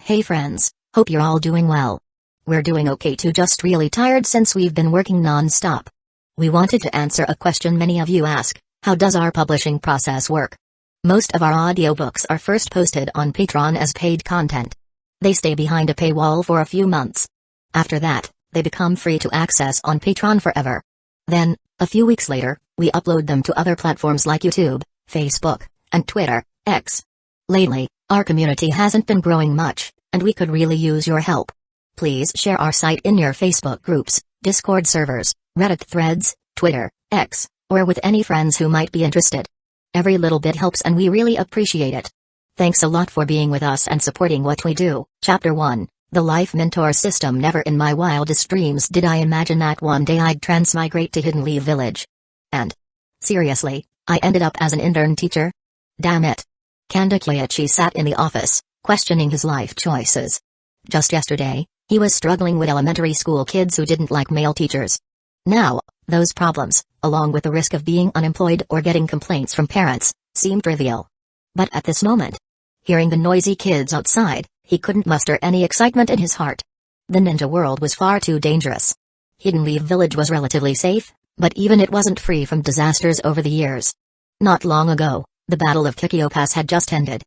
Hey friends, hope you're all doing well. We're doing okay too, just really tired since we've been working non-stop. We wanted to answer a question many of you ask: how does our publishing process work? Most of our audiobooks are first posted on Patreon as paid content. They stay behind a paywall for a few months. After that, they become free to access on Patreon forever. Then, a few weeks later, we upload them to other platforms like YouTube, Facebook, and Twitter, X. Lately, our community hasn't been growing much, and we could really use your help. Please share our site in your Facebook groups, Discord servers, Reddit threads, Twitter, X, or with any friends who might be interested. Every little bit helps and we really appreciate it. Thanks a lot for being with us and supporting what we do. Chapter 1, The Life Mentor System. Never in my wildest dreams did I imagine that one day I'd transmigrate to Hidden Leaf Village. And, seriously, I ended up as an intern teacher? Damn it. Kazekage sat in the office, questioning his life choices. Just yesterday, he was struggling with elementary school kids who didn't like male teachers. Now, those problems, along with the risk of being unemployed or getting complaints from parents, seemed trivial. But at this moment, hearing the noisy kids outside, he couldn't muster any excitement in his heart. The ninja world was far too dangerous. Hidden Leaf Village was relatively safe, but even it wasn't free from disasters over the years. Not long ago, the Battle of Kikyo Pass had just ended.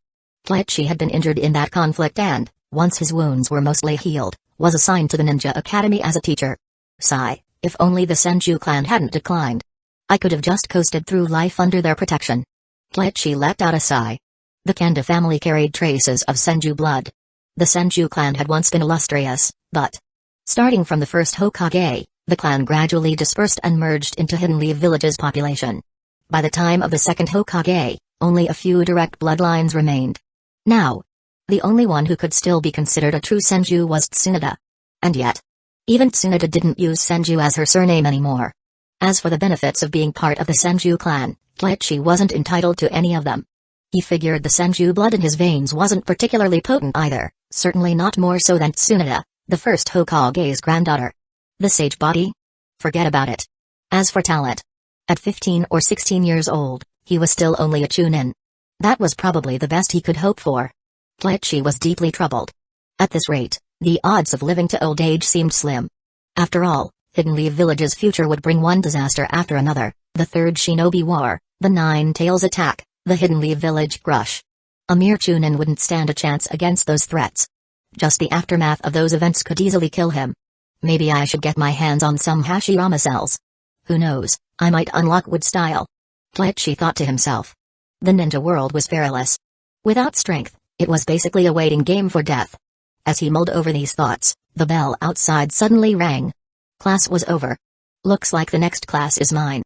Kazekage had been injured in that conflict and, once his wounds were mostly healed, was assigned to the Ninja Academy as a teacher. Sigh, if only the Senju clan hadn't declined. I could have just coasted through life under their protection. Kazekage let out a sigh. The Kanda family carried traces of Senju blood. The Senju clan had once been illustrious, but, starting from the first Hokage, the clan gradually dispersed and merged into Hidden Leaf Village's population. By the time of the second Hokage, only a few direct bloodlines remained. Now, the only one who could still be considered a true Senju was Tsunade. And yet, even Tsunade didn't use Senju as her surname anymore. As for the benefits of being part of the Senju clan, Kazekage wasn't entitled to any of them. He figured the Senju blood in his veins wasn't particularly potent either, certainly not more so than Tsunade, the first Hokage's granddaughter. The sage body? Forget about it. As for talent, at 15 or 16 years old, he was still only a chunin. That was probably the best he could hope for. Kazekage was deeply troubled. At this rate, the odds of living to old age seemed slim. After all, Hidden Leaf Village's future would bring one disaster after another: the Third Shinobi War, the Nine Tails attack, the Hidden Leaf Village crush. A mere chunin wouldn't stand a chance against those threats. Just the aftermath of those events could easily kill him. Maybe I should get my hands on some Hashirama cells. Who knows, I might unlock wood style. Kazekage thought to himself. The ninja world was perilous. Without strength, it was basically a waiting game for death. As he mulled over these thoughts, the bell outside suddenly rang. Class was over. Looks like the next class is mine.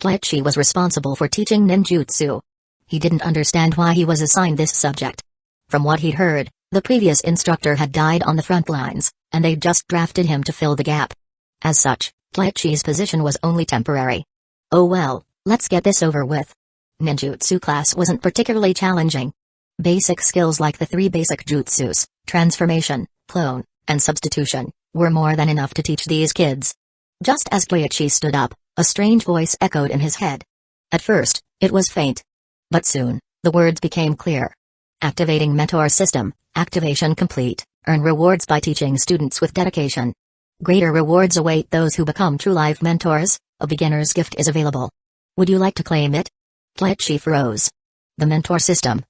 Kazekage was responsible for teaching ninjutsu. He didn't understand why he was assigned this subject. From what he'd heard, the previous instructor had died on the front lines, and they'd just drafted him to fill the gap. As such, Kazekage's position was only temporary. Oh well, let's get this over with. Ninjutsu class wasn't particularly challenging. Basic skills like the 3 basic jutsus, transformation, clone, and substitution, were more than enough to teach these kids. Just as Kazekage stood up, a strange voice echoed in his head. At first, it was faint. But soon, the words became clear. Activating mentor system, activation complete, earn rewards by teaching students with dedication. Greater rewards await those who become true life mentors. A beginner's gift is available. Would you like to claim it? Kazekage froze. The mentor system.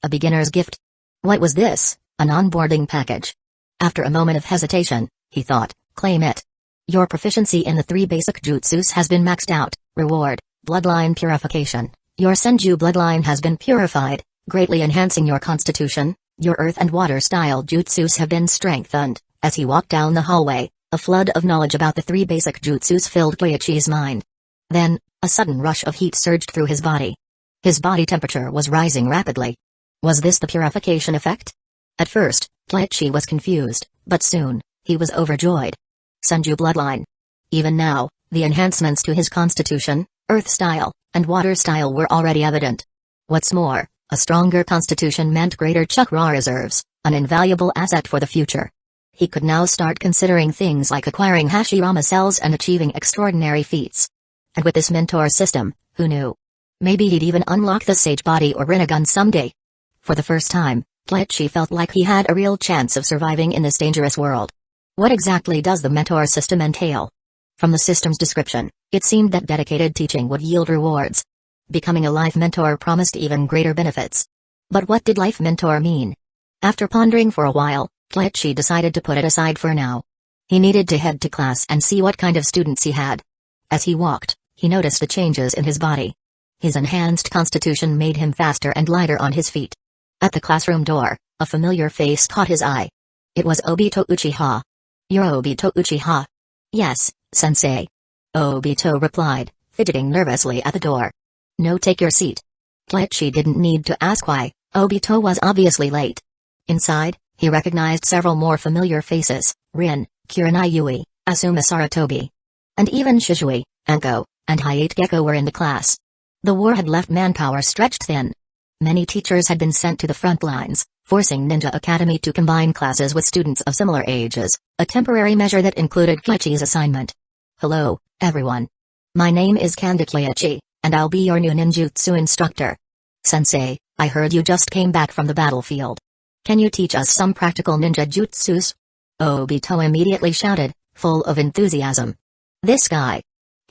A beginner's gift? What was this, an onboarding package? After a moment of hesitation, he thought, claim it. Your proficiency in the 3 basic jutsus has been maxed out. Reward, bloodline purification. Your Senju bloodline has been purified, greatly enhancing your constitution. Your earth and water style jutsus have been strengthened. As he walked down the hallway, a flood of knowledge about the 3 basic jutsus filled Kazekage's mind. Then, a sudden rush of heat surged through his body. His body temperature was rising rapidly. Was this the purification effect? At first, Kazekage was confused, but soon, he was overjoyed. Senju bloodline. Even now, the enhancements to his constitution, earth style, and water style were already evident. What's more, a stronger constitution meant greater chakra reserves, an invaluable asset for the future. He could now start considering things like acquiring Hashirama cells and achieving extraordinary feats. And with this mentor system, who knew? Maybe he'd even unlock the Sage Body or Rinnegan someday. For the first time, Kleichi felt like he had a real chance of surviving in this dangerous world. What exactly does the mentor system entail? From the system's description, it seemed that dedicated teaching would yield rewards. Becoming a life mentor promised even greater benefits. But what did life mentor mean? After pondering for a while, Kleichi decided to put it aside for now. He needed to head to class and see what kind of students he had. As he walked, he noticed the changes in his body. His enhanced constitution made him faster and lighter on his feet. At the classroom door, a familiar face caught his eye. It was Obito Uchiha. "You're Obito Uchiha?" "Yes, sensei." Obito replied, fidgeting nervously at the door. "No, take your seat." Kleichi didn't need to ask why. Obito was obviously late. Inside, he recognized several more familiar faces: Rin, Kurenai, Asuma Sarutobi. And even Shizui, Anko, and Hyuga were in the class. The war had left manpower stretched thin. Many teachers had been sent to the front lines, forcing Ninja Academy to combine classes with students of similar ages, a temporary measure that included Kleichi's assignment. "Hello, everyone. My name is Kazekage, and I'll be your new ninjutsu instructor." "Sensei, I heard you just came back from the battlefield. Can you teach us some practical ninja jutsus?" Obito immediately shouted, full of enthusiasm. "This guy."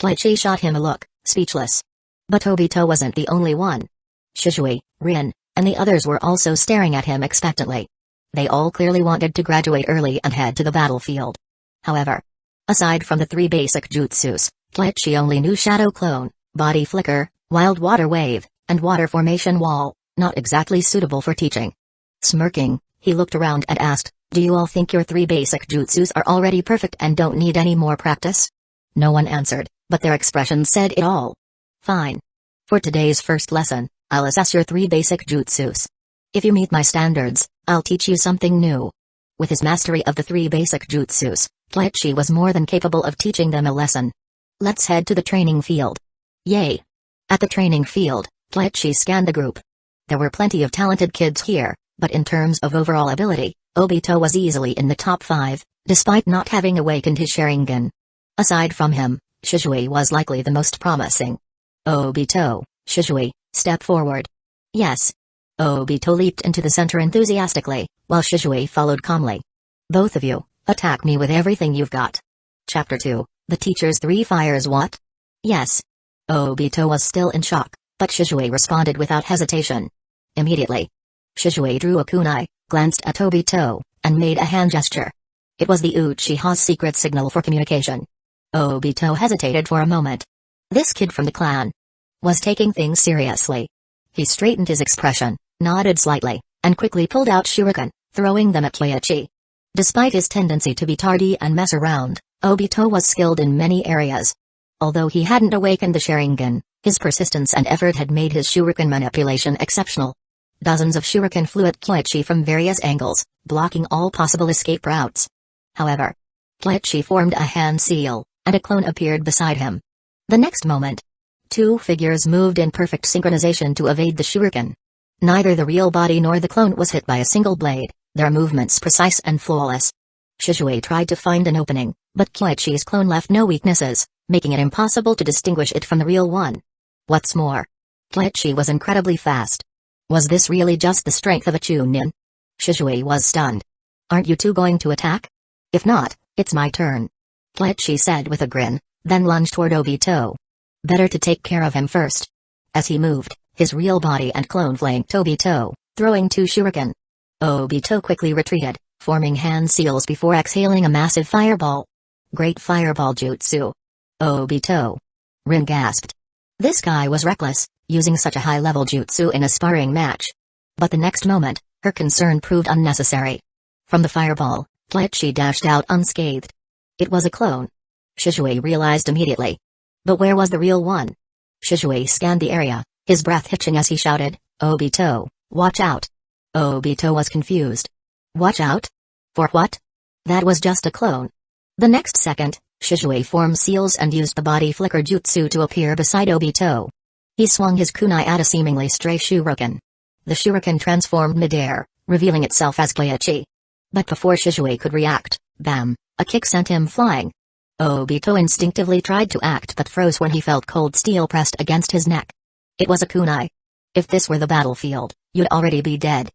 Kleichi shot him a look, speechless. But Obito wasn't the only one. Shizui, Rin, and the others were also staring at him expectantly. They all clearly wanted to graduate early and head to the battlefield. However, aside from the 3 basic jutsus, Kleichi only knew Shadow Clone, Body Flicker, Wild Water Wave, and Water Formation Wall, not exactly suitable for teaching. Smirking, he looked around and asked, "Do you all think your 3 basic jutsus are already perfect and don't need any more practice?" No one answered, but their expressions said it all. "Fine. For today's first lesson, I'll assess your 3 basic jutsus. If you meet my standards, I'll teach you something new." With his mastery of the 3 basic jutsus, Kleichi was more than capable of teaching them a lesson. "Let's head to the training field." "Yay!" At the training field, Kleichi scanned the group. There were plenty of talented kids here, but in terms of overall ability, Obito was easily in the top 5, despite not having awakened his Sharingan. Aside from him, Shizui was likely the most promising. "Obito, Shizui, step forward." "Yes." Obito leaped into the center enthusiastically, while Shizui followed calmly. "Both of you, attack me with everything you've got." Chapter 2, The Teacher's 3 Fires. What? "Yes." Obito was still in shock, but Shizui responded without hesitation. Immediately, Shizui drew a kunai, glanced at Obito, and made a hand gesture. It was the Uchiha's secret signal for communication. Obito hesitated for a moment. This kid from the clan was taking things seriously. He straightened his expression, nodded slightly, and quickly pulled out shuriken, throwing them at Kleichi. Despite his tendency to be tardy and mess around, Obito was skilled in many areas. Although he hadn't awakened the Sharingan, his persistence and effort had made his shuriken manipulation exceptional. Dozens of shuriken flew at Kleichi from various angles, blocking all possible escape routes. However, Kleichi formed a hand seal, and a clone appeared beside him. The next moment, 2 figures moved in perfect synchronization to evade the shuriken. Neither the real body nor the clone was hit by a single blade, their movements precise and flawless. Shizui tried to find an opening, but Kleichi's clone left no weaknesses, making it impossible to distinguish it from the real one. What's more, Kleichi was incredibly fast. Was this really just the strength of a Chunin? Shizui was stunned. "Aren't you two going to attack?" "If not, it's my turn," Kleichi said with a grin, then lunged toward Obito. Better to take care of him first. As he moved, his real body and clone flanked Obito, throwing 2 shuriken. Obito quickly retreated, forming hand seals before exhaling a massive fireball. "Great fireball jutsu." "Obito!" Rin gasped. This guy was reckless, using such a high-level jutsu in a sparring match. But the next moment, her concern proved unnecessary. From the fireball, Kleichi dashed out unscathed. It was a clone. Shizui realized immediately. But where was the real one? Shizui scanned the area, his breath hitching as he shouted, "Obito, watch out!" Obito was confused. Watch out? For what? That was just a clone. The next second, Shizui formed seals and used the body flicker jutsu to appear beside Obito. He swung his kunai at a seemingly stray shuriken. The shuriken transformed midair, revealing itself as Kleichi. But before Shizui could react, bam, a kick sent him flying. Obito instinctively tried to act but froze when he felt cold steel pressed against his neck. It was a kunai. If this were the battlefield, you'd already be dead.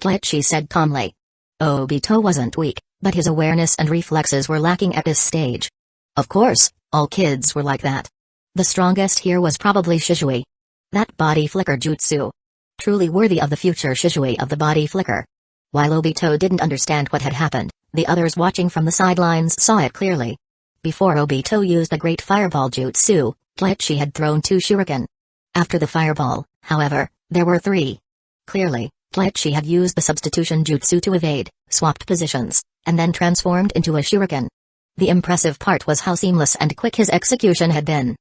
Kleichi said calmly. Obito wasn't weak, but his awareness and reflexes were lacking at this stage. Of course, all kids were like that. The strongest here was probably Shisui. That body flicker jutsu. Truly worthy of the future Shisui of the body flicker. While Obito didn't understand what had happened, the others watching from the sidelines saw it clearly. Before Obito used the great fireball jutsu, Kleichi had thrown 2 shuriken. After the fireball, however, there were 3. Clearly, Kleichi had used the substitution jutsu to evade, swapped positions, and then transformed into a shuriken. The impressive part was how seamless and quick his execution had been.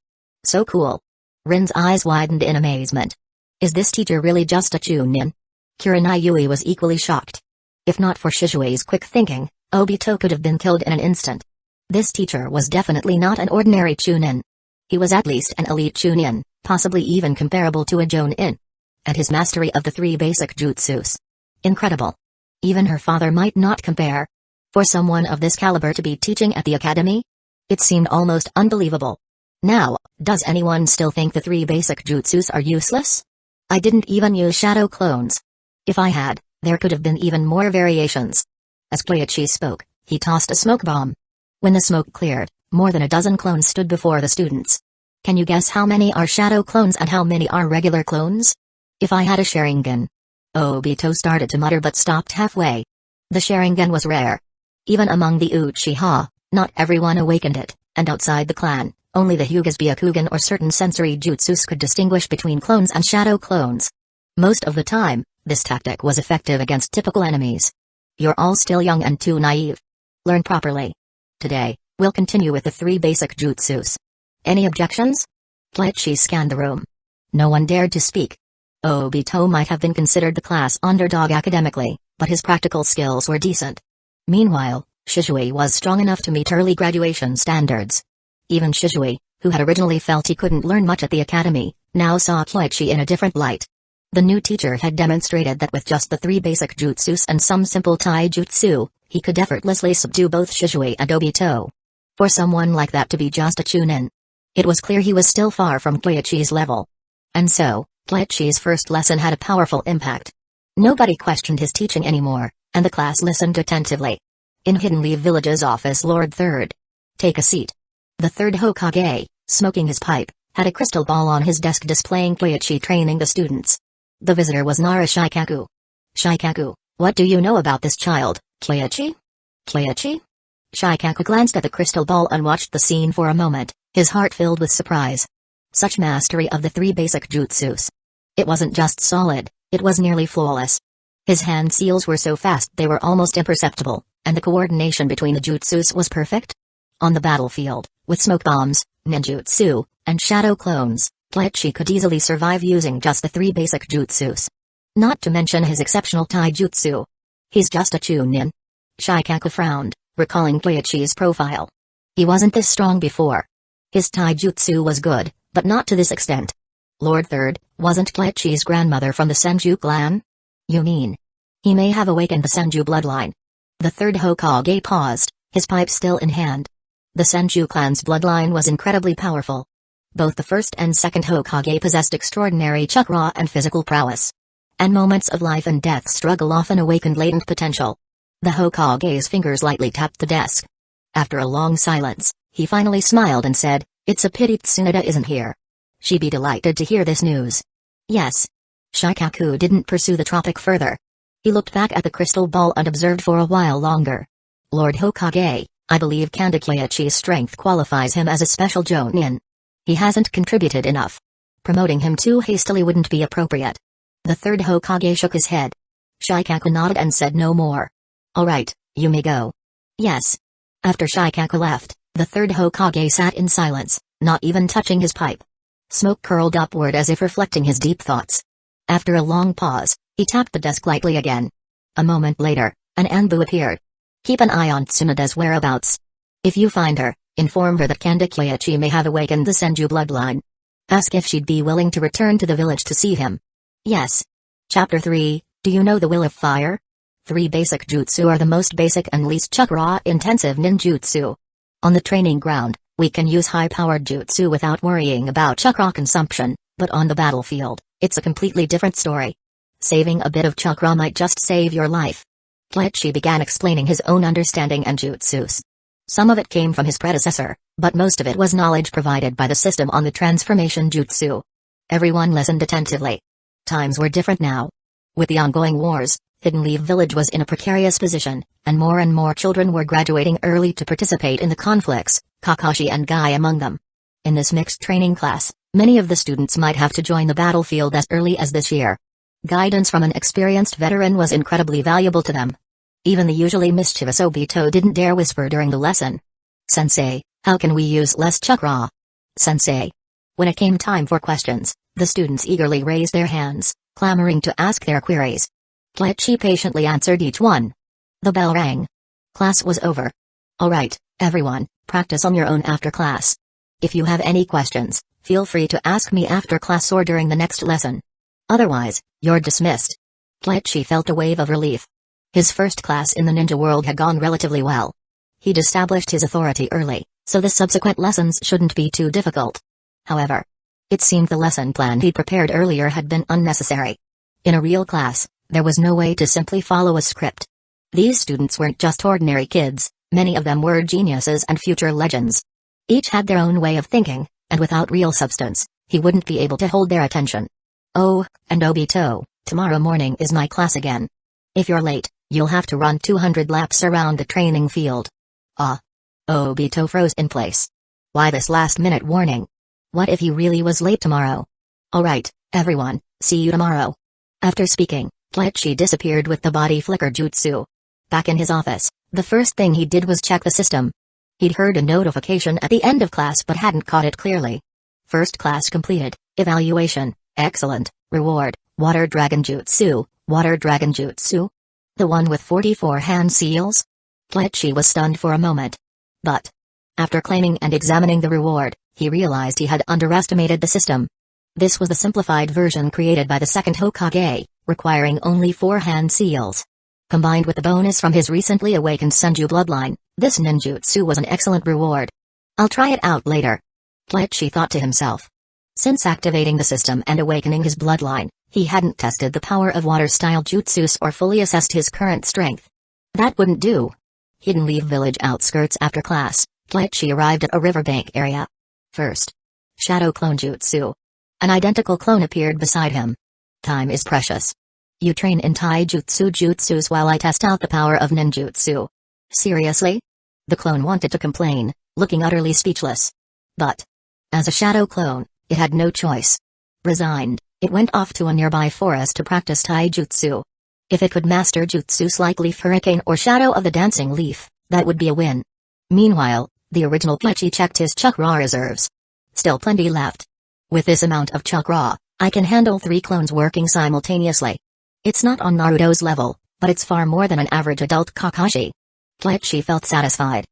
So cool. Rin's eyes widened in amazement. Is this teacher really just a Chunin? Kurenai was equally shocked. If not for Shisui's quick thinking, Obito could have been killed in an instant. This teacher was definitely not an ordinary Chunin. He was at least an elite Chunin, possibly even comparable to a Jonin. And his mastery of the 3 basic jutsus. Incredible. Even her father might not compare. For someone of this caliber to be teaching at the academy? It seemed almost unbelievable. Now, does anyone still think the 3 basic jutsus are useless? I didn't even use shadow clones. If I had, there could have been even more variations. As Kleichi spoke, he tossed a smoke bomb. When the smoke cleared, more than a dozen clones stood before the students. Can you guess how many are shadow clones and how many are regular clones? If I had a Sharingan. Obito started to mutter but stopped halfway. The Sharingan was rare. Even among the Uchiha, not everyone awakened it, and outside the clan, only the Hyugas Byakugan or certain sensory jutsus could distinguish between clones and shadow clones. Most of the time, this tactic was effective against typical enemies. You're all still young and too naive. Learn properly. Today, we'll continue with the 3 basic jutsus. Any objections? Kleichi scanned the room. No one dared to speak. Obito might have been considered the class underdog academically, but his practical skills were decent. Meanwhile, Shisui was strong enough to meet early graduation standards. Even Shisui, who had originally felt he couldn't learn much at the academy, now saw Kleichi in a different light. The new teacher had demonstrated that with just the 3 basic jutsus and some simple taijutsu, he could effortlessly subdue both Shisui and Obito. For someone like that to be just a Chunin. It was clear he was still far from Kleichi's level. And so, Kleichi's first lesson had a powerful impact. Nobody questioned his teaching anymore, and the class listened attentively. In Hidden Leaf Village's office, Lord Third. Take a seat. The 3rd Hokage, smoking his pipe, had a crystal ball on his desk displaying Kleichi training the students. The visitor was Nara Shikaku. Shikaku, what do you know about this child, Kleichi? Kleichi? Shikaku glanced at the crystal ball and watched the scene for a moment, his heart filled with surprise. Such mastery of the 3 basic jutsus. It wasn't just solid, it was nearly flawless. His hand seals were so fast they were almost imperceptible, and the coordination between the jutsus was perfect. On the battlefield, with smoke bombs, ninjutsu, and shadow clones, Kleichi could easily survive using just the 3 basic jutsus. Not to mention his exceptional taijutsu. He's just a Chunin. Shikaku frowned, recalling Kleichi's profile. He wasn't this strong before. His taijutsu was good, but not to this extent. Lord Third, wasn't Kleichi's grandmother from the Senju clan? You mean? He may have awakened the Senju bloodline. The 3rd Hokage paused, his pipe still in hand. The Senju clan's bloodline was incredibly powerful. Both the 1st and 2nd Hokage possessed extraordinary chakra and physical prowess. And moments of life and death struggle often awakened latent potential. The Hokage's fingers lightly tapped the desk. After a long silence, he finally smiled and said, "It's a pity Tsunade isn't here. She'd be delighted to hear this news." Yes. Shikaku didn't pursue the topic further. He looked back at the crystal ball and observed for a while longer. Lord Hokage, I believe Kanda Kleichi's strength qualifies him as a special Jonin. He hasn't contributed enough. Promoting him too hastily wouldn't be appropriate. The 3rd Hokage shook his head. Shikaku nodded and said no more. All right, you may go. Yes. After Shikaku left, the 3rd Hokage sat in silence, not even touching his pipe. Smoke curled upward as if reflecting his deep thoughts. After a long pause, he tapped the desk lightly again. A moment later, an Anbu appeared. Keep an eye on Tsunade's whereabouts. If you find her, inform her that Kanda Kleichi may have awakened the Senju bloodline. Ask if she'd be willing to return to the village to see him. Yes. Chapter 3, Do you know the Will of Fire? 3 basic jutsu are the most basic and least chakra-intensive ninjutsu. On the training ground, we can use high-powered jutsu without worrying about chakra consumption, but on the battlefield, it's a completely different story. Saving a bit of chakra might just save your life. Daichi began explaining his own understanding and jutsus. Some of it came from his predecessor, but most of it was knowledge provided by the system on the transformation jutsu. Everyone listened attentively. Times were different now. With the ongoing wars, Hidden Leaf Village was in a precarious position, and more children were graduating early to participate in the conflicts, Kakashi and Guy among them. In this mixed training class, many of the students might have to join the battlefield as early as this year. Guidance from an experienced veteran was incredibly valuable to them. Even the usually mischievous Obito didn't dare whisper during the lesson. "Sensei, how can we use less chakra?" "Sensei." When it came time for questions, the students eagerly raised their hands, clamoring to ask their queries. Daichi patiently answered each one. The bell rang. Class was over. "Alright, everyone, practice on your own after class. If you have any questions, feel free to ask me after class or during the next lesson. Otherwise, you're dismissed." Daichi felt a wave of relief. His first class in the ninja world had gone relatively well. He'd established his authority early, so the subsequent lessons shouldn't be too difficult. However, it seemed the lesson plan he'd prepared earlier had been unnecessary. In a real class, there was no way to simply follow a script. These students weren't just ordinary kids, many of them were geniuses and future legends. Each had their own way of thinking, and without real substance, he wouldn't be able to hold their attention. "Oh, and Obito, tomorrow morning is my class again. If you're late, you'll have to run 200 laps around the training field." Ah. Obito froze in place. Why this last-minute warning? What if he really was late tomorrow? "Alright, everyone, see you tomorrow." After speaking, Daichi disappeared with the body flicker jutsu. Back in his office, the first thing he did was check the system. He'd heard a notification at the end of class but hadn't caught it clearly. First class completed, evaluation, excellent, reward, water dragon jutsu, water dragon jutsu? The one with 44 hand seals? Daichi was stunned for a moment. But, after claiming and examining the reward, he realized he had underestimated the system. This was the simplified version created by the second Hokage, requiring only 4 hand seals. Combined with the bonus from his recently awakened Senju bloodline, this ninjutsu was an excellent reward. "I'll try it out later," Daichi thought to himself. Since activating the system and awakening his bloodline, he hadn't tested the power of water-style jutsus or fully assessed his current strength. That wouldn't do. Hidden Leaf Village outskirts after class, Daichi arrived at a riverbank area. First, Shadow Clone Jutsu. An identical clone appeared beside him. "Time is precious. You train in taijutsu jutsus while I test out the power of ninjutsu." "Seriously?" The clone wanted to complain, looking utterly speechless. But, as a shadow clone, it had no choice. Resigned, it went off to a nearby forest to practice taijutsu. If it could master jutsus like Leaf Hurricane or Shadow of the Dancing Leaf, that would be a win. Meanwhile, the original Daichi checked his chakra reserves. Still plenty left. "With this amount of chakra, I can handle 3 clones working simultaneously. It's not on Naruto's level, but it's far more than an average adult Kakashi." Daichi felt satisfied.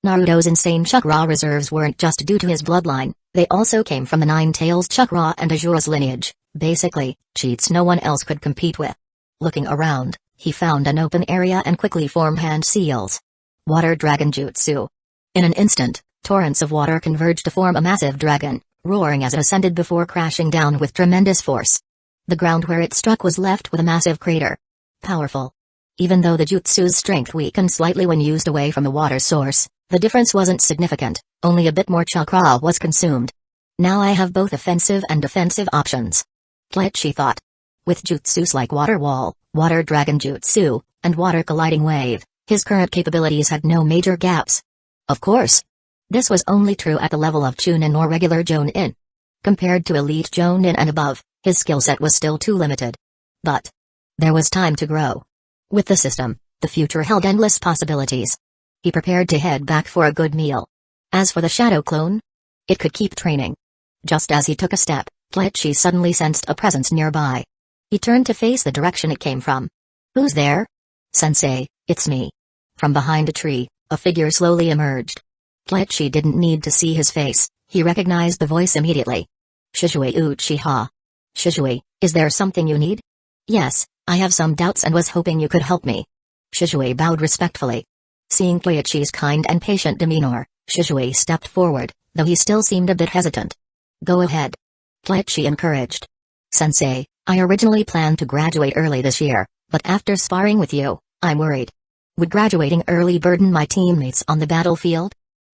Naruto's insane chakra reserves weren't just due to his bloodline, they also came from the Nine Tails chakra and Azura's lineage, basically, cheats no one else could compete with. Looking around, he found an open area and quickly formed hand seals. Water Dragon Jutsu. In an instant, torrents of water converged to form a massive dragon, roaring as it ascended before crashing down with tremendous force. The ground where it struck was left with a massive crater. Powerful. Even though the jutsu's strength weakened slightly when used away from the water source, the difference wasn't significant, only a bit more chakra was consumed. "Now I have both offensive and defensive options," Daichi thought. With jutsus like Water Wall, Water Dragon Jutsu, and Water Colliding Wave, his current capabilities had no major gaps. Of course, this was only true at the level of Chunin or regular Jonin. Compared to elite Jonin and above, his skill set was still too limited. But there was time to grow. With the system, the future held endless possibilities. He prepared to head back for a good meal. As for the shadow clone, it could keep training. Just as he took a step, Daichi suddenly sensed a presence nearby. He turned to face the direction it came from. "Who's there?" "Sensei, it's me." From behind a tree, a figure slowly emerged. Daichi didn't need to see his face, he recognized the voice immediately. "Shisui Uchiha." "Shisui, is there something you need?" "Yes, I have some doubts and was hoping you could help me." Shisui bowed respectfully. Seeing Daichi's kind and patient demeanor, Shisui stepped forward, though he still seemed a bit hesitant. "Go ahead." Daichi encouraged. "Sensei, I originally planned to graduate early this year, but after sparring with you, I'm worried. Would graduating early burden my teammates on the battlefield?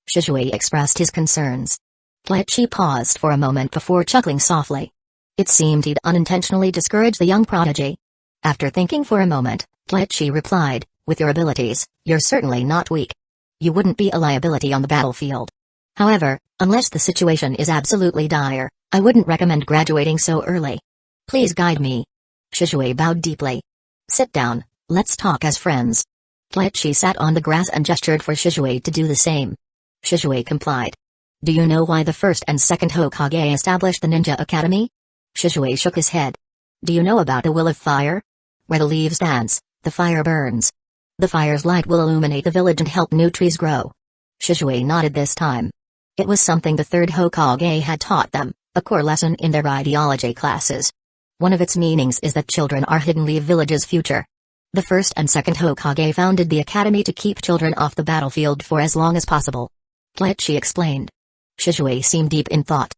Shizue expressed his concerns. Kleichi paused for a moment before chuckling softly. It seemed he'd unintentionally discouraged the young prodigy. After thinking for a moment, Kleichi replied, with your abilities, you're certainly not weak. You wouldn't be a liability on the battlefield. However, unless the situation is absolutely dire, I wouldn't recommend graduating so early. Please guide me. Shizue bowed deeply. Sit down, let's talk as friends. Kleichi sat on the grass and gestured for Shizue to do the same. Shizue complied. Do you know why the first and second Hokage established the Ninja Academy? Shizue shook his head. Do you know about the Will of Fire? Where the leaves dance, the fire burns. The fire's light will illuminate the village and help new trees grow. Shizue nodded this time. It was something the third Hokage had taught them, a core lesson in their ideology classes. One of its meanings is that children are Hidden Leaf Village's future. The first and second Hokage founded the academy to keep children off the battlefield for as long as possible. Kleichi explained. Shizue seemed deep in thought.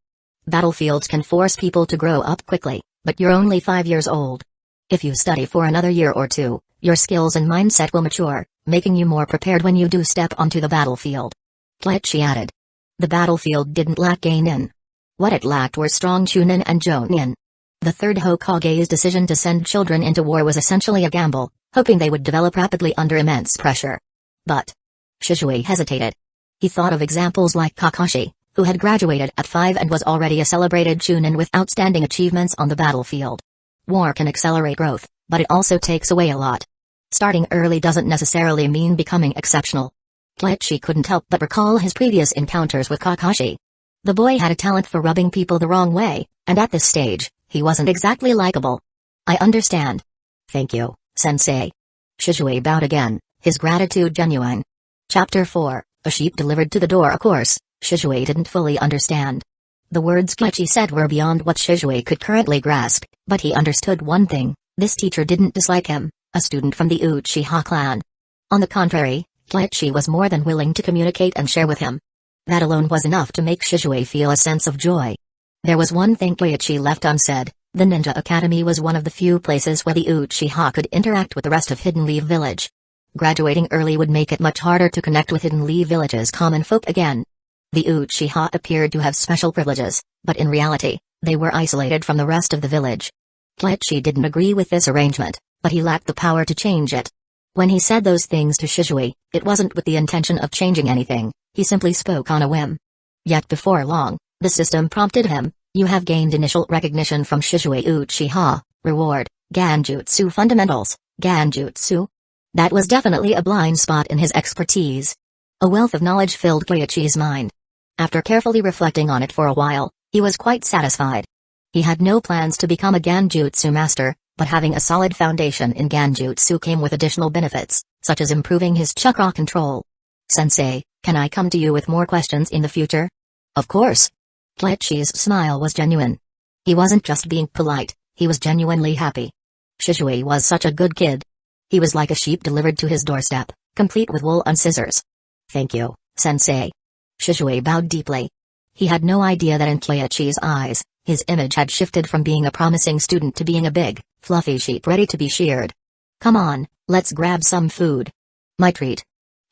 Battlefields can force people to grow up quickly, but you're only 5 years old. If you study for another year or two, your skills and mindset will mature, making you more prepared when you do step onto the battlefield. Kleichi added. The battlefield didn't lack Geinin. What it lacked were strong Chunin and Jonin. The third Hokage's decision to send children into war was essentially a gamble, hoping they would develop rapidly under immense pressure. But Shizue hesitated. He thought of examples like Kakashi, who had graduated at 5 and was already a celebrated Chunin with outstanding achievements on the battlefield. War can accelerate growth, but it also takes away a lot. Starting early doesn't necessarily mean becoming exceptional. Kleichi couldn't help but recall his previous encounters with Kakashi. The boy had a talent for rubbing people the wrong way, and at this stage, he wasn't exactly likable. I understand. Thank you, sensei. Shizue bowed again, his gratitude genuine. Chapter 4, A Sheep Delivered to the Door. Of course, Shizue didn't fully understand. The words Kleichi said were beyond what Shizue could currently grasp, but he understood one thing: this teacher didn't dislike him, a student from the Uchiha clan. On the contrary, Kleichi was more than willing to communicate and share with him. That alone was enough to make Shizue feel a sense of joy. There was one thing Kleichi left unsaid: the Ninja Academy was one of the few places where the Uchiha could interact with the rest of Hidden Leaf Village. Graduating early would make it much harder to connect with Hidden Leaf Village's common folk again. The Uchiha appeared to have special privileges, but in reality, they were isolated from the rest of the village. Kleichi didn't agree with this arrangement, but he lacked the power to change it. When he said those things to Shizue, it wasn't with the intention of changing anything, he simply spoke on a whim. Yet before long, the system prompted him: you have gained initial recognition from Shizue Uchiha, reward, Genjutsu fundamentals, Genjutsu. That was definitely a blind spot in his expertise. A wealth of knowledge filled Kleichi's mind. After carefully reflecting on it for a while, he was quite satisfied. He had no plans to become a Genjutsu master, but having a solid foundation in Genjutsu came with additional benefits, such as improving his chakra control. Sensei, can I come to you with more questions in the future? Of course. Kleichi's smile was genuine. He wasn't just being polite, he was genuinely happy. Shizue was such a good kid. He was like a sheep delivered to his doorstep, complete with wool and scissors. Thank you, sensei. Shizue bowed deeply. He had no idea that in Kleichi's eyes, his image had shifted from being a promising student to being a big, fluffy sheep ready to be sheared. Come on, let's grab some food. My treat.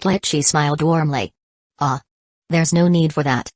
Kleichi smiled warmly. Ah. There's no need for that.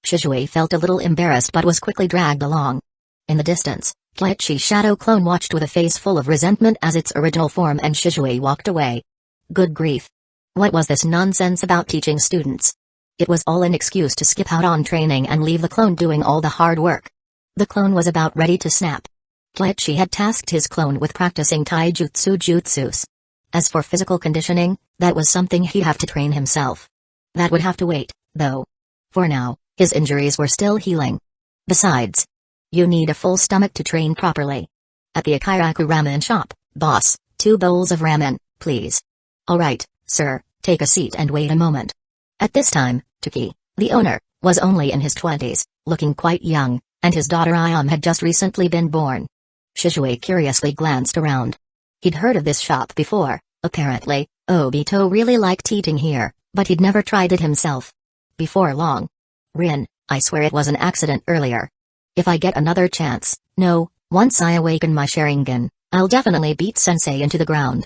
Shizue felt a little embarrassed but was quickly dragged along. In the distance, Kleichi's shadow clone watched with a face full of resentment as its original form and Shizue walked away. Good grief. What was this nonsense about teaching students? It was all an excuse to skip out on training and leave the clone doing all the hard work. The clone was about ready to snap. Kleichi had tasked his clone with practicing taijutsu jutsus. As for physical conditioning, that was something he'd have to train himself. That would have to wait, though. For now, his injuries were still healing. Besides, you need a full stomach to train properly. At the Akiraku ramen shop, boss, 2 bowls of ramen, please. All right, sir, take a seat and wait a moment. At this time, Taki, the owner, was only in his 20s, looking quite young, and his daughter Ayam had just recently been born. Shizue curiously glanced around. He'd heard of this shop before, apparently. Obito really liked eating here, but he'd never tried it himself. Before long. Rin, I swear it was an accident earlier. If I get another chance, no, Once I awaken my Sharingan, I'll definitely beat Sensei into the ground.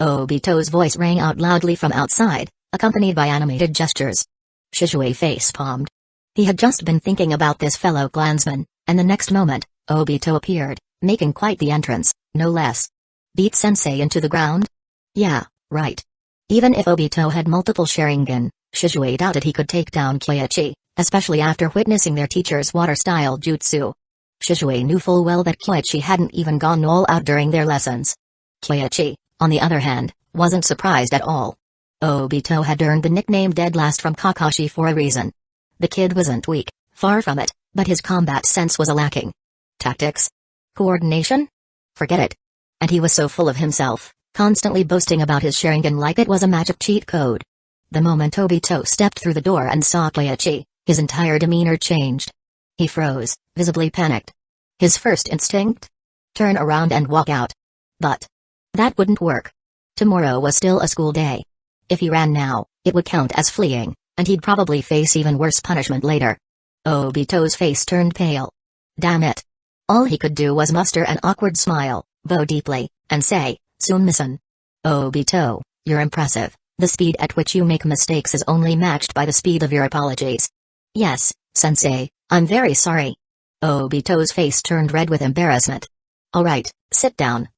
Obito's voice rang out loudly from outside, accompanied by animated gestures. Shisui face-palmed. He had just been thinking about this fellow clansman, and the next moment, Obito appeared, making quite the entrance, no less. Beat Sensei into the ground? Yeah, right. Even if Obito had multiple Sharingan, Shisui doubted he could take down Kyoichi, especially after witnessing their teacher's water-style jutsu. Shisui knew full well that Kyoichi hadn't even gone all out during their lessons. Kyoichi, on the other hand, wasn't surprised at all. Obito had earned the nickname Dead Last from Kakashi for a reason. The kid wasn't weak, far from it, but his combat sense was lacking. Tactics? Coordination? Forget it. And he was so full of himself, constantly boasting about his Sharingan like it was a magic cheat code. The moment Obito stepped through the door and saw Kyoichi, his entire demeanor changed. He froze, visibly panicked. His first instinct? Turn around and walk out. But that wouldn't work. Tomorrow was still a school day. If he ran now, it would count as fleeing, and he'd probably face even worse punishment later. Obito's face turned pale. Damn it. All he could do was muster an awkward smile, bow deeply, and say, "Sunmisen. Obito, you're impressive. The speed at which you make mistakes is only matched by the speed of your apologies." "Yes, sensei, I'm very sorry." Obito's face turned red with embarrassment. "Alright, sit down.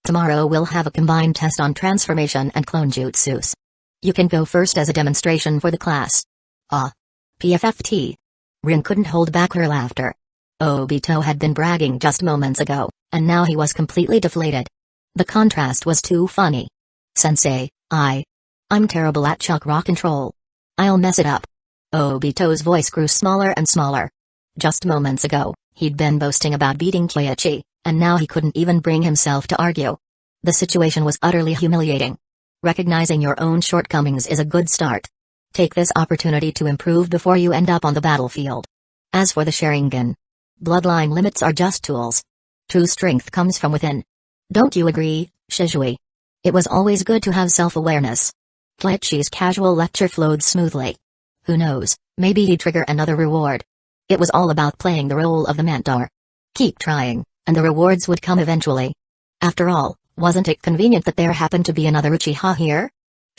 Tomorrow we'll have a combined test on transformation and clone jutsus. You can go first as a demonstration for the class." "Ah. PFFT." Rin couldn't hold back her laughter. Obito had been bragging just moments ago, and now he was completely deflated. The contrast was too funny. "Sensei, I'm terrible at chakra control. I'll mess it up." Obito's voice grew smaller and smaller. Just moments ago, he'd been boasting about beating Kyoichi, and now he couldn't even bring himself to argue. The situation was utterly humiliating. Recognizing your own shortcomings is a good start. Take this opportunity to improve before you end up on the battlefield. As for the Sharingan, bloodline limits are just tools. True strength comes from within. Don't you agree, Shisui? It was always good to have self-awareness. Kyoichi's casual lecture flowed smoothly. Who knows, maybe he'd trigger another reward. It was all about playing the role of the mentor. Keep trying, and the rewards would come eventually. After all, wasn't it convenient that there happened to be another Uchiha here?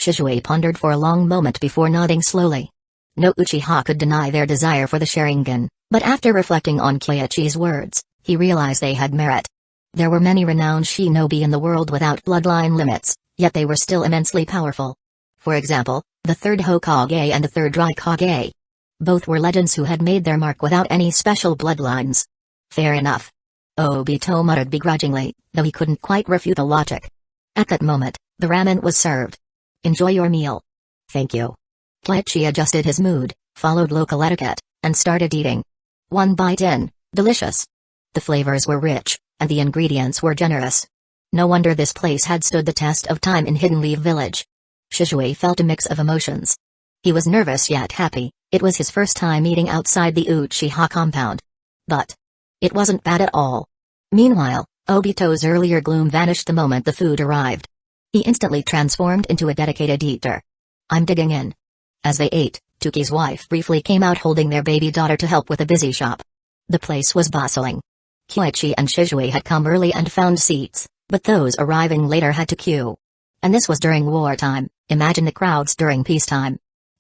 Shisui pondered for a long moment before nodding slowly. No Uchiha could deny their desire for the Sharingan, but after reflecting on Kyoichi's words, he realized they had merit. There were many renowned shinobi in the world without bloodline limits, yet they were still immensely powerful. For example, the third Hokage and the third Raikage. Both were legends who had made their mark without any special bloodlines. Fair enough. Obito muttered begrudgingly, though he couldn't quite refute the logic. At that moment, the ramen was served. "Enjoy your meal." "Thank you." Kyoichi adjusted his mood, followed local etiquette, and started eating. One bite in, delicious. The flavors were rich, and the ingredients were generous. No wonder this place had stood the test of time in Hidden Leaf Village. Shisui felt a mix of emotions. He was nervous yet happy. It was his first time eating outside the Uchiha compound. But it wasn't bad at all. Meanwhile, Obito's earlier gloom vanished the moment the food arrived. He instantly transformed into a dedicated eater. "I'm digging in." As they ate, Tuki's wife briefly came out holding their baby daughter to help with a busy shop. The place was bustling. Kyoichi and Shisui had come early and found seats, but those arriving later had to queue. And this was during wartime, imagine the crowds during peacetime.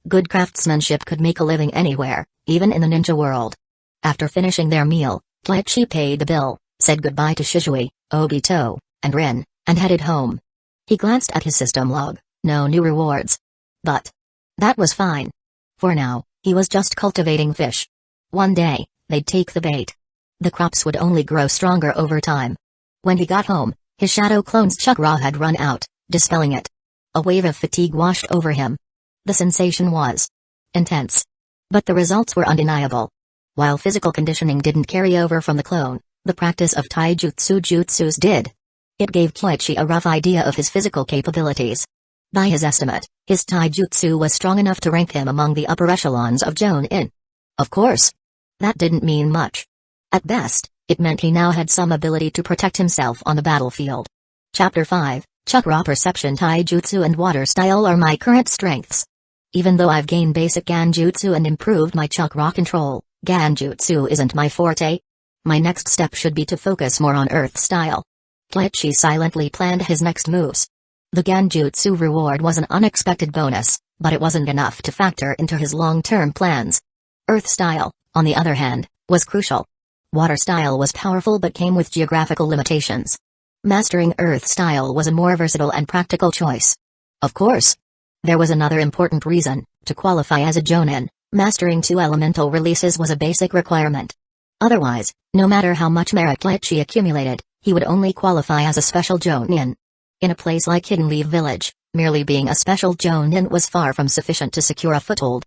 Good craftsmanship could make a living anywhere, even in the ninja world. After finishing their meal, Kyoichi paid the bill, said goodbye to Shisui, Obito, and Rin, and headed home. He glanced at his system log, no new rewards. But that was fine. For now, he was just cultivating fish. One day, they'd take the bait. The crops would only grow stronger over time. When he got home, his shadow clone's chakra had run out, dispelling it. A wave of fatigue washed over him. The sensation was intense. But the results were undeniable. While physical conditioning didn't carry over from the clone, the practice of taijutsu jutsus did. It gave Kyoichi a rough idea of his physical capabilities. By his estimate, his taijutsu was strong enough to rank him among the upper echelons of Jonin. Of course, that didn't mean much. At best, it meant he now had some ability to protect himself on the battlefield. Chapter 5, Chakra Perception. Taijutsu and Water Style are my current strengths. Even though I've gained basic Ganjutsu and improved my chakra control, Ganjutsu isn't my forte. My next step should be to focus more on earth style. Kleichi silently planned his next moves. The Genjutsu reward was an unexpected bonus, but it wasn't enough to factor into his long-term plans. Earth style, on the other hand, was crucial. Water style was powerful but came with geographical limitations. Mastering earth style was a more versatile and practical choice. Of course, there was another important reason: to qualify as a Jonin, mastering 2 elemental releases was a basic requirement. Otherwise, no matter how much merit Kleichi accumulated, he would only qualify as a special Jonin. In a place like Hidden Leaf Village, merely being a special Jonin was far from sufficient to secure a foothold.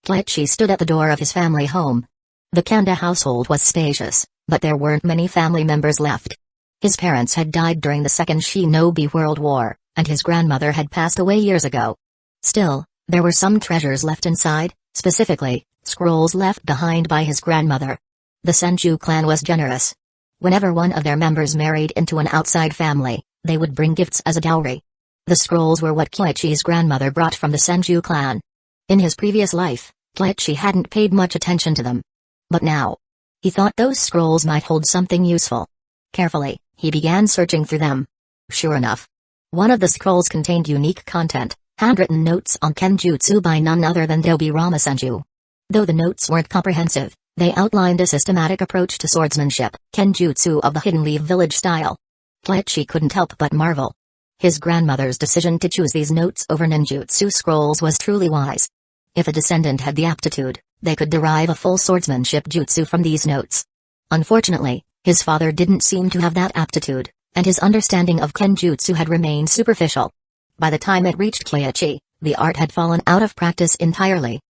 Kleichi stood at the door of his family home. The Kanda household was spacious, but there weren't many family members left. His parents had died during the Second Shinobi World War, and his grandmother had passed away years ago. Still, there were some treasures left inside, specifically, scrolls left behind by his grandmother. The Senju clan was generous. Whenever one of their members married into an outside family, they would bring gifts as a dowry. The scrolls were what Kleichi's grandmother brought from the Senju clan. In his previous life, Kleichi hadn't paid much attention to them. But now, he thought those scrolls might hold something useful. Carefully, he began searching through them. Sure enough, one of the scrolls contained unique content, handwritten notes on Kenjutsu by none other than Dobirama Senju. Though the notes weren't comprehensive, they outlined a systematic approach to swordsmanship, Kenjutsu of the Hidden Leaf Village style. Kleichi couldn't help but marvel. His grandmother's decision to choose these notes over ninjutsu scrolls was truly wise. If a descendant had the aptitude, they could derive a full swordsmanship jutsu from these notes. Unfortunately, his father didn't seem to have that aptitude, and his understanding of Kenjutsu had remained superficial. By the time it reached Kleichi, the art had fallen out of practice entirely.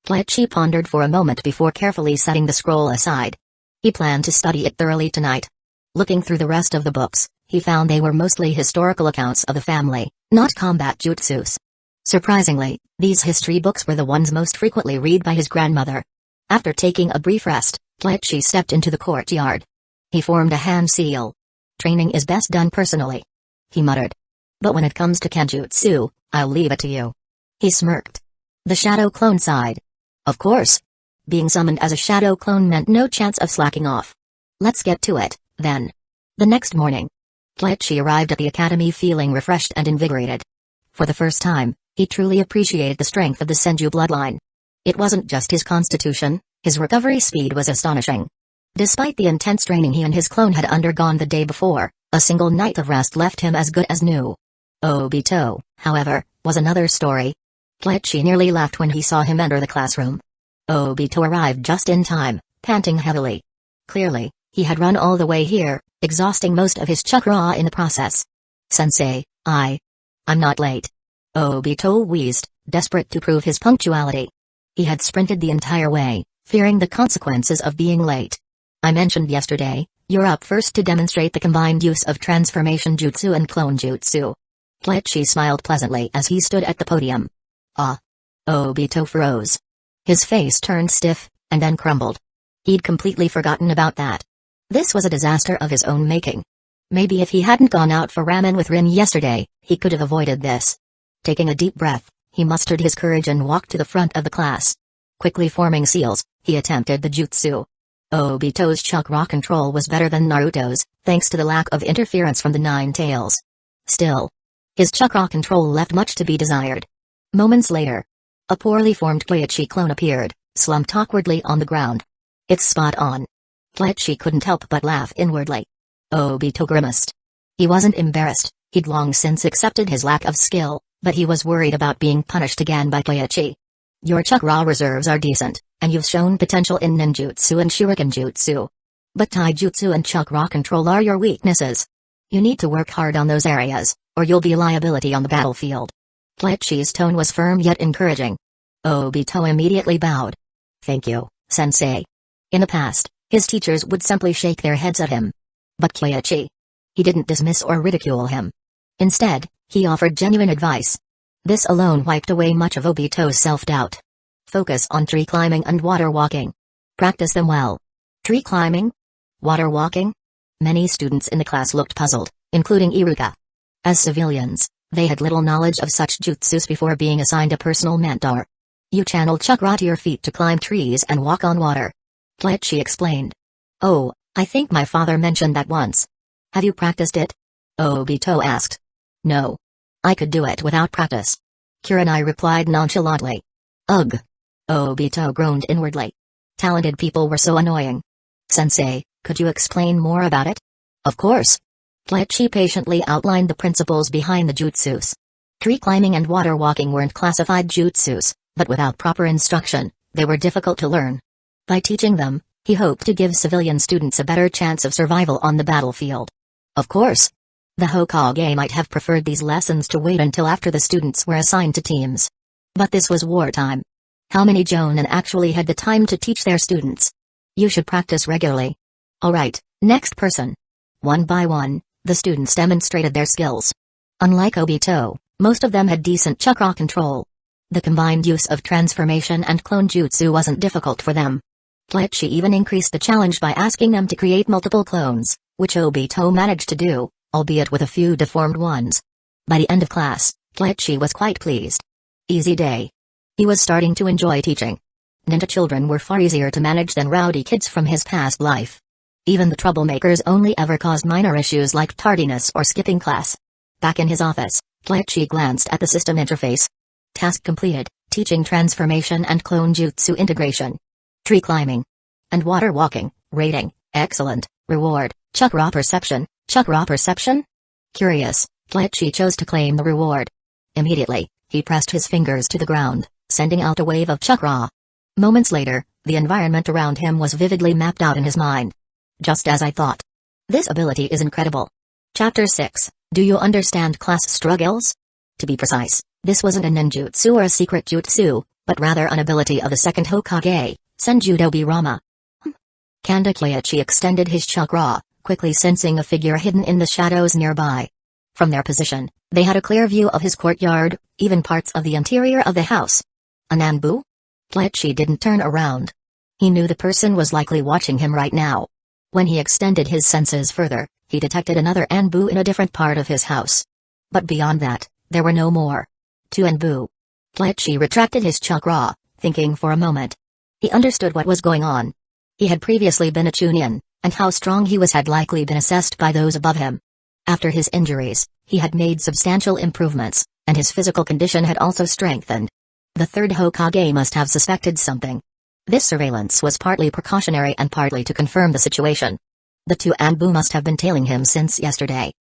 Kleichi pondered for a moment before carefully setting the scroll aside. He planned to study it thoroughly tonight. Looking through the rest of the books, he found they were mostly historical accounts of the family, not combat jutsus. Surprisingly, these history books were the ones most frequently read by his grandmother. After taking a brief rest, Kleichi stepped into the courtyard. He formed a hand seal. "Training is best done personally," he muttered. "But when it comes to Kenjutsu, I'll leave it to you." He smirked. The shadow clone sighed. Of course. Being summoned as a shadow clone meant no chance of slacking off. Let's get to it, then. The next morning, Kleichi arrived at the academy feeling refreshed and invigorated. For the first time, he truly appreciated the strength of the Senju bloodline. It wasn't just his constitution, his recovery speed was astonishing. Despite the intense training he and his clone had undergone the day before, a single night of rest left him as good as new. Obito, however, was another story. Kleichi nearly laughed when he saw him enter the classroom. Obito arrived just in time, panting heavily. Clearly, he had run all the way here, exhausting most of his chakra in the process. "Sensei, I'm not late." Obito wheezed, desperate to prove his punctuality. He had sprinted the entire way, fearing the consequences of being late. "I mentioned yesterday, you're up first to demonstrate the combined use of transformation jutsu and clone jutsu." Kleichi smiled pleasantly as he stood at the podium. "Ah." Obito froze. His face turned stiff, and then crumbled. He'd completely forgotten about that. This was a disaster of his own making. Maybe if he hadn't gone out for ramen with Rin yesterday, he could have avoided this. Taking a deep breath, he mustered his courage and walked to the front of the class. Quickly forming seals, he attempted the jutsu. Obito's chakra control was better than Naruto's, thanks to the lack of interference from the Nine Tails. Still, his chakra control left much to be desired. Moments later, a poorly formed Kleichi clone appeared, slumped awkwardly on the ground. "It's spot on." Kleichi couldn't help but laugh inwardly. Obito grimaced. He wasn't embarrassed, he'd long since accepted his lack of skill, but he was worried about being punished again by Kleichi. "Your chakra reserves are decent, and you've shown potential in ninjutsu and shuriken jutsu. But taijutsu and chakra control are your weaknesses. You need to work hard on those areas, or you'll be a liability on the battlefield." Kleichi's tone was firm yet encouraging. Obito immediately bowed. "Thank you, sensei." In the past, his teachers would simply shake their heads at him. But Kleichi, he didn't dismiss or ridicule him. Instead, he offered genuine advice. This alone wiped away much of Obito's self-doubt. "Focus on tree climbing and water walking. Practice them well." Tree climbing? Water walking? Many students in the class looked puzzled, including Iruka. As civilians, they had little knowledge of such jutsus before being assigned a personal mentor. "You channel chakra to your feet to climb trees and walk on water," Kleichi explained. "Oh, I think my father mentioned that once. Have you practiced it? Obito asked. No. I could do it without practice. Kurenai replied nonchalantly. Ugh. Obito groaned inwardly. Talented people were so annoying. Sensei, could you explain more about it? Of course. Kleichi patiently outlined the principles behind the jutsus. Tree climbing and water walking weren't classified jutsus, but without proper instruction, they were difficult to learn. By teaching them, he hoped to give civilian students a better chance of survival on the battlefield. Of course. The Hokage might have preferred these lessons to wait until after the students were assigned to teams. But this was wartime. How many Jonin actually had the time to teach their students? You should practice regularly. Alright, next person. One by one, the students demonstrated their skills. Unlike Obito, most of them had decent chakra control. The combined use of transformation and clone jutsu wasn't difficult for them. Kleichi even increased the challenge by asking them to create multiple clones, which Obito managed to do, albeit with a few deformed ones. By the end of class, Kleichi was quite pleased. Easy day. He was starting to enjoy teaching. Ninja children were far easier to manage than rowdy kids from his past life. Even the troublemakers only ever caused minor issues like tardiness or skipping class. Back in his office, Kleichi glanced at the system interface. Task completed, teaching transformation and clone jutsu integration. Tree climbing. And water walking, rating, excellent, reward, chakra perception. Chakra perception? Curious, Kleichi chose to claim the reward. Immediately, he pressed his fingers to the ground, sending out a wave of chakra. Moments later, the environment around him was vividly mapped out in his mind. Just as I thought. This ability is incredible. Chapter 6, Do you understand class struggles? To be precise, this wasn't a ninjutsu or a secret jutsu, but rather an ability of the second Hokage, Senjudobi Rama. Kanda Kleichi extended his chakra, quickly sensing a figure hidden in the shadows nearby. From their position, they had a clear view of his courtyard, even parts of the interior of the house. An Anbu? Kleichi didn't turn around. He knew the person was likely watching him right now. When he extended his senses further, he detected another Anbu in a different part of his house. But beyond that, there were no more. Two Anbu. Kleichi retracted his chakra, thinking for a moment. He understood what was going on. He had previously been a Chunin, and how strong he was had likely been assessed by those above him. After his injuries, he had made substantial improvements, and his physical condition had also strengthened. The third Hokage must have suspected something. This surveillance was partly precautionary and partly to confirm the situation. The two Anbu must have been tailing him since yesterday.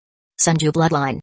Senju bloodline.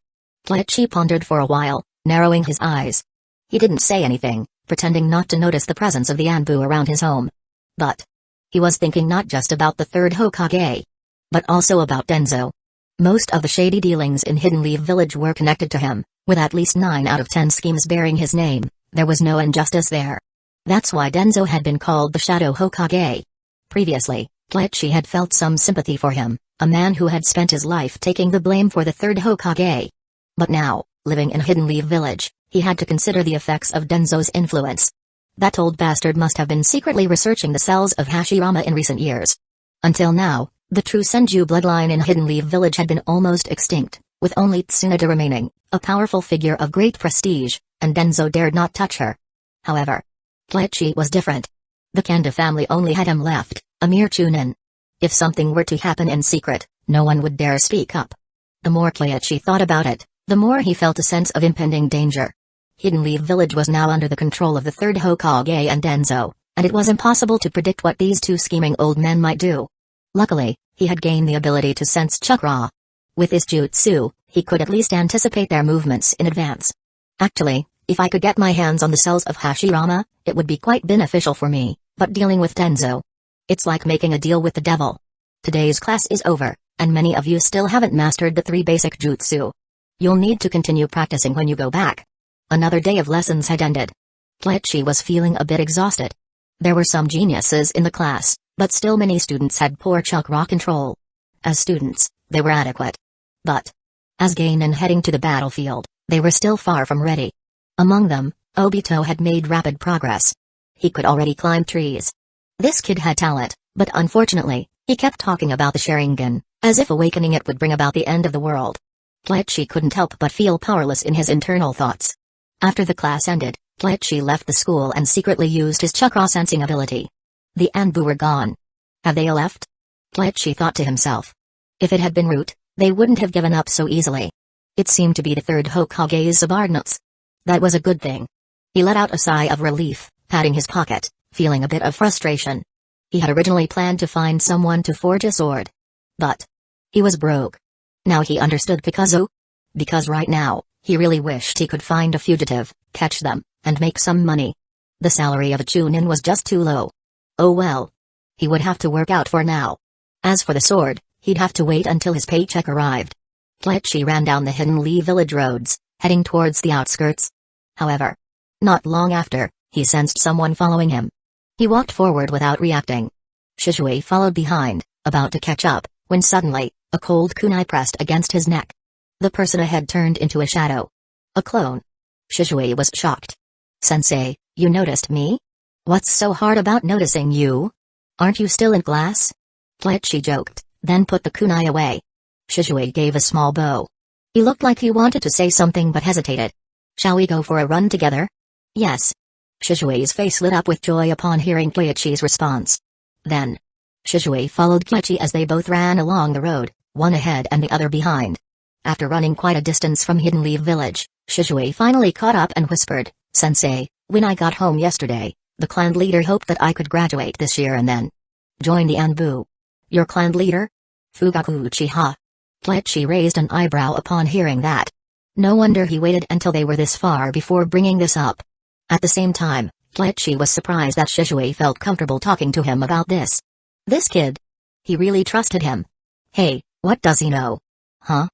Kleichi pondered for a while, narrowing his eyes. He didn't say anything, pretending not to notice the presence of the Anbu around his home. But he was thinking not just about the third Hokage, but also about Danzō. Most of the shady dealings in Hidden Leaf Village were connected to him, with at least 9 out of 10 schemes bearing his name. There was no injustice there. That's why Danzō had been called the Shadow Hokage. Previously, Kleichi had felt some sympathy for him, a man who had spent his life taking the blame for the third Hokage. But now, living in Hidden Leaf Village, he had to consider the effects of Danzō's influence. That old bastard must have been secretly researching the cells of Hashirama in recent years. Until now, the true Senju bloodline in Hidden Leaf Village had been almost extinct, with only Tsunade remaining, a powerful figure of great prestige, and Danzō dared not touch her. However, Kleichi was different. The Kanda family only had him left, a mere Chunin. If something were to happen in secret, no one would dare speak up. The more Kleichi thought about it, the more he felt a sense of impending danger. Hidden Leaf Village was now under the control of the third Hokage and Danzō, and it was impossible to predict what these two scheming old men might do. Luckily, he had gained the ability to sense chakra. With his jutsu, he could at least anticipate their movements in advance. Actually, if I could get my hands on the cells of Hashirama, it would be quite beneficial for me, but dealing with Danzō, it's like making a deal with the devil. Today's class is over, and many of you still haven't mastered the 3 basic jutsu. You'll need to continue practicing when you go back. Another day of lessons had ended. Kleichi was feeling a bit exhausted. There were some geniuses in the class, but still many students had poor chakra control. As students, they were adequate. But as geinin heading to the battlefield, they were still far from ready. Among them, Obito had made rapid progress. He could already climb trees. This kid had talent, but unfortunately, he kept talking about the Sharingan, as if awakening it would bring about the end of the world. Kleichi couldn't help but feel powerless in his internal thoughts. After the class ended, Kleichi left the school and secretly used his chakra sensing ability. The Anbu were gone. Have they left? Kleichi thought to himself. If it had been Root, they wouldn't have given up so easily. It seemed to be the third Hokage's subordinates. That was a good thing. He let out a sigh of relief, patting his pocket, feeling a bit of frustration. He had originally planned to find someone to forge a sword. But he was broke. Now he understood Picasso. Because right now, he really wished he could find a fugitive, catch them, and make some money. The salary of a Chunin was just too low. Oh well. He would have to work out for now. As for the sword, he'd have to wait until his paycheck arrived. Kleichi ran down the Hidden Lee village roads, heading towards the outskirts. However, not long after, he sensed someone following him. He walked forward without reacting. Shizue followed behind, about to catch up, when suddenly, a cold kunai pressed against his neck. The person ahead turned into a shadow. A clone. Shizue was shocked. Sensei, you noticed me? What's so hard about noticing you? Aren't you still in class? Kleichi joked, then put the kunai away. Shizue gave a small bow. He looked like he wanted to say something but hesitated. Shall we go for a run together? Yes. Shizue's face lit up with joy upon hearing Kleichi's response. Then, Shizue followed Kleichi as they both ran along the road, one ahead and the other behind. After running quite a distance from Hidden Leaf Village, Shizue finally caught up and whispered, Sensei, when I got home yesterday, the clan leader hoped that I could graduate this year and then join the Anbu. Your clan leader? Fugaku Uchiha. Kleichi raised an eyebrow upon hearing that. No wonder he waited until they were this far before bringing this up. At the same time, Kleichi was surprised that Shizue felt comfortable talking to him about this. This kid. He really trusted him. Hey, what does he know? Huh?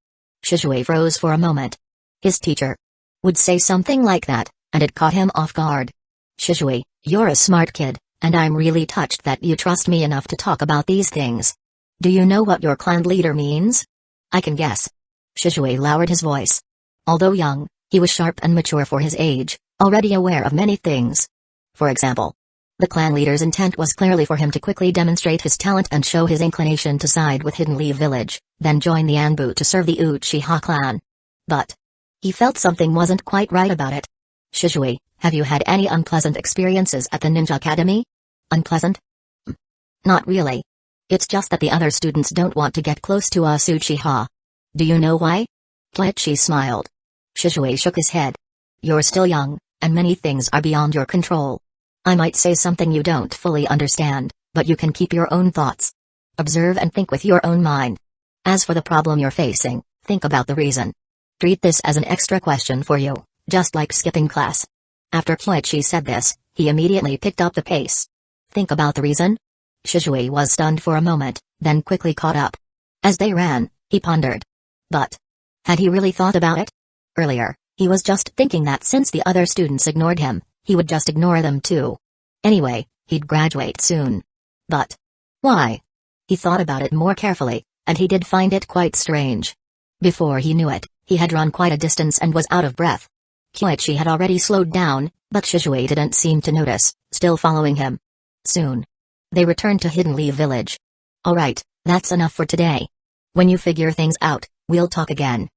Shizue froze for a moment. His teacher would say something like that, and it caught him off guard. Shizue, you're a smart kid, and I'm really touched that you trust me enough to talk about these things. Do you know what your clan leader means? I can guess. Shizue lowered his voice. Although young, he was sharp and mature for his age, already aware of many things. For example, the clan leader's intent was clearly for him to quickly demonstrate his talent and show his inclination to side with Hidden Leaf Village, then join the Anbu to serve the Uchiha clan. But he felt something wasn't quite right about it. Shizue, have you had any unpleasant experiences at the Ninja Academy? Unpleasant? Not really. It's just that the other students don't want to get close to us Uchiha. Do you know why? Kleichi smiled. Shizue shook his head. You're still young, and many things are beyond your control. I might say something you don't fully understand, but you can keep your own thoughts. Observe and think with your own mind. As for the problem you're facing, think about the reason. Treat this as an extra question for you, just like skipping class. After Kleichi said this, he immediately picked up the pace. Think about the reason? Shizue was stunned for a moment, then quickly caught up. As they ran, he pondered. But had he really thought about it? Earlier, he was just thinking that since the other students ignored him, he would just ignore them too. Anyway, he'd graduate soon. But why? He thought about it more carefully, and he did find it quite strange. Before he knew it, he had run quite a distance and was out of breath. Kleichi had already slowed down, but Shizue didn't seem to notice, still following him. Soon, they returned to Hidden Leaf Village. Alright, that's enough for today. When you figure things out, we'll talk again.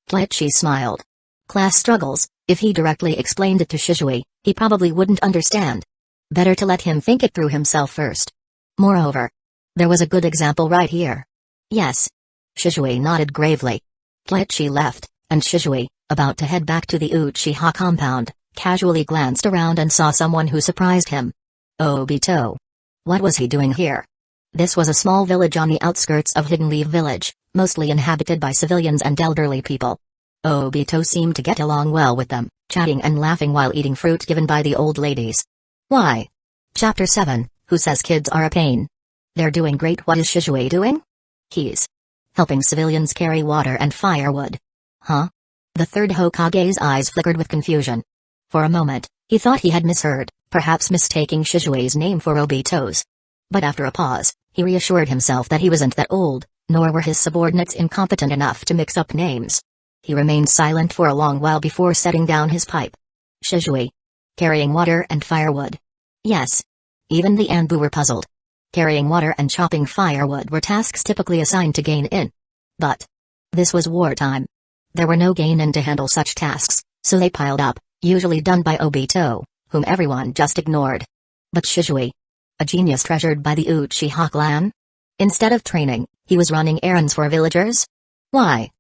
Kleichi smiled. Class struggles, if he directly explained it to Shizue, he probably wouldn't understand. Better to let him think it through himself first. Moreover, there was a good example right here. Yes. Shizue nodded gravely. Kleichi left, and Shizue, about to head back to the Uchiha compound, casually glanced around and saw someone who surprised him. Obito. What was he doing here? This was a small village on the outskirts of Hidden Leaf Village, mostly inhabited by civilians and elderly people. Obito seemed to get along well with them, chatting and laughing while eating fruit given by the old ladies. Why? Chapter 7, Who Says Kids Are a Pain? They're doing great. What is Shizue doing? He's helping civilians carry water and firewood. Huh? The third Hokage's eyes flickered with confusion. For a moment, he thought he had misheard, perhaps mistaking Shizue's name for Obito's. But after a pause, he reassured himself that he wasn't that old, nor were his subordinates incompetent enough to mix up names. He remained silent for a long while before setting down his pipe. Shizue. Carrying water and firewood. Yes. Even the Anbu were puzzled. Carrying water and chopping firewood were tasks typically assigned to Genin. But this was wartime. There were no Genin to handle such tasks, so they piled up, usually done by Obito, whom everyone just ignored. But Shizue. A genius treasured by the Uchiha clan? Instead of training, he was running errands for villagers? Why?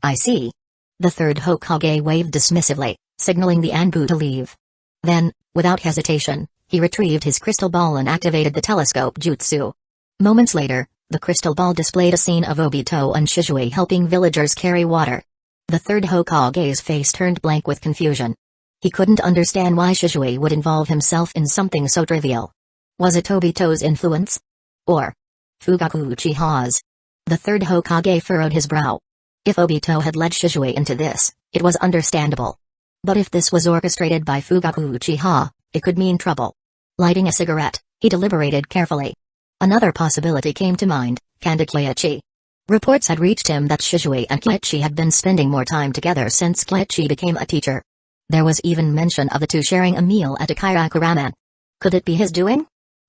I see. The third Hokage waved dismissively, signaling the Anbu to leave. Then, without hesitation, he retrieved his crystal ball and activated the telescope jutsu. Moments later, the crystal ball displayed a scene of Obito and Shizue helping villagers carry water. The third Hokage's face turned blank with confusion. He couldn't understand why Shizue would involve himself in something so trivial. Was it Obito's influence? Or Fugaku Uchiha's? The third Hokage furrowed his brow. If Obito had led Shizue into this, it was understandable. But if this was orchestrated by Fugaku Uchiha, it could mean trouble. Lighting a cigarette, he deliberated carefully. Another possibility came to mind, Kaiichi. Reports had reached him that Shizue and Kaiichi had been spending more time together since Kaiichi became a teacher. There was even mention of the two sharing a meal at a Kairaku-ramen. Could it be his doing?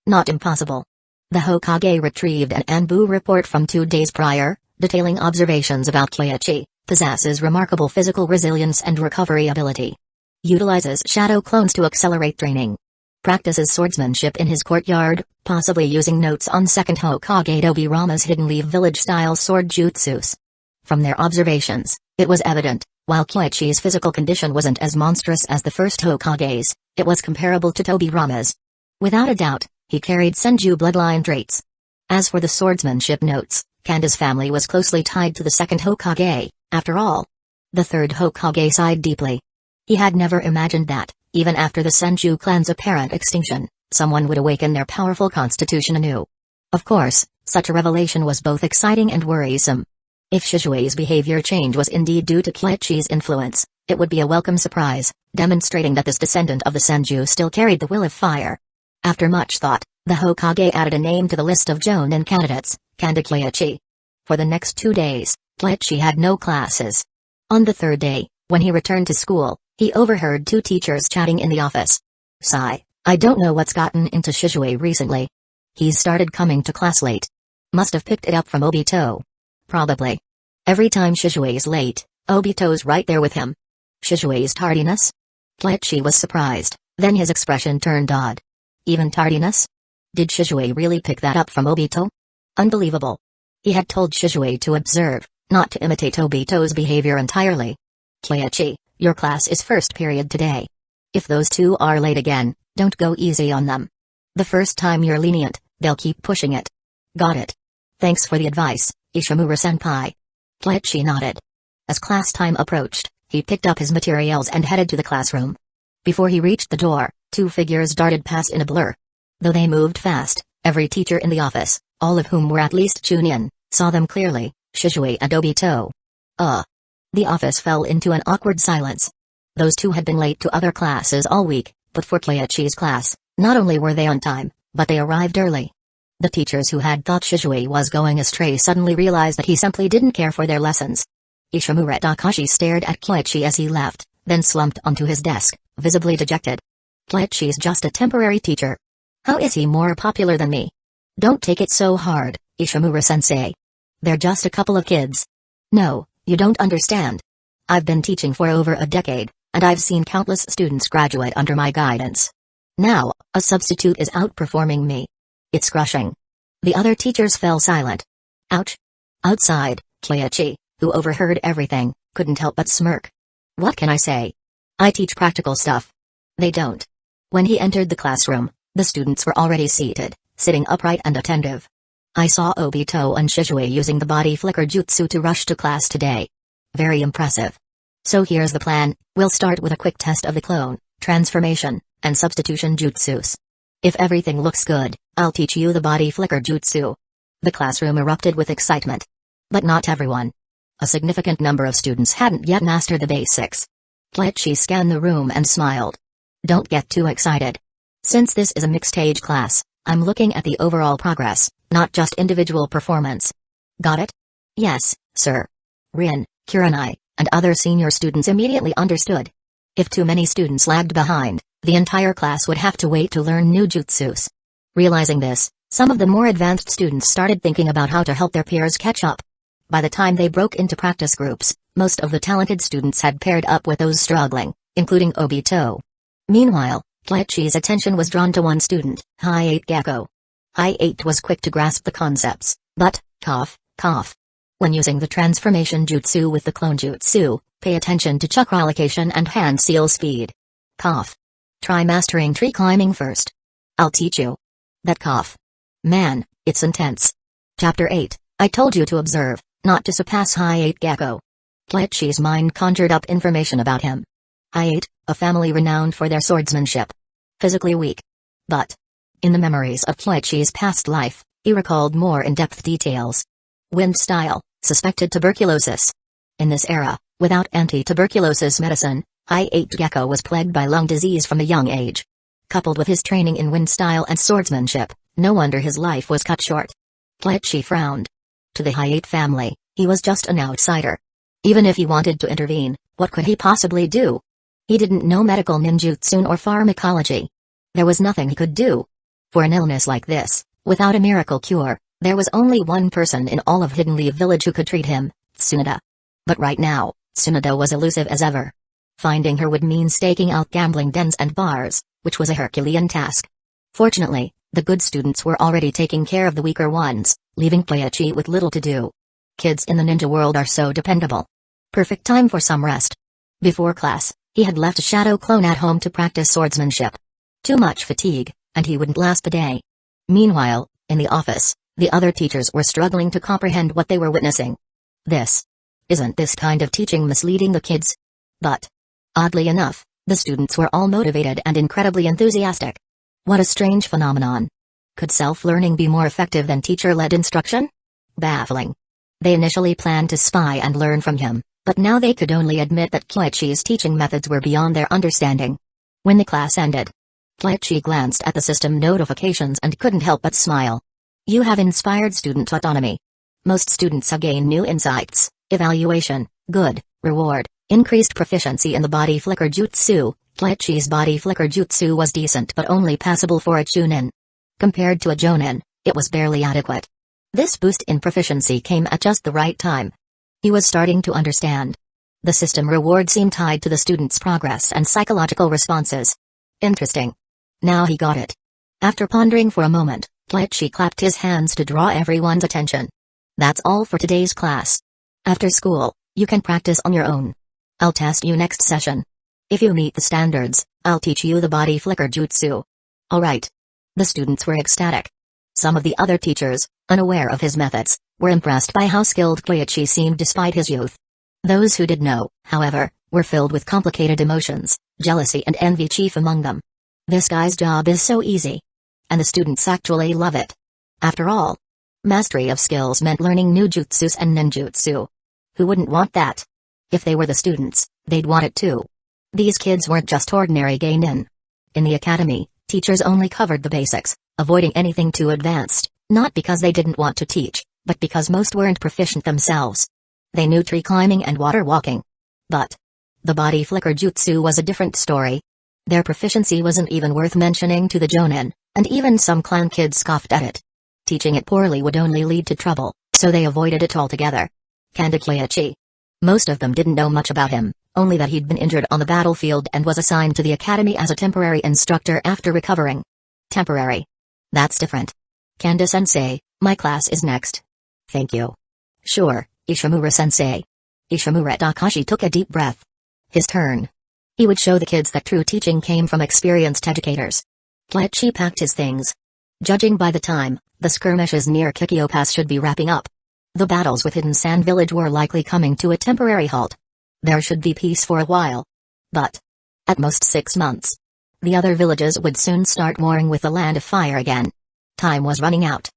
Not impossible. The Hokage retrieved an Anbu report from 2 days prior, detailing observations about Kaiichi. Possesses remarkable physical resilience and recovery ability. Utilizes shadow clones to accelerate training. Practices swordsmanship in his courtyard, possibly using notes on second Hokage Tobirama's hidden leaf village-style sword jutsus. From their observations, it was evident, while Kaiichi's physical condition wasn't as monstrous as the first Hokage's, it was comparable to Tobirama's. Without a doubt, he carried Senju bloodline traits. As for the swordsmanship notes, Kanda's family was closely tied to the second Hokage, after all. The third Hokage sighed deeply. He had never imagined that, even after the Senju clan's apparent extinction, someone would awaken their powerful constitution anew. Of course, such a revelation was both exciting and worrisome. If Shizue's behavior change was indeed due to Kaiichi's influence, it would be a welcome surprise, demonstrating that this descendant of the Senju still carried the will of fire. After much thought, the Hokage added a name to the list of Jonin candidates, Kanda Kaiichi. For the next 2 days, Kaiichi had no classes. On the third day, when he returned to school, he overheard 2 teachers chatting in the office. Sigh, I don't know what's gotten into Shizue recently. He's started coming to class late. Must have picked it up from Obito. Probably. Every time Shizue's late, Obito's right there with him. Shizue's tardiness? Kaiichi was surprised, then his expression turned odd. Even tardiness? Did Shizue really pick that up from Obito? Unbelievable. He had told Shizue to observe, not to imitate Obito's behavior entirely. Kaiichi, your class is first period today. If those 2 are late again, don't go easy on them. The first time you're lenient, they'll keep pushing it. Got it. Thanks for the advice, Ishimura-senpai. Kaiichi nodded. As class time approached, he picked up his materials and headed to the classroom. Before he reached the door, 2 figures darted past in a blur. Though they moved fast, every teacher in the office, all of whom were at least Chunin, saw them clearly, Shizue and Obito. The office fell into an awkward silence. Those 2 had been late to other classes all week, but for Kaiichi's class, not only were they on time, but they arrived early. The teachers who had thought Shizue was going astray suddenly realized that he simply didn't care for their lessons. Ishimura Takashi stared at Kaiichi as he left, then slumped onto his desk, visibly dejected. Kaiichi's just a temporary teacher. How is he more popular than me? Don't take it so hard, Ishimura-sensei. They're just a couple of kids. No, you don't understand. I've been teaching for over a decade, and I've seen countless students graduate under my guidance. Now, a substitute is outperforming me. It's crushing. The other teachers fell silent. Ouch. Outside, Kaiichi, who overheard everything, couldn't help but smirk. What can I say? I teach practical stuff. They don't. When he entered the classroom, the students were already seated, sitting upright and attentive. I saw Obito and Shizue using the body flicker jutsu to rush to class today. Very impressive. So here's the plan, we'll start with a quick test of the clone, transformation, and substitution jutsus. If everything looks good, I'll teach you the body flicker jutsu. The classroom erupted with excitement. But not everyone. A significant number of students hadn't yet mastered the basics. Kaiichi scanned the room and smiled. Don't get too excited. Since this is a mixed-age class, I'm looking at the overall progress, not just individual performance. Got it? Yes, sir. Rin, Kurenai, and other senior students immediately understood. If too many students lagged behind, the entire class would have to wait to learn new jutsus. Realizing this, some of the more advanced students started thinking about how to help their peers catch up. By the time they broke into practice groups, most of the talented students had paired up with those struggling, including Obito. Meanwhile, Kaiichi's attention was drawn to one student, Hyuga. I-8 was quick to grasp the concepts, but, cough, cough. When using the transformation jutsu with the clone jutsu, pay attention to chakra allocation and hand seal speed. Cough. Try mastering tree climbing first. I'll teach you. That cough. Man, it's intense. Chapter 8, I told you to observe, not to surpass I-8 Gecko. Kleichi's mind conjured up information about him. I-8, a family renowned for their swordsmanship. Physically weak. But, in the memories of Kleichi's past life, he recalled more in-depth details. Wind style, suspected tuberculosis. In this era, without anti-tuberculosis medicine, I-8 Gecko was plagued by lung disease from a young age. Coupled with his training in wind style and swordsmanship, no wonder his life was cut short. Kleichi frowned. To the I-8 family, he was just an outsider. Even if he wanted to intervene, what could he possibly do? He didn't know medical ninjutsu or pharmacology. There was nothing he could do. For an illness like this, without a miracle cure, there was only one person in all of Hidden Leaf Village who could treat him, Tsunade. But right now, Tsunade was elusive as ever. Finding her would mean staking out gambling dens and bars, which was a Herculean task. Fortunately, the good students were already taking care of the weaker ones, leaving Kleichi with little to do. Kids in the ninja world are so dependable. Perfect time for some rest. Before class, he had left a shadow clone at home to practice swordsmanship. Too much fatigue, and he wouldn't last the day. Meanwhile, in the office, the other teachers were struggling to comprehend what they were witnessing. Isn't this kind of teaching misleading the kids? But, oddly enough, the students were all motivated and incredibly enthusiastic. What a strange phenomenon. Could self-learning be more effective than teacher-led instruction? Baffling. They initially planned to spy and learn from him, but now they could only admit that Kleichi's teaching methods were beyond their understanding. When the class ended, Kleichi glanced at the system notifications and couldn't help but smile. You have inspired student autonomy. Most students have gained new insights, evaluation, good, reward, increased proficiency in the body flicker jutsu. Kleichi's body flicker jutsu was decent but only passable for a Jonin. Compared to a Jonin, it was barely adequate. This boost in proficiency came at just the right time. He was starting to understand. The system reward seemed tied to the student's progress and psychological responses. Interesting. Now he got it. After pondering for a moment, Kleichi clapped his hands to draw everyone's attention. That's all for today's class. After school, you can practice on your own. I'll test you next session. If you meet the standards, I'll teach you the body flicker jutsu. Alright. The students were ecstatic. Some of the other teachers, unaware of his methods, were impressed by how skilled Kleichi seemed despite his youth. Those who did know, however, were filled with complicated emotions, jealousy and envy chief among them. This guy's job is so easy. And the students actually love it. After all, mastery of skills meant learning new jutsus and ninjutsu. Who wouldn't want that? If they were the students, they'd want it too. These kids weren't just ordinary geinin. In the academy, teachers only covered the basics, avoiding anything too advanced, not because they didn't want to teach, but because most weren't proficient themselves. They knew tree climbing and water walking. But the body flicker jutsu was a different story. Their proficiency wasn't even worth mentioning to the Jonin, and even some clan kids scoffed at it. Teaching it poorly would only lead to trouble, so they avoided it altogether. Kleichi. Most of them didn't know much about him, only that he'd been injured on the battlefield and was assigned to the academy as a temporary instructor after recovering. Temporary. That's different. Kanda-sensei, my class is next. Thank you. Sure, Ishimura-sensei. Ishimura Takashi took a deep breath. His turn. He would show the kids that true teaching came from experienced educators. Kleichi packed his things. Judging by the time, the skirmishes near Kikyo Pass should be wrapping up. The battles with Hidden Sand Village were likely coming to a temporary halt. There should be peace for a while. But at most 6 months. The other villages would soon start warring with the Land of Fire again. Time was running out.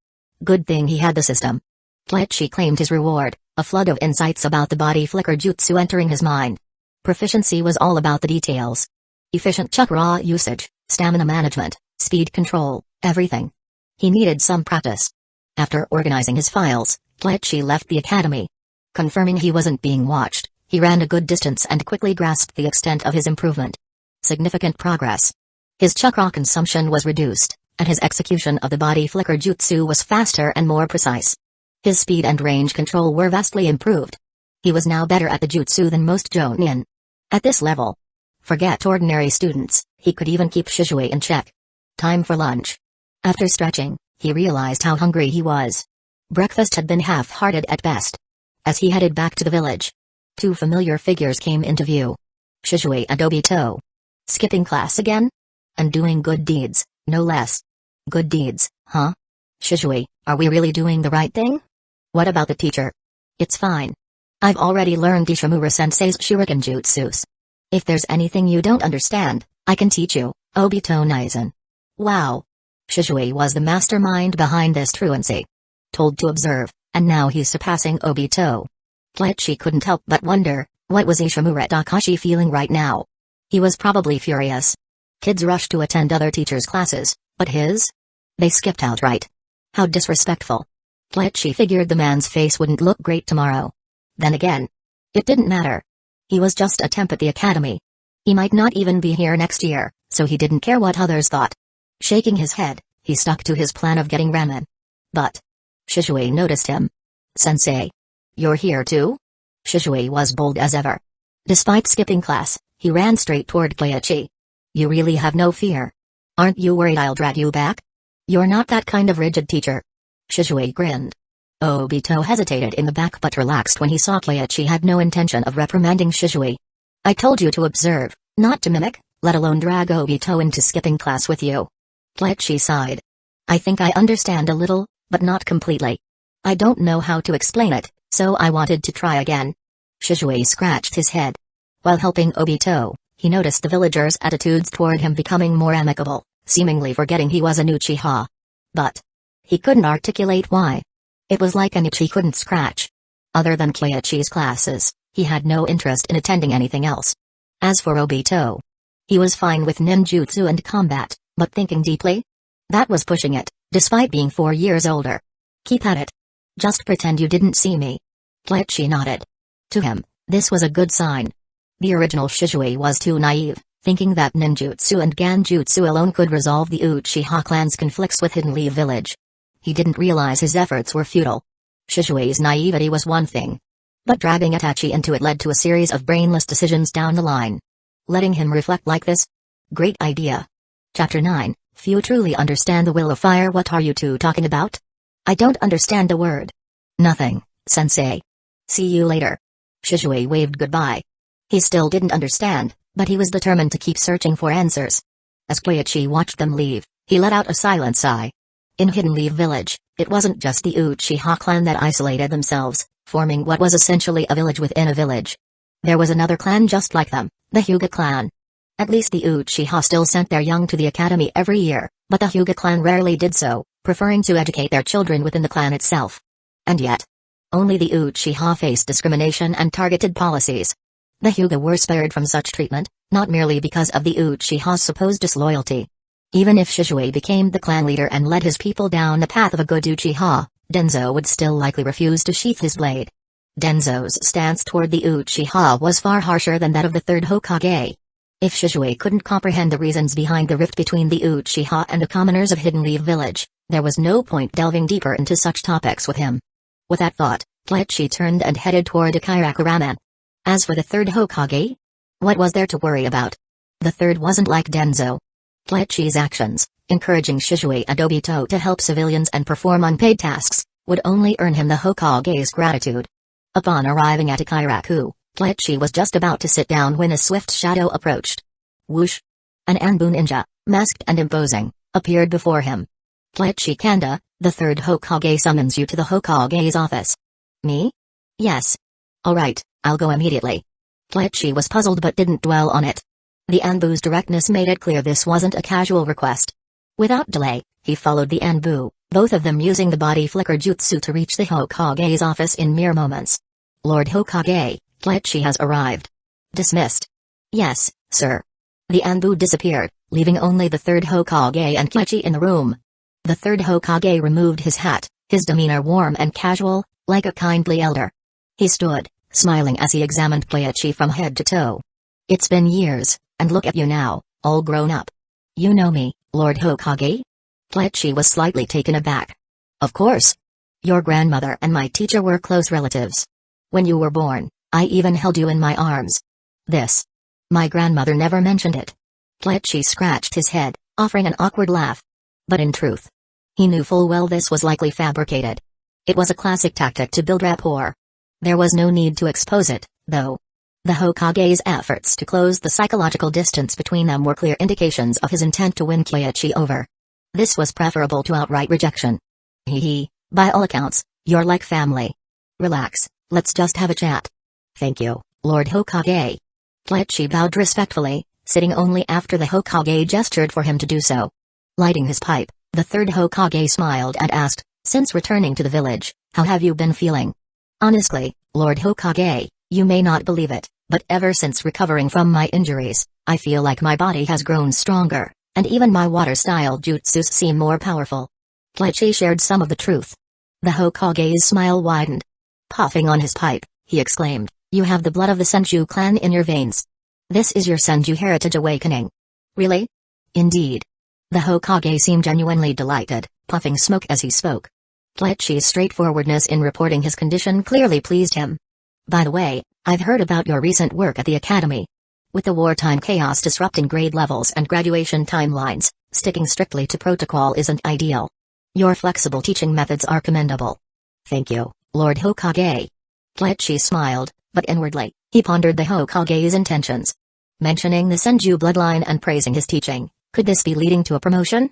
Good thing he had the system. Kleichi claimed his reward, a flood of insights about the body flicker jutsu entering his mind. Proficiency was all about the details. Efficient chakra usage, stamina management, speed control, everything. He needed some practice. After organizing his files, Kleichi left the academy. Confirming he wasn't being watched, he ran a good distance and quickly grasped the extent of his improvement. Significant progress. His chakra consumption was reduced, and his execution of the body flicker jutsu was faster and more precise. His speed and range control were vastly improved. He was now better at the jutsu than most Jonin. At this level, forget ordinary students, he could even keep Shizue in check. Time for lunch. After stretching, He realized how hungry he was. Breakfast had been half-hearted at best. As he headed back to the village, two familiar figures came into view. Shizue and Obito. Skipping class again? And doing good deeds, no less. Good deeds, huh? Shizue, are we really doing the right thing? What about the teacher? It's fine. I've already learned Ishimura-sensei's Shuriken jutsus. If there's anything you don't understand, I can teach you, Obito Aizen. Wow. Shizue was the mastermind behind this truancy. Told to observe, and now he's surpassing Obito. Kleichi couldn't help but wonder, what was Ishimura Takashi feeling right now? He was probably furious. Kids rushed to attend other teachers' classes, but his? They skipped outright. How disrespectful. Kleichi figured the man's face wouldn't look great tomorrow. Then again, it didn't matter. He was just a temp at the academy. He might not even be here next year, so he didn't care what others thought. Shaking his head, he stuck to his plan of getting ramen. But Shizue noticed him. Sensei. You're here too? Shizue was bold as ever. Despite skipping class, he ran straight toward Kleichi. You really have no fear. Aren't you worried I'll drag you back? You're not that kind of rigid teacher. Shizue grinned. Obito hesitated in the back but relaxed when he saw Kleichi had no intention of reprimanding Shizue. I told you to observe, not to mimic, let alone drag Obito into skipping class with you. Kleichi sighed. I think I understand a little, but not completely. I don't know how to explain it, so I wanted to try again. Shizue scratched his head. While helping Obito, he noticed the villagers' attitudes toward him becoming more amicable, seemingly forgetting he was an Uchiha. But he couldn't articulate why. It was like an itch he couldn't scratch. Other than Kleichi's classes, he had no interest in attending anything else. As for Obito, he was fine with ninjutsu and combat, but thinking deeply? That was pushing it, despite being 4 years older. Keep at it. Just pretend you didn't see me. Kleichi nodded. To him, this was a good sign. The original Shizue was too naive, thinking that ninjutsu and ganjutsu alone could resolve the Uchiha clan's conflicts with Hidden Leaf Village. He didn't realize his efforts were futile. Shizue's naivety was one thing, but dragging Itachi into it led to a series of brainless decisions down the line. Letting him reflect like this? Great idea. Chapter 9, Few truly understand the will of fire. What are you two talking about? I don't understand a word. Nothing, sensei. See you later. Shizue waved goodbye. He still didn't understand, but he was determined to keep searching for answers. As Kleichi watched them leave, he let out a silent sigh. In Hidden Leaf Village, it wasn't just the Uchiha clan that isolated themselves, forming what was essentially a village within a village. There was another clan just like them, the Hyuga clan. At least the Uchiha still sent their young to the academy every year, but the Hyuga clan rarely did so, preferring to educate their children within the clan itself. And yet, only the Uchiha faced discrimination and targeted policies. The Hyuga were spared from such treatment, not merely because of the Uchiha's supposed disloyalty. Even if Shizue became the clan leader and led his people down the path of a good Uchiha, Danzo would still likely refuse to sheath his blade. Danzo's stance toward the Uchiha was far harsher than that of the third Hokage. If Shizue couldn't comprehend the reasons behind the rift between the Uchiha and the commoners of Hidden Leaf Village, there was no point delving deeper into such topics with him. With that thought, Kleichi turned and headed toward Akiraku-ramen. As for the third Hokage? What was there to worry about? The third wasn't like Danzo. Kleichi's actions, encouraging Shizue and Obito to help civilians and perform unpaid tasks, would only earn him the Hokage's gratitude. Upon arriving at Akiraku, Kleichi was just about to sit down when a swift shadow approached. Whoosh! An Anbu ninja, masked and imposing, appeared before him. Kleichi Kanda, the third Hokage summons you to the Hokage's office. Me? Yes. Alright, I'll go immediately. Kleichi was puzzled but didn't dwell on it. The Anbu's directness made it clear this wasn't a casual request. Without delay, he followed the Anbu, both of them using the body flicker jutsu to reach the Hokage's office in mere moments. Lord Hokage, Kleichi has arrived. Dismissed. Yes, sir. The Anbu disappeared, leaving only the third Hokage and Kleichi in the room. The third Hokage removed his hat, his demeanor warm and casual, like a kindly elder. He stood, smiling as he examined Kleichi from head to toe. It's been years, and look at you now, all grown up. You know me, Lord Hokage? Kleichi was slightly taken aback. Of course. Your grandmother and my teacher were close relatives. When you were born, I even held you in my arms. This. My grandmother never mentioned it. Kleichi scratched his head, offering an awkward laugh. But in truth, He knew full well this was likely fabricated. It was a classic tactic to build rapport. There was no need to expose it, though. The Hokage's efforts to close the psychological distance between them were clear indications of his intent to win Keiichi over. This was preferable to outright rejection. By all accounts, you're like family. Relax, let's just have a chat. Thank you, Lord Hokage. Keiichi bowed respectfully, sitting only after the Hokage gestured for him to do so. Lighting his pipe, the third Hokage smiled and asked, since returning to the village, how have you been feeling? Honestly, Lord Hokage, you may not believe it, but ever since recovering from my injuries, I feel like my body has grown stronger, and even my water-style jutsus seem more powerful. Keiichi shared some of the truth. The Hokage's smile widened. Puffing on his pipe, he exclaimed, you have the blood of the Senju clan in your veins. This is your Senju heritage awakening. Really? Indeed. The Hokage seemed genuinely delighted, puffing smoke as he spoke. Keiichi's straightforwardness in reporting his condition clearly pleased him. By the way, I've heard about your recent work at the academy. With the wartime chaos disrupting grade levels and graduation timelines, sticking strictly to protocol isn't ideal. Your flexible teaching methods are commendable. Thank you, Lord Hokage. Keiichi smiled, but inwardly, he pondered the Hokage's intentions. Mentioning the Senju bloodline and praising his teaching, could this be leading to a promotion?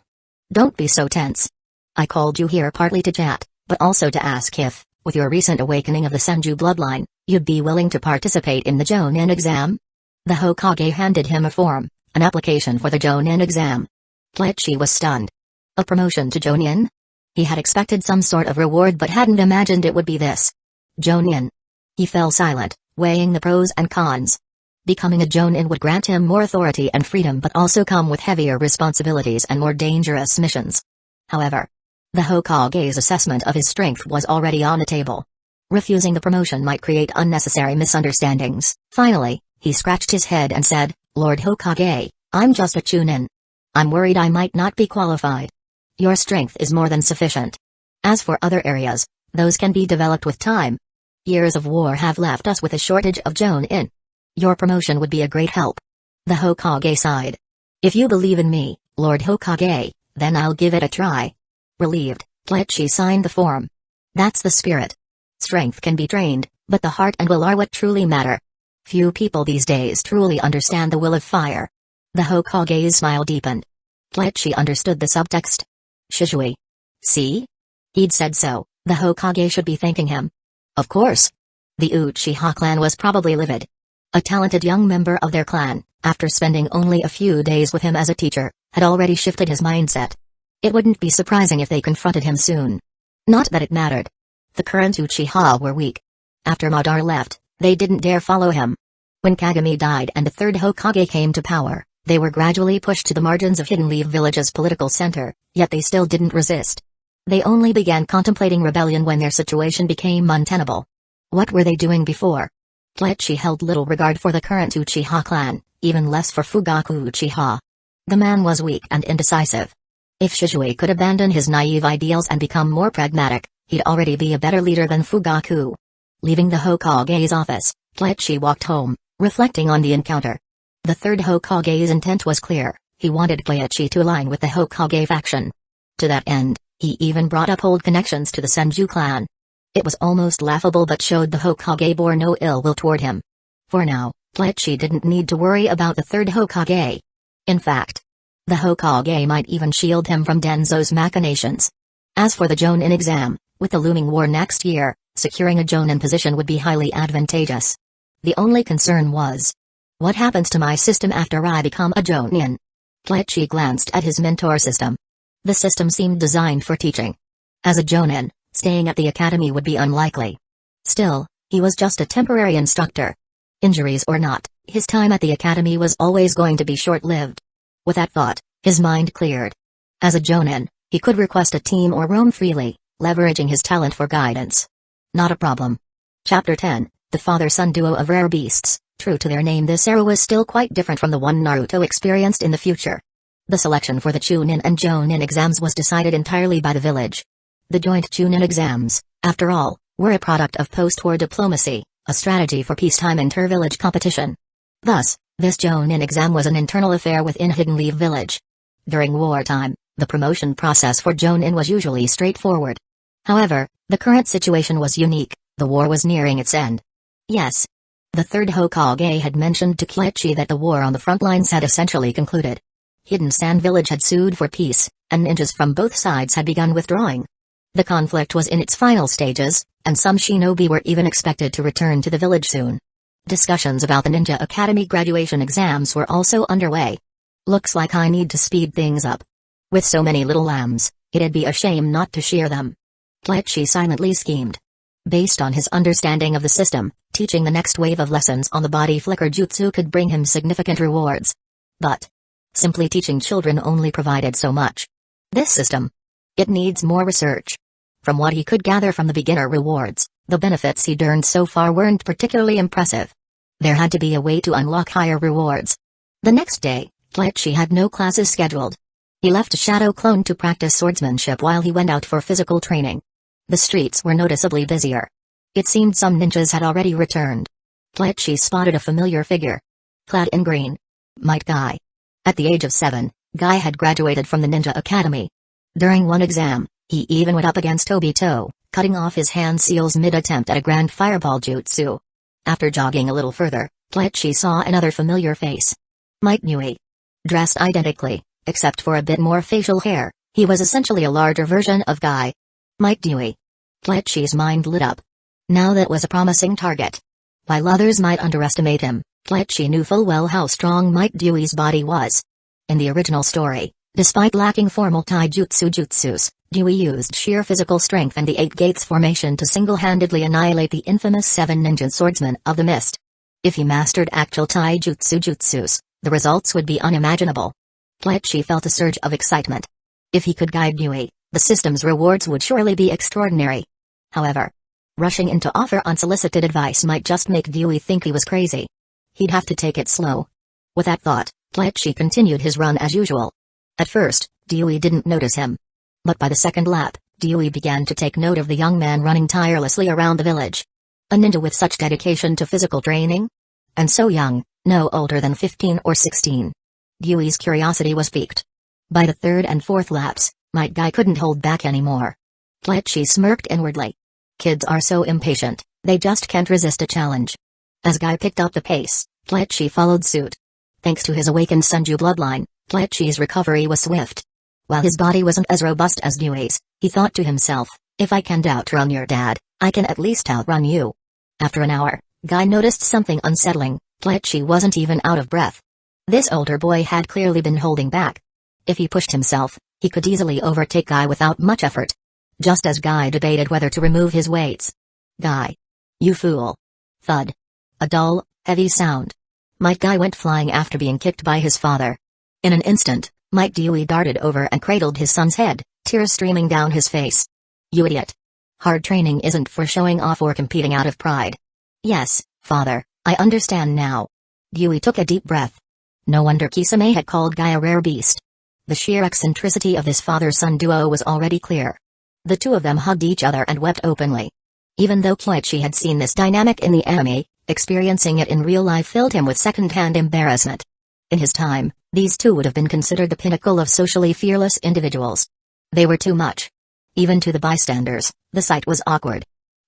Don't be so tense. I called you here partly to chat, but also to ask if, with your recent awakening of the Senju bloodline, you'd be willing to participate in the Jonin exam? The Hokage handed him a form, an application for the Jonin exam. Keiichi was stunned. A promotion to Jonin? He had expected some sort of reward but hadn't imagined it would be this. Jonin. He fell silent, weighing the pros and cons. Becoming a Jonin would grant him more authority and freedom but also come with heavier responsibilities and more dangerous missions. However, the Hokage's assessment of his strength was already on the table. Refusing the promotion might create unnecessary misunderstandings. Finally, he scratched his head and said, Lord Hokage, I'm just a Chunin. I'm worried I might not be qualified. Your strength is more than sufficient. As for other areas, those can be developed with time. Years of war have left us with a shortage of Jonin. Your promotion would be a great help. The Hokage sighed. If you believe in me, Lord Hokage, then I'll give it a try. Relieved, Keiichi signed the form. That's the spirit. Strength can be trained, but the heart and will are what truly matter. Few people these days truly understand the will of fire. The Hokage's smile deepened. Keiichi understood the subtext. Shishui. See? He'd said so, the Hokage should be thanking him. Of course. The Uchiha clan was probably livid. A talented young member of their clan, after spending only a few days with him as a teacher, had already shifted his mindset. It wouldn't be surprising if they confronted him soon. Not that it mattered. The current Uchiha were weak. After Madara left, they didn't dare follow him. When Kagami died and the third Hokage came to power, they were gradually pushed to the margins of Hidden Leaf Village's political center, yet they still didn't resist. They only began contemplating rebellion when their situation became untenable. What were they doing before? Keiichi held little regard for the current Uchiha clan, even less for Fugaku Uchiha. The man was weak and indecisive. If Shishui could abandon his naive ideals and become more pragmatic, he'd already be a better leader than Fugaku. Leaving the Hokage's office, Keiichi walked home, reflecting on the encounter. The third Hokage's intent was clear, he wanted Keiichi to align with the Hokage faction. To that end, he even brought up old connections to the Senju clan. It was almost laughable but showed the Hokage bore no ill will toward him. For now, Keiichi didn't need to worry about the third Hokage. In fact, the Hokage might even shield him from Danzo's machinations. As for the Jonin exam, with the looming war next year, securing a Jonin position would be highly advantageous. The only concern was, what happens to my system after I become a Jonin? Keiichi glanced at his mentor system. The system seemed designed for teaching. As a Jonin, staying at the academy would be unlikely. Still, he was just a temporary instructor. Injuries or not, his time at the academy was always going to be short-lived. With that thought, his mind cleared. As a Jonin, he could request a team or roam freely, leveraging his talent for guidance. Not a problem. Chapter 10, The Father-Son Duo of Rare Beasts. True to their name, this era was still quite different from the one Naruto experienced in the future. The selection for the Chunin and Jonin exams was decided entirely by the village. The joint Chunin exams, after all, were a product of post-war diplomacy, a strategy for peacetime inter-village competition. Thus, this Jonin exam was an internal affair within Hidden Leaf Village. During wartime, The promotion process for Jonin was usually straightforward. However, the current situation was unique. The war was nearing its end. Yes. The third Hokage had mentioned to Kleichi that the war on the front lines had essentially concluded. Hidden Sand Village had sued for peace, and ninjas from both sides had begun withdrawing. The conflict was in its final stages, and some shinobi were even expected to return to the village soon. Discussions about the Ninja Academy graduation exams were also underway. Looks like I need to speed things up. With so many little lambs, it'd be a shame not to shear them. Kleichi silently schemed. Based on his understanding of the system, teaching the next wave of lessons on the body flicker jutsu could bring him significant rewards. But simply teaching children only provided so much. This system, it needs more research. From what he could gather from the beginner rewards, the benefits he'd earned so far weren't particularly impressive. There had to be a way to unlock higher rewards. The next day, Kleichi had no classes scheduled. He left a shadow clone to practice swordsmanship while he went out for physical training. The streets were noticeably busier. It seemed some ninjas had already returned. Kleichi spotted a familiar figure. Clad in green. Might Guy. At the age of 7, Guy had graduated from the Ninja Academy. During one exam, he even went up against Obito, cutting off his hand seals mid-attempt at a grand fireball jutsu. After jogging a little further, Kleichi saw another familiar face. Might Nui. Dressed identically, except for a bit more facial hair, he was essentially a larger version of Guy. Might Dewey. Kleichi's mind lit up. Now that was a promising target. While others might underestimate him, Kleichi knew full well how strong Might Dewey's body was. In the original story, despite lacking formal taijutsu jutsus, Dewey used sheer physical strength and the Eight Gates formation to single-handedly annihilate the infamous 7 ninja swordsmen of the mist. If he mastered actual taijutsu jutsus, the results would be unimaginable. Kleichi felt a surge of excitement. If he could guide Dewey, the system's rewards would surely be extraordinary. However, rushing in to offer unsolicited advice might just make Dewey think he was crazy. He'd have to take it slow. With that thought, Kleichi continued his run as usual. At first, Dewey didn't notice him. But by the second lap, Dewey began to take note of the young man running tirelessly around the village. A ninja with such dedication to physical training? And so young, no older than 15 or 16. Dewey's curiosity was piqued. By the third and fourth laps, Might Guy couldn't hold back anymore. Kleichi smirked inwardly. Kids are so impatient, they just can't resist a challenge. As Guy picked up the pace, Kleichi followed suit. Thanks to his awakened Sunju bloodline, Kleichi's recovery was swift. While his body wasn't as robust as Dewey's, he thought to himself, if I can't outrun your dad, I can at least outrun you. After an hour, Guy noticed something unsettling. Kleichi wasn't even out of breath. This older boy had clearly been holding back. If he pushed himself, he could easily overtake Guy without much effort. Just as Guy debated whether to remove his weights. Guy. You fool. Thud. A dull, heavy sound. Might Guy went flying after being kicked by his father. In an instant, Might Dewey darted over and cradled his son's head, tears streaming down his face. You idiot. Hard training isn't for showing off or competing out of pride. Yes, father, I understand now. Dewey took a deep breath. No wonder Kisame had called Guy a rare beast. The sheer eccentricity of this father-son duo was already clear. The two of them hugged each other and wept openly. Even though Kleichi had seen this dynamic in the anime, experiencing it in real life filled him with second-hand embarrassment. In his time, these two would have been considered the pinnacle of socially fearless individuals. They were too much. Even to the bystanders, the sight was awkward.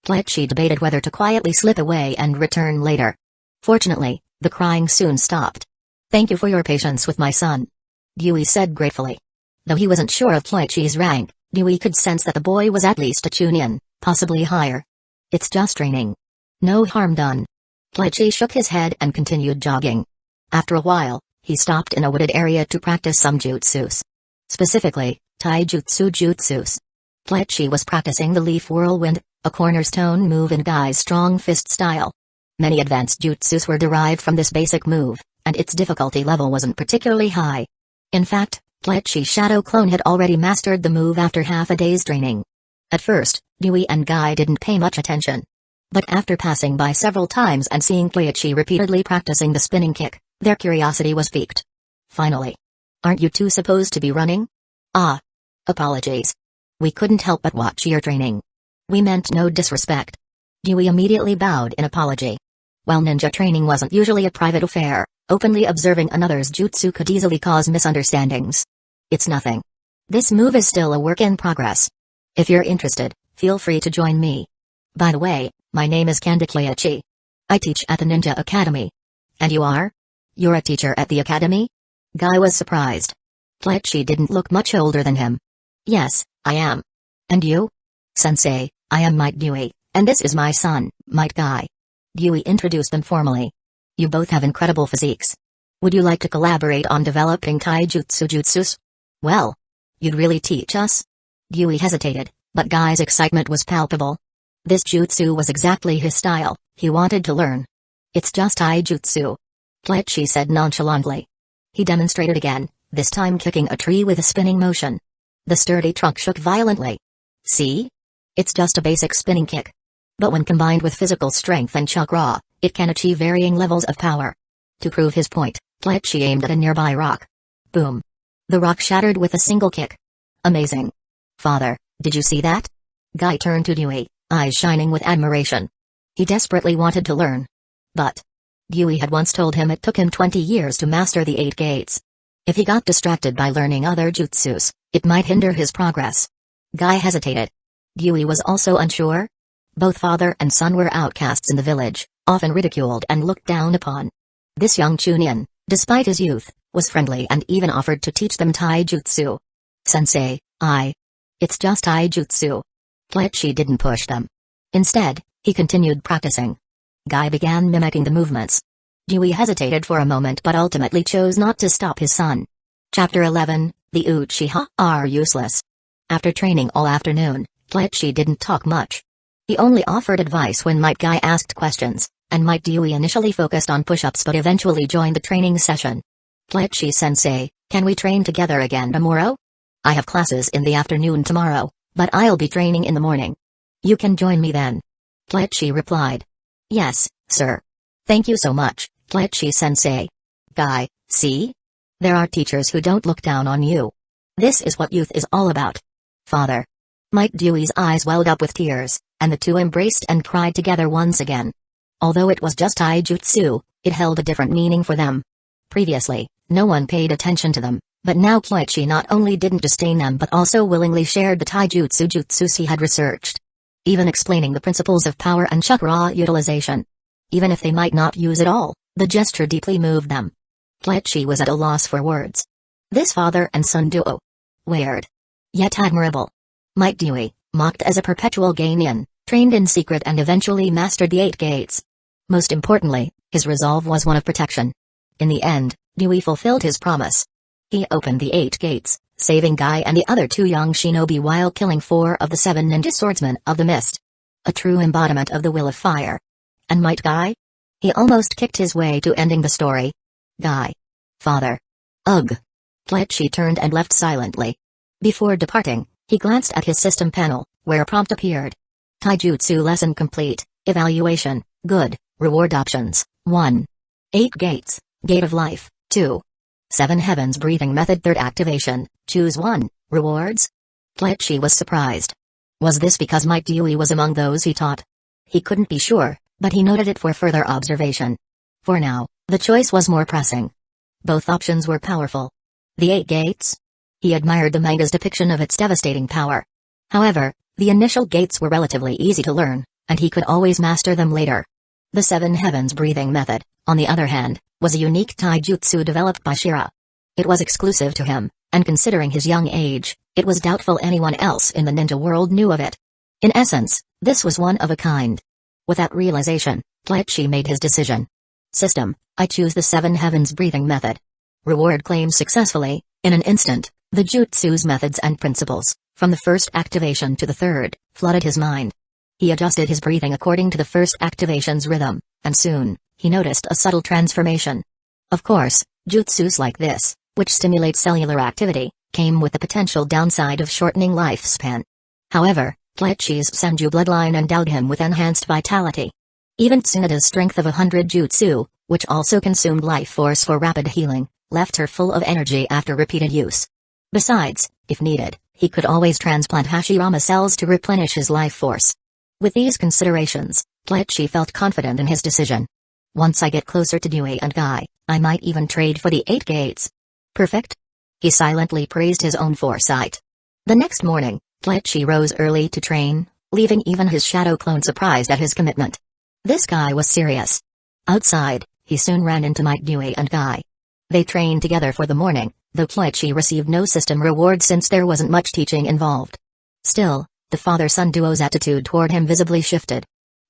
Kleichi debated whether to quietly slip away and return later. Fortunately, the crying soon stopped. Thank you for your patience with my son, Dewey said gratefully. Though he wasn't sure of Kleichi's rank, Dewey could sense that the boy was at least a chunin, possibly higher. It's just training. No harm done. Kleichi shook his head and continued jogging. After a while, he stopped in a wooded area to practice some jutsus. Specifically, taijutsu jutsus. Kleichi was practicing the leaf whirlwind, a cornerstone move in Guy's strong fist style. Many advanced jutsus were derived from this basic move, and its difficulty level wasn't particularly high. In fact, Kleichi's shadow clone had already mastered the move after half a day's training. At first, Dewey and Guy didn't pay much attention. But after passing by several times and seeing Kleichi repeatedly practicing the spinning kick, their curiosity was piqued. Finally. Aren't you two supposed to be running? Ah. Apologies. We couldn't help but watch your training. We meant no disrespect. Dewey immediately bowed in apology. While ninja training wasn't usually a private affair, openly observing another's jutsu could easily cause misunderstandings. It's nothing. This move is still a work in progress. If you're interested, feel free to join me. By the way, my name is Kandakiachi. I teach at the Ninja Academy. And you are? You're a teacher at the academy? Guy was surprised. Keiichi didn't look much older than him. Yes, I am. And you? Sensei, I am Might Dewey, and this is my son, Might Guy. Dewey introduced them formally. You both have incredible physiques. Would you like to collaborate on developing taijutsu jutsus? Well, you'd really teach us? Dewey hesitated, but Guy's excitement was palpable. This jutsu was exactly his style, he wanted to learn. It's just taijutsu. Keiichi said nonchalantly. He demonstrated again, this time kicking a tree with a spinning motion. The sturdy trunk shook violently. See? It's just a basic spinning kick. But when combined with physical strength and chakra, it can achieve varying levels of power. To prove his point, Keiichi aimed at a nearby rock. Boom. The rock shattered with a single kick. Amazing. Father, did you see that? Guy turned to Dewey, eyes shining with admiration. He desperately wanted to learn. But Dewey had once told him it took him 20 years to master the 8 gates. If he got distracted by learning other jutsus, it might hinder his progress. Guy hesitated. Dewey was also unsure. Both father and son were outcasts in the village, often ridiculed and looked down upon. This young Chunin, despite his youth, was friendly and even offered to teach them taijutsu. Sensei, it's just taijutsu. Keiichi didn't push them. Instead, he continued practicing. Guy began mimicking the movements. Dewey hesitated for a moment but ultimately chose not to stop his son. Chapter 11, The Uchiha are useless. After training all afternoon, Keiichi didn't talk much. He only offered advice when Might Guy asked questions, and Might Dewey initially focused on push-ups but eventually joined the training session. Keiichi-sensei, can we train together again tomorrow? I have classes in the afternoon tomorrow, but I'll be training in the morning. You can join me then. Keiichi replied. Yes, sir. Thank you so much, Keiichi-sensei. Guy, see? There are teachers who don't look down on you. This is what youth is all about. Father. Might Dewey's eyes welled up with tears, and the two embraced and cried together once again. Although it was just taijutsu, it held a different meaning for them. Previously, no one paid attention to them, but now Keiichi not only didn't disdain them but also willingly shared the taijutsu jutsus he had researched. Even explaining the principles of power and chakra utilization. Even if they might not use it all, the gesture deeply moved them. Keiichi was at a loss for words. This father and son duo. Weird. Yet admirable. Might Dewey, mocked as a perpetual Genin, trained in secret and eventually mastered the 8 gates. Most importantly, his resolve was one of protection. In the end, Dewey fulfilled his promise. He opened the 8 gates, saving Guy and the other 2 young shinobi while killing 4 of the 7 ninja swordsmen of the mist. A true embodiment of the will of fire. And Might Guy? He almost kicked his way to ending the story. Guy. Father. Ugh. Keiichi turned and left silently. Before departing, he glanced at his system panel, where a prompt appeared. Taijutsu lesson complete, evaluation, good, reward options, 1. 8 gates, gate of life, 2. 7 heavens breathing method 3rd activation, choose 1, rewards? Keiichi was surprised. Was this because Might Dewey was among those he taught? He couldn't be sure, but he noted it for further observation. For now, the choice was more pressing. Both options were powerful. The 8 gates? He admired the manga's depiction of its devastating power. However, the initial gates were relatively easy to learn, and he could always master them later. The 7 heavens breathing method, on the other hand, was a unique taijutsu developed by Shira. It was exclusive to him, and considering his young age, it was doubtful anyone else in the ninja world knew of it. In essence, this was one of a kind. With that realization, Keiichi made his decision. System, I choose the 7 heavens breathing method. Reward claimed successfully, in an instant, the jutsu's methods and principles, from the 1st activation to the 3rd, flooded his mind. He adjusted his breathing according to the 1st activation's rhythm, and soon, he noticed a subtle transformation. Of course, jutsus like this, which stimulate cellular activity, came with the potential downside of shortening lifespan. However, Keiichi's Senju bloodline endowed him with enhanced vitality. Even Tsunada's strength of 100 jutsu, which also consumed life force for rapid healing, left her full of energy after repeated use. Besides, if needed, he could always transplant Hashirama cells to replenish his life force. With these considerations, Keiichi felt confident in his decision. Once I get closer to Dewey and Guy, I might even trade for the 8 gates. Perfect? He silently praised his own foresight. The next morning, Kleichi rose early to train, leaving even his shadow clone surprised at his commitment. This guy was serious. Outside, he soon ran into Mangekyō and Guy. They trained together for the morning, though Kleichi received no system reward since there wasn't much teaching involved. Still, the father-son duo's attitude toward him visibly shifted.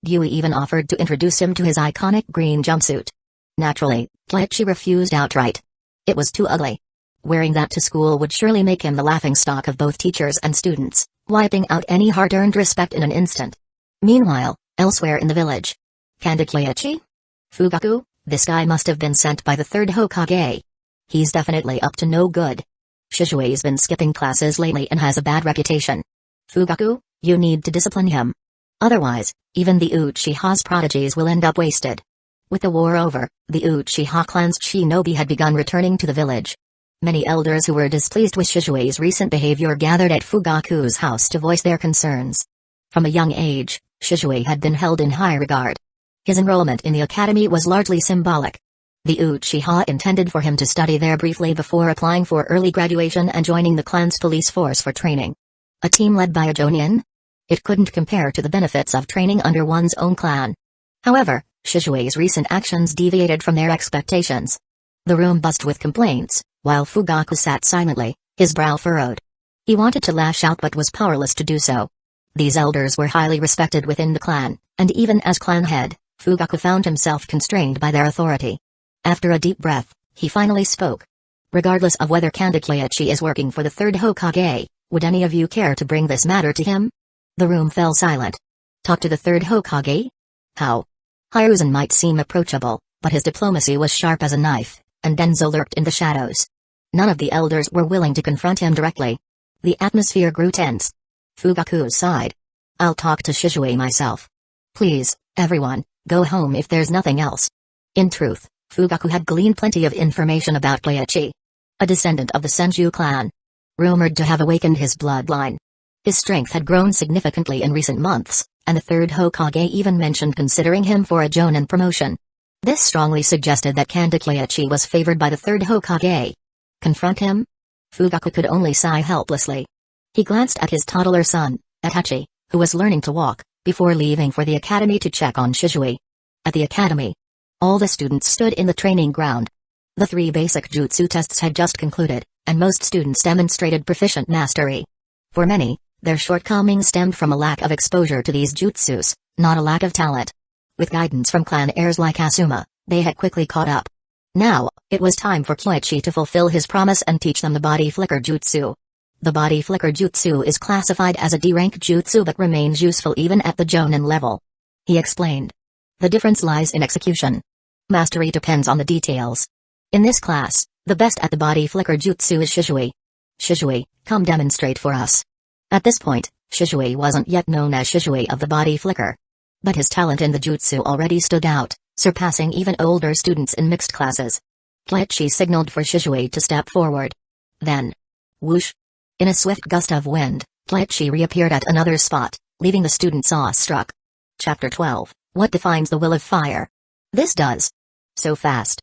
Guy even offered to introduce him to his iconic green jumpsuit. Naturally, Kleichi refused outright. It was too ugly. Wearing that to school would surely make him the laughingstock of both teachers and students, wiping out any hard-earned respect in an instant. Meanwhile, elsewhere in the village. Kleichi? Fugaku, this guy must have been sent by the third Hokage. He's definitely up to no good. Shishui's been skipping classes lately and has a bad reputation. Fugaku, you need to discipline him. Otherwise, even the Uchiha's prodigies will end up wasted. With the war over, the Uchiha clan's shinobi had begun returning to the village. Many elders who were displeased with Shishui's recent behavior gathered at Fugaku's house to voice their concerns. From a young age, Shishui had been held in high regard. His enrollment in the academy was largely symbolic. The Uchiha intended for him to study there briefly before applying for early graduation and joining the clan's police force for training. A team led by a Jonin? It couldn't compare to the benefits of training under one's own clan. However, Shishui's recent actions deviated from their expectations. The room buzzed with complaints, while Fugaku sat silently, his brow furrowed. He wanted to lash out but was powerless to do so. These elders were highly respected within the clan, and even as clan head, Fugaku found himself constrained by their authority. After a deep breath, he finally spoke. Regardless of whether Kleichi is working for the third Hokage, would any of you care to bring this matter to him? The room fell silent. Talk to the third Hokage? How? Hiruzen might seem approachable, but his diplomacy was sharp as a knife, and Danzo lurked in the shadows. None of the elders were willing to confront him directly. The atmosphere grew tense. Fugaku sighed. I'll talk to Shishui myself. Please, everyone, go home if there's nothing else. In truth, Fugaku had gleaned plenty of information about Kleichi. A descendant of the Senju clan. Rumored to have awakened his bloodline. His strength had grown significantly in recent months, and the third Hokage even mentioned considering him for a Jonin promotion. This strongly suggested that Kleichi was favored by the third Hokage. Confront him? Fugaku could only sigh helplessly. He glanced at his toddler son, Itachi, who was learning to walk, before leaving for the academy to check on Shishui. At the academy, all the students stood in the training ground. The 3 basic jutsu tests had just concluded, and most students demonstrated proficient mastery. For many, their shortcomings stemmed from a lack of exposure to these jutsus, not a lack of talent. With guidance from clan heirs like Asuma, they had quickly caught up. Now, it was time for Kleichi to fulfill his promise and teach them the body flicker jutsu. The body flicker jutsu is classified as a D-rank jutsu but remains useful even at the Jonin level. He explained. The difference lies in execution. Mastery depends on the details. In this class, the best at the body flicker jutsu is Shishui. Shishui, come demonstrate for us. At this point, Shishui wasn't yet known as Shishui of the body flicker. But his talent in the jutsu already stood out, surpassing even older students in mixed classes. Kleichi signaled for Shishui to step forward. Then, whoosh! In a swift gust of wind, Kleichi reappeared at another spot, leaving the students awestruck. Chapter 12, What defines the will of fire? This does. So fast.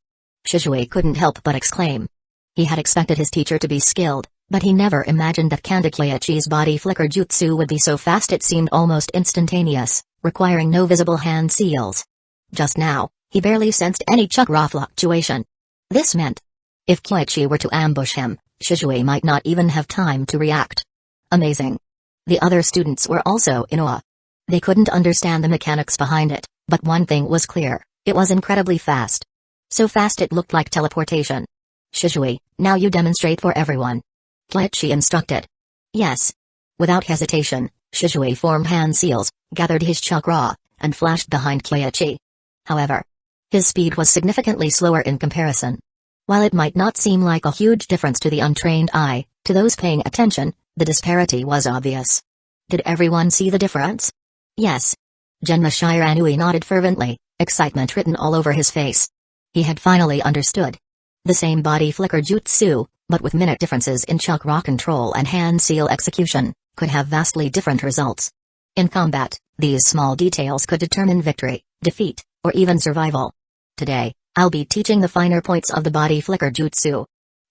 Shishui couldn't help but exclaim. He had expected his teacher to be skilled, but he never imagined that Kleichi's body flicker jutsu would be so fast it seemed almost instantaneous, requiring no visible hand seals. Just now, he barely sensed any chakra fluctuation. This meant, if Kleichi were to ambush him, Shishui might not even have time to react. Amazing. The other students were also in awe. They couldn't understand the mechanics behind it, but one thing was clear, it was incredibly fast. So fast it looked like teleportation. Shishui, now you demonstrate for everyone. Kleichi instructed. Yes. Without hesitation, Shishui formed hand seals, gathered his chakra, and flashed behind Kleichi. However, his speed was significantly slower in comparison. While it might not seem like a huge difference to the untrained eye, to those paying attention, the disparity was obvious. Did everyone see the difference? Yes. Genma Shiranui nodded fervently, excitement written all over his face. He had finally understood. The same body flicker jutsu, but with minute differences in chakra control and hand seal execution, could have vastly different results. In combat, these small details could determine victory, defeat, or even survival. Today, I'll be teaching the finer points of the body flicker jutsu.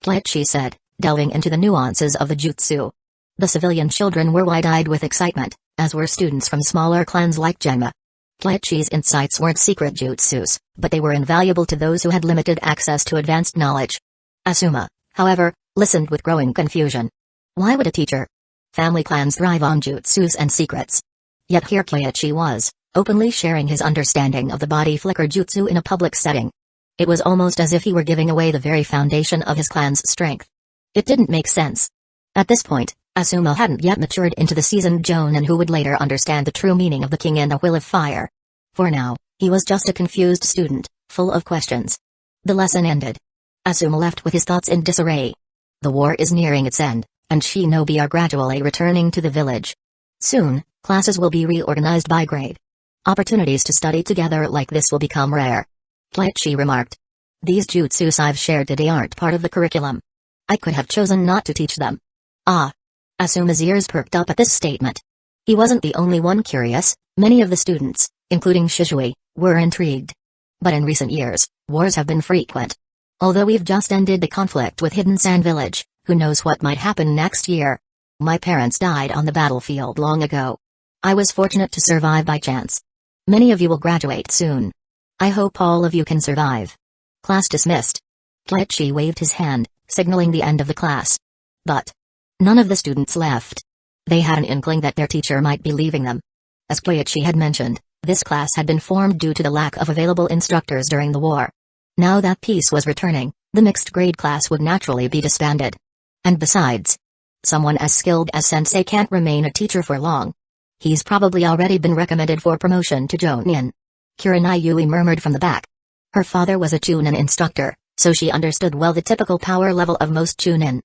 Kleichi said, delving into the nuances of the jutsu. The civilian children were wide-eyed with excitement, as were students from smaller clans like Genma. Kleichi's insights weren't secret jutsus, but they were invaluable to those who had limited access to advanced knowledge. Asuma, however, listened with growing confusion. Why would a teacher? Family clans thrive on jutsus and secrets. Yet here Kleichi was, openly sharing his understanding of the body flicker jutsu in a public setting. It was almost as if he were giving away the very foundation of his clan's strength. It didn't make sense. At this point, Asuma hadn't yet matured into the seasoned Jonin who would later understand the true meaning of the king and the will of fire. For now, he was just a confused student, full of questions. The lesson ended. Asuma left with his thoughts in disarray. The war is nearing its end, and shinobi are gradually returning to the village. Soon, classes will be reorganized by grade. Opportunities to study together like this will become rare. Kleichi remarked. These jutsus I've shared today aren't part of the curriculum. I could have chosen not to teach them. Ah. Asuma's ears perked up at this statement. He wasn't the only one curious, many of the students, including Shisui, were intrigued. But in recent years, wars have been frequent. Although we've just ended the conflict with Hidden Sand Village, who knows what might happen next year? My parents died on the battlefield long ago. I was fortunate to survive by chance. Many of you will graduate soon. I hope all of you can survive. Class dismissed. Kleichi waved his hand, signaling the end of the class. But none of the students left. They had an inkling that their teacher might be leaving them. As Kleichi had mentioned, this class had been formed due to the lack of available instructors during the war. Now that peace was returning, the mixed grade class would naturally be disbanded. And besides, someone as skilled as Sensei can't remain a teacher for long. He's probably already been recommended for promotion to Jonin. Kurenai murmured from the back. Her father was a Chunin instructor, so she understood well the typical power level of most Chunin.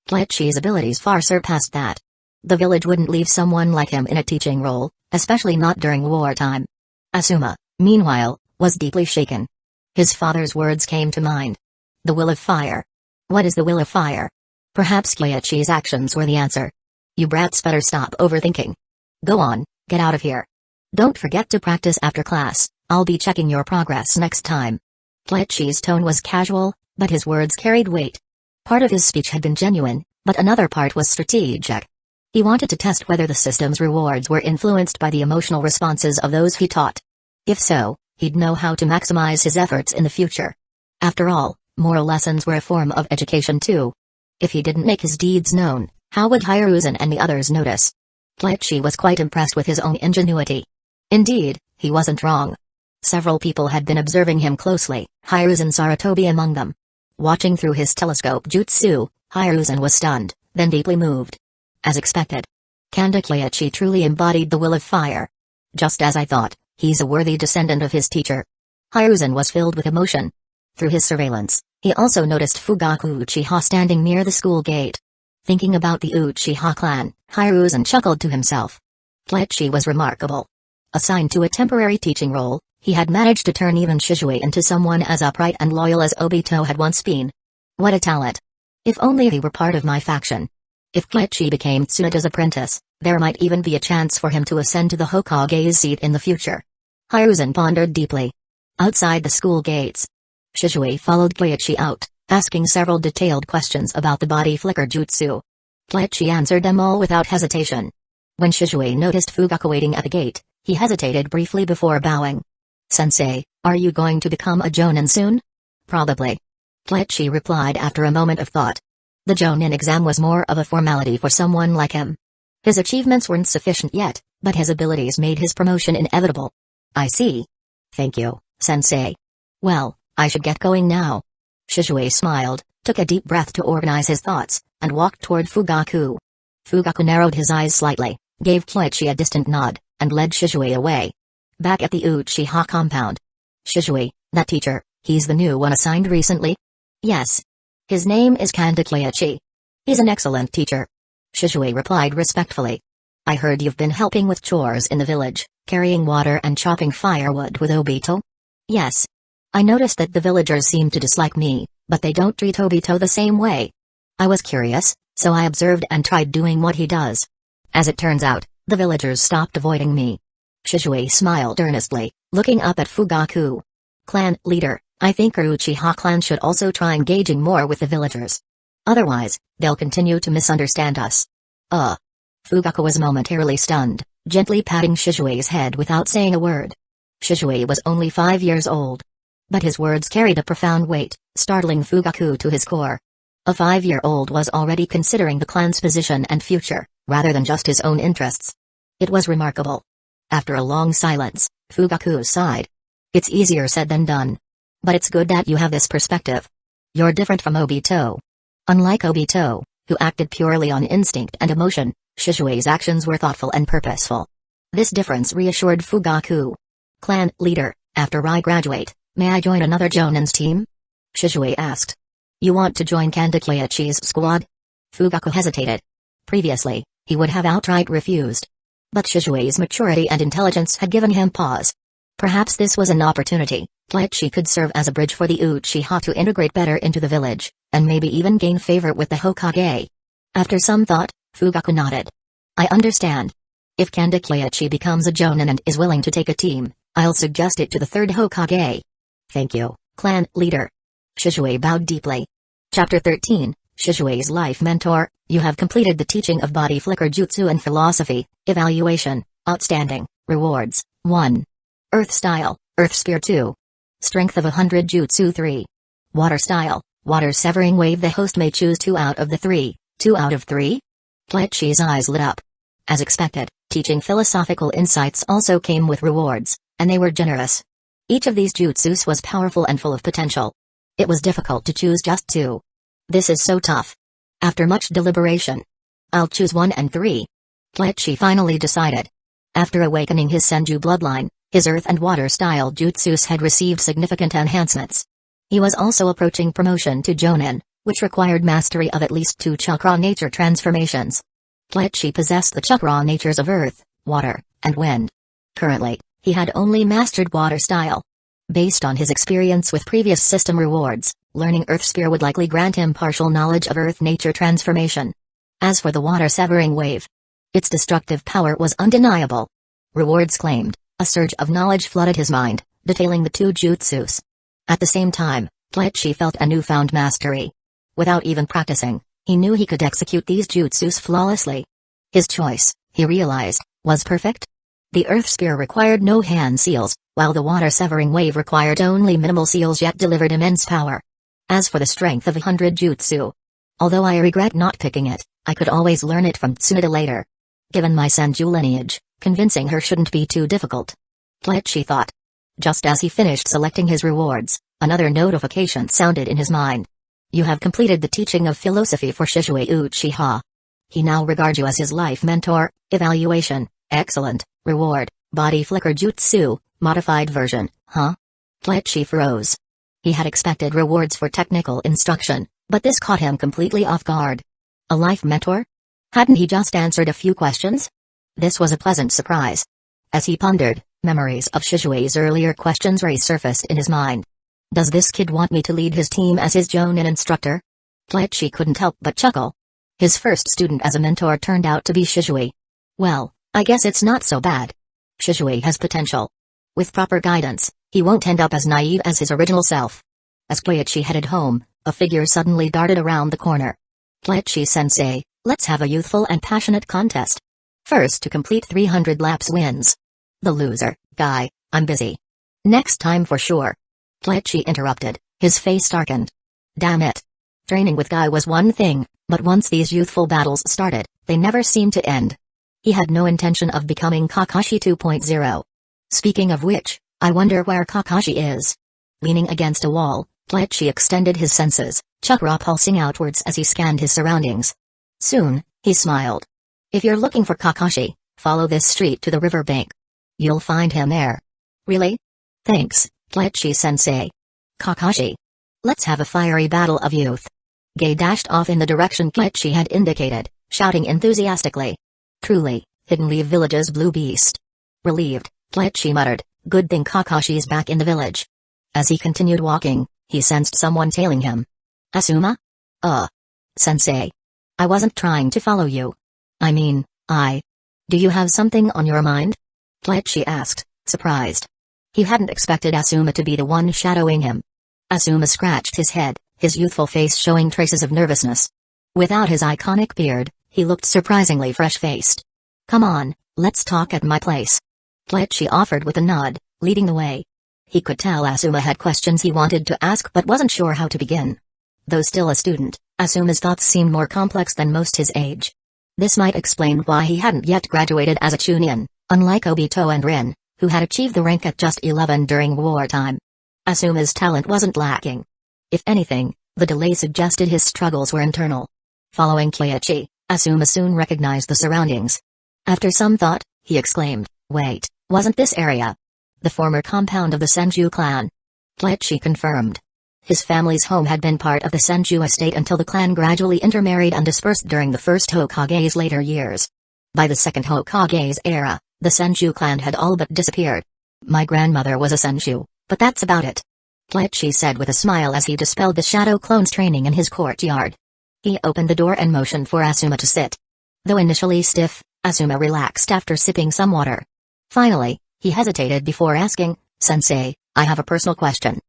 Kleichi's abilities far surpassed that. The village wouldn't leave someone like him in a teaching role, especially not during wartime. Asuma, meanwhile, was deeply shaken. His father's words came to mind. The will of fire. What is the will of fire? Perhaps Kleichi's actions were the answer. You brats better stop overthinking. Go on, get out of here. Don't forget to practice after class, I'll be checking your progress next time. Kleichi's tone was casual, but his words carried weight. Part of his speech had been genuine, but another part was strategic. He wanted to test whether the system's rewards were influenced by the emotional responses of those he taught. If so, he'd know how to maximize his efforts in the future. After all, moral lessons were a form of education too. If he didn't make his deeds known, how would Hiruzen and the others notice? Kleichi was quite impressed with his own ingenuity. Indeed, he wasn't wrong. Several people had been observing him closely, Hiruzen Sarutobi among them. Watching through his telescope jutsu, Hiruzen was stunned, then deeply moved. As expected. Kanda Kleichi truly embodied the will of fire. Just as I thought, he's a worthy descendant of his teacher. Hiruzen was filled with emotion. Through his surveillance, he also noticed Fugaku Uchiha standing near the school gate. Thinking about the Uchiha clan, Hiruzen chuckled to himself. Kleichi was remarkable. Assigned to a temporary teaching role, he had managed to turn even Shisui into someone as upright and loyal as Obito had once been. What a talent. If only he were part of my faction. If Kleichi became Tsunada's apprentice, there might even be a chance for him to ascend to the Hokage's seat in the future. Hiruzen pondered deeply. Outside the school gates, Shisui followed Kleichi out, asking several detailed questions about the body flicker jutsu. Kleichi answered them all without hesitation. When Shisui noticed Fugaku waiting at the gate, he hesitated briefly before bowing. Sensei, are you going to become a Jonin soon? Probably. Kleichi replied after a moment of thought. The Jonin exam was more of a formality for someone like him. His achievements weren't sufficient yet, but his abilities made his promotion inevitable. I see. Thank you, Sensei. Well, I should get going now. Shisui smiled, took a deep breath to organize his thoughts, and walked toward Fugaku. Fugaku narrowed his eyes slightly, gave Kleichi a distant nod, and led Shisui away. Back at the Uchiha compound. Shisui, that teacher, he's the new one assigned recently? Yes. His name is Kanda Kleichi. He's an excellent teacher. Shisui replied respectfully. I heard you've been helping with chores in the village, carrying water and chopping firewood with Obito? Yes. I noticed that the villagers seem to dislike me, but they don't treat Obito the same way. I was curious, so I observed and tried doing what he does. As it turns out, the villagers stopped avoiding me. Shisui smiled earnestly, looking up at Fugaku. Clan leader, I think our Uchiha clan should also try engaging more with the villagers. Otherwise, they'll continue to misunderstand us. Fugaku was momentarily stunned, gently patting Shizue's head without saying a word. Shizue was only 5 years old. But his words carried a profound weight, startling Fugaku to his core. A 5-year-old was already considering the clan's position and future, rather than just his own interests. It was remarkable. After a long silence, Fugaku sighed. It's easier said than done. But it's good that you have this perspective. You're different from Obito. Unlike Obito, who acted purely on instinct and emotion, Shizue's actions were thoughtful and purposeful. This difference reassured Fugaku. Clan leader, after I graduate, may I join another Jonin's team? Shizue asked. You want to join Kandakiyachi's squad? Fugaku hesitated. Previously, he would have outright refused. But Shizue's maturity and intelligence had given him pause. Perhaps this was an opportunity. Kaichi could serve as a bridge for the Uchiha to integrate better into the village, and maybe even gain favor with the Hokage. After some thought, Fugaku nodded. I understand. If Kandakiyachi becomes a Jonin and is willing to take a team, I'll suggest it to the third Hokage. Thank you, clan leader. Shizue bowed deeply. Chapter 13, Shizue's Life Mentor. You have completed the teaching of body flicker jutsu and philosophy. Evaluation, outstanding. Rewards, 1. Earth style, Earth Spear 2. Strength of 100 Jutsu 3. Water style, Water Severing Wave. The host may choose 2 out of the 3. 2 out of 3? Kaichi's eyes lit up. As expected, teaching philosophical insights also came with rewards, and they were generous. Each of these jutsus was powerful and full of potential. It was difficult to choose just 2. This is so tough. After much deliberation, I'll choose 1 and 3. Kaichi finally decided. After awakening his Senju bloodline, his earth and water style jutsus had received significant enhancements. He was also approaching promotion to Jonin, which required mastery of at least 2 chakra nature transformations. Kaichi possessed the chakra natures of earth, water, and wind. Currently, he had only mastered water style. Based on his experience with previous system rewards, learning Earth Spear would likely grant him partial knowledge of earth nature transformation. As for the water severing wave, its destructive power was undeniable. Rewards claimed. A surge of knowledge flooded his mind, detailing the 2 jutsus. At the same time, Kaichi felt a newfound mastery. Without even practicing, he knew he could execute these jutsus flawlessly. His choice, he realized, was perfect. The Earth Spear required no hand seals, while the Water Severing Wave required only minimal seals yet delivered immense power. As for the strength of 100 jutsu, although I regret not picking it, I could always learn it from Tsunade later. Given my Senju lineage, convincing her shouldn't be too difficult. Kaichi thought. Just as he finished selecting his rewards, another notification sounded in his mind. You have completed the teaching of philosophy for Shizue Uchiha. He now regards you as his life mentor. Evaluation, excellent. Reward, body flicker jutsu, modified version, huh? Kaichi froze. He had expected rewards for technical instruction, but this caught him completely off guard. A life mentor? Hadn't he just answered a few questions? This was a pleasant surprise. As he pondered, memories of Shizue's earlier questions resurfaced in his mind. Does this kid want me to lead his team as his Jonin instructor? Kaichi couldn't help but chuckle. His first student as a mentor turned out to be Shizue. Well, I guess it's not so bad. Shizue has potential. With proper guidance, he won't end up as naive as his original self. As Kaichi headed home, a figure suddenly darted around the corner. Kaichi-sensei, let's have a youthful and passionate contest. First to complete 300 laps wins. The loser, guy, I'm busy. Next time for sure. Kaichi interrupted, his face darkened. Damn it. Training with Guy was one thing, but once these youthful battles started, they never seemed to end. He had no intention of becoming Kakashi 2.0. Speaking of which, I wonder where Kakashi is. Leaning against a wall, Kaichi extended his senses, chakra pulsing outwards as he scanned his surroundings. Soon, he smiled. If you're looking for Kakashi, follow this street to the riverbank. You'll find him there. Really? Thanks, Kaichi-sensei. Kakashi. Let's have a fiery battle of youth. Gay dashed off in the direction Kaichi had indicated, shouting enthusiastically. Truly, Hidden Leaf Village's blue beast. Relieved, Kaichi muttered, good thing Kakashi's back in the village. As he continued walking, he sensed someone tailing him. Asuma? Sensei. I wasn't trying to follow you. I mean, Do you have something on your mind? Kaichi asked, surprised. He hadn't expected Asuma to be the one shadowing him. Asuma scratched his head, his youthful face showing traces of nervousness. Without his iconic beard, he looked surprisingly fresh-faced. "Come on, let's talk at my place," Kleichi offered with a nod, leading the way. He could tell Asuma had questions he wanted to ask but wasn't sure how to begin. Though still a student, Asuma's thoughts seemed more complex than most his age. This might explain why he hadn't yet graduated as a Chunin, unlike Obito and Rin, who had achieved the rank at just 11 during wartime. Asuma's talent wasn't lacking. If anything, the delay suggested his struggles were internal. Following Kleichi, Asuma soon recognized the surroundings. After some thought, he exclaimed, "Wait, wasn't this area the former compound of the Senju clan?" Kleichi confirmed. His family's home had been part of the Senju estate until the clan gradually intermarried and dispersed during the first Hokage's later years. By the second Hokage's era, the Senju clan had all but disappeared. "My grandmother was a Senju, but that's about it," Kleichi said with a smile as he dispelled the shadow clones training in his courtyard. He opened the door and motioned for Asuma to sit. Though initially stiff, Asuma relaxed after sipping some water. Finally, he hesitated before asking, "Sensei, I have a personal question.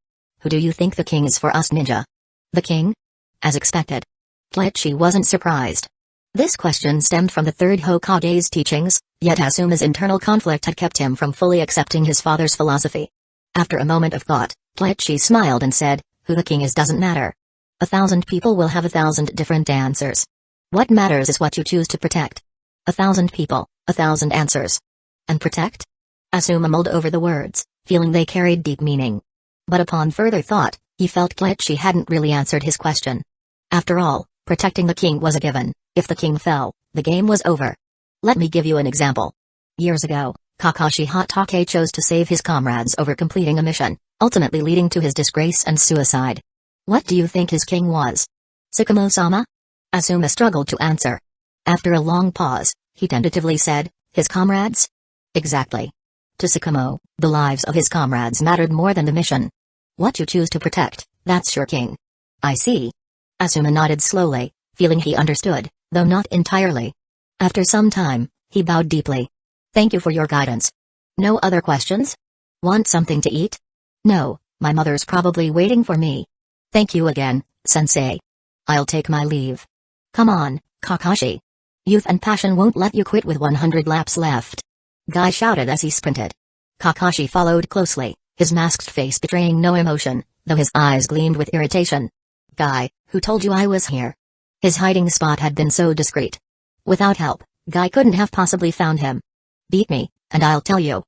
Who do you think the king is for us ninja?" "The king?" As expected. Kleichi wasn't surprised. This question stemmed from the third Hokage's teachings, yet Asuma's internal conflict had kept him from fully accepting his father's philosophy. After a moment of thought, Kleichi smiled and said, "Who the king is doesn't matter. 1,000 people will have 1,000 different answers. What matters is what you choose to protect. 1,000 people, 1,000 answers. And protect?" Asuma mulled over the words, feeling they carried deep meaning. But upon further thought, he felt Kleichi hadn't really answered his question. After all, protecting the king was a given. If the king fell, the game was over. Let me give you an example. Years ago, Kakashi Hatake chose to save his comrades over completing a mission, ultimately leading to his disgrace and suicide. What do you think his king was? Tsukumo-sama? Asuma struggled to answer. After a long pause, he tentatively said, "His comrades?" "Exactly. To Tsukumo, the lives of his comrades mattered more than the mission. What you choose to protect, that's your king." "I see." Asuma nodded slowly, feeling he understood, though not entirely. After some time, he bowed deeply. "Thank you for your guidance. No other questions? Want something to eat?" "No, my mother's probably waiting for me." "Thank you again, sensei. I'll take my leave." "Come on, Kakashi. Youth and passion won't let you quit with 100 laps left," Guy shouted as he sprinted. Kakashi followed closely, his masked face betraying no emotion, though his eyes gleamed with irritation. "Guy, who told you I was here?" His hiding spot had been so discreet. Without help, Guy couldn't have possibly found him. "Beat me, and I'll tell you."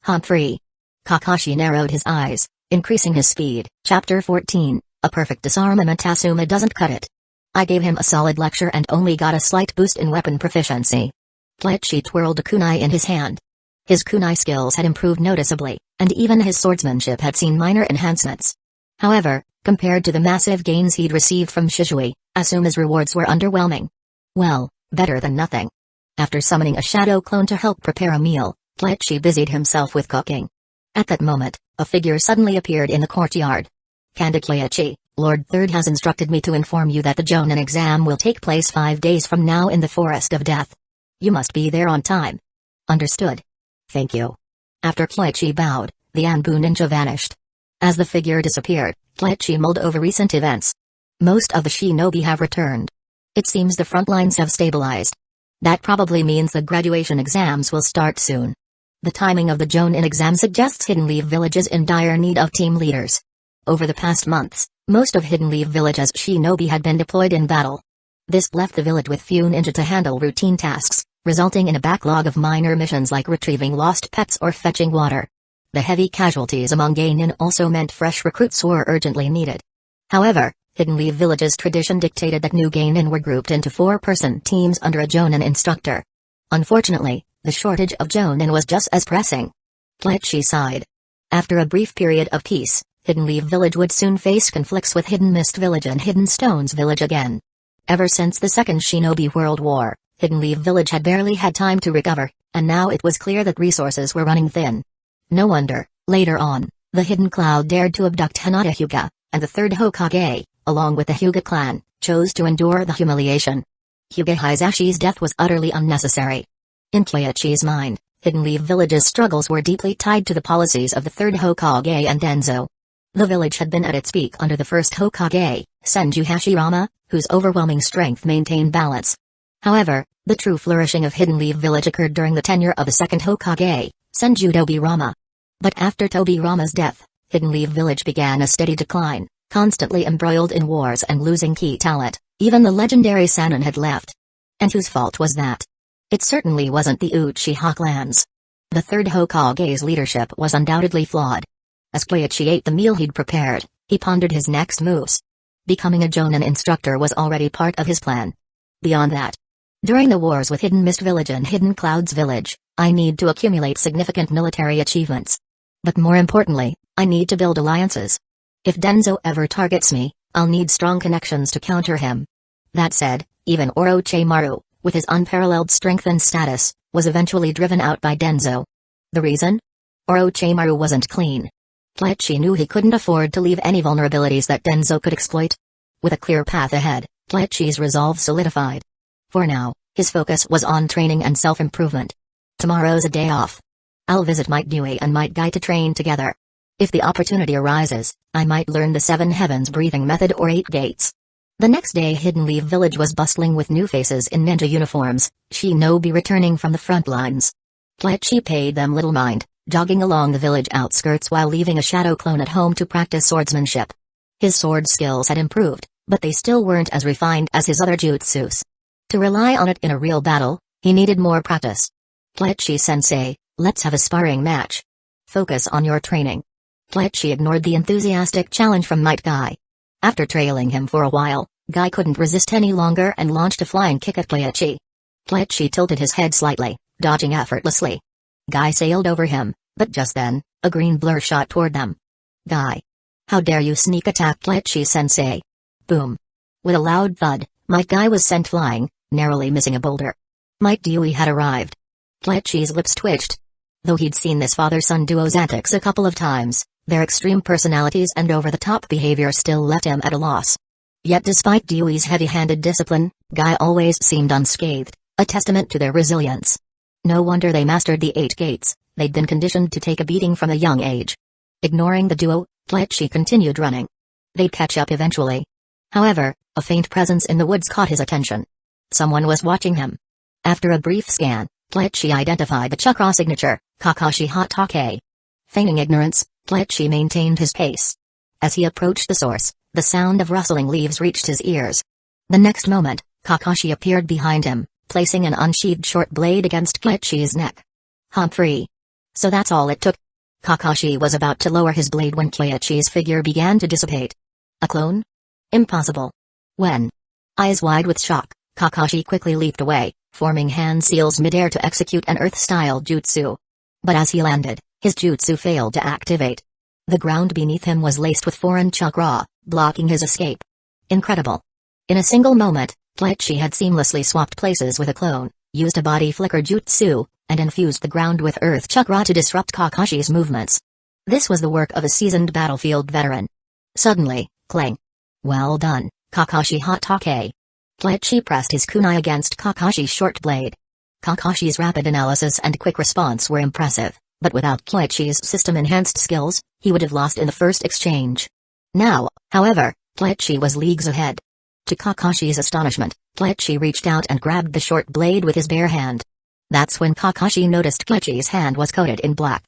"Humphrey." Kakashi narrowed his eyes, increasing his speed. Chapter 14, A Perfect Disarmament. Asuma doesn't cut it. I gave him a solid lecture and only got a slight boost in weapon proficiency. Kleichi twirled a kunai in his hand. His kunai skills had improved noticeably, and even his swordsmanship had seen minor enhancements. However, compared to the massive gains he'd received from Shishui, Asuma's rewards were underwhelming. Well, better than nothing. After summoning a shadow clone to help prepare a meal, Kleichi busied himself with cooking. At that moment, a figure suddenly appeared in the courtyard. "Kanda Kleichi, Lord Third has instructed me to inform you that the Jonin exam will take place 5 days from now in the Forest of Death. You must be there on time." "Understood. Thank you." After Kleichi bowed, the Anbu ninja vanished. As the figure disappeared, Kleichi mulled over recent events. Most of the shinobi have returned. It seems the front lines have stabilized. That probably means the graduation exams will start soon. The timing of the Jonin exam suggests Hidden Leaf Village is in dire need of team leaders. Over the past months, most of Hidden Leaf Village's shinobi had been deployed in battle. This left the village with few ninja to handle routine tasks, resulting in a backlog of minor missions like retrieving lost pets or fetching water. The heavy casualties among geinin also meant fresh recruits were urgently needed. However, Hidden Leaf Village's tradition dictated that new geinin were grouped into 4-person teams under a Jonin instructor. Unfortunately, the shortage of Jonin was just as pressing. Kleichi sighed. After a brief period of peace, Hidden Leaf Village would soon face conflicts with Hidden Mist Village and Hidden Stones Village again. Ever since the Second Shinobi World War, Hidden Leaf Village had barely had time to recover, and now it was clear that resources were running thin. No wonder, later on, the Hidden Cloud dared to abduct Hinata Hyuga, and the third Hokage, along with the Hyuga clan, chose to endure the humiliation. Hyuga Hisashi's death was utterly unnecessary. In Kleichi's mind, Hidden Leaf Village's struggles were deeply tied to the policies of the third Hokage and Danzo. The village had been at its peak under the first Hokage, Senju Hashirama, whose overwhelming strength maintained balance. However, the true flourishing of Hidden Leaf Village occurred during the tenure of a second Hokage, Senju Tobirama. But after Tobirama's death, Hidden Leaf Village began a steady decline, constantly embroiled in wars and losing key talent. Even the legendary Sannin had left. And whose fault was that? It certainly wasn't the Uchiha clans. The third Hokage's leadership was undoubtedly flawed. As Koichi ate the meal he'd prepared, he pondered his next moves. Becoming a Jonin instructor was already part of his plan. Beyond that, during the wars with Hidden Mist Village and Hidden Clouds Village, I need to accumulate significant military achievements. But more importantly, I need to build alliances. If Danzo ever targets me, I'll need strong connections to counter him. That said, even Orochimaru, with his unparalleled strength and status, was eventually driven out by Danzo. The reason? Orochimaru wasn't clean. Koichi knew he couldn't afford to leave any vulnerabilities that Danzo could exploit. With a clear path ahead, Koichi's resolve solidified. For now, his focus was on training and self-improvement. Tomorrow's a day off. I'll visit Might Dewey and Might Guy to train together. If the opportunity arises, I might learn the 7 Heavens breathing method or 8 gates. The next day Hidden Leaf Village was bustling with new faces in ninja uniforms, shinobi returning from the front lines. Koichi paid them little mind, jogging along the village outskirts while leaving a shadow clone at home to practice swordsmanship. His sword skills had improved, but they still weren't as refined as his other jutsus. To rely on it in a real battle, he needed more practice. Koichi-sensei, let's have a sparring match. Focus on your training. Koichi ignored the enthusiastic challenge from Might Guy. After trailing him for a while, Guy couldn't resist any longer and launched a flying kick at Koichi. Koichi tilted his head slightly, dodging effortlessly. Guy sailed over him, but just then, a green blur shot toward them. Guy! How dare you sneak attack Koichi-sensei! Boom! With a loud thud, Might Guy was sent flying, narrowly missing a boulder. Might Dewey had arrived. Koichi's lips twitched. Though he'd seen this father-son duo's antics a couple of times, their extreme personalities and over-the-top behavior still left him at a loss. Yet despite Dewey's heavy-handed discipline, Guy always seemed unscathed, a testament to their resilience. No wonder they mastered the 8 gates, they'd been conditioned to take a beating from a young age. Ignoring the duo, Koichi continued running. They'd catch up eventually. However, a faint presence in the woods caught his attention. Someone was watching him. After a brief scan, Koichi identified the Chakra signature, Kakashi Hatake. Feigning ignorance, Koichi maintained his pace. As he approached the source, the sound of rustling leaves reached his ears. The next moment, Kakashi appeared behind him, placing an unsheathed short blade against Koichi's neck. Humphrey. So that's all it took. Kakashi was about to lower his blade when Koichi's figure began to dissipate. A clone? Impossible. When? Eyes wide with shock, Kakashi quickly leaped away, forming hand seals midair to execute an earth-style jutsu. But as he landed, his jutsu failed to activate. The ground beneath him was laced with foreign chakra, blocking his escape. Incredible. In a single moment, Koichi had seamlessly swapped places with a clone, used a body flicker jutsu, and infused the ground with earth chakra to disrupt Kakashi's movements. This was the work of a seasoned battlefield veteran. Suddenly, clang. Well done, Kakashi Hatake. Koichi pressed his kunai against Kakashi's short blade. Kakashi's rapid analysis and quick response were impressive, but without Koichi's system-enhanced skills, he would have lost in the first exchange. Now, however, Koichi was leagues ahead. To Kakashi's astonishment, Koichi reached out and grabbed the short blade with his bare hand. That's when Kakashi noticed Koichi's hand was coated in black.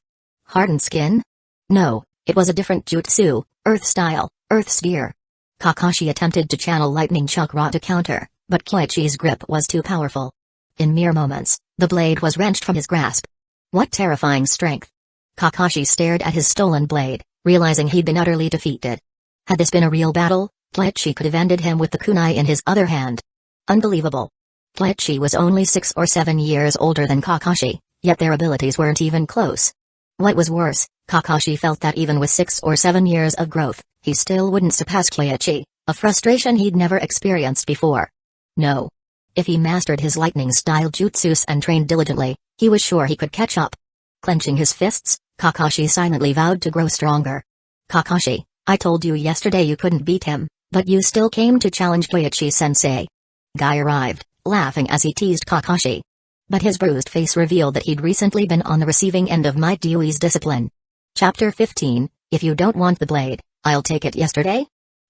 Hardened skin? No, it was a different jutsu, earth-style, earth sphere. Kakashi attempted to channel lightning chakra to counter, but Koichi's grip was too powerful. In mere moments, the blade was wrenched from his grasp. What terrifying strength! Kakashi stared at his stolen blade, realizing he'd been utterly defeated. Had this been a real battle, Koichi could have ended him with the kunai in his other hand. Unbelievable. Koichi was only 6 or 7 years older than Kakashi, yet their abilities weren't even close. What was worse, Kakashi felt that even with 6 or 7 years of growth, he still wouldn't surpass Koichi, a frustration he'd never experienced before. No. If he mastered his lightning-style jutsus and trained diligently, he was sure he could catch up. Clenching his fists, Kakashi silently vowed to grow stronger. Kakashi, I told you yesterday you couldn't beat him, but you still came to challenge Koichi-sensei. Guy arrived, laughing as he teased Kakashi. But his bruised face revealed that he'd recently been on the receiving end of Might Dewey's discipline. Chapter 15, If you don't want the blade, I'll take it. Yesterday?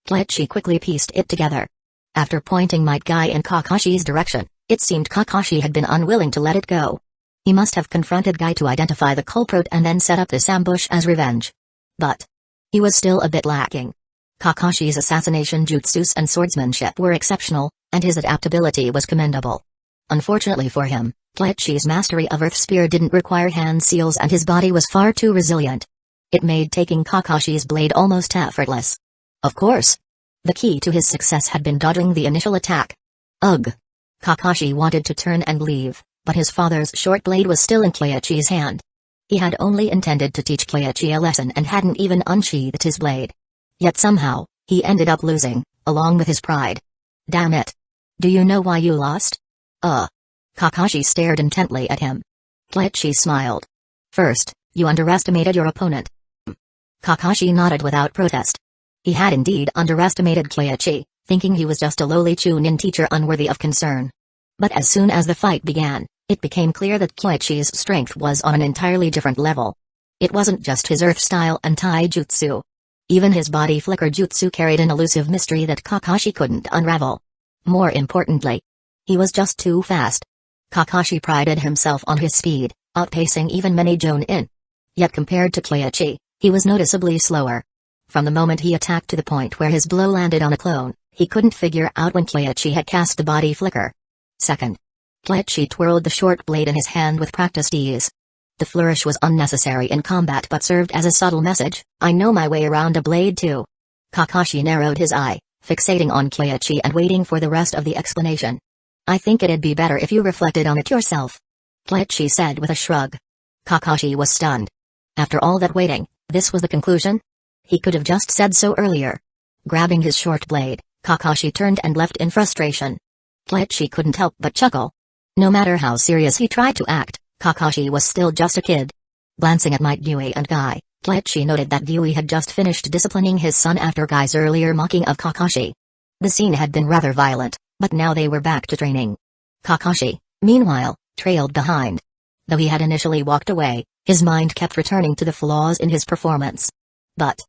Kleichi quickly pieced it together. After pointing Might Guy in Kakashi's direction, it seemed Kakashi had been unwilling to let it go. He must have confronted Guy to identify the culprit and then set up this ambush as revenge. But he was still a bit lacking. Kakashi's assassination jutsus and swordsmanship were exceptional, and his adaptability was commendable. Unfortunately for him, Kleichi's mastery of Earth Spear didn't require hand seals and his body was far too resilient. It made taking Kakashi's blade almost effortless. Of course, the key to his success had been dodging the initial attack. Ugh! Kakashi wanted to turn and leave, but his father's short blade was still in Kleichi's hand. He had only intended to teach Kleichi a lesson and hadn't even unsheathed his blade. Yet somehow, he ended up losing, along with his pride. Damn it! Do you know why you lost? Kakashi stared intently at him. Kleichi smiled. First, you underestimated your opponent. Kakashi nodded without protest. He had indeed underestimated Kleichi, thinking he was just a lowly Chunin teacher unworthy of concern. But as soon as the fight began, it became clear that Kleichi's strength was on an entirely different level. It wasn't just his earth-style anti-jutsu. Even his body flicker jutsu carried an elusive mystery that Kakashi couldn't unravel. More importantly, he was just too fast. Kakashi prided himself on his speed, outpacing even many Jonin. Yet compared to Kleichi, he was noticeably slower. From the moment he attacked to the point where his blow landed on a clone, he couldn't figure out when Kleichi had cast the body flicker. Second, Kleichi twirled the short blade in his hand with practiced ease. The flourish was unnecessary in combat but served as a subtle message, I know my way around a blade too. Kakashi narrowed his eye, fixating on Kleichi and waiting for the rest of the explanation. I think it'd be better if you reflected on it yourself. Kleichi said with a shrug. Kakashi was stunned. After all that waiting, this was the conclusion? He could have just said so earlier. Grabbing his short blade, Kakashi turned and left in frustration. Kleichi couldn't help but chuckle. No matter how serious he tried to act, Kakashi was still just a kid. Glancing at Might Dewey and Guy, Kleichi noted that Dewey had just finished disciplining his son after Guy's earlier mocking of Kakashi. The scene had been rather violent, but now they were back to training. Kakashi, meanwhile, trailed behind. Though he had initially walked away, his mind kept returning to the flaws in his performance. But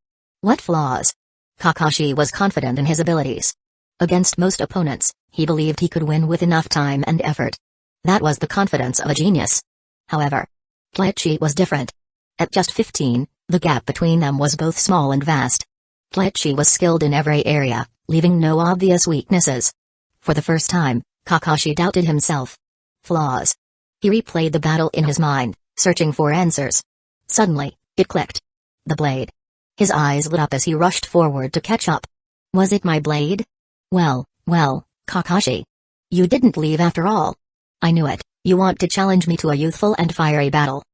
what flaws? Kakashi was confident in his abilities. Against most opponents, he believed he could win with enough time and effort. That was the confidence of a genius. However, Kleichi was different. At just 15, the gap between them was both small and vast. Kleichi was skilled in every area, leaving no obvious weaknesses. For the first time, Kakashi doubted himself. Flaws. He replayed the battle in his mind, searching for answers. Suddenly, it clicked. The blade. His eyes lit up as he rushed forward to catch up. Was it my blade? Well, Kakashi. You didn't leave after all. I knew it, you want to challenge me to a youthful and fiery battle.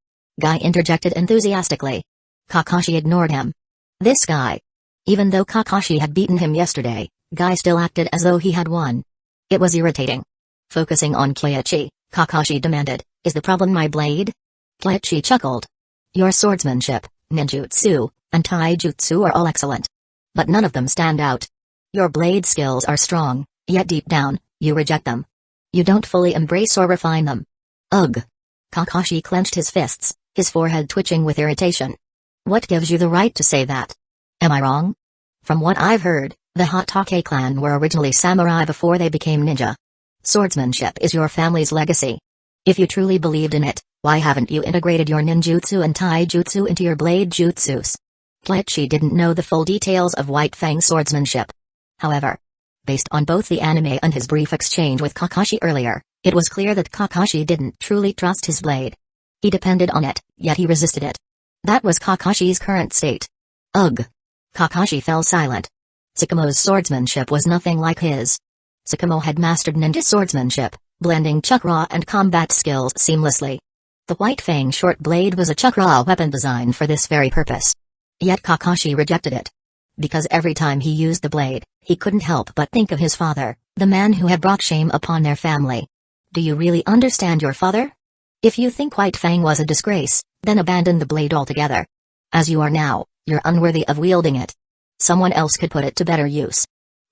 Guy interjected enthusiastically. Kakashi ignored him. This guy. Even though Kakashi had beaten him yesterday, Guy still acted as though he had won. It was irritating. Focusing on Kleichi, Kakashi demanded, is the problem my blade? Kleichi chuckled. Your swordsmanship, ninjutsu, and taijutsu are all excellent. But none of them stand out. Your blade skills are strong, yet deep down, you reject them. You don't fully embrace or refine them. Ugh. Kakashi clenched his fists, his forehead twitching with irritation. What gives you the right to say that? Am I wrong? From what I've heard, the Hatake clan were originally samurai before they became ninja. Swordsmanship is your family's legacy. If you truly believed in it, why haven't you integrated your ninjutsu and taijutsu into your blade jutsus? Kleichi didn't know the full details of White Fang swordsmanship. However, based on both the anime and his brief exchange with Kakashi earlier, it was clear that Kakashi didn't truly trust his blade. He depended on it, yet he resisted it. That was Kakashi's current state. Ugh. Kakashi fell silent. Tsukumo's swordsmanship was nothing like his. Tsukumo had mastered ninja swordsmanship, blending chakra and combat skills seamlessly. The White Fang short blade was a chakra weapon designed for this very purpose. Yet Kakashi rejected it. Because every time he used the blade, he couldn't help but think of his father, the man who had brought shame upon their family. Do you really understand your father? If you think White Fang was a disgrace, then abandon the blade altogether. As you are now, you're unworthy of wielding it. Someone else could put it to better use.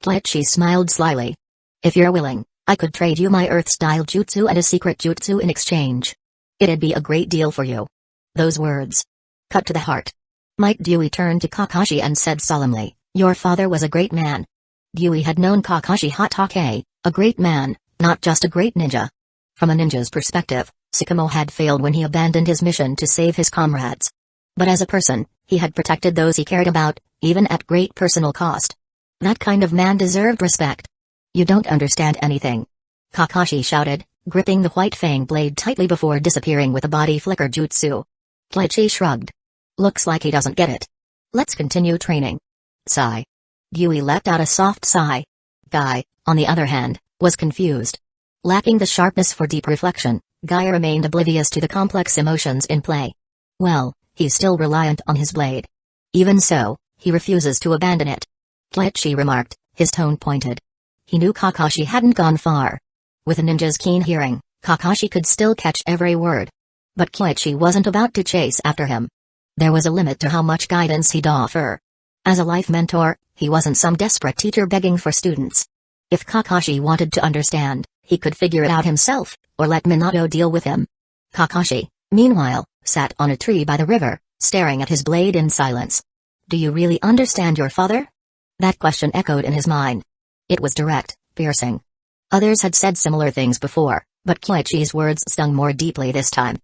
Kleichi smiled slyly. If you're willing, I could trade you my earth-style jutsu and a secret jutsu in exchange. It'd be a great deal for you. Those words cut to the heart. Might Dewey turned to Kakashi and said solemnly, Your father was a great man. Yui had known Kakashi Hatake, a great man, not just a great ninja. From a ninja's perspective, Sakamo had failed when he abandoned his mission to save his comrades. But as a person, he had protected those he cared about, even at great personal cost. That kind of man deserved respect. You don't understand anything. Kakashi shouted, gripping the white fang blade tightly before disappearing with a body flicker jutsu. Kleichi shrugged. Looks like he doesn't get it. Let's continue training. Sigh. Yui let out a soft sigh. Guy, on the other hand, was confused. Lacking the sharpness for deep reflection, Guy remained oblivious to the complex emotions in play. Well, he's still reliant on his blade. Even so, he refuses to abandon it. Kleichi remarked, his tone pointed. He knew Kakashi hadn't gone far. With a ninja's keen hearing, Kakashi could still catch every word. But Kleichi wasn't about to chase after him. There was a limit to how much guidance he'd offer. As a life mentor, he wasn't some desperate teacher begging for students. If Kakashi wanted to understand, he could figure it out himself, or let Minato deal with him. Kakashi, meanwhile, sat on a tree by the river, staring at his blade in silence. Do you really understand your father? That question echoed in his mind. It was direct, piercing. Others had said similar things before, but Kleichi's words stung more deeply this time.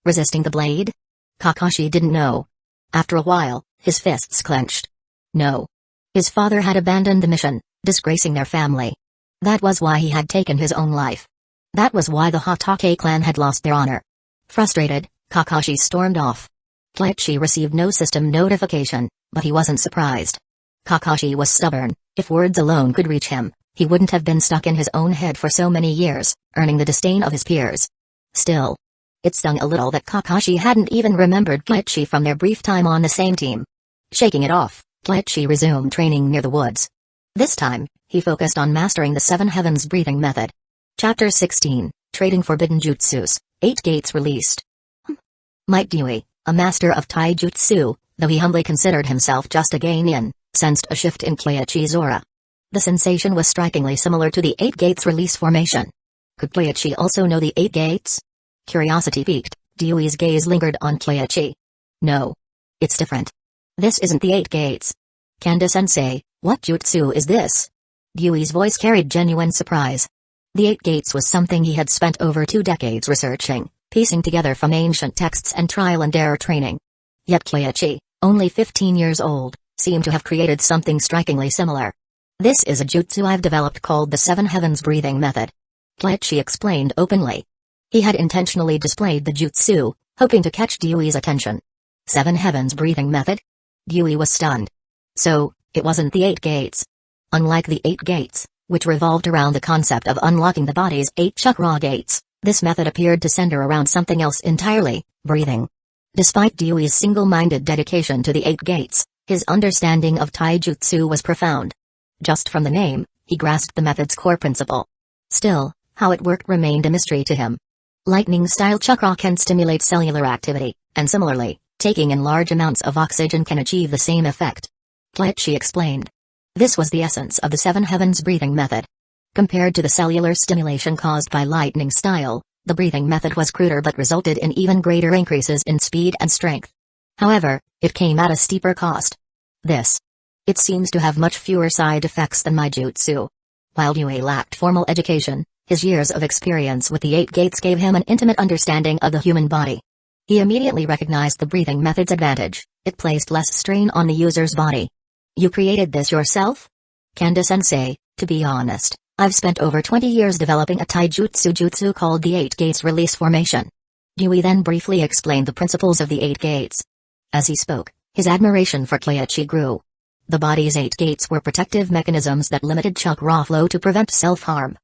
Resisting the blade? Kakashi didn't know. After a while, his fists clenched. No. His father had abandoned the mission, disgracing their family. That was why he had taken his own life. That was why the Hatake clan had lost their honor. Frustrated, Kakashi stormed off. Kleichi received no system notification, but he wasn't surprised. Kakashi was stubborn. If words alone could reach him, he wouldn't have been stuck in his own head for so many years, earning the disdain of his peers. Still, it stung a little that Kakashi hadn't even remembered Kleichi from their brief time on the same team. Shaking it off, Kleichi resumed training near the woods. This time, he focused on mastering the Seven Heavens breathing method. Chapter 16, Trading Forbidden Jutsus, 8 Gates released. Might Yui, a master of taijutsu, though he humbly considered himself just a genin, sensed a shift in Kleichi's aura. The sensation was strikingly similar to the 8 Gates release formation. Could Kleichi also know the 8 Gates? Curiosity piqued, Yui's gaze lingered on Kleichi. No. It's different. This isn't the 8 Gates. Kanda-sensei, what jutsu is this? Yui's voice carried genuine surprise. The 8 Gates was something he had spent over 2 decades researching, piecing together from ancient texts and trial-and-error training. Yet Kleichi, only 15 years old, seemed to have created something strikingly similar. This is a jutsu I've developed called the Seven Heavens breathing method. Kleichi explained openly. He had intentionally displayed the jutsu, hoping to catch Yui's attention. Seven Heavens breathing method? Yui was stunned. So, it wasn't the 8 Gates. Unlike the 8 Gates, which revolved around the concept of unlocking the body's 8 chakra gates, this method appeared to center around something else entirely, breathing. Despite Yui's single-minded dedication to the 8 Gates, his understanding of taijutsu was profound. Just from the name, he grasped the method's core principle. Still, how it worked remained a mystery to him. Lightning-style chakra can stimulate cellular activity, and similarly, taking in large amounts of oxygen can achieve the same effect. Kleichi explained. This was the essence of the Seven Heavens breathing method. Compared to the cellular stimulation caused by lightning style, the breathing method was cruder but resulted in even greater increases in speed and strength. However, it came at a steeper cost. It seems to have much fewer side effects than my jutsu. While Yui lacked formal education, his years of experience with the 8 Gates gave him an intimate understanding of the human body. He immediately recognized the breathing method's advantage. It placed less strain on the user's body. You created this yourself? Kanda-sensei, to be honest, I've spent over 20 years developing a taijutsu jutsu called the 8 Gates release formation. Yui then briefly explained the principles of the 8 Gates. As he spoke, his admiration for Kleichi grew. The body's 8 Gates were protective mechanisms that limited chakra flow to prevent self-harm.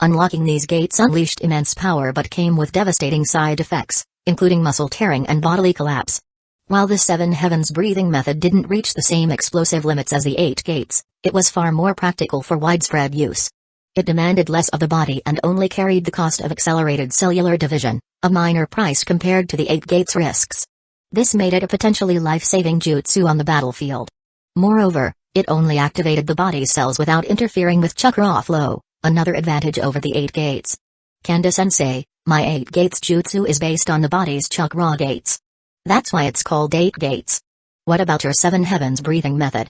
Unlocking these gates unleashed immense power but came with devastating side effects, including muscle tearing and bodily collapse. While the Seven Heavens breathing method didn't reach the same explosive limits as the 8 Gates, it was far more practical for widespread use. It demanded less of the body and only carried the cost of accelerated cellular division, a minor price compared to the 8 Gates risks. This made it a potentially life-saving jutsu on the battlefield. Moreover, it only activated the body's cells without interfering with chakra flow, another advantage over the 8 Gates. Kanda-sensei, my 8 Gates jutsu is based on the body's chakra gates. That's why it's called 8 Gates. What about your Seven Heavens breathing method?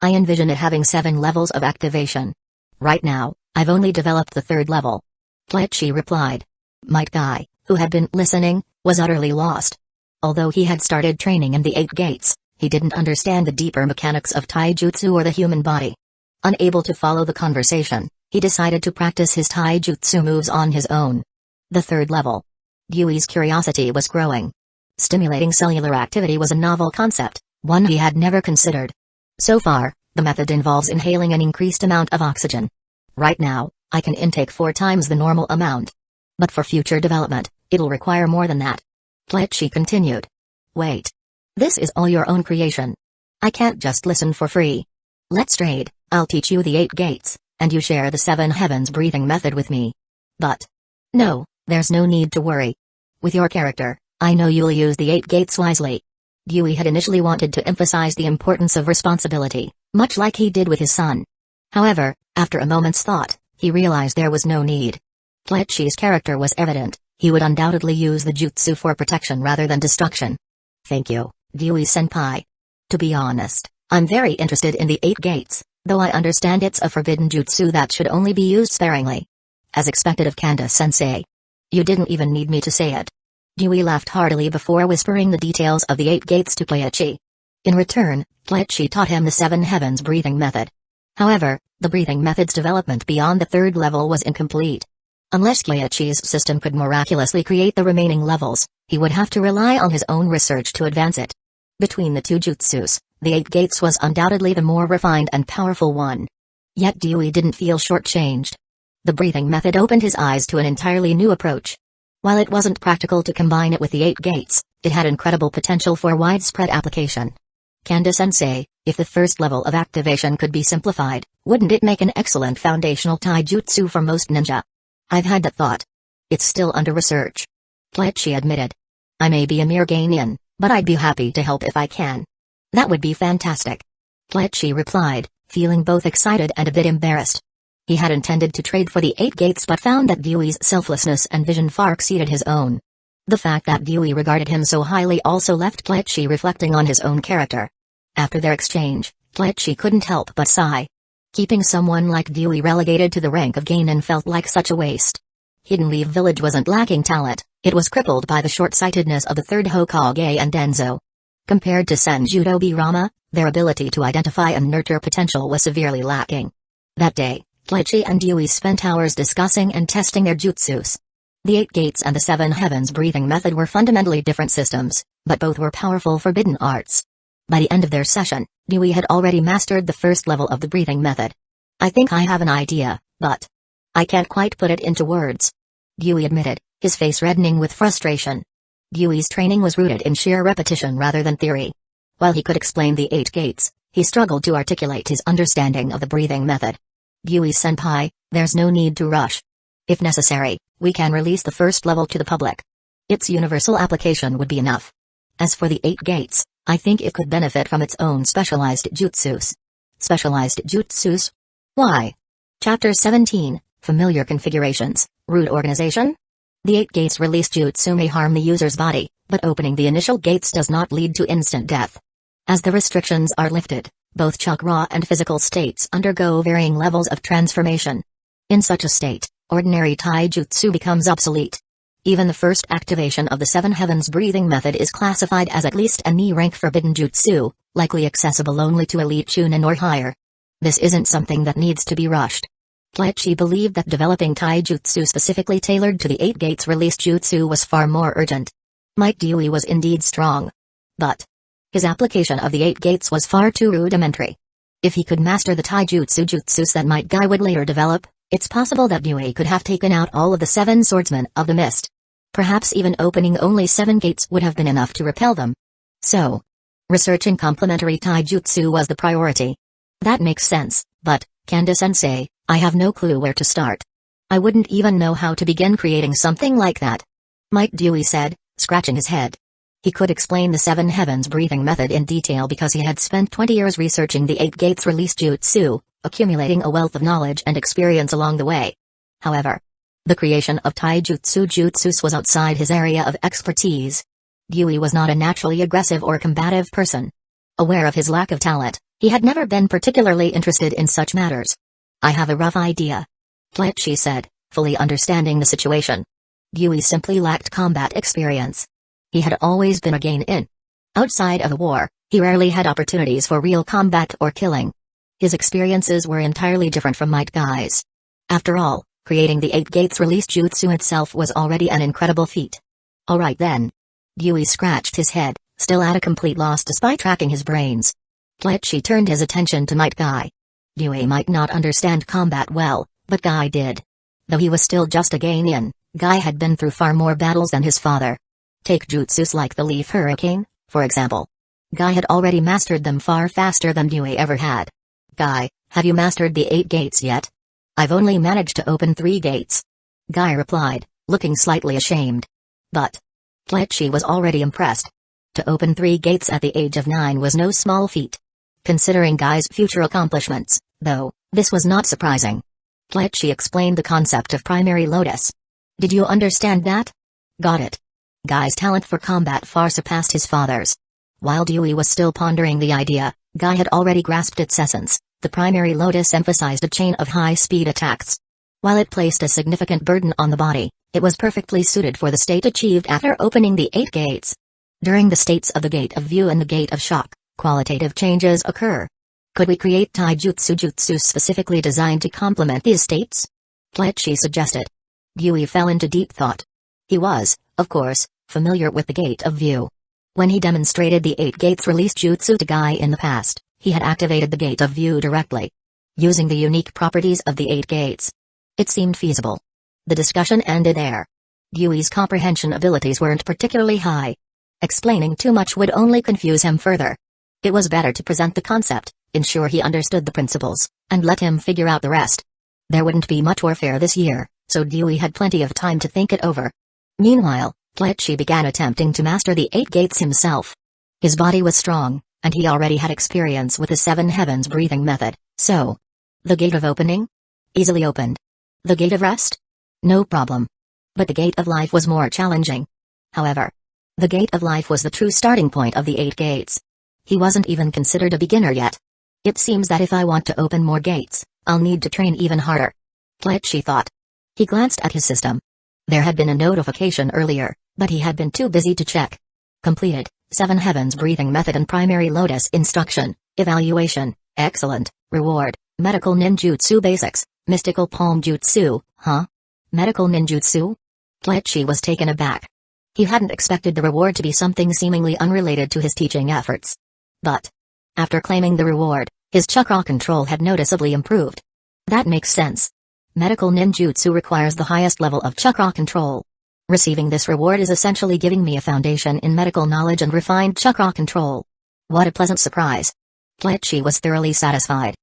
I envision it having 7 levels of activation. Right now, I've only developed the 3rd level. Kleichi replied. Might Guy, who had been listening, was utterly lost. Although he had started training in the 8 gates, he didn't understand the deeper mechanics of taijutsu or the human body. Unable to follow the conversation, he decided to practice his taijutsu moves on his own. The 3rd level. Yui's curiosity was growing. Stimulating cellular activity was a novel concept, one he had never considered. So far, the method involves inhaling an increased amount of oxygen. Right now, I can intake 4 times the normal amount. But for future development, it'll require more than that. Kleichi continued. Wait. This is all your own creation. I can't just listen for free. Let's trade. I'll teach you the 8 gates, and you share the 7 heavens breathing method with me. But no, there's no need to worry. With your character, I know you'll use the 8 gates wisely. Yui had initially wanted to emphasize the importance of responsibility, much like he did with his son. However, after a moment's thought, he realized there was no need. Kleichi's character was evident, he would undoubtedly use the jutsu for protection rather than destruction. Thank you, Yui-senpai. To be honest, I'm very interested in the 8 gates, though I understand it's a forbidden jutsu that should only be used sparingly. As expected of Kanda-sensei. You didn't even need me to say it. Yui laughed heartily before whispering the details of the 8 gates to Kleichi. In return, Kleichi taught him the 7 heavens breathing method. However, the breathing method's development beyond the 3rd level was incomplete. Unless Kleichi's system could miraculously create the remaining levels, he would have to rely on his own research to advance it. Between the 2 jutsus, the 8 gates was undoubtedly the more refined and powerful one. Yet Yui didn't feel shortchanged. The breathing method opened his eyes to an entirely new approach. While it wasn't practical to combine it with the 8 gates, it had incredible potential for widespread application. Kanda-sensei, if the 1st level of activation could be simplified, wouldn't it make an excellent foundational taijutsu for most ninja? I've had that thought. It's still under research. Kleichi admitted. I may be a mere geinin, but I'd be happy to help if I can. That would be fantastic. Kleichi replied, feeling both excited and a bit embarrassed. He had intended to trade for the 8 gates but found that Yui's selflessness and vision far exceeded his own. The fact that Yui regarded him so highly also left Kleichi reflecting on his own character. After their exchange, Kleichi couldn't help but sigh. Keeping someone like Yui relegated to the rank of geinin felt like such a waste. Hidden Leaf Village wasn't lacking talent, it was crippled by the short-sightedness of the 3rd Hokage and Danzo. Compared to Senjudo Birama, their ability to identify and nurture potential was severely lacking. That day, Kleichi and Yui spent hours discussing and testing their jutsus. The 8 gates and the 7 heavens breathing method were fundamentally different systems, but both were powerful forbidden arts. By the end of their session, Yui had already mastered the 1st level of the breathing method. I think I have an idea, but I can't quite put it into words. Yui admitted, his face reddening with frustration. Yui's training was rooted in sheer repetition rather than theory. While he could explain the 8 gates, he struggled to articulate his understanding of the breathing method. Yui-senpai, there's no need to rush. If necessary, we can release the 1st level to the public. Its universal application would be enough. As for the 8 gates, I think it could benefit from its own specialized jutsus. Specialized jutsus? Why? Chapter 17, Familiar Configurations, Root Organization? The 8 gates released jutsu may harm the user's body, but opening the initial gates does not lead to instant death. As the restrictions are lifted, both chakra and physical states undergo varying levels of transformation. In such a state, ordinary taijutsu becomes obsolete. Even the first activation of the 7 heavens breathing method is classified as at least an E-rank forbidden jutsu, likely accessible only to elite chunin or higher. This isn't something that needs to be rushed. Kleichi believed that developing taijutsu specifically tailored to the 8 gates released jutsu was far more urgent. Might Yui was indeed strong. But his application of the 8 gates was far too rudimentary. If he could master the taijutsu jutsus that Might Guy would later develop, it's possible that Yui could have taken out all of the 7 swordsmen of the mist. Perhaps even opening only 7 gates would have been enough to repel them. So, researching complementary taijutsu was the priority. That makes sense, but, Kanda-sensei, I have no clue where to start. I wouldn't even know how to begin creating something like that. Might Yui said, scratching his head. He could explain the 7 heavens breathing method in detail because he had spent 20 years researching the 8 gates released jutsu, accumulating a wealth of knowledge and experience along the way. However, the creation of taijutsu jutsus was outside his area of expertise. Yui was not a naturally aggressive or combative person. Aware of his lack of talent, He had never been particularly interested in such matters. I have a rough idea. Bleach said, fully understanding the situation. Dewey simply lacked combat experience. He had always been a gain-in. Outside of the war, he rarely had opportunities for real combat or killing. His experiences were entirely different from Might Guy's. After all, creating the 8 Gates release jutsu itself was already an incredible feat. Alright then. Dewey scratched his head, still at a complete loss despite tracking his brains. Bleach turned his attention to Might Guy. Dewey might not understand combat well, but Guy did. Though he was still just a gain-in, Guy had been through far more battles than his father. Take jutsus like the Leaf Hurricane, for example. Guy had already mastered them far faster than Dewey ever had. Guy, have you mastered the 8 gates yet? I've only managed to open 3 gates. Guy replied, looking slightly ashamed. But Bleach was already impressed. To open 3 gates at the age of 9 was no small feat. Considering Guy's future accomplishments, though, this was not surprising. Bleach explained the concept of primary lotus. Did you understand that? Got it. Guy's talent for combat far surpassed his father's. While Dewey was still pondering the idea, Guy had already grasped its essence. The primary lotus emphasized a chain of high-speed attacks. While it placed a significant burden on the body, it was perfectly suited for the state achieved after opening the 8 gates. During the states of the Gate of View and the Gate of Shock, qualitative changes occur. Could we create taijutsu jutsus specifically designed to complement these states? Bleach suggested. Dewey fell into deep thought. He was, of course, familiar with the Gate of View. When he demonstrated the 8 gates released jutsu to Guy in the past, he had activated the Gate of View directly. Using the unique properties of the 8 gates. It seemed feasible. The discussion ended there. Dewey's comprehension abilities weren't particularly high. Explaining too much would only confuse him further. It was better to present the concept, ensure he understood the principles, and let him figure out the rest. There wouldn't be much warfare this year, so Dewey had plenty of time to think it over. Meanwhile, Bleach began attempting to master the 8 gates himself. His body was strong, and he already had experience with the 7 heavens breathing method, so... The gate of opening? Easily opened. The gate of rest? No problem. But the gate of life was more challenging. However, the gate of life was the true starting point of the 8 gates. He wasn't even considered a beginner yet. It seems that if I want to open more gates, I'll need to train even harder. Bleach thought. He glanced at his system. There had been a notification earlier, but he had been too busy to check. Completed, 7 heavens breathing method and primary lotus instruction, evaluation, excellent, reward, medical ninjutsu basics, mystical palm jutsu, huh? Medical ninjutsu? Bleach was taken aback. He hadn't expected the reward to be something seemingly unrelated to his teaching efforts. But after claiming the reward, his chakra control had noticeably improved. That makes sense. Medical ninjutsu requires the highest level of chakra control. Receiving this reward is essentially giving me a foundation in medical knowledge and refined chakra control. What a pleasant surprise. Bleach was thoroughly satisfied.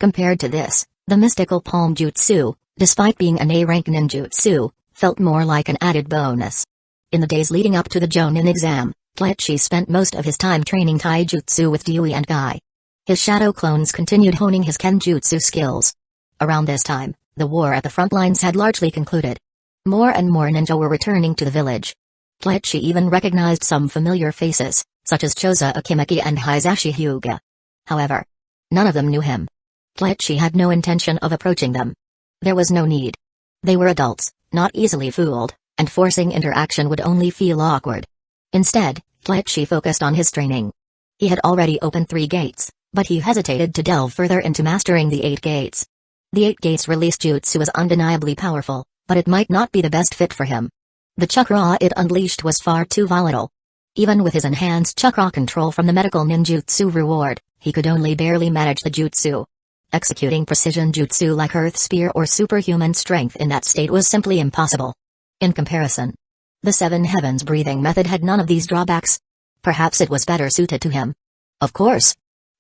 Compared to this, the mystical palm jutsu, despite being an A-rank ninjutsu, felt more like an added bonus. In the days leading up to the Jonin exam, Bleach spent most of his time training taijutsu with Dewey and Guy. His shadow clones continued honing his kenjutsu skills. Around this time, the war at the front lines had largely concluded. More and more ninja were returning to the village. Bleach even recognized some familiar faces, such as Choza Akimeki and Hisashi Hyuga. However, none of them knew him. Bleach had no intention of approaching them. There was no need. They were adults, not easily fooled, and forcing interaction would only feel awkward. Instead, Bleach focused on his training. He had already opened 3 gates, but he hesitated to delve further into mastering the 8 gates. The 8 gates release jutsu was undeniably powerful, but it might not be the best fit for him. The chakra it unleashed was far too volatile. Even with his enhanced chakra control from the medical ninjutsu reward, he could only barely manage the jutsu. Executing precision jutsu like Earth Spear or superhuman strength in that state was simply impossible. In comparison, the 7 heavens breathing method had none of these drawbacks. Perhaps it was better suited to him. Of course,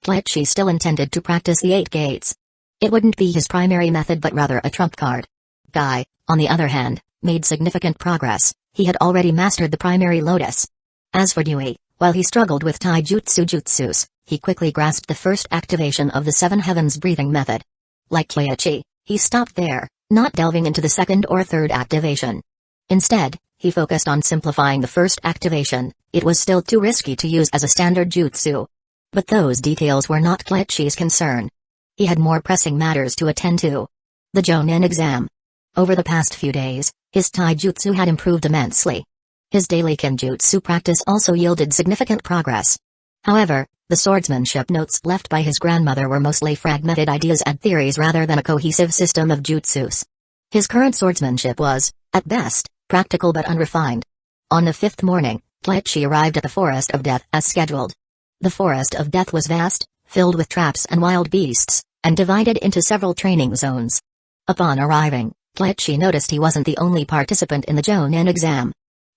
Bleach still intended to practice the 8 gates. It wouldn't be his primary method but rather a trump card. Guy, on the other hand, made significant progress. He had already mastered the primary lotus. As for Dewey, while he struggled with taijutsu jutsus, he quickly grasped the first activation of the 7 heavens breathing method. Like Bleich, he stopped there, not delving into the second or third activation. Instead, he focused on simplifying the first activation. It was still too risky to use as a standard jutsu. But those details were not Kletchi's concern. He had more pressing matters to attend to. The Jonin exam. Over the past few days, his taijutsu had improved immensely. His daily kenjutsu practice also yielded significant progress. However, the swordsmanship notes left by his grandmother were mostly fragmented ideas and theories rather than a cohesive system of jutsus. His current swordsmanship was, at best, practical but unrefined. On the fifth morning, Kletchi arrived at the Forest of Death as scheduled. The Forest of Death was vast, filled with traps and wild beasts, and divided into several training zones. Upon arriving, Kletchi noticed he wasn't the only participant in the Jonin exam.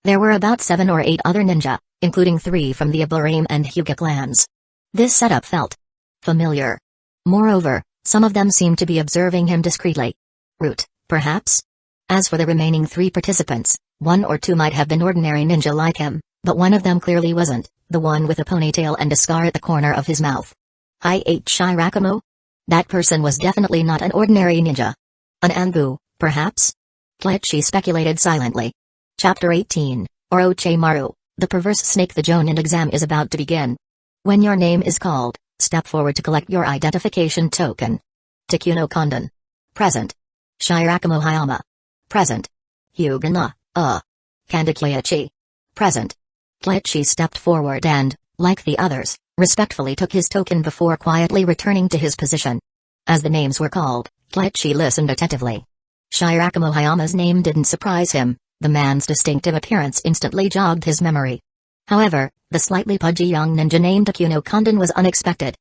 There were about 7 or 8 other ninja, including 3 from the Aburame and Hyuga clans. This setup felt familiar. Moreover, some of them seemed to be observing him discreetly. Root, perhaps? As for the remaining 3 participants, 1 or 2 might have been ordinary ninja like him, but one of them clearly wasn't, the one with a ponytail and a scar at the corner of his mouth. Shirakamu? That person was definitely not an ordinary ninja. An Anbu, perhaps? Kletchi speculated silently. Chapter 18, Orochimaru, the perverse snake. The Jonin exam is about to begin. When your name is called, step forward to collect your identification token. Takuno Kondon. Present. Shirakamu Hayama. Present. Hyuga Kandakyachi. Present. Kletchi stepped forward and, like the others, respectfully took his token before quietly returning to his position. As the names were called, Kletchi listened attentively. Shirakamu Hayama's name didn't surprise him. The man's distinctive appearance instantly jogged his memory. However, the slightly pudgy young ninja named Takuno Kondon was unexpected.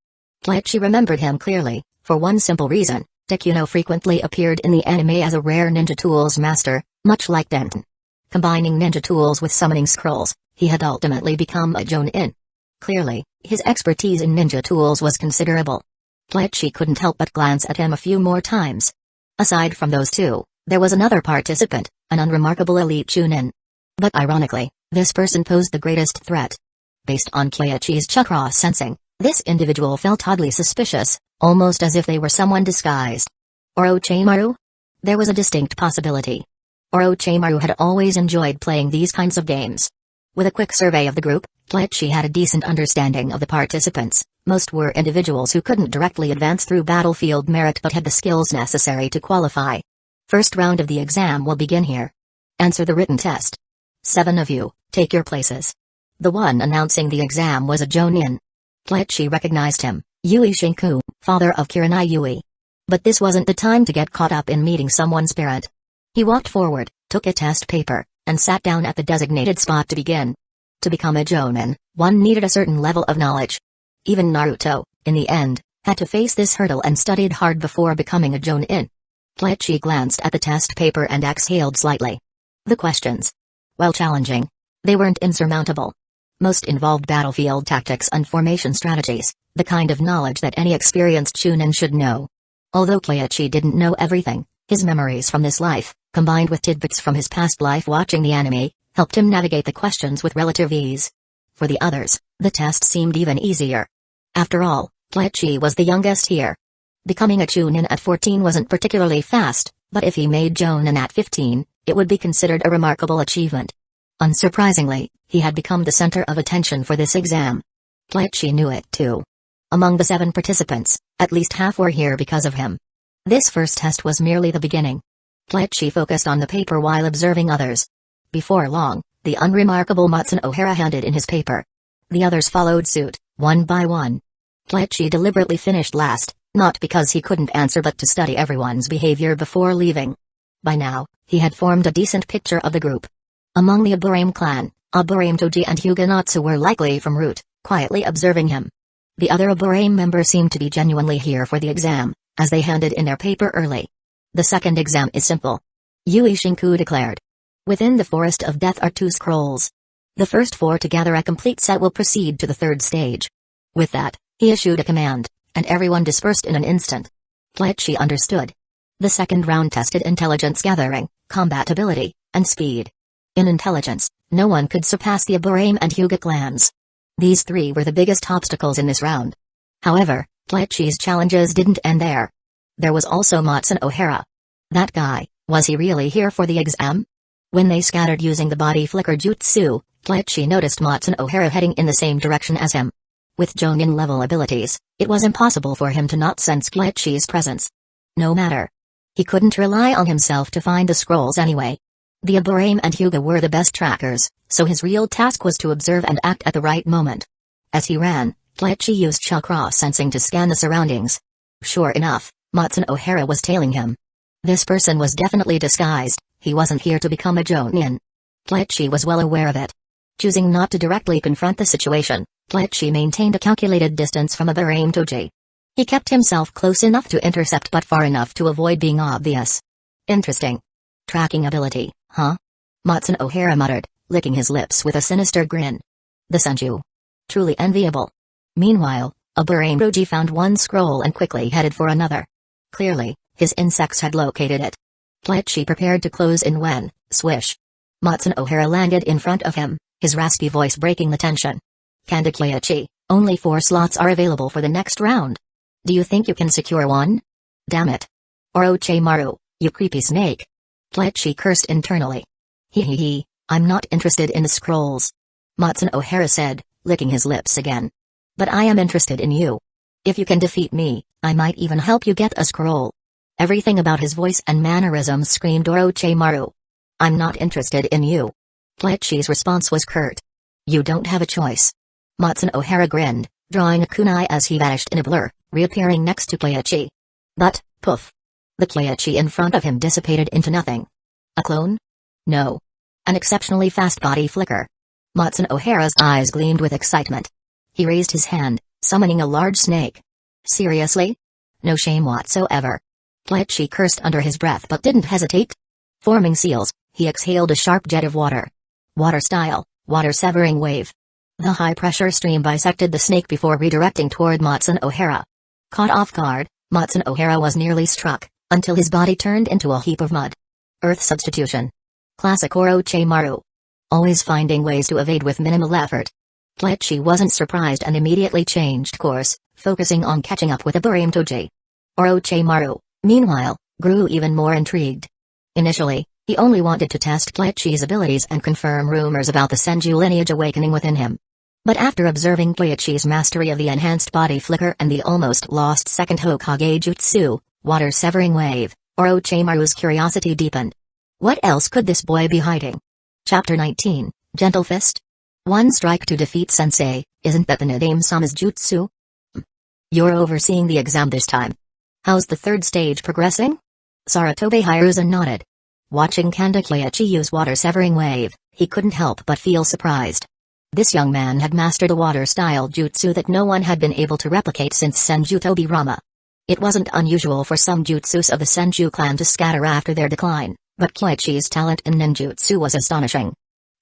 Kletchi remembered him clearly, for one simple reason: Takuno frequently appeared in the anime as a rare ninja tools master, much like Denton. Combining ninja tools with summoning scrolls, he had ultimately become a Jonin. Clearly, his expertise in ninja tools was considerable. Kletchi couldn't help but glance at him a few more times. Aside from those 2, there was another participant, an unremarkable elite Chunin. But ironically, this person posed the greatest threat. Based on Kletchi's chakra sensing, this individual felt oddly suspicious, almost as if they were someone disguised. Orochimaru? There was a distinct possibility. Orochimaru had always enjoyed playing these kinds of games. With a quick survey of the group, Kletchi had a decent understanding of the participants. Most were individuals who couldn't directly advance through battlefield merit but had the skills necessary to qualify. First round of the exam will begin here. Answer the written test. 7 of you, take your places. The one announcing the exam was a Jonin. Kletchi recognized him, Yui Shinku, father of Kiranai Yui. But this wasn't the time to get caught up in meeting someone's parent. He walked forward, took a test paper, and sat down at the designated spot to begin. To become a Jonin, one needed a certain level of knowledge. Even Naruto, in the end, had to face this hurdle and studied hard before becoming a Jonin. Kletchi glanced at the test paper and exhaled slightly. The questions, while challenging, they weren't insurmountable. Most involved battlefield tactics and formation strategies, the kind of knowledge that any experienced Chunin should know. Although Kletchi didn't know everything, his memories from this life, combined with tidbits from his past life watching the anime, helped him navigate the questions with relative ease. For the others, the test seemed even easier. After all, Kletchi was the youngest here. Becoming a Chunin at 14 wasn't particularly fast, but if he made Jonin at 15, it would be considered a remarkable achievement. Unsurprisingly, he had become the center of attention for this exam. Kletchi knew it too. Among the 7 participants, at least half were here because of him. This first test was merely the beginning. Kletchi focused on the paper while observing others. Before long, the unremarkable Matsuno Ohara handed in his paper. The others followed suit, one by one. Kletchi deliberately finished last, not because he couldn't answer but to study everyone's behavior before leaving. By now, he had formed a decent picture of the group. Among the Aburame clan, Aburame Toji and Hyuga Natsu were likely from Root, quietly observing him. The other Aburame members seemed to be genuinely here for the exam, as they handed in their paper early. The second exam is simple. Yui Shinku declared. Within the Forest of Death are 2 scrolls. The first 4 to gather a complete set will proceed to the 3rd stage. With that, he issued a command, and everyone dispersed in an instant. Kletchi understood. The second round tested intelligence gathering, combat ability, and speed. In intelligence, no one could surpass the Aburame and Hyuga clans. These 3 were the biggest obstacles in this round. However, Kletchi's challenges didn't end there. There was also Matsuno Ohara. That guy, was he really here for the exam? When they scattered using the body flicker jutsu, Kletchi noticed Matsuno Ohara heading in the same direction as him. With Jonin-level abilities, it was impossible for him to not sense Kleichi's presence. No matter. He couldn't rely on himself to find the scrolls anyway. The Aburame and Hyuga were the best trackers, so his real task was to observe and act at the right moment. As he ran, Kleichi used Chakra sensing to scan the surroundings. Sure enough, Matsun O'Hara was tailing him. This person was definitely disguised, he wasn't here to become a Jonin. Kleichi was well aware of it. Choosing not to directly confront the situation, Kleichi maintained a calculated distance from Aburame Toji. He kept himself close enough to intercept but far enough to avoid being obvious. Interesting. Tracking ability, huh? Matsun O'Hara muttered, licking his lips with a sinister grin. The Senju. Truly enviable. Meanwhile, Aburame Toji found one scroll and quickly headed for another. Clearly, his insects had located it. Kleichi prepared to close in when, swish. Matsun O'Hara landed in front of him, his raspy voice breaking the tension. Kanda Kleichi, only 4 slots are available for the next round. Do you think you can secure one? Damn it. Orochimaru, you creepy snake. Kleichi cursed internally. Hee, I'm not interested in the scrolls. Matsun O'Hara said, licking his lips again. But I am interested in you. If you can defeat me, I might even help you get a scroll. Everything about his voice and mannerisms screamed Orochimaru. I'm not interested in you. Kleichi's response was curt. You don't have a choice. Matsun O'Hara grinned, drawing a kunai as he vanished in a blur, reappearing next to Kleichi. But, poof. The Kleichi in front of him dissipated into nothing. A clone? No. An exceptionally fast body flicker. Matsun O'Hara's eyes gleamed with excitement. He raised his hand, summoning a large snake. Seriously? No shame whatsoever. Kleichi cursed under his breath but didn't hesitate. Forming seals, he exhaled a sharp jet of water. Water-style, water-severing wave. The high-pressure stream bisected the snake before redirecting toward Matsun O'Hara. Caught off guard, Matsun O'Hara was nearly struck, until his body turned into a heap of mud. Earth substitution. Classic Orochimaru. Always finding ways to evade with minimal effort. Kleichi wasn't surprised and immediately changed course, focusing on catching up with Aburame Toji. Orochimaru, meanwhile, grew even more intrigued. Initially, he only wanted to test Kleichi's abilities and confirm rumors about the Senju lineage awakening within him. But after observing Kleichi's mastery of the enhanced body flicker and the almost lost second Hokage jutsu, water-severing wave, Orochimaru's curiosity deepened. What else could this boy be hiding? Chapter 19, Gentle Fist? One strike to defeat sensei, isn't that the Nadame-sama's jutsu? You're overseeing the exam this time. How's the third stage progressing? Sarutobi Hiruzen nodded. Watching Kanda Kleichi use water-severing wave, he couldn't help but feel surprised. This young man had mastered a water-style jutsu that no one had been able to replicate since Senju Tobirama. It wasn't unusual for some jutsus of the Senju clan to scatter after their decline, but Kleichi's talent in ninjutsu was astonishing.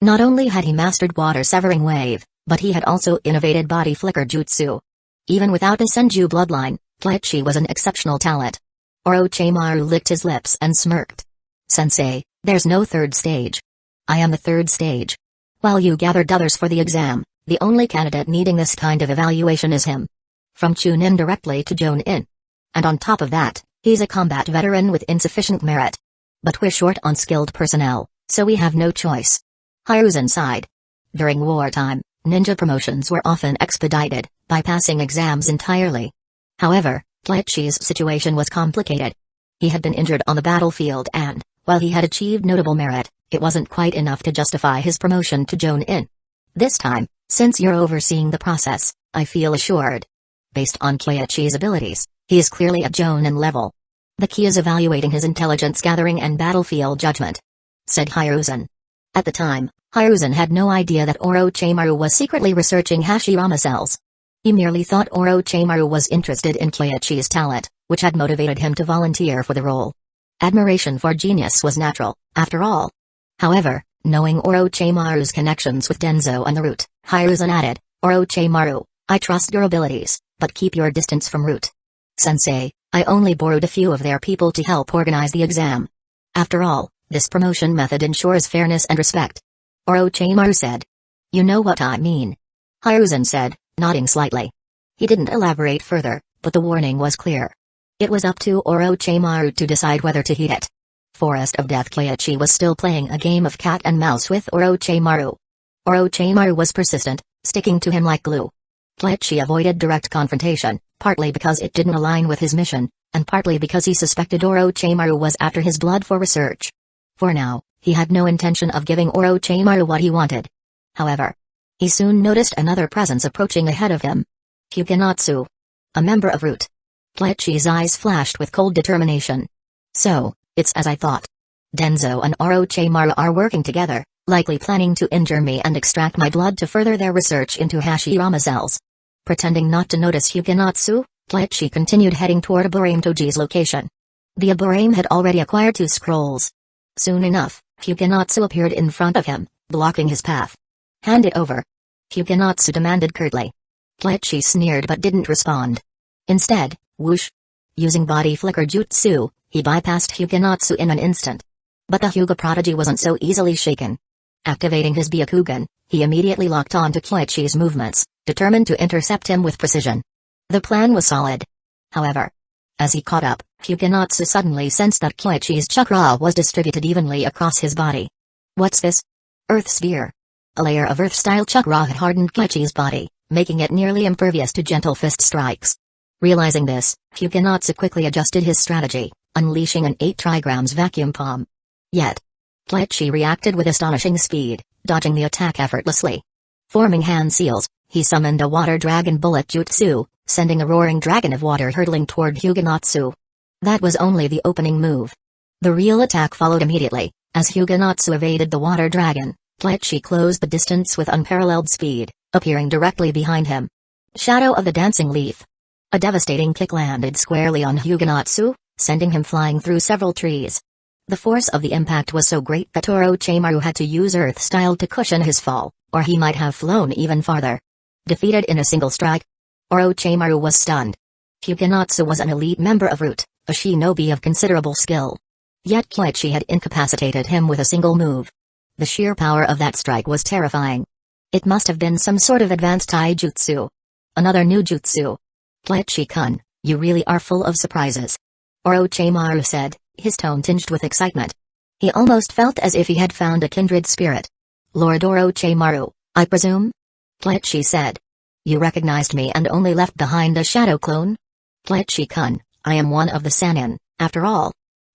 Not only had he mastered water-severing wave, but he had also innovated body flicker jutsu. Even without a Senju bloodline, Kleichi was an exceptional talent. Orochimaru licked his lips and smirked. Sensei, there's no third stage. I am the third stage. While you gathered others for the exam, the only candidate needing this kind of evaluation is him. From Chunin directly to Jonin. And on top of that, he's a combat veteran with insufficient merit. But we're short on skilled personnel, so we have no choice. Hiruzen sighed. During wartime, ninja promotions were often expedited, bypassing exams entirely. However, Kleichi's situation was complicated. He had been injured on the battlefield and, while he had achieved notable merit, it wasn't quite enough to justify his promotion to Jonin. This time, since you're overseeing the process, I feel assured. Based on Kleichi's abilities, he is clearly at Jonin level. The key is evaluating his intelligence gathering and battlefield judgment, said Hiruzen. At the time, Hiruzen had no idea that Orochimaru was secretly researching Hashirama cells. He merely thought Orochimaru was interested in Kleichi's talent, which had motivated him to volunteer for the role. Admiration for genius was natural, after all. However, knowing Orochimaru's connections with Danzō and the Root, Hiruzen added, Orochimaru, I trust your abilities, but keep your distance from Root. Sensei, I only borrowed a few of their people to help organize the exam. After all, this promotion method ensures fairness and respect. Orochimaru said. You know what I mean. Hiruzen said, nodding slightly. He didn't elaborate further, but the warning was clear. It was up to Orochimaru to decide whether to heed it. Forest of Death Kleichi was still playing a game of cat and mouse with Orochimaru. Orochimaru was persistent, sticking to him like glue. Kleichi avoided direct confrontation, partly because it didn't align with his mission, and partly because he suspected Orochimaru was after his blood for research. For now, he had no intention of giving Orochimaru what he wanted. However, he soon noticed another presence approaching ahead of him. Hyuga, a member of Root. Kleichi's eyes flashed with cold determination. So, it's as I thought. Danzo and Orochimaru are working together, likely planning to injure me and extract my blood to further their research into Hashirama cells. Pretending not to notice Hyuga, Kleichi continued heading toward Aburame-toji's location. The Aburame had already acquired 2 scrolls. Soon enough, Hyuga appeared in front of him, blocking his path. Hand it over. Hyuga demanded curtly. Kleichi sneered but didn't respond. Instead, whoosh. Using body flicker jutsu, he bypassed Hyuga in an instant. But the Hyuga prodigy wasn't so easily shaken. Activating his Byakugan, he immediately locked on to Kleichi's movements, determined to intercept him with precision. The plan was solid. However, as he caught up, Hyuga suddenly sensed that Kleichi's chakra was distributed evenly across his body. What's this? Earth Sphere. A layer of Earth-style chakra had hardened Kleichi's body, making it nearly impervious to gentle fist strikes. Realizing this, Hyuga quickly adjusted his strategy, unleashing an 8 trigrams vacuum palm. Yet, Kleichi reacted with astonishing speed, dodging the attack effortlessly. Forming hand seals, he summoned a water dragon bullet jutsu, sending a roaring dragon of water hurtling toward Hyuga. That was only the opening move. The real attack followed immediately. As Hyuga evaded the water dragon, Kleichi closed the distance with unparalleled speed, appearing directly behind him. Shadow of the Dancing Leaf. A devastating kick landed squarely on Hyuga, sending him flying through several trees. The force of the impact was so great that Orochimaru had to use Earth-style to cushion his fall, or he might have flown even farther. Defeated in a single strike, Orochimaru was stunned. Hyuga was an elite member of Root, a shinobi of considerable skill. Yet Kleichi had incapacitated him with a single move. The sheer power of that strike was terrifying. It must have been some sort of advanced taijutsu. Another new jutsu. Kleichi-kun, you really are full of surprises. Orochimaru said, his tone tinged with excitement. He almost felt as if he had found a kindred spirit. Lord Orochimaru, I presume? Kleichi said. You recognized me and only left behind a shadow clone? Kleichi-kun, I am one of the Sannin, after all.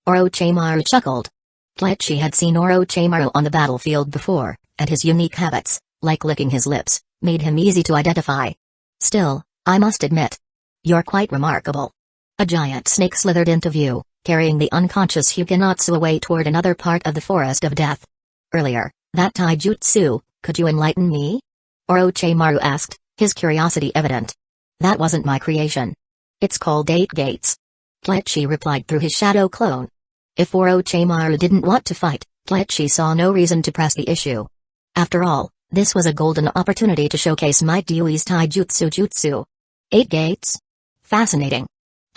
Orochimaru chuckled. Kleichi had seen Orochimaru on the battlefield before, and his unique habits, like licking his lips, made him easy to identify. Still, I must admit, you're quite remarkable. A giant snake slithered into view, carrying the unconscious Hyuga away toward another part of the forest of death. Earlier, that taijutsu, could you enlighten me? Orochimaru asked, his curiosity evident. That wasn't my creation. It's called 8 Gates. Kleichi replied through his shadow clone. If Orochimaru didn't want to fight, Kleichi saw no reason to press the issue. After all, this was a golden opportunity to showcase Might Dewey's taijutsu jutsu. 8 Gates? Fascinating.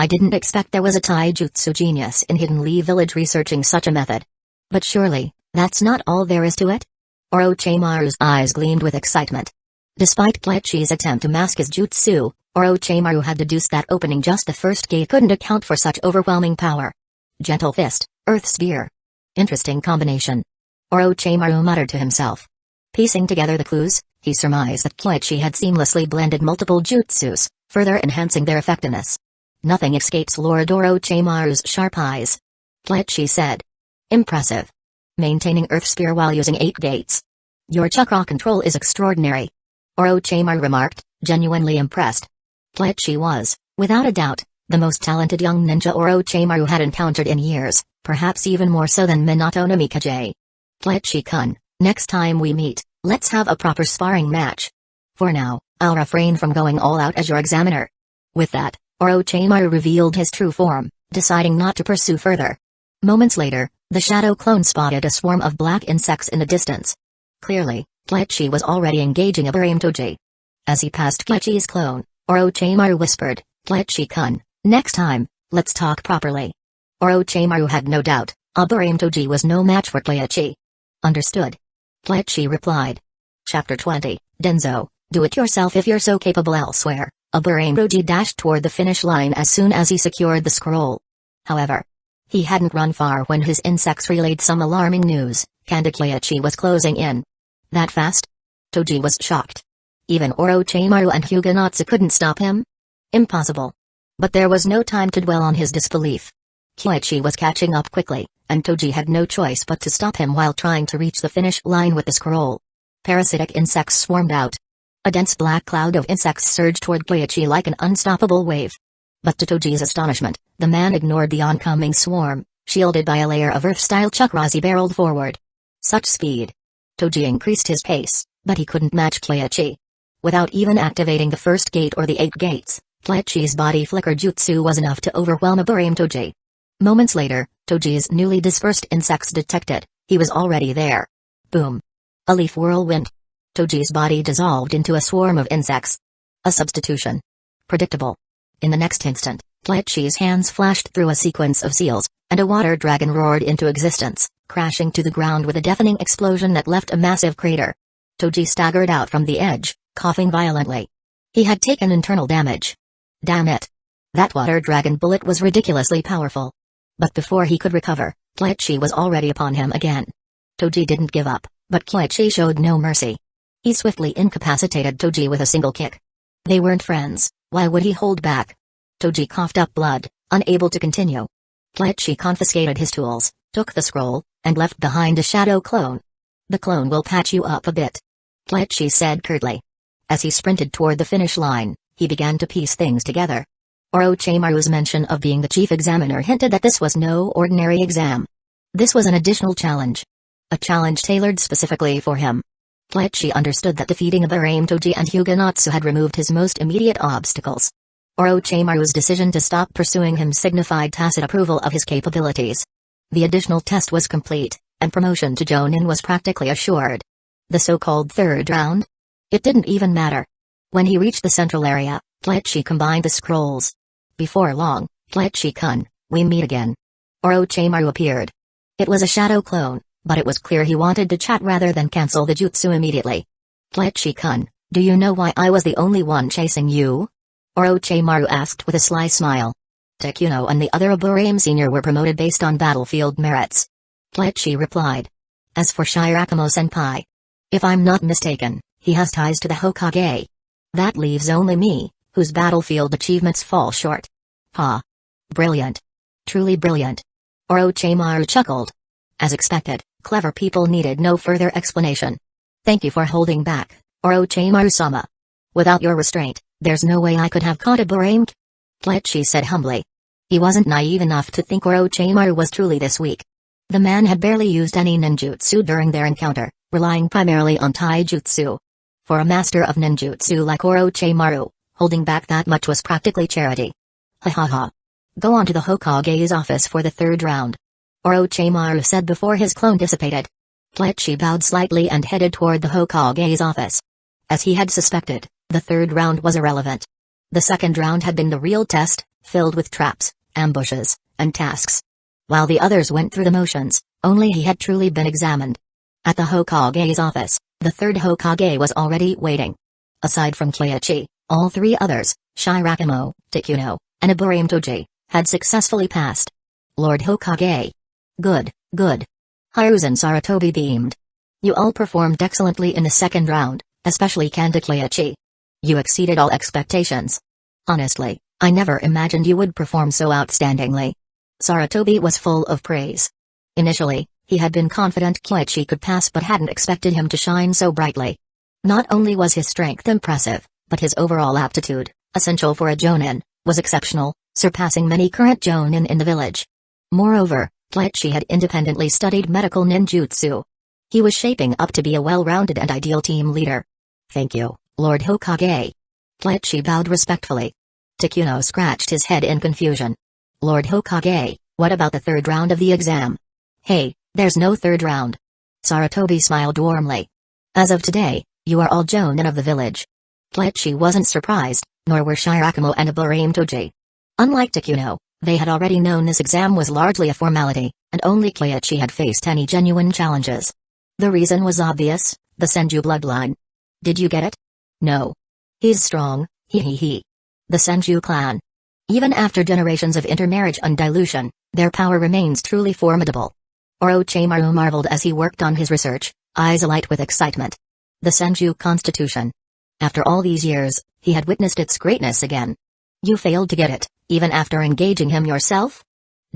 I didn't expect there was a taijutsu genius in Hidden Lee Village researching such a method. But surely, that's not all there is to it? Orochimaru's eyes gleamed with excitement. Despite Kleichi's attempt to mask his jutsu, Orochimaru had deduced that opening just the first gate couldn't account for such overwhelming power. Gentle fist, Earth Sphere. Interesting combination. Orochimaru muttered to himself. Piecing together the clues, he surmised that Kleichi had seamlessly blended multiple jutsus, further enhancing their effectiveness. Nothing escapes Lord Orochimaru's sharp eyes. Kleichi said. Impressive. Maintaining Earth Sphere while using 8 gates. Your chakra control is extraordinary. Orochimaru remarked, genuinely impressed. Kleichi was, without a doubt, the most talented young ninja Orochimaru had encountered in years, perhaps even more so than Minato Namikaze. Kleichi-kun, next time we meet, let's have a proper sparring match. For now, I'll refrain from going all out as your examiner. With that, Orochimaru revealed his true form, deciding not to pursue further. Moments later, the shadow clone spotted a swarm of black insects in the distance. Clearly, Kleichi was already engaging Aburame-toji. As he passed Kleichi's clone, Orochimaru whispered, Kleichi-kun, next time, let's talk properly. Orochimaru had no doubt, Aburame-toji was no match for Kleichi. Understood. Kleichi replied. Chapter 20, Danzo, do it yourself if you're so capable elsewhere. Aburame-toji dashed toward the finish line as soon as he secured the scroll. However, he hadn't run far when his insects relayed some alarming news. Kleichi was closing in. That fast? Toji was shocked. Even Orochimaru and Hyuga couldn't stop him? Impossible. But there was no time to dwell on his disbelief. Kyoichi was catching up quickly, and Toji had no choice but to stop him while trying to reach the finish line with the scroll. Parasitic insects swarmed out. A dense black cloud of insects surged toward Kyoichi like an unstoppable wave. But to Toji's astonishment, the man ignored the oncoming swarm, shielded by a layer of earth-style chakra as he barreled forward. Such speed. Toji increased his pace, but he couldn't match Kyoichi. Without even activating the first gate or the 8 gates, Kyoichi's body flicker jutsu was enough to overwhelm a Burame Toji. Moments later, Toji's newly dispersed insects detected, he was already there. Boom. A leaf whirlwind. Toji's body dissolved into a swarm of insects. A substitution. Predictable. In the next instant, Kyoichi's hands flashed through a sequence of seals, and a water dragon roared into existence, crashing to the ground with a deafening explosion that left a massive crater. Toji staggered out from the edge, coughing violently. He had taken internal damage. Damn it. That water dragon bullet was ridiculously powerful. But before he could recover, Kyoichi was already upon him again. Toji didn't give up, but Kyoichi showed no mercy. He swiftly incapacitated Toji with a single kick. They weren't friends, why would he hold back? Toji coughed up blood, unable to continue. Kyoichi confiscated his tools, took the scroll, and left behind a shadow clone. The clone will patch you up a bit. Kyoichi said curtly. As he sprinted toward the finish line, he began to piece things together. Orochimaru's mention of being the chief examiner hinted that this was no ordinary exam. This was an additional challenge. A challenge tailored specifically for him. Kyoichi understood that defeating Burame Toji and Hyuga had removed his most immediate obstacles. Orochimaru's decision to stop pursuing him signified tacit approval of his capabilities. The additional test was complete, and promotion to Jonin was practically assured. The so-called third round? It didn't even matter. When he reached the central area, Kyoichi combined the scrolls. Before long, Kyoichi-kun, we meet again. Orochimaru appeared. It was a shadow clone, but it was clear he wanted to chat rather than cancel the jutsu immediately. Kyoichi-kun, do you know why I was the only one chasing you? Orochimaru asked with a sly smile. Takuno and the other Burame Sr. were promoted based on battlefield merits. Kyoichi replied. As for Shirakumo-senpai, if I'm not mistaken, he has ties to the Hokage. That leaves only me, whose battlefield achievements fall short. Ha! Brilliant. Truly brilliant. Orochimaru chuckled. As expected, clever people needed no further explanation. Thank you for holding back, Orochimaru-sama. Without your restraint, there's no way I could have caught a Burame. Kyoichi said humbly. He wasn't naive enough to think Orochimaru was truly this weak. The man had barely used any ninjutsu during their encounter, relying primarily on taijutsu. For a master of ninjutsu like Orochimaru, holding back that much was practically charity. Ha ha ha. Go on to the Hokage's office for the third round. Orochimaru said before his clone dissipated. Kyoichi bowed slightly and headed toward the Hokage's office. As he had suspected, the third round was irrelevant. The second round had been the real test, filled with traps, ambushes, and tasks. While the others went through the motions, only he had truly been examined. At the Hokage's office, the third Hokage was already waiting. Aside from Kyoichi, all three others, Shirakumo, Takuno, and Burame Toji, had successfully passed. Lord Hokage. Good, good. Hiruzen Sarutobi beamed. You all performed excellently in the second round, especially Kanda Kyoichi. You exceeded all expectations. Honestly, I never imagined you would perform so outstandingly. Sarutobi was full of praise. Initially, he had been confident Kyoichi could pass but hadn't expected him to shine so brightly. Not only was his strength impressive, but his overall aptitude, essential for a Jonin, was exceptional, surpassing many current Jonin in the village. Moreover, Kyoichi had independently studied medical ninjutsu. He was shaping up to be a well-rounded and ideal team leader. Thank you, Lord Hokage. Kyoichi bowed respectfully. Takuno scratched his head in confusion. Lord Hokage, what about the third round of the exam? Hey, there's no third round. Sarutobi smiled warmly. As of today, you are all Jonin of the village. Kyoichi wasn't surprised, nor were Shirakumo and Burame Toji. Unlike Takuno, they had already known this exam was largely a formality, and only Kyoichi had faced any genuine challenges. The reason was obvious, the Senju bloodline. Did you get it? No. He's strong, he. The Senju clan. Even after generations of intermarriage and dilution, their power remains truly formidable. Orochimaru marveled as he worked on his research, eyes alight with excitement. The Senju constitution. After all these years, he had witnessed its greatness again. You failed to get it, even after engaging him yourself?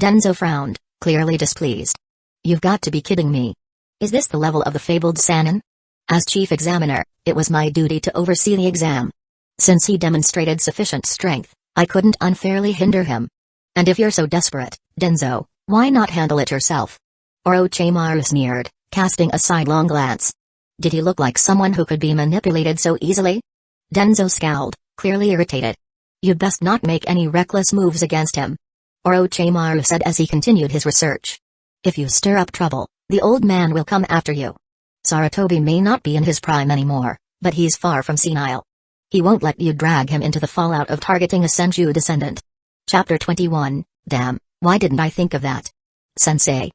Danzō frowned, clearly displeased. You've got to be kidding me. Is this the level of the fabled Sannin? As chief examiner, it was my duty to oversee the exam. Since he demonstrated sufficient strength, I couldn't unfairly hinder him. And if you're so desperate, Danzō, why not handle it yourself? Orochimaru sneered, casting a sidelong glance. Did he look like someone who could be manipulated so easily? Danzō scowled, clearly irritated. You'd best not make any reckless moves against him, Orochimaru said as he continued his research. If you stir up trouble, the old man will come after you. Sarutobi may not be in his prime anymore, but he's far from senile. He won't let you drag him into the fallout of targeting a Senju descendant. Chapter 21, Damn, why didn't I think of that? Sensei.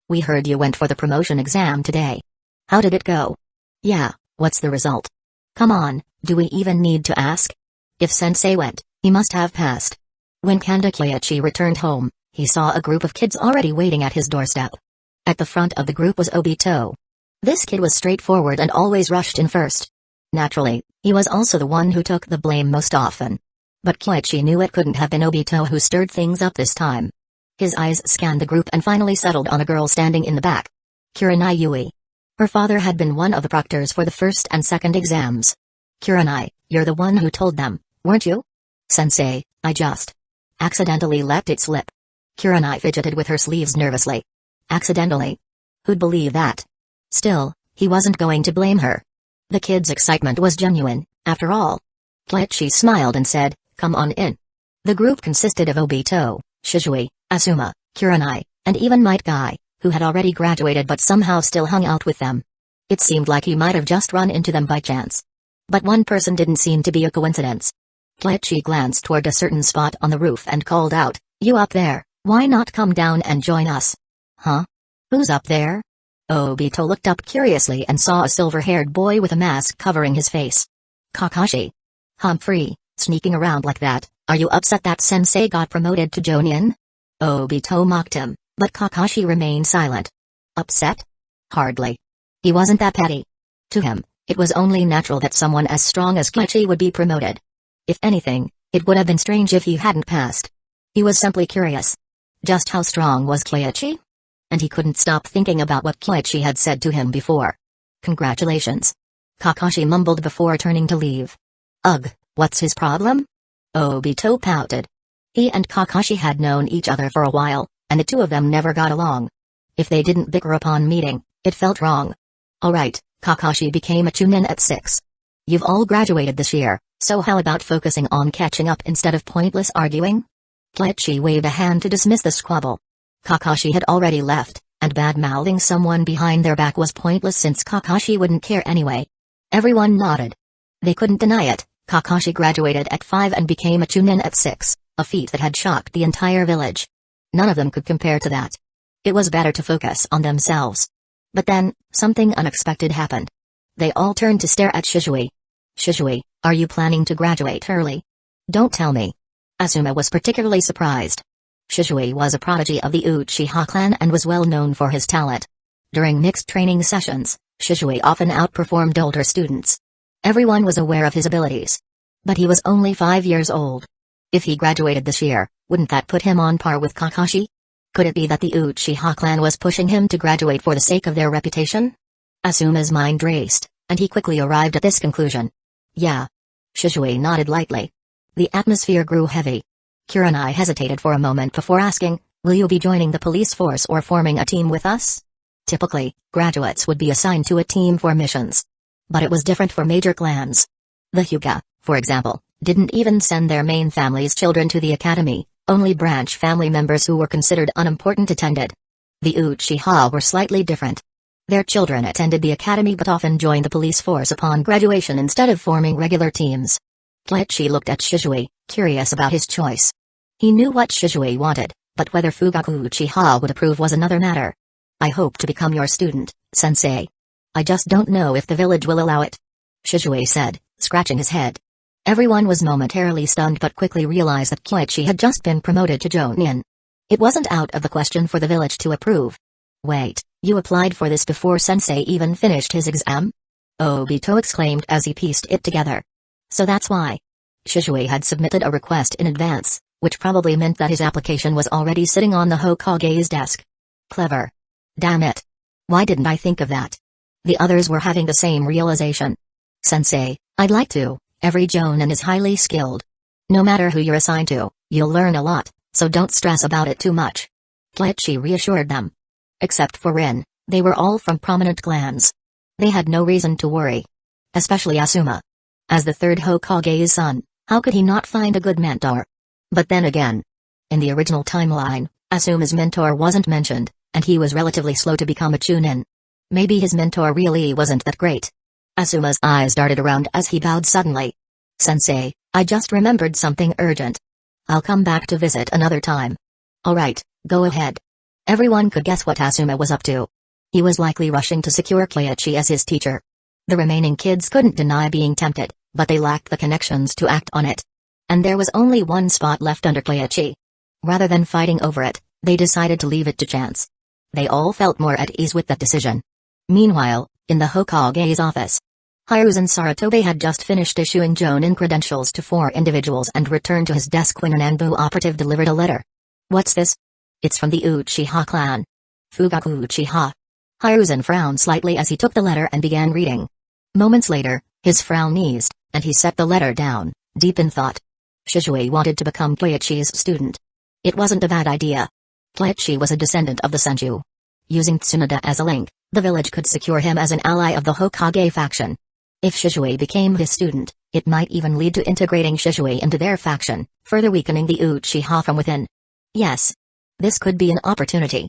We heard you went for the promotion exam today. How did it go? Yeah, what's the result? Come on, do we even need to ask? If Sensei went, he must have passed. When Kazekage returned home, he saw a group of kids already waiting at his doorstep. At the front of the group was Obito. This kid was straightforward and always rushed in first. Naturally, he was also the one who took the blame most often. But Koichi knew it couldn't have been Obito who stirred things up this time. His eyes scanned the group and finally settled on a girl standing in the back. Kurenai Yui. Her father had been one of the proctors for the first and second exams. Kurenai, you're the one who told them, weren't you? Sensei, I just accidentally let it slip. Kurenai fidgeted with her sleeves nervously. Accidentally? Who'd believe that? Still, he wasn't going to blame her. The kid's excitement was genuine, after all. Koichi smiled and said, come on in. The group consisted of Obito, Shizui, Asuma, Kurenai, and even Might Guy, who had already graduated but somehow still hung out with them. It seemed like he might have just run into them by chance. But one person didn't seem to be a coincidence. Koichi glanced toward a certain spot on the roof and called out, you up there, why not come down and join us? Huh? Who's up there? Obito looked up curiously and saw a silver-haired boy with a mask covering his face. Kakashi. Humphrey, sneaking around like that, are you upset that Sensei got promoted to Jonin? Obito mocked him, but Kakashi remained silent. Upset? Hardly. He wasn't that petty. To him, it was only natural that someone as strong as Koichi would be promoted. If anything, it would have been strange if he hadn't passed. He was simply curious. Just how strong was Koichi? And he couldn't stop thinking about what Koichi had said to him before. Congratulations. Kakashi mumbled before turning to leave. Ugh, what's his problem? Obito pouted. He and Kakashi had known each other for a while, and the two of them never got along. If they didn't bicker upon meeting, it felt wrong. Alright, Kakashi became a Chunin at 6. You've all graduated this year, so how about focusing on catching up instead of pointless arguing? Koichi waved a hand to dismiss the squabble. Kakashi had already left, and bad-mouthing someone behind their back was pointless since Kakashi wouldn't care anyway. Everyone nodded. They couldn't deny it, Kakashi graduated at 5 and became a Chunin at 6, a feat that had shocked the entire village. None of them could compare to that. It was better to focus on themselves. But then, something unexpected happened. They all turned to stare at Shizui. Shizui, are you planning to graduate early? Don't tell me. Asuma was particularly surprised. Shizui was a prodigy of the Uchiha clan and was well known for his talent. During mixed training sessions, Shizui often outperformed older students. Everyone was aware of his abilities. But he was only 5 years old. If he graduated this year, wouldn't that put him on par with Kakashi? Could it be that the Uchiha clan was pushing him to graduate for the sake of their reputation? Asuma's mind raced, and he quickly arrived at this conclusion. Yeah. Shizui nodded lightly. The atmosphere grew heavy. Kurenai hesitated for a moment before asking, will you be joining the police force or forming a team with us? Typically, graduates would be assigned to a team for missions. But it was different for major clans. The Hyuga, for example, didn't even send their main family's children to the academy, only branch family members who were considered unimportant attended. The Uchiha were slightly different. Their children attended the academy but often joined the police force upon graduation instead of forming regular teams. Koichi looked at Shizui, curious about his choice. He knew what Shizui wanted, but whether Fugaku Uchiha would approve was another matter. I hope to become your student, Sensei. I just don't know if the village will allow it. Shizui said, scratching his head. Everyone was momentarily stunned but quickly realized that Koichi had just been promoted to Jonin. It wasn't out of the question for the village to approve. Wait, you applied for this before Sensei even finished his exam? Obito exclaimed as he pieced it together. So that's why. Shisui had submitted a request in advance, which probably meant that his application was already sitting on the Hokage's desk. Clever. Damn it. Why didn't I think of that? The others were having the same realization. Sensei, I'd like to. Every Jonin is highly skilled. No matter who you're assigned to, you'll learn a lot, so don't stress about it too much. Kleichi reassured them. Except for Rin, they were all from prominent clans. They had no reason to worry. Especially Asuma. As the third Hokage's son, how could he not find a good mentor? But then again, in the original timeline, Asuma's mentor wasn't mentioned, and he was relatively slow to become a Chunin. Maybe his mentor really wasn't that great. Asuma's eyes darted around as he bowed suddenly. Sensei, I just remembered something urgent. I'll come back to visit another time. Alright, go ahead. Everyone could guess what Asuma was up to. He was likely rushing to secure Kleichi as his teacher. The remaining kids couldn't deny being tempted, but they lacked the connections to act on it. And there was only one spot left under Kleichi. Rather than fighting over it, they decided to leave it to chance. They all felt more at ease with that decision. Meanwhile, in the Hokage's office, Hiruzen Sarutobi had just finished issuing Jonin credentials to 4 individuals and returned to his desk when an Anbu operative delivered a letter. What's this? It's from the Uchiha clan. Fugaku Uchiha. Hiruzen frowned slightly as he took the letter and began reading. Moments later, his frown eased, and he set the letter down, deep in thought. Shisui wanted to become Kleichi's student. It wasn't a bad idea. Kleichi was a descendant of the Senju. Using Tsunade as a link, the village could secure him as an ally of the Hokage faction. If Shisui became his student, it might even lead to integrating Shisui into their faction, further weakening the Uchiha from within. Yes. This could be an opportunity.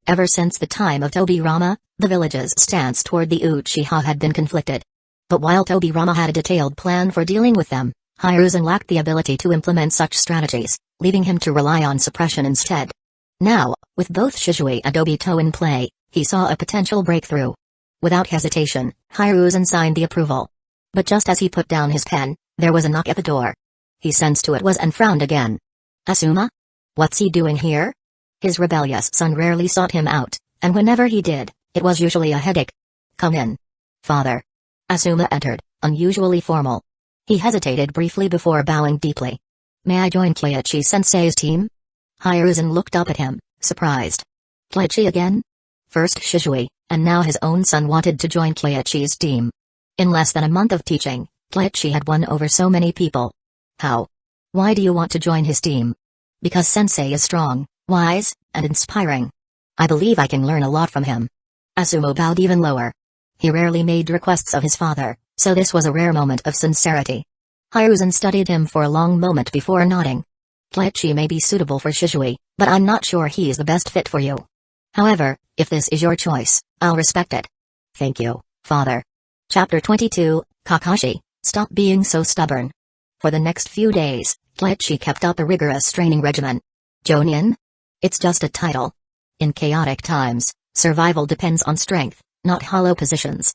Ever since the time of Tobirama, the village's stance toward the Uchiha had been conflicted. But while Tobirama had a detailed plan for dealing with them, Hiruzen lacked the ability to implement such strategies, leaving him to rely on suppression instead. Now, with both Shisui and Obito in play, he saw a potential breakthrough. Without hesitation, Hiruzen signed the approval. But just as he put down his pen, there was a knock at the door. He sensed who it was and frowned again. Asuma? What's he doing here? His rebellious son rarely sought him out, and whenever he did, it was usually a headache. Come in. Father. Asuma entered, unusually formal. He hesitated briefly before bowing deeply. May I join Kleichi-sensei's team? Hiruzen looked up at him, surprised. Kleichi again? First Shisui, and now his own son wanted to join Kleichi's team. In less than a month of teaching, Kleichi had won over so many people. How? Why do you want to join his team? Because sensei is strong, wise, and inspiring. I believe I can learn a lot from him. Asuma bowed even lower. He rarely made requests of his father, so this was a rare moment of sincerity. Hiruzen studied him for a long moment before nodding. Kleichi may be suitable for Shisui, but I'm not sure he is the best fit for you. However, if this is your choice, I'll respect it. Thank you, father. Chapter 22, Kakashi, Stop Being So Stubborn. For the next few days, Kleichi kept up a rigorous training regimen. Jonin? It's just a title. In chaotic times, survival depends on strength, not hollow positions.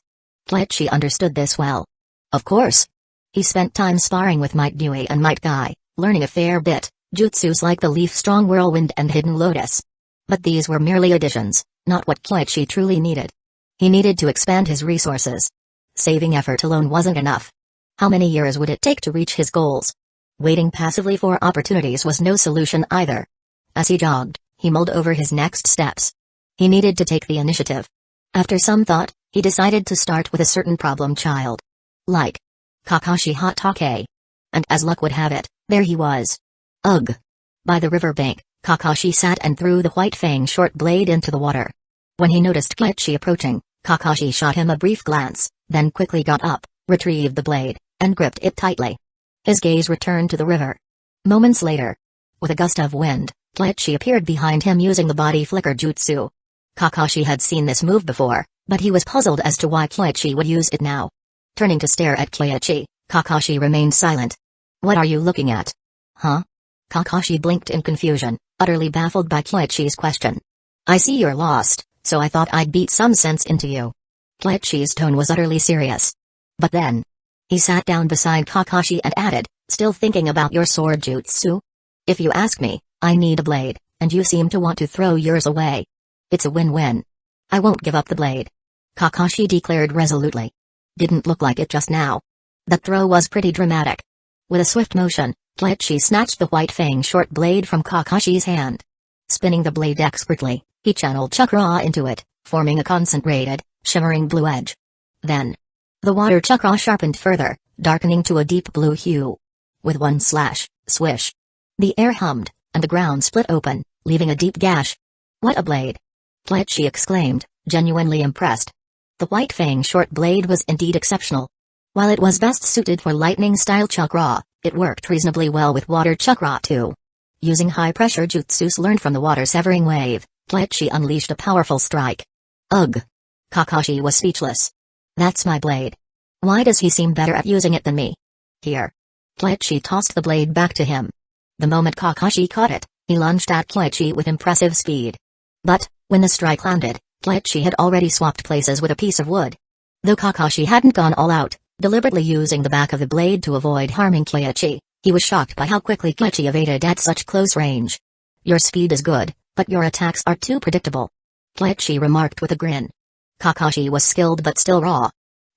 Kleichi understood this well. Of course. He spent time sparring with Might Dewey and Might Guy, learning a fair bit, jutsus like the Leaf Strong Whirlwind and Hidden Lotus. But these were merely additions, not what Kleichi truly needed. He needed to expand his resources. Saving effort alone wasn't enough. How many years would it take to reach his goals? Waiting passively for opportunities was no solution either. As he jogged, he mulled over his next steps. He needed to take the initiative. After some thought, he decided to start with a certain problem child. Like Kakashi Hatake. And as luck would have it, there he was. Ugh. By the riverbank, Kakashi sat and threw the white fang short blade into the water. When he noticed Kleichi approaching, Kakashi shot him a brief glance, then quickly got up, retrieved the blade, and gripped it tightly. His gaze returned to the river. Moments later, with a gust of wind, Kleichi appeared behind him using the body flicker jutsu. Kakashi had seen this move before, but he was puzzled as to why Kleichi would use it now. Turning to stare at Kleichi, Kakashi remained silent. What are you looking at? Huh? Kakashi blinked in confusion, utterly baffled by Kleichi's question. I see you're lost, so I thought I'd beat some sense into you. Kleichi's tone was utterly serious. But then, he sat down beside Kakashi and added, still thinking about your sword jutsu? If you ask me, I need a blade, and you seem to want to throw yours away. It's a win-win. I won't give up the blade. Kakashi declared resolutely. Didn't look like it just now. That throw was pretty dramatic. With a swift motion, Kalechi snatched the white fang short blade from Kakashi's hand. Spinning the blade expertly, he channeled Chakra into it, forming a concentrated, shimmering blue edge. Then, the water Chakra sharpened further, darkening to a deep blue hue. With one slash, swish. The air hummed, and the ground split open, leaving a deep gash. What a blade! Kalechi exclaimed, genuinely impressed. The white fang short blade was indeed exceptional. While it was best suited for lightning-style Chakra, it worked reasonably well with water Chakra too. Using high-pressure jutsus learned from the water-severing wave, Kalechi unleashed a powerful strike. Ugh! Kakashi was speechless. That's my blade. Why does he seem better at using it than me? Here. Kalechi tossed the blade back to him. The moment Kakashi caught it, he lunged at Kalechi with impressive speed. But, when the strike landed, Kalechi had already swapped places with a piece of wood. Though Kakashi hadn't gone all out, deliberately using the back of the blade to avoid harming Kalechi, he was shocked by how quickly Kalechi evaded at such close range. Your speed is good, but your attacks are too predictable. Kalechi remarked with a grin. Kakashi was skilled but still raw.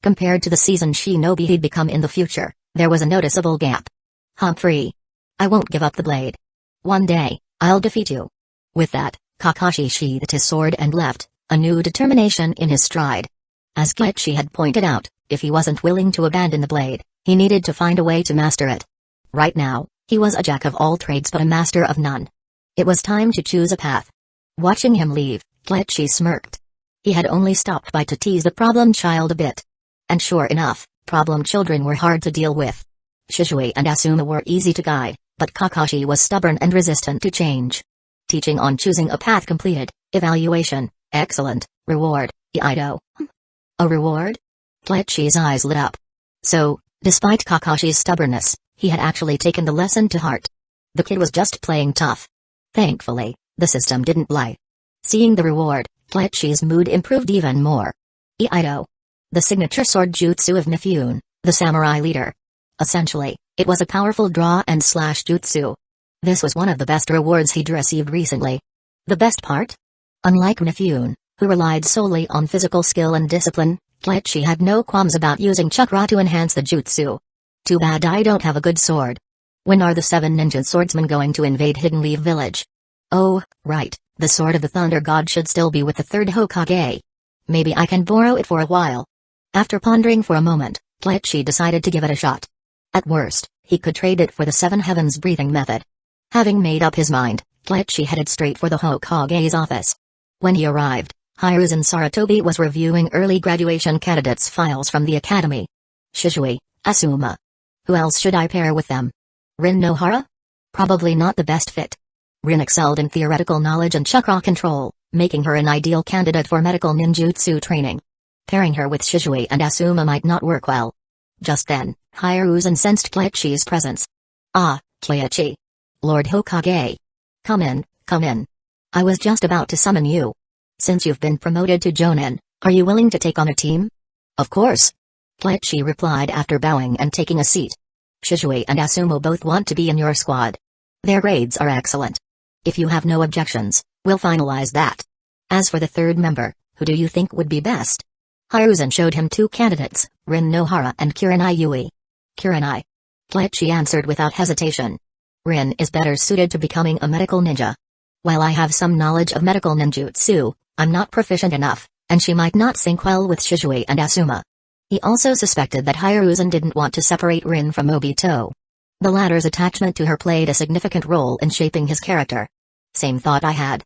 Compared to the seasoned shinobi he'd become in the future, there was a noticeable gap. Humphrey. I won't give up the blade. One day, I'll defeat you. With that, Kakashi sheathed his sword and left, a new determination in his stride. As Kalechi had pointed out, if he wasn't willing to abandon the blade, he needed to find a way to master it. Right now, he was a jack of all trades but a master of none. It was time to choose a path. Watching him leave, Kalechi smirked. He had only stopped by to tease the problem child a bit. And sure enough, problem children were hard to deal with. Shisui and Asuma were easy to guide, but Kakashi was stubborn and resistant to change. Teaching on choosing a path completed, evaluation, excellent, reward, Iaido. A reward? Kalechi's eyes lit up. So, despite Kakashi's stubbornness, he had actually taken the lesson to heart. The kid was just playing tough. Thankfully, the system didn't lie. Seeing the reward, Kalechi's mood improved even more. Iaido. The signature sword jutsu of Mifune, the samurai leader. Essentially, it was a powerful draw and slash jutsu. This was one of the best rewards he'd received recently. The best part? Unlike Mifune, who relied solely on physical skill and discipline, Kalechi had no qualms about using Chakra to enhance the jutsu. Too bad I don't have a good sword. When are the 7 ninja swordsmen going to invade Hidden Leaf Village? Oh, right, the sword of the Thunder God should still be with the 3rd Hokage. Maybe I can borrow it for a while. After pondering for a moment, Kalechi decided to give it a shot. At worst, he could trade it for the 7 Heavens breathing method. Having made up his mind, Kalechi headed straight for the Hokage's office. When he arrived, Hiruzen Sarutobi was reviewing early graduation candidates' files from the academy. Shisui, Asuma. Who else should I pair with them? Rin Nohara? Probably not the best fit. Rin excelled in theoretical knowledge and chakra control, making her an ideal candidate for medical ninjutsu training. Pairing her with Shisui and Asuma might not work well. Just then, Hiruzen sensed Kalechi's presence. Ah, Kalechi. Lord Hokage. Come in, come in. I was just about to summon you. Since you've been promoted to Jonin, are you willing to take on a team? Of course. Kalechi replied after bowing and taking a seat. Shisui and Asuma both want to be in your squad. Their grades are excellent. If you have no objections, we'll finalize that. As for the 3rd member, who do you think would be best? Hiruzen showed him 2 candidates, Rin Nohara and Kurenai Yui. Kurenai. Kalechi answered without hesitation. Rin is better suited to becoming a medical ninja. While I have some knowledge of medical ninjutsu, I'm not proficient enough, and she might not sync well with Shisui and Asuma. He also suspected that Hiruzen didn't want to separate Rin from Obito. The latter's attachment to her played a significant role in shaping his character. Same thought I had.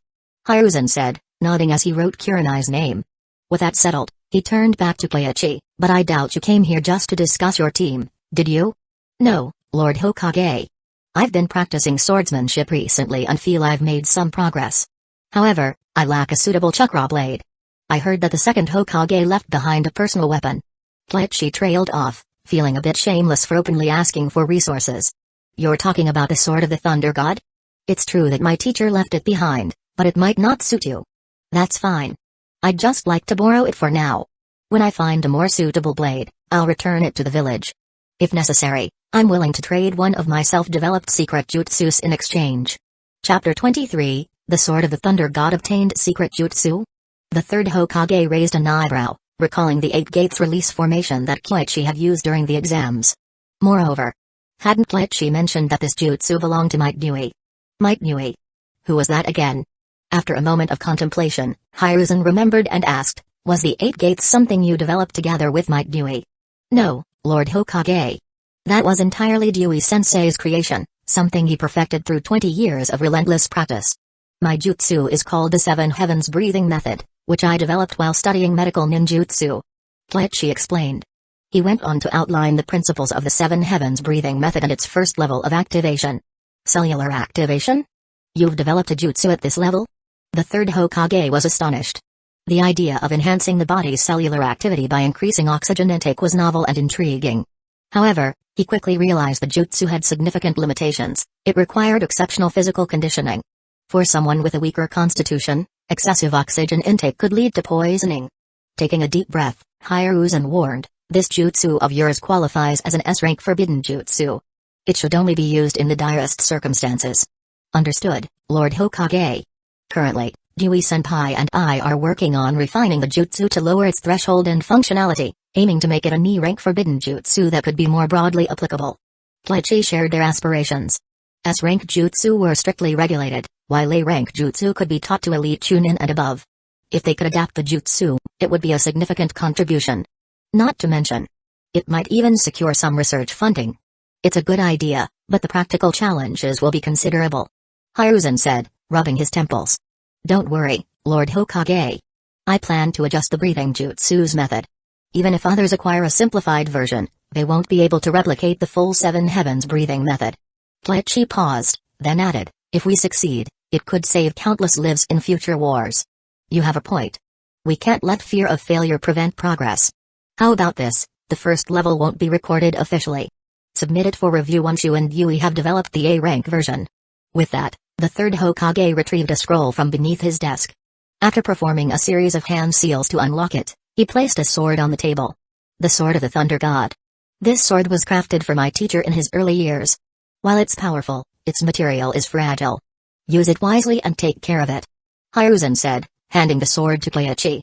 Hiruzen said, nodding as he wrote Kurenai's name. With that settled, he turned back to Kalechi, but I doubt you came here just to discuss your team, did you? No, Lord Hokage. I've been practicing swordsmanship recently and feel I've made some progress. However, I lack a suitable chakra blade. I heard that the 2nd Hokage left behind a personal weapon. Kalechi trailed off, feeling a bit shameless for openly asking for resources. You're talking about the sword of the Thunder God? It's true that my teacher left it behind, but it might not suit you. That's fine. I'd just like to borrow it for now. When I find a more suitable blade, I'll return it to the village. If necessary, I'm willing to trade one of my self-developed secret jutsus in exchange. Chapter 23, The Sword of the Thunder God obtained secret jutsu? The 3rd Hokage raised an eyebrow, recalling the 8 gates release formation that Koichi had used during the exams. Moreover, hadn't Koichi mentioned that this jutsu belonged to Might Dewey? Might Dewey? Who was that again? After a moment of contemplation, Hiruzen remembered and asked, was the 8 gates something you developed together with Might Dewey? No, Lord Hokage. That was entirely Dewey-sensei's creation, something he perfected through 20 years of relentless practice. My jutsu is called the Seven Heavens Breathing Method, which I developed while studying medical ninjutsu. Koichi explained. He went on to outline the principles of the Seven Heavens Breathing Method and its first level of activation. Cellular activation? You've developed a jutsu at this level? The third Hokage was astonished. The idea of enhancing the body's cellular activity by increasing oxygen intake was novel and intriguing. However, he quickly realized the jutsu had significant limitations. It required exceptional physical conditioning. For someone with a weaker constitution, excessive oxygen intake could lead to poisoning. Taking a deep breath, Hiruzen warned, this jutsu of yours qualifies as an S-rank forbidden jutsu. It should only be used in the direst circumstances. Understood, Lord Hokage. Currently, Dewey-senpai and I are working on refining the jutsu to lower its threshold and functionality, aiming to make it a ni-rank forbidden jutsu that could be more broadly applicable. Koichi shared their aspirations. S-rank jutsu were strictly regulated, while A-rank jutsu could be taught to elite chunin and above. If they could adapt the jutsu, it would be a significant contribution. Not to mention, it might even secure some research funding. It's a good idea, but the practical challenges will be considerable. Hiruzen said, rubbing his temples. Don't worry, Lord Hokage. I plan to adjust the breathing jutsu's method. Even if others acquire a simplified version, they won't be able to replicate the full Seven Heavens breathing method. Koichi paused, then added, if we succeed, it could save countless lives in future wars. You have a point. We can't let fear of failure prevent progress. How about this, the first level won't be recorded officially. Submit it for review once you and Dewey have developed the A-rank version. With that, the third Hokage retrieved a scroll from beneath his desk. After performing a series of hand seals to unlock it, he placed a sword on the table. The Sword of the Thunder God. This sword was crafted for my teacher in his early years. While it's powerful, its material is fragile. Use it wisely and take care of it. Hiruzen said, handing the sword to Koichi.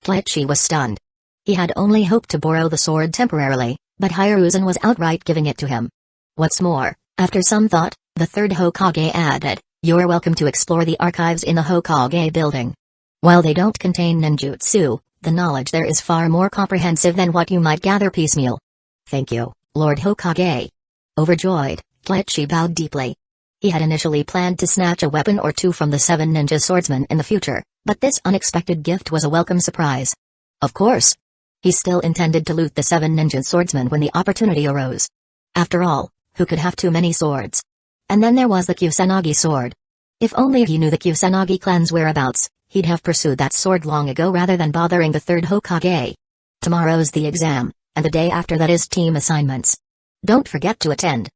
Koichi was stunned. He had only hoped to borrow the sword temporarily, but Hiruzen was outright giving it to him. What's more, after some thought, the third Hokage added, you're welcome to explore the archives in the Hokage building. While they don't contain ninjutsu, the knowledge there is far more comprehensive than what you might gather piecemeal. Thank you, Lord Hokage. Overjoyed, Koichi bowed deeply. He had initially planned to snatch a weapon or two from the 7 ninja swordsmen in the future, but this unexpected gift was a welcome surprise. Of course. He still intended to loot the 7 ninja swordsmen when the opportunity arose. After all, who could have too many swords? And then there was the Kusanagi sword. If only he knew the Kusanagi clan's whereabouts, he'd have pursued that sword long ago rather than bothering the third Hokage. Tomorrow's the exam, and the day after that is team assignments. Don't forget to attend.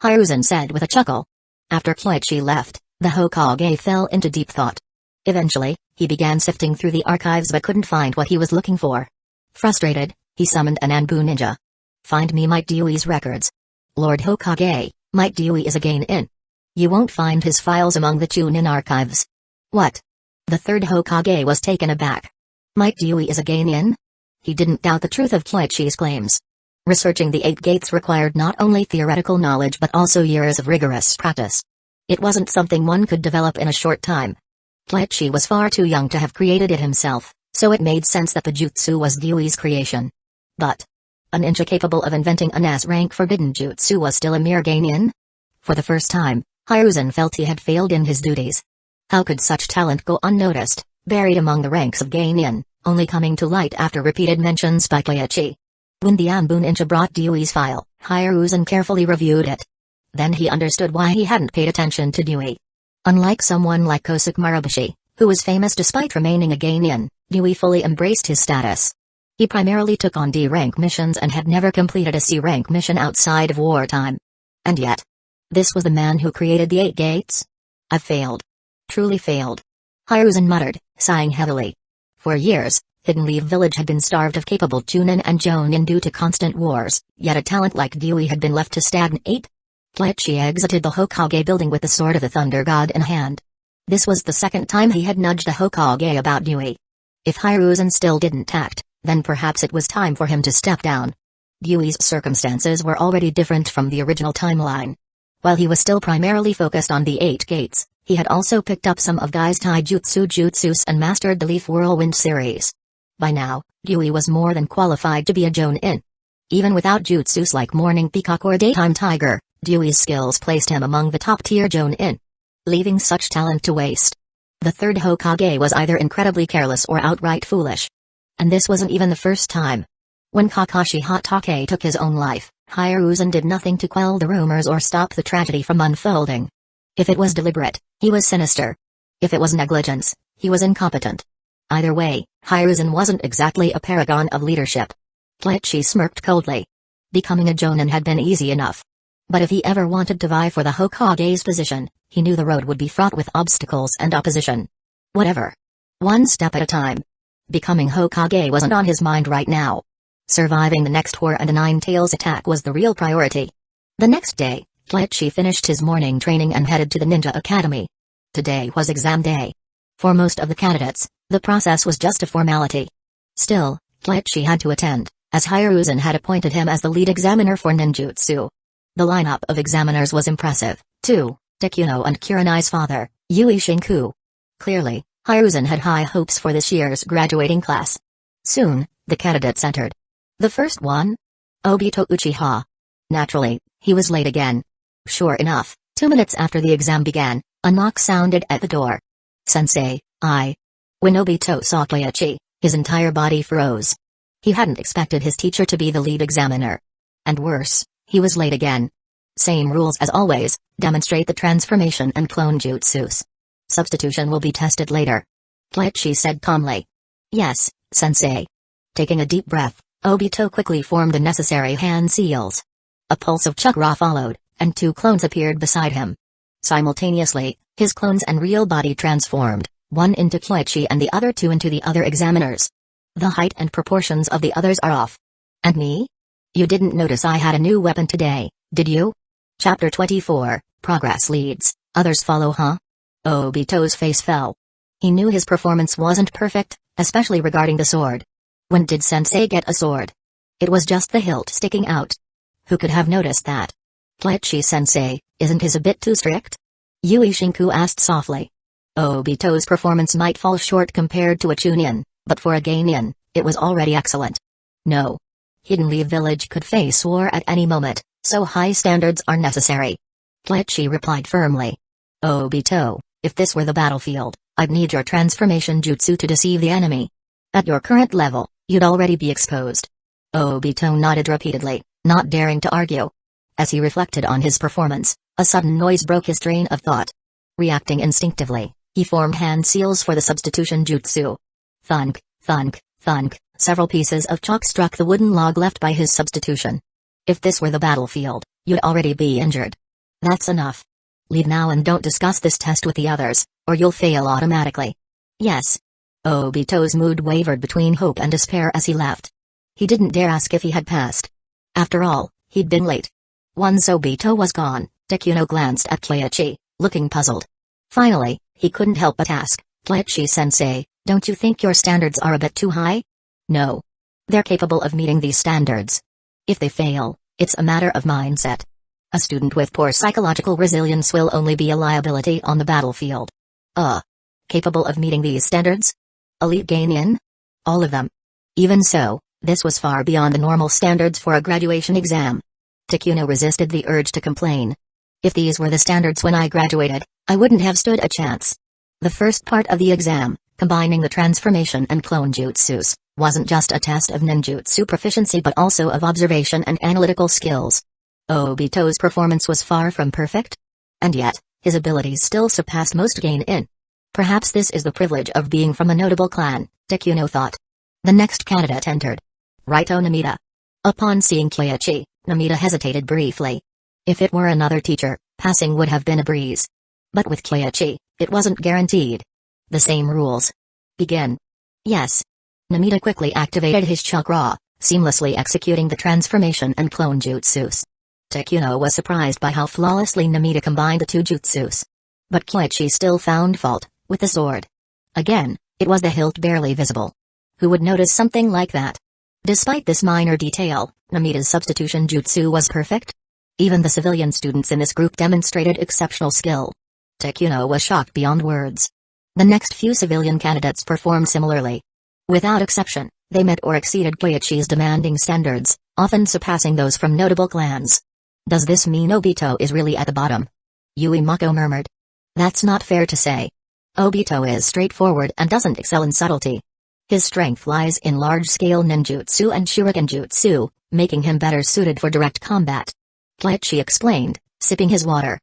Hiruzen said with a chuckle. After Koichi left, the Hokage fell into deep thought. Eventually, he began sifting through the archives but couldn't find what he was looking for. Frustrated, he summoned an Anbu ninja. Find me Might Dewey's records. Lord Hokage, Might Dewey is a Genin. You won't find his files among the Chunin archives. What? The third Hokage was taken aback. Might Dewey is a Genin? He didn't doubt the truth of Koichi's claims. Researching the 8 gates required not only theoretical knowledge but also years of rigorous practice. It wasn't something one could develop in a short time. Koichi was far too young to have created it himself, so it made sense that the jutsu was Dewey's creation. But a ninja capable of inventing an S-rank forbidden jutsu was still a mere Genin? For the first time, Hiruzen felt he had failed in his duties. How could such talent go unnoticed, buried among the ranks of Genin, only coming to light after repeated mentions by Koichi? When the Anbu ninja brought Dewey's file, Hiruzen carefully reviewed it. Then he understood why he hadn't paid attention to Dewey. Unlike someone like Kosuke Marubushi, who was famous despite remaining a Genin, Dewey fully embraced his status. He primarily took on D-rank missions and had never completed a C-rank mission outside of wartime. And yet, this was the man who created the 8 gates? I've failed. Truly failed. Hiruzen muttered, sighing heavily. For years, Hidden Leaf Village had been starved of capable Chunin and Jonin due to constant wars, yet a talent like Dewey had been left to stagnate. Koichi exited the Hokage building with the Sword of the Thunder God in hand. This was the second time he had nudged the Hokage about Dewey. If Hiruzen still didn't act, Then perhaps it was time for him to step down. Gyui's circumstances were already different from the original timeline. While he was still primarily focused on the 8 gates, he had also picked up some of Gai's taijutsu jutsus and mastered the Leaf Whirlwind series. By now, Gyui was more than qualified to be a Jonin. Even without jutsus like Morning Peacock or Daytime Tiger, Gyui's skills placed him among the top-tier Jonin. Leaving such talent to waste. The third Hokage was either incredibly careless or outright foolish. And this wasn't even the first time. When Kakashi Hatake took his own life, Hiruzen did nothing to quell the rumors or stop the tragedy from unfolding. If it was deliberate, he was sinister. If it was negligence, he was incompetent. Either way, Hiruzen wasn't exactly a paragon of leadership. Kleichi smirked coldly. Becoming a Jonin had been easy enough. But if he ever wanted to vie for the Hokage's position, he knew the road would be fraught with obstacles and opposition. Whatever. One step at a time. Becoming Hokage wasn't on his mind right now. Surviving the next War and a Nine-Tails attack was the real priority. The next day, Kleichi finished his morning training and headed to the Ninja Academy. Today was exam day. For most of the candidates, the process was just a formality. Still, Kleichi had to attend, as Hiruzen had appointed him as the lead examiner for ninjutsu. The lineup of examiners was impressive, too. Takuno and Kurenai's father, Yui Shinku. Clearly, Hiruzen had high hopes for this year's graduating class. Soon, the candidates entered. The first one? Obito Uchiha. Naturally, he was late again. Sure enough, 2 minutes after the exam began, a knock sounded at the door. Sensei, I. When Obito saw Kleichi, his entire body froze. He hadn't expected his teacher to be the lead examiner. And worse, he was late again. Same rules as always, demonstrate the transformation and clone jutsus. Substitution will be tested later. Kleichi said calmly. Yes, sensei. Taking a deep breath, Obito quickly formed the necessary hand seals. A pulse of chakra followed, and 2 clones appeared beside him. Simultaneously, his clones and real body transformed, one into Kleichi and the other 2 into the other examiners. The height and proportions of the others are off. And me? You didn't notice I had a new weapon today, did you? Chapter 24, Progress Leads, Others Follow, huh? Obito's face fell. He knew his performance wasn't perfect, especially regarding the sword. When did Sensei get a sword? It was just the hilt sticking out. Who could have noticed that? Kleichi-sensei, isn't his a bit too strict? Yui Shinku asked softly. Obito's performance might fall short compared to a Chunin, but for a Geinin, it was already excellent. No. Hidden Leaf Village could face war at any moment, so high standards are necessary. Kleichi replied firmly. Obito, if this were the battlefield, I'd need your transformation jutsu to deceive the enemy. At your current level, you'd already be exposed. Obito nodded repeatedly, not daring to argue. As he reflected on his performance, a sudden noise broke his train of thought. Reacting instinctively, he formed hand seals for the substitution jutsu. Thunk, thunk, thunk, several pieces of chalk struck the wooden log left by his substitution. If this were the battlefield, you'd already be injured. That's enough. Leave now and don't discuss this test with the others, or you'll fail automatically. Yes. Obito's mood wavered between hope and despair as he left. He didn't dare ask if he had passed. After all, he'd been late. Once Obito was gone, Takuno glanced at Kleichi, looking puzzled. Finally, he couldn't help but ask, Kleichi-sensei, don't you think your standards are a bit too high? No. They're capable of meeting these standards. If they fail, it's a matter of mindset. A student with poor psychological resilience will only be a liability on the battlefield. Capable of meeting these standards? Elite Geinin? All of them. Even so, this was far beyond the normal standards for a graduation exam. Takuno resisted the urge to complain. If these were the standards when I graduated, I wouldn't have stood a chance. The first part of the exam, combining the transformation and clone jutsus, wasn't just a test of ninjutsu proficiency but also of observation and analytical skills. Obito's performance was far from perfect. And yet, his abilities still surpassed most Geinin. Perhaps this is the privilege of being from a notable clan, Takuno thought. The next candidate entered. Raito Namida. Upon seeing Kleichi, Namida hesitated briefly. If it were another teacher, passing would have been a breeze. But with Kleichi, it wasn't guaranteed. The same rules. Begin. Yes. Namida quickly activated his chakra, seamlessly executing the transformation and clone jutsus. Takuno was surprised by how flawlessly Namida combined the 2 jutsus. But Kleichi still found fault with the sword. Again, it was the hilt barely visible. Who would notice something like that? Despite this minor detail, Namita's substitution jutsu was perfect. Even the civilian students in this group demonstrated exceptional skill. Takuno was shocked beyond words. The next few civilian candidates performed similarly. Without exception, they met or exceeded Koichi's demanding standards, often surpassing those from notable clans. Does this mean Obito is really at the bottom? Yui Mako murmured. That's not fair to say. Obito is straightforward and doesn't excel in subtlety. His strength lies in large-scale ninjutsu and shuriken jutsu, making him better suited for direct combat. Koichi explained, sipping his water.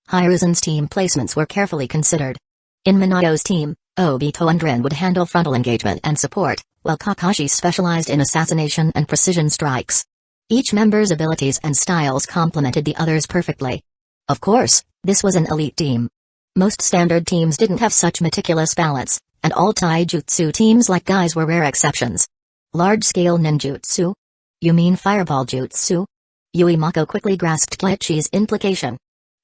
Hiruzen's team placements were carefully considered. In Minayo's team, Obito and Rin would handle frontal engagement and support, while Kakashi specialized in assassination and precision strikes. Each member's abilities and styles complemented the others perfectly. Of course, this was an elite team. Most standard teams didn't have such meticulous balance, and all taijutsu teams like guys were rare exceptions. Large-scale ninjutsu? You mean fireball jutsu? Yui Mako quickly grasped Koichi's implication.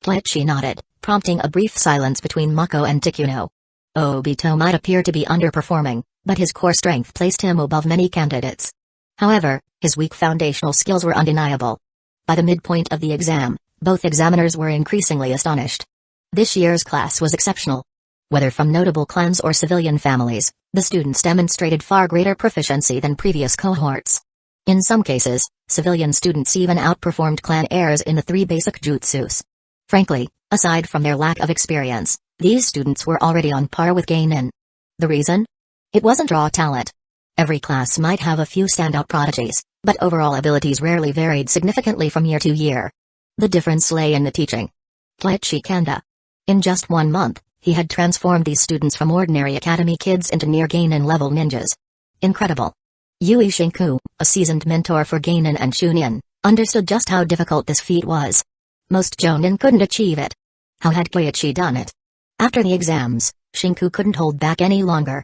Koichi nodded, prompting a brief silence between Mako and Takuno. Obito might appear to be underperforming, but his core strength placed him above many candidates. However, his weak foundational skills were undeniable. By the midpoint of the exam, both examiners were increasingly astonished. This year's class was exceptional. Whether from notable clans or civilian families, the students demonstrated far greater proficiency than previous cohorts. In some cases, civilian students even outperformed clan heirs in the 3 basic jutsus. Frankly, aside from their lack of experience, these students were already on par with Geinin. The reason? It wasn't raw talent. Every class might have a few standout prodigies, but overall abilities rarely varied significantly from year to year. The difference lay in the teaching. Koichi Kanda. In just 1 month, he had transformed these students from ordinary academy kids into near Geinin-level ninjas. Incredible. Yui Shinku, a seasoned mentor for Geinin and Chunin, understood just how difficult this feat was. Most Jonin couldn't achieve it. How had Koichi done it? After the exams, Shinku couldn't hold back any longer.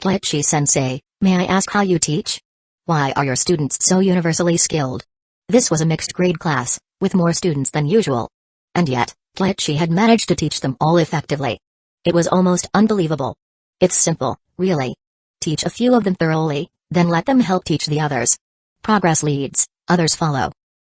Koichi-sensei, may I ask how you teach? Why are your students so universally skilled? This was a mixed-grade class, with more students than usual. And yet, Koichi had managed to teach them all effectively. It was almost unbelievable. It's simple, really. Teach a few of them thoroughly, then let them help teach the others. Progress leads, others follow.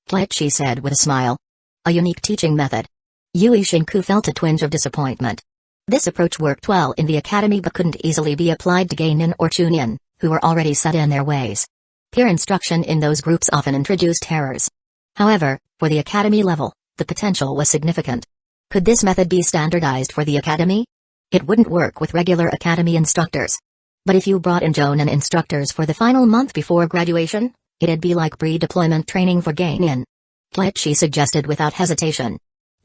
Koichi said with a smile. A unique teaching method. Yui Shinku felt a twinge of disappointment. This approach worked well in the academy but couldn't easily be applied to Geinin or Chunin, who were already set in their ways. Peer instruction in those groups often introduced errors. However, for the academy level, the potential was significant. Could this method be standardized for the academy? It wouldn't work with regular academy instructors. But if you brought in Jonin instructors for the final month before graduation, it'd be like pre-deployment training for Geinin. Koichi suggested without hesitation.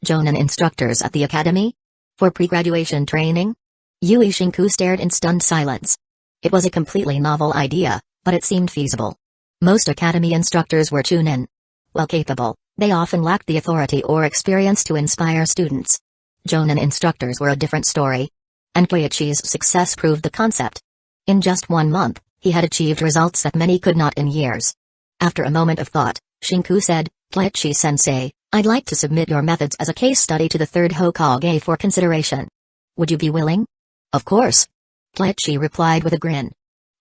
Jonin instructors at the academy? For pre-graduation training? Yui Shinku stared in stunned silence. It was a completely novel idea, but it seemed feasible. Most academy instructors were Chunin. While capable, they often lacked the authority or experience to inspire students. Jonin instructors were a different story. And Koichi's success proved the concept. In just 1 month, he had achieved results that many could not in years. After a moment of thought, Shinku said, Koichi-sensei, I'd like to submit your methods as a case study to the 3rd Hokage for consideration. Would you be willing? Of course. Koichi replied with a grin.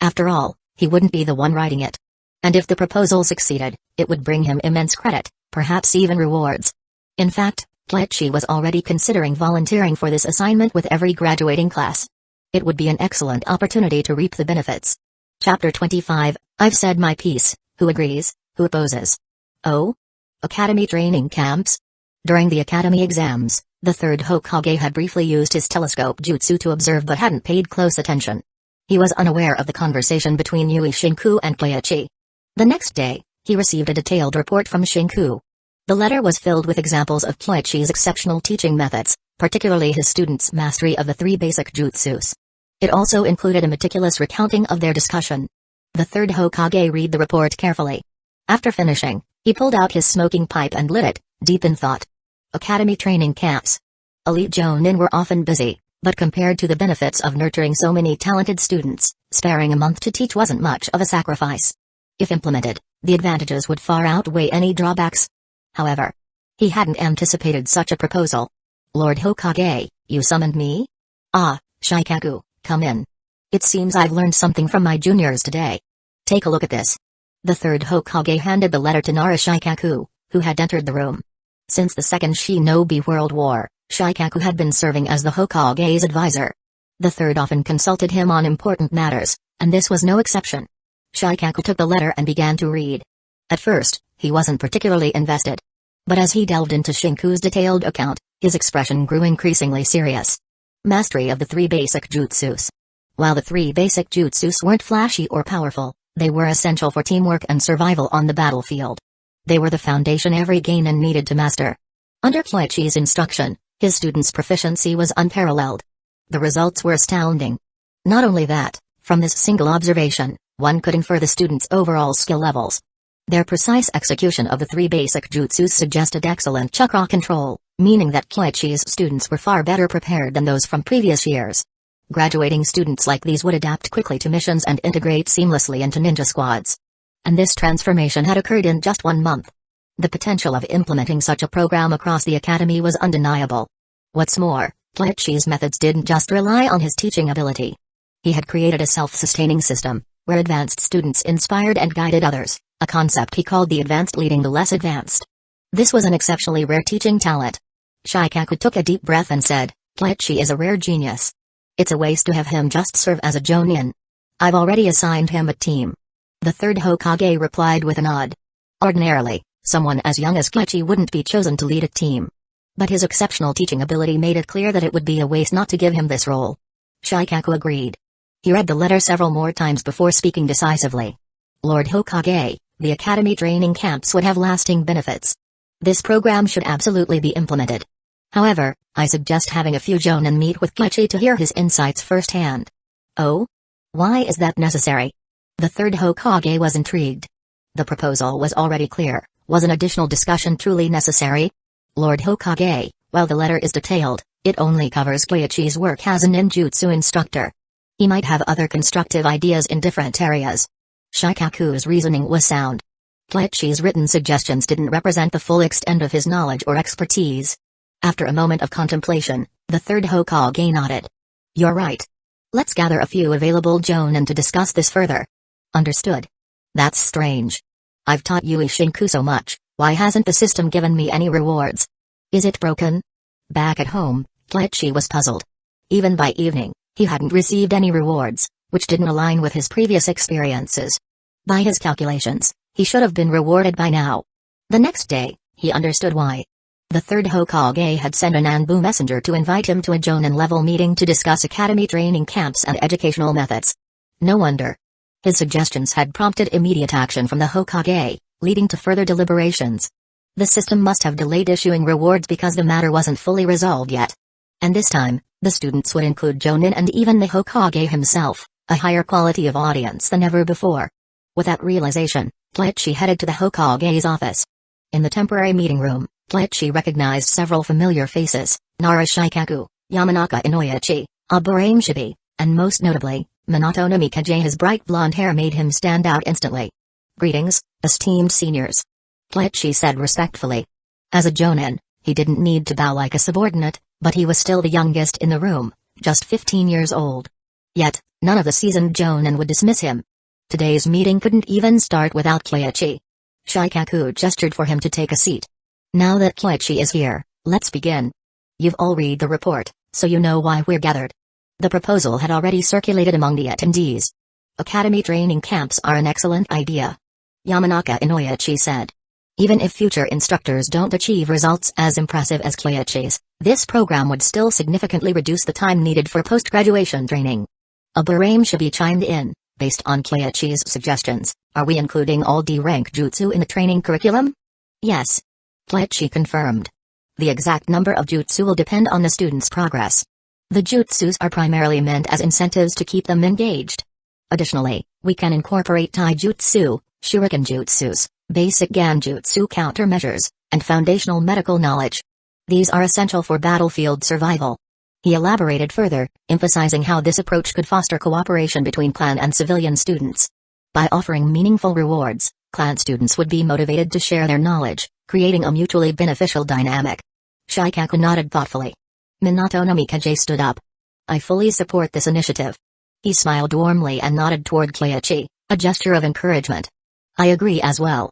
After all, he wouldn't be the one writing it. And if the proposal succeeded, it would bring him immense credit, perhaps even rewards. In fact, Koichi was already considering volunteering for this assignment with every graduating class. It would be an excellent opportunity to reap the benefits. Chapter 25, I've said my piece. Who agrees, who opposes? Oh? Academy training camps? During the academy exams, the 3rd Hokage had briefly used his telescope jutsu to observe but hadn't paid close attention. He was unaware of the conversation between Yui Shinku and Koichi. The next day, he received a detailed report from Shinku. The letter was filled with examples of Koichi's exceptional teaching methods, particularly his students' mastery of the 3 basic jutsus. It also included a meticulous recounting of their discussion. The 3rd Hokage read the report carefully. After finishing, he pulled out his smoking pipe and lit it, deep in thought. Academy training camps. Elite Jonin were often busy, but compared to the benefits of nurturing so many talented students, sparing a month to teach wasn't much of a sacrifice. If implemented, the advantages would far outweigh any drawbacks. However, he hadn't anticipated such a proposal. Lord Hokage, you summoned me? Ah, Shikaku, come in. It seems I've learned something from my juniors today. Take a look at this. The third Hokage handed the letter to Shikaku, who had entered the room. Since the Second Shinobi World War, Shikaku had been serving as the Hokage's advisor. The third often consulted him on important matters, and this was no exception. Shikaku took the letter and began to read. At first, he wasn't particularly invested. But as he delved into Shinku's detailed account, his expression grew increasingly serious. Mastery of the 3 basic jutsus. While the 3 basic jutsus weren't flashy or powerful, they were essential for teamwork and survival on the battlefield. They were the foundation every genin needed to master. Under Koichi's instruction, his students' proficiency was unparalleled. The results were astounding. Not only that, from this single observation, one could infer the students' overall skill levels. Their precise execution of the 3 basic jutsus suggested excellent chakra control, meaning that Koichi's students were far better prepared than those from previous years. Graduating students like these would adapt quickly to missions and integrate seamlessly into ninja squads. And this transformation had occurred in just 1 month. The potential of implementing such a program across the academy was undeniable. What's more, Koichi's methods didn't just rely on his teaching ability. He had created a self-sustaining system, where advanced students inspired and guided others, a concept he called the advanced leading the less advanced. This was an exceptionally rare teaching talent. Shikaku took a deep breath and said, Koichi is a rare genius. It's a waste to have him just serve as a Jonin. I've already assigned him a team. The third Hokage replied with a nod. Ordinarily, someone as young as Koichi wouldn't be chosen to lead a team. But his exceptional teaching ability made it clear that it would be a waste not to give him this role. Shikaku agreed. He read the letter several more times before speaking decisively. Lord Hokage, the academy training camps would have lasting benefits. This program should absolutely be implemented. However, I suggest having a few Jonin meet with Koichi to hear his insights firsthand. Oh? Why is that necessary? The third Hokage was intrigued. The proposal was already clear. Was an additional discussion truly necessary? Lord Hokage, while the letter is detailed, it only covers Koichi's work as a ninjutsu instructor. He might have other constructive ideas in different areas. Shikaku's reasoning was sound. Koichi's written suggestions didn't represent the full extent of his knowledge or expertise. After a moment of contemplation, the third Hokage nodded. You're right. Let's gather a few available Jonin to discuss this further. Understood. That's strange. I've taught Yui Shinku so much, why hasn't the system given me any rewards? Is it broken? Back at home, Koichi was puzzled. Even by evening, he hadn't received any rewards, which didn't align with his previous experiences. By his calculations, he should have been rewarded by now. The next day, he understood why. The third Hokage had sent an Anbu messenger to invite him to a Jonin-level meeting to discuss academy training camps and educational methods. No wonder. His suggestions had prompted immediate action from the Hokage, leading to further deliberations. The system must have delayed issuing rewards because the matter wasn't fully resolved yet. And this time, the students would include Jonin and even the Hokage himself, a higher quality of audience than ever before. With that realization, Koichi headed to the Hokage's office. In the temporary meeting room, Koichi recognized several familiar faces, Nara Shikaku, Yamanaka Inoichi, Aburame, and most notably, Minato Namikaze. His bright blonde hair made him stand out instantly. Greetings, esteemed seniors. Koichi said respectfully. As a Jonin, he didn't need to bow like a subordinate, but he was still the youngest in the room, just 15 years old. Yet, none of the seasoned Jonin would dismiss him. Today's meeting couldn't even start without Koichi. Shikaku gestured for him to take a seat. Now that Koichi is here, let's begin. You've all read the report, so you know why we're gathered. The proposal had already circulated among the attendees. Academy training camps are an excellent idea. Yamanaka Inoichi said. Even if future instructors don't achieve results as impressive as Koichi's, this program would still significantly reduce the time needed for post-graduation training. Aburame chimed in. Based on Koichi's suggestions, are we including all D-rank jutsu in the training curriculum? Yes. Koichi confirmed. The exact number of jutsu will depend on the student's progress. The jutsus are primarily meant as incentives to keep them engaged. Additionally, we can incorporate taijutsu, shuriken jutsus, basic ganjutsu countermeasures, and foundational medical knowledge. These are essential for battlefield survival. He elaborated further, emphasizing how this approach could foster cooperation between clan and civilian students. By offering meaningful rewards, clan students would be motivated to share their knowledge, creating a mutually beneficial dynamic. Shikaku nodded thoughtfully. Minato Namikaze stood up. I fully support this initiative. He smiled warmly and nodded toward Kleiichi, a gesture of encouragement. I agree as well,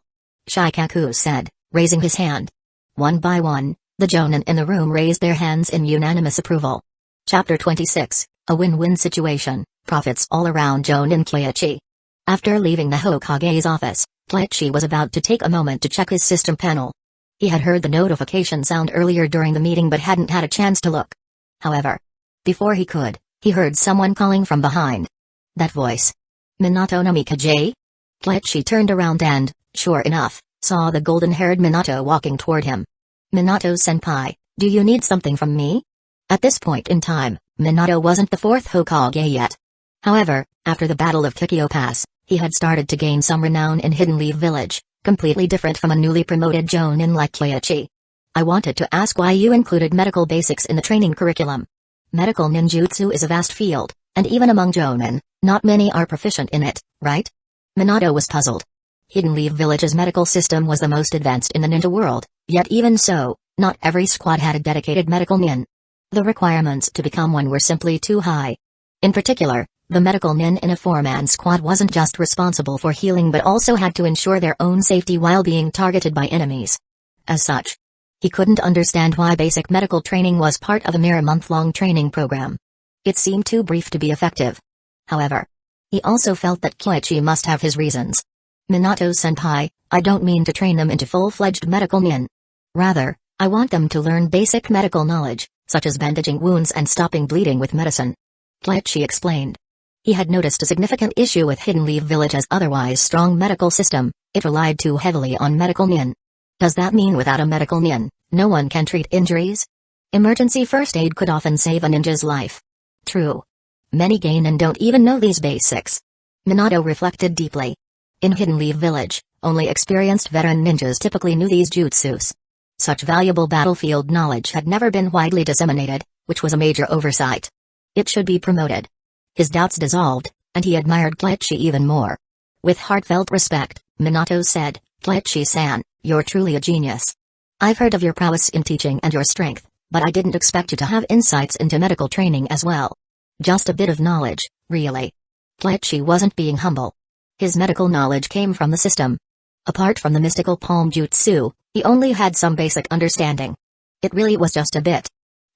Shikaku said, raising his hand. One by one, the Jonin in the room raised their hands in unanimous approval. Chapter 26, A Win-Win Situation, Profits All Around Jonin Kleiichi. After leaving the Hokage's office, Kleiichi was about to take a moment to check his system panel. He had heard the notification sound earlier during the meeting but hadn't had a chance to look. However, before he could, he heard someone calling from behind. That voice. Minato no Mikaze? Kleiichi turned around and, sure enough, saw the golden-haired Minato walking toward him. Minato-senpai, do you need something from me? At this point in time, Minato wasn't the fourth Hokage yet. However, after the Battle of Kikyo Pass, he had started to gain some renown in Hidden Leaf Village, completely different from a newly promoted Jonin like Kleiichi. I wanted to ask why you included medical basics in the training curriculum. Medical ninjutsu is a vast field, and even among Jonin, not many are proficient in it, right? Minato was puzzled. Hidden Leaf Village's medical system was the most advanced in the ninja world, yet even so, not every squad had a dedicated medical nin. The requirements to become one were simply too high. In particular, the medical nin in a four-man squad wasn't just responsible for healing but also had to ensure their own safety while being targeted by enemies. As such, he couldn't understand why basic medical training was part of a mere month-long training program. It seemed too brief to be effective. However, he also felt that Kleiichi must have his reasons. Minato-senpai, I don't mean to train them into full-fledged medical nin. Rather, I want them to learn basic medical knowledge, such as bandaging wounds and stopping bleeding with medicine. Kleiichi explained. He had noticed a significant issue with Hidden Leaf Village's otherwise strong medical system. It relied too heavily on medical nin. Does that mean without a medical nin, no one can treat injuries? Emergency first aid could often save a ninja's life. True. Many geinin don't even know these basics. Minato reflected deeply. In Hidden Leaf Village, only experienced veteran ninjas typically knew these jutsus. Such valuable battlefield knowledge had never been widely disseminated, which was a major oversight. It should be promoted. His doubts dissolved, and he admired Kleiichi even more. With heartfelt respect, Minato said, Kleiichi-san, you're truly a genius. I've heard of your prowess in teaching and your strength, but I didn't expect you to have insights into medical training as well. Just a bit of knowledge, really. Kleiichi wasn't being humble. His medical knowledge came from the system. Apart from the mystical palm jutsu, he only had some basic understanding. It really was just a bit.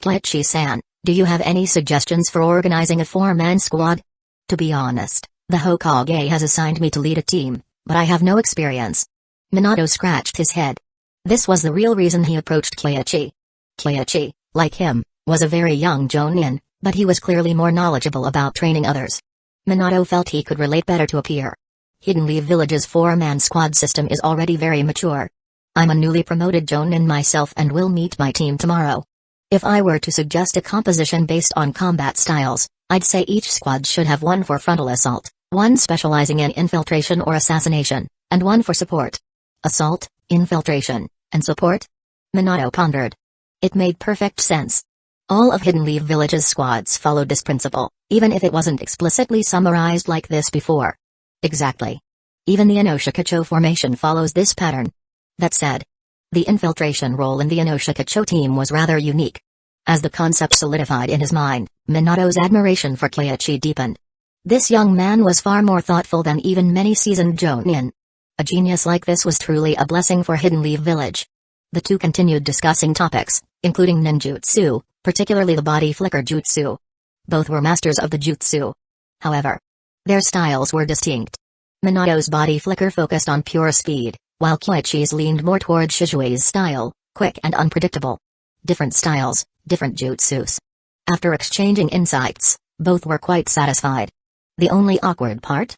Kleiichi-san, do you have any suggestions for organizing a four-man squad? To be honest, the Hokage has assigned me to lead a team, but I have no experience. Minato scratched his head. This was the real reason he approached Kleiichi. Kleiichi, like him, was a very young Jonin, but he was clearly more knowledgeable about training others. Minato felt he could relate better to a peer. Hidden Leaf Village's four-man squad system is already very mature. I'm a newly promoted Jonin myself and will meet my team tomorrow. If I were to suggest a composition based on combat styles, I'd say each squad should have one for frontal assault, one specializing in infiltration or assassination, and one for support. Assault, infiltration, and support? Minato pondered. It made perfect sense. All of Hidden Leaf Village's squads followed this principle, even if it wasn't explicitly summarized like this before. Exactly. Even the Inoshikacho formation follows this pattern. That said, the infiltration role in the Inoshikacho team was rather unique. As the concept solidified in his mind, Minato's admiration for Kleiichi deepened. This young man was far more thoughtful than even many seasoned Jonin. A genius like this was truly a blessing for Hidden Leaf Village. The two continued discussing topics, including ninjutsu, particularly the body flicker jutsu. Both were masters of the jutsu. However, their styles were distinct. Minato's body flicker focused on pure speed, while Kleiichi's leaned more toward Shijui's style, quick and unpredictable. Different styles, different jutsus. After exchanging insights, both were quite satisfied. The only awkward part?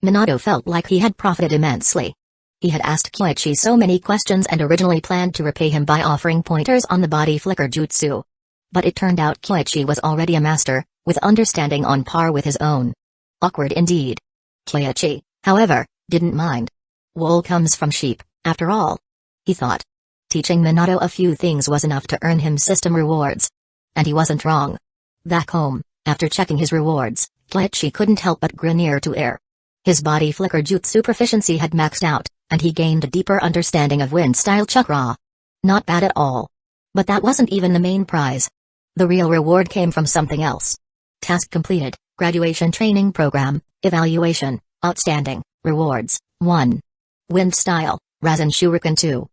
Minato felt like he had profited immensely. He had asked Kleiichi so many questions and originally planned to repay him by offering pointers on the body flicker jutsu. But it turned out Kleiichi was already a master, with understanding on par with his own. Awkward indeed. Kleiichi, however, didn't mind. Wool comes from sheep, after all. He thought. Teaching Minato a few things was enough to earn him system rewards. And he wasn't wrong. Back home, after checking his rewards, Kleiichi couldn't help but grin ear to ear. His body flicker jutsu proficiency had maxed out, and he gained a deeper understanding of wind-style chakra. Not bad at all. But that wasn't even the main prize. The real reward came from something else. Task completed, Graduation Training Program, Evaluation, Outstanding, Rewards, 1. Wind Style, Rasen Shuriken 2.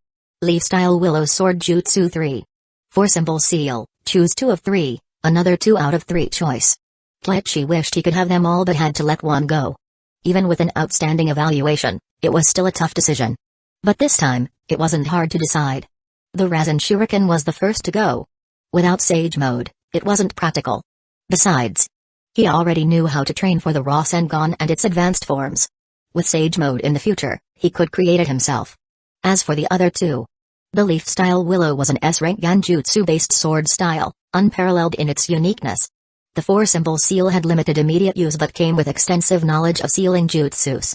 Leaf Style Willow Sword Jutsu 3. 4 Symbol Seal, choose 2 of 3, another 2 out of 3 choice. Kleichi wished he could have them all but had to let one go. Even with an outstanding evaluation, it was still a tough decision. But this time, it wasn't hard to decide. The Rasen Shuriken was the first to go. Without Sage Mode, it wasn't practical. Besides, he already knew how to train for the Rasengan and its advanced forms. With Sage Mode in the future, he could create it himself. As for the other 2, the Leaf Style Willow was an S-rank Genjutsu-based sword style, unparalleled in its uniqueness. The 4 Symbol Seal had limited immediate use but came with extensive knowledge of sealing jutsus.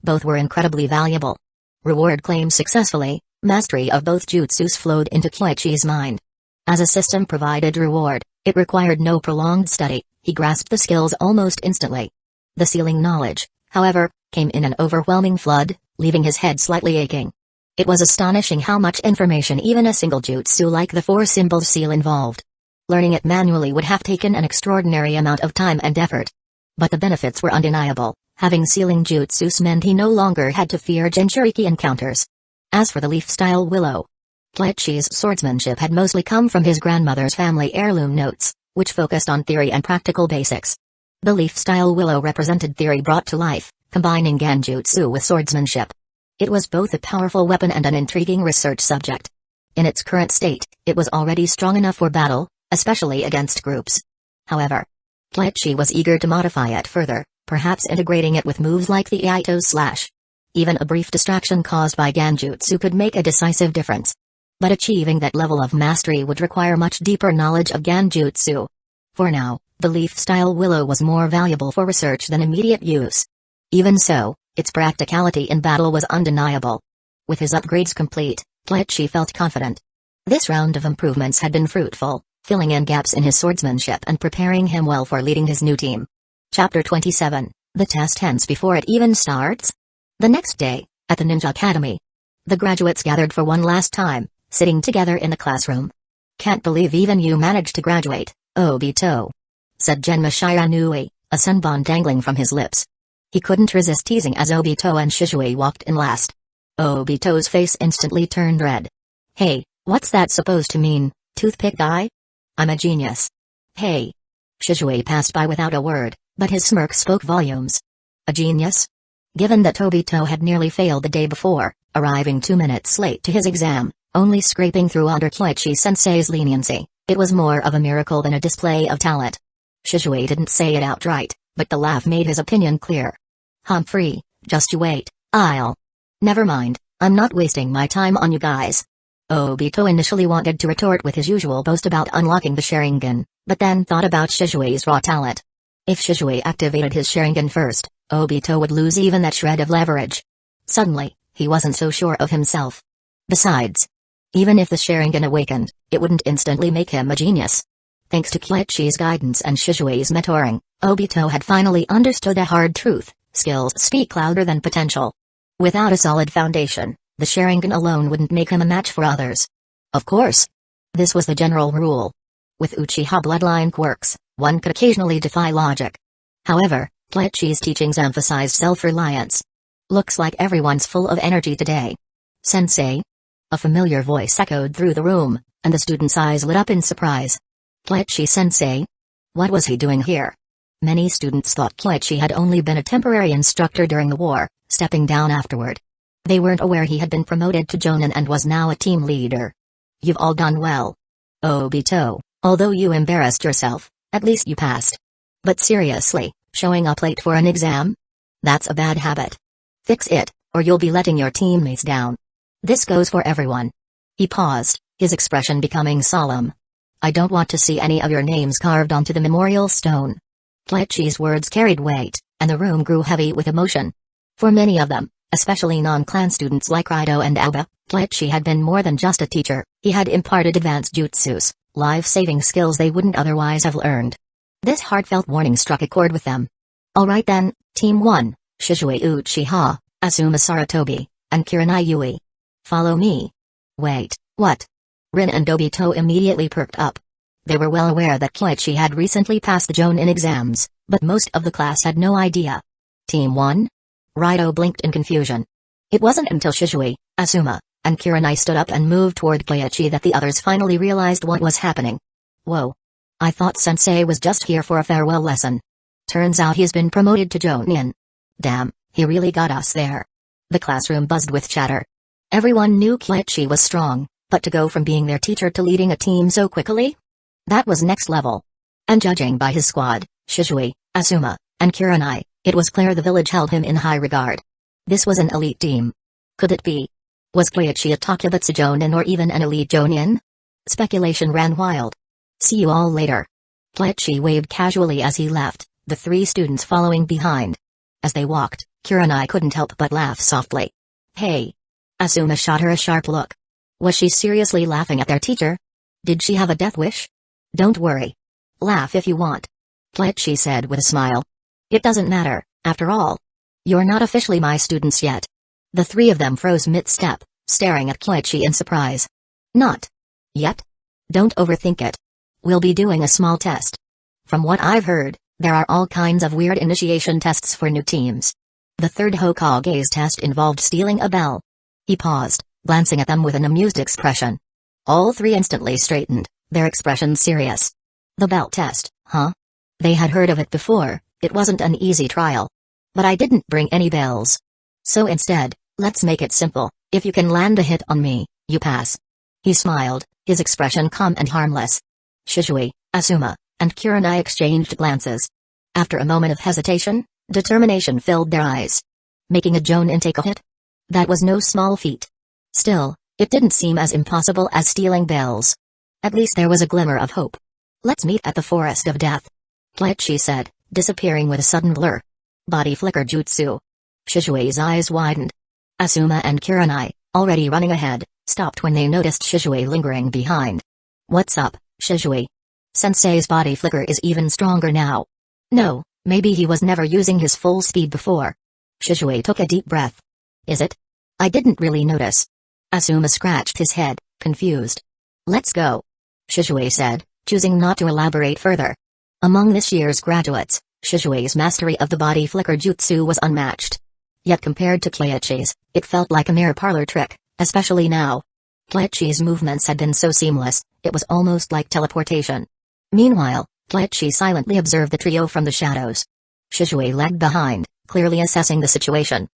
Both were incredibly valuable. Reward claimed successfully, mastery of both jutsus flowed into Kleichi's mind. As a system provided reward, it required no prolonged study, he grasped the skills almost instantly. The sealing knowledge, however, came in an overwhelming flood, leaving his head slightly aching. It was astonishing how much information even a single jutsu like the 4 Symbol Seal involved. Learning it manually would have taken an extraordinary amount of time and effort. But the benefits were undeniable. Having sealing jutsus meant he no longer had to fear Jinchuriki encounters. As for the Leaf Style Willow, Kleichi's swordsmanship had mostly come from his grandmother's family heirloom notes, which focused on theory and practical basics. The Leaf Style Willow represented theory brought to life, combining genjutsu with swordsmanship. It was both a powerful weapon and an intriguing research subject. In its current state, it was already strong enough for battle, especially against groups. However, Kleichi was eager to modify it further, perhaps integrating it with moves like the Iaito Slash. Even a brief distraction caused by Genjutsu could make a decisive difference. But achieving that level of mastery would require much deeper knowledge of Genjutsu. For now, the Leaf Style Willow was more valuable for research than immediate use. Even so, its practicality in battle was undeniable. With his upgrades complete, Kleichi felt confident. This round of improvements had been fruitful, filling in gaps in his swordsmanship and preparing him well for leading his new team. Chapter 27, The Test Ends Before It Even Starts. The next day, at the Ninja Academy, the graduates gathered for one last time, sitting together in the classroom. "Can't believe even you managed to graduate, Obito," said Genma Shiranui, a sunbon dangling from his lips. He couldn't resist teasing as Obito and Shisui walked in last. Obito's face instantly turned red. "Hey, what's that supposed to mean, toothpick guy? I'm a genius." "Hey." Shisui passed by without a word, but his smirk spoke volumes. A genius? Given that Obito had nearly failed the day before, arriving 2 minutes late to his exam, only scraping through under Kleichi-sensei's leniency, it was more of a miracle than a display of talent. Shisui didn't say it outright, but the laugh made his opinion clear. "Humphrey, just you wait, I'll..." "Never mind, I'm not wasting my time on you guys." Obito initially wanted to retort with his usual boast about unlocking the Sharingan, but then thought about Shisui's raw talent. If Shisui activated his Sharingan first, Obito would lose even that shred of leverage. Suddenly, he wasn't so sure of himself. Besides, even if the Sharingan awakened, it wouldn't instantly make him a genius. Thanks to Kleichi's guidance and Shisui's mentoring, Obito had finally understood a hard truth: skills speak louder than potential. Without a solid foundation, the Sharingan alone wouldn't make him a match for others. Of course, this was the general rule. With Uchiha bloodline quirks, one could occasionally defy logic. However, Kleichi's teachings emphasized self-reliance. "Looks like everyone's full of energy today. Sensei?" A familiar voice echoed through the room, and the students' eyes lit up in surprise. Kleichi-sensei? What was he doing here? Many students thought Kleichi had only been a temporary instructor during the war, stepping down afterward. They weren't aware he had been promoted to Jonin and was now a team leader. "You've all done well. Obito, although you embarrassed yourself, at least you passed. But seriously, showing up late for an exam? That's a bad habit. Fix it, or you'll be letting your teammates down. This goes for everyone." He paused, his expression becoming solemn. "I don't want to see any of your names carved onto the memorial stone." Kleichi's words carried weight, and the room grew heavy with emotion. For many of them, especially non-clan students like Raido and Aoba, Kleichi had been more than just a teacher. He had imparted advanced jutsus, life-saving skills they wouldn't otherwise have learned. This heartfelt warning struck a chord with them. "Alright then, Team 1, Shisui Uchiha, Asuma Saratobi, and Kiranai Yui. Follow me." "Wait, what?" Rin and Obito immediately perked up. They were well aware that Koichi had recently passed the Jonin exams, but most of the class had no idea. Team 1? Raito blinked in confusion. It wasn't until Shisui, Asuma, and Kurenai stood up and moved toward Koichi that the others finally realized what was happening. Whoa. I thought Sensei was just here for a farewell lesson. Turns out he's been promoted to Jonin. Damn, he really got us there. The classroom buzzed with chatter. Everyone knew Koichi was strong, but to go from being their teacher to leading a team so quickly? That was next level. And judging by his squad, Shisui, Asuma, and Kurenai, it was clear the village held him in high regard. This was an elite team. Could it be? Was Koichi a Takebutsu Jonin or even an elite Jonin? Speculation ran wild. See you all later. Koichi waved casually as he left, the three students following behind. As they walked, Kurenai couldn't help but laugh softly. Hey! Asuma shot her a sharp look. Was she seriously laughing at their teacher? Did she have a death wish? Don't worry. Laugh if you want. Koichi said with a smile. It doesn't matter, after all. You're not officially my students yet. The three of them froze mid-step, staring at Koichi in surprise. Not yet? Don't overthink it. We'll be doing a small test. From what I've heard, there are all kinds of weird initiation tests for new teams. The third Hokage's test involved stealing a bell. He paused, glancing at them with an amused expression. All three instantly straightened, their expressions serious. The bell test, huh? They had heard of it before. It wasn't an easy trial. But I didn't bring any bells. So instead, let's make it simple. If you can land a hit on me, you pass. He smiled, his expression calm and harmless. Shisui, Asuma, and Kurenai exchanged glances. After a moment of hesitation, determination filled their eyes. Making a Jonin take a hit? That was no small feat. Still, it didn't seem as impossible as stealing bells. At least there was a glimmer of hope. Let's meet at the Forest of Death. Koichi said, disappearing with a sudden blur. Body flicker jutsu. Shisui's eyes widened. Asuma and Kurenai, already running ahead, stopped when they noticed Shisui lingering behind. What's up, Shisui? Sensei's body flicker is even stronger now. No, maybe he was never using his full speed before. Shisui took a deep breath. Is it? I didn't really notice. Asuma scratched his head, confused. Let's go. Shisui said, choosing not to elaborate further. Among this year's graduates, Shisui's mastery of the body flicker jutsu was unmatched. Yet compared to Koichi's, it felt like a mere parlor trick, especially now. Koichi's movements had been so seamless, it was almost like teleportation. Meanwhile, Koichi silently observed the trio from the shadows. Shisui lagged behind, clearly assessing the situation.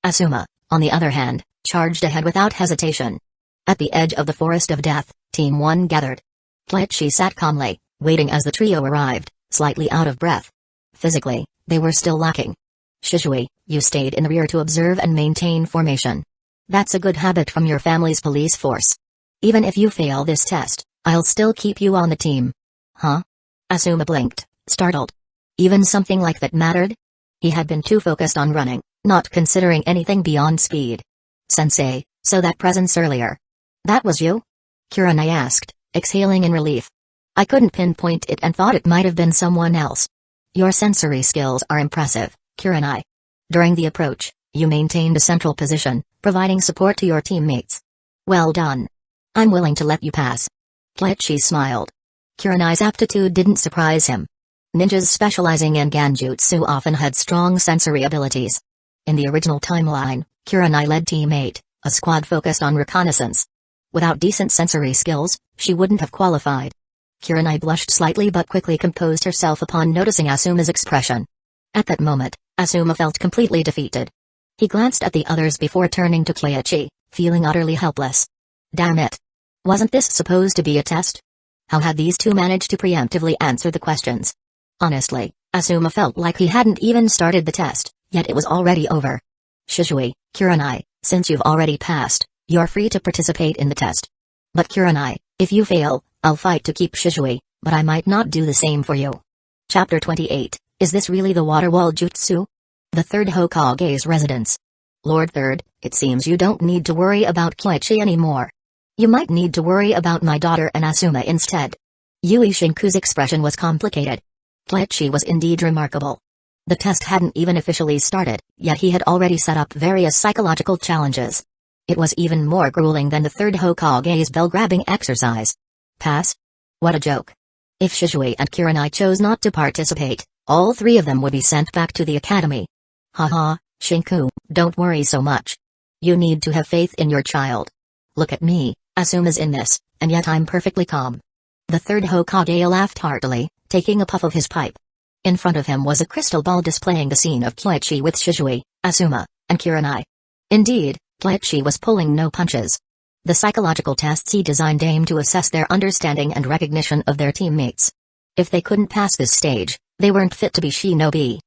Asuma, on the other hand, charged ahead without hesitation. At the edge of the Forest of Death, Team 1 gathered. Koichi sat calmly, waiting as the trio arrived, slightly out of breath. Physically, they were still lacking. Shisui, you stayed in the rear to observe and maintain formation. That's a good habit from your family's police force. Even if you fail this test, I'll still keep you on the team. Huh? Asuma blinked, startled. Even something like that mattered? He had been too focused on running, not considering anything beyond speed. Sensei, so that presence earlier. That was you? Kurenai asked, exhaling in relief. I couldn't pinpoint it and thought it might have been someone else. Your sensory skills are impressive, Kurenai. During the approach, you maintained a central position, providing support to your teammates. Well done. I'm willing to let you pass. Koichi smiled. Kurenai's aptitude didn't surprise him. Ninjas specializing in Ganjutsu often had strong sensory abilities. In the original timeline, Kurenai led Team 8, a squad focused on reconnaissance. Without decent sensory skills, she wouldn't have qualified. Kurenai blushed slightly but quickly composed herself upon noticing Asuma's expression. At that moment, Asuma felt completely defeated. He glanced at the others before turning to Koichi, feeling utterly helpless. Damn it. Wasn't this supposed to be a test? How had these two managed to preemptively answer the questions? Honestly, Asuma felt like he hadn't even started the test, yet it was already over. Shisui, Kurenai, since you've already passed, you're free to participate in the test. But Kurenai, if you fail, I'll fight to keep Shisui, but I might not do the same for you. Chapter 28, Is this really the water wall jutsu? The third Hokage's residence. Lord Third, it seems you don't need to worry about Koichi anymore. You might need to worry about my daughter and Asuma instead. Yui Shinku's expression was complicated. Koichi was indeed remarkable. The test hadn't even officially started, yet he had already set up various psychological challenges. It was even more grueling than the third Hokage's bell-grabbing exercise. Pass? What a joke. If Shizue and Kurenai chose not to participate, all three of them would be sent back to the academy. Haha, Shinku, don't worry so much. You need to have faith in your child. Look at me, Asuma's in this, and yet I'm perfectly calm. The third Hokage laughed heartily, taking a puff of his pipe. In front of him was a crystal ball displaying the scene of Kyoichi with Shizue, Asuma, and Kurenai. Indeed, Kyoichi was pulling no punches. The psychological tests he designed aimed to assess their understanding and recognition of their teammates. If they couldn't pass this stage, they weren't fit to be shinobi.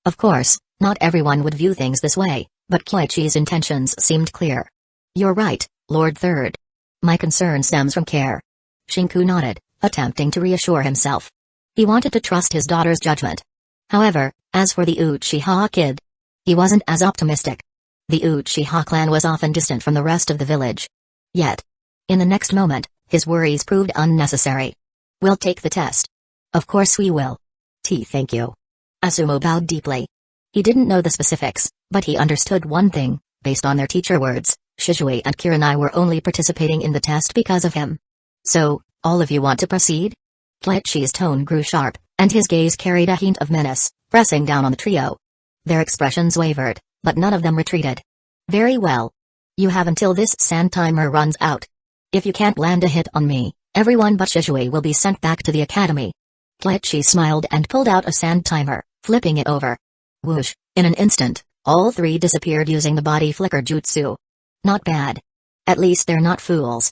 Of course, not everyone would view things this way, but Kyoichi's intentions seemed clear. You're right, Lord Third. My concern stems from care. Shinku nodded, attempting to reassure himself. He wanted to trust his daughter's judgment. However, as for the Uchiha kid, he wasn't as optimistic. The Uchiha clan was often distant from the rest of the village. Yet, in the next moment, his worries proved unnecessary. We'll take the test. Of course we will. Thank you. Asuma bowed deeply. He didn't know the specifics, but he understood one thing: based on their teacher words, Shizue and Kurenai were only participating in the test because of him. So, all of you want to proceed? Kyoichi's tone grew sharp, and his gaze carried a hint of menace, pressing down on the trio. Their expressions wavered, but none of them retreated. Very well. You have until this sand timer runs out. If you can't land a hit on me, everyone but Shizue will be sent back to the academy. Kyoichi smiled and pulled out a sand timer, flipping it over. Whoosh, in an instant, all three disappeared using the body flicker jutsu. Not bad. At least they're not fools.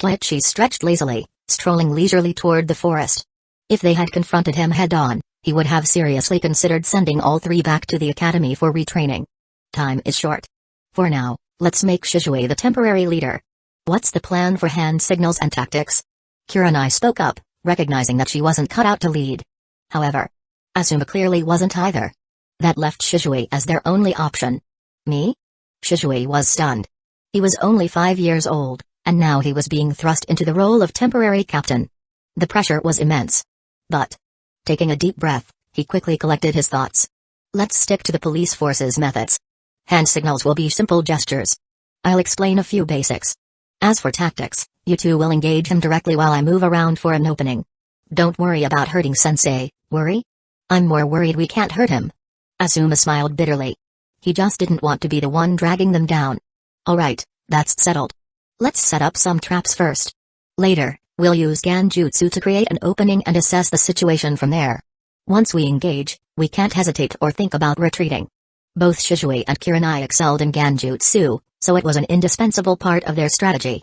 Kyoichi stretched lazily, strolling leisurely toward the forest. If they had confronted him head-on, he would have seriously considered sending all three back to the academy for retraining. Time is short. For now, let's make Shizue the temporary leader. What's the plan for hand signals and tactics? Kurenai spoke up, recognizing that she wasn't cut out to lead. However, Asuma clearly wasn't either. That left Shizue as their only option. Me? Shizue was stunned. He was only 5 years old, and now he was being thrust into the role of temporary captain. The pressure was immense. But, taking a deep breath, he quickly collected his thoughts. Let's stick to the police force's methods. Hand signals will be simple gestures. I'll explain a few basics. As for tactics, you two will engage him directly while I move around for an opening. Don't worry about hurting Sensei, worry? I'm more worried we can't hurt him. Asuma smiled bitterly. He just didn't want to be the one dragging them down. Alright, that's settled. Let's set up some traps first. Later, we'll use Ganjutsu to create an opening and assess the situation from there. Once we engage, we can't hesitate or think about retreating. Both Shizue and Kurenai excelled in Ganjutsu, so it was an indispensable part of their strategy.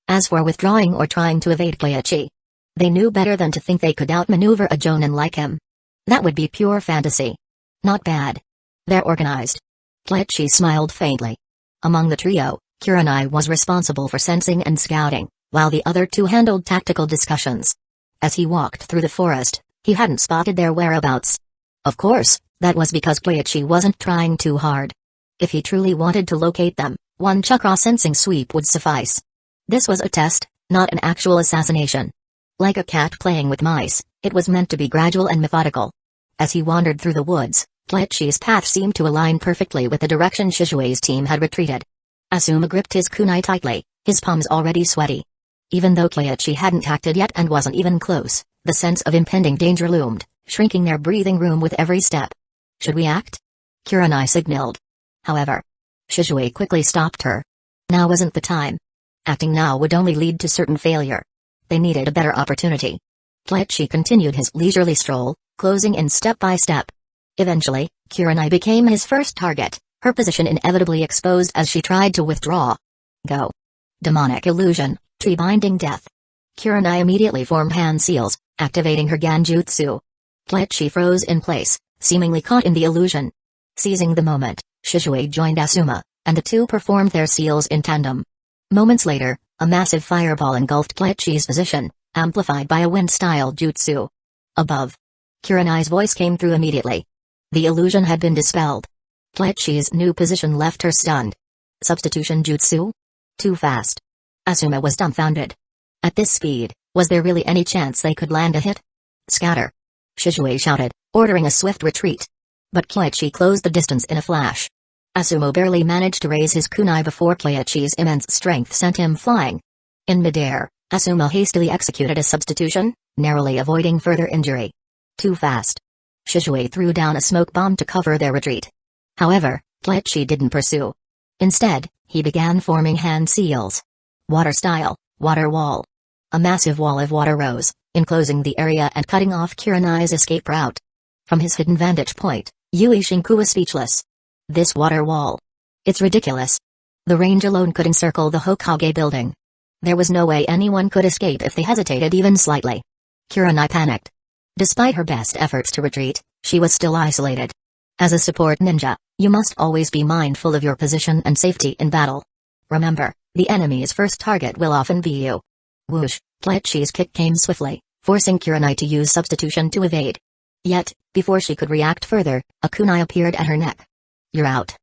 As for withdrawing or trying to evade Kyoichi, they knew better than to think they could outmaneuver a Jonin like him. That would be pure fantasy. Not bad. They're organized. Kyoichi smiled faintly. Among the trio, Kurenai was responsible for sensing and scouting, while the other two handled tactical discussions. As he walked through the forest, he hadn't spotted their whereabouts. Of course, that was because Kyoichi wasn't trying too hard. If he truly wanted to locate them, one chakra sensing sweep would suffice. This was a test, not an actual assassination. Like a cat playing with mice, it was meant to be gradual and methodical. As he wandered through the woods, Kyoichi's path seemed to align perfectly with the direction Shizue's team had retreated. Asuma gripped his kunai tightly, his palms already sweaty. Even though Kyoichi hadn't acted yet and wasn't even close, the sense of impending danger loomed, shrinking their breathing room with every step. Should we act? Kurenai signaled. However, Shizue quickly stopped her. Now wasn't the time. Acting now would only lead to certain failure. They needed a better opportunity. Kyoichi continued his leisurely stroll, closing in step by step. Eventually, Kurenai became his first target, her position inevitably exposed as she tried to withdraw. Go. Demonic illusion, tree-binding death. Kurenai immediately formed hand seals, activating her Ganjutsu. Kyoichi froze in place, seemingly caught in the illusion. Seizing the moment, Shizue joined Asuma, and the two performed their seals in tandem. Moments later, a massive fireball engulfed Kyoichi's position, amplified by a wind-style jutsu. Above. Kurenai's voice came through immediately. The illusion had been dispelled. Kyoichi's new position left her stunned. Substitution jutsu? Too fast. Asuma was dumbfounded. At this speed, was there really any chance they could land a hit? Scatter! Shizue shouted, ordering a swift retreat. But Kyoichi closed the distance in a flash. Asuma barely managed to raise his kunai before Kyoichi's immense strength sent him flying. In midair, Asuma hastily executed a substitution, narrowly avoiding further injury. Too fast. Shisui threw down a smoke bomb to cover their retreat. However, Kleichi didn't pursue. Instead, he began forming hand seals. Water style, water wall. A massive wall of water rose, enclosing the area and cutting off Kurenai's escape route. From his hidden vantage point, Yui Shinku was speechless. This water wall. It's ridiculous. The range alone could encircle the Hokage building. There was no way anyone could escape if they hesitated even slightly. Kurenai panicked. Despite her best efforts to retreat, she was still isolated. As a support ninja, you must always be mindful of your position and safety in battle. Remember, the enemy's first target will often be you. Whoosh, Kleichi's kick came swiftly, forcing Kurenai to use substitution to evade. Yet, before she could react further, a kunai appeared at her neck. You're out.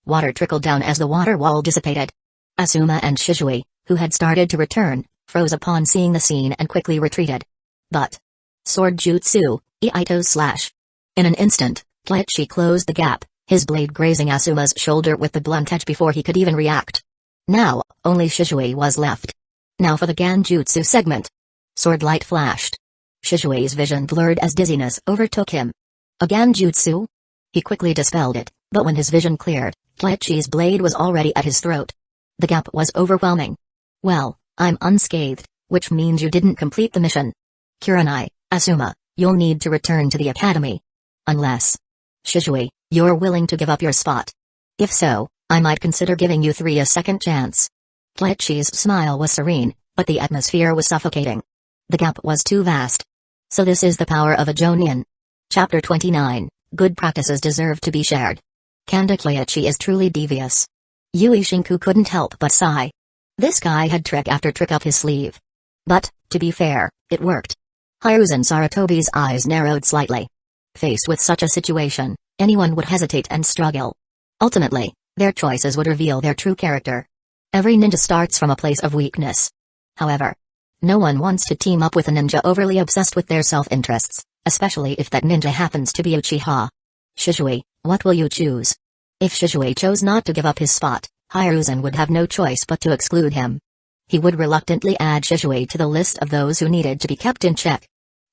Water trickled down as the water wall dissipated. Asuma and Shisui, who had started to return, froze upon seeing the scene and quickly retreated. But sword jutsu, Iaito's slash. In an instant, Kleichi closed the gap, his blade grazing Asuma's shoulder with the blunt edge before he could even react. Now, only Shisui was left. Now for the Ganjutsu segment. Sword light flashed. Shisui's vision blurred as dizziness overtook him. A Ganjutsu? He quickly dispelled it, but when his vision cleared, Kleichi's blade was already at his throat. The gap was overwhelming. Well, I'm unscathed, which means you didn't complete the mission. Kurenai, Asuma, you'll need to return to the academy. Unless, Shisui, you're willing to give up your spot. If so, I might consider giving you three a second chance. Kleichi's smile was serene, but the atmosphere was suffocating. The gap was too vast. So this is the power of a Jonin. Chapter 29, Good Practices Deserve to be Shared. Kanda Kleichi is truly devious. Yui Shinku couldn't help but sigh. This guy had trick after trick up his sleeve. But, to be fair, it worked. Hiruzen Sarutobi's eyes narrowed slightly. Faced with such a situation, anyone would hesitate and struggle. Ultimately, their choices would reveal their true character. Every ninja starts from a place of weakness. However, no one wants to team up with a ninja overly obsessed with their self-interests, especially if that ninja happens to be Uchiha. Shisui, what will you choose? If Shisui chose not to give up his spot, Hiruzen would have no choice but to exclude him. He would reluctantly add Shisui to the list of those who needed to be kept in check.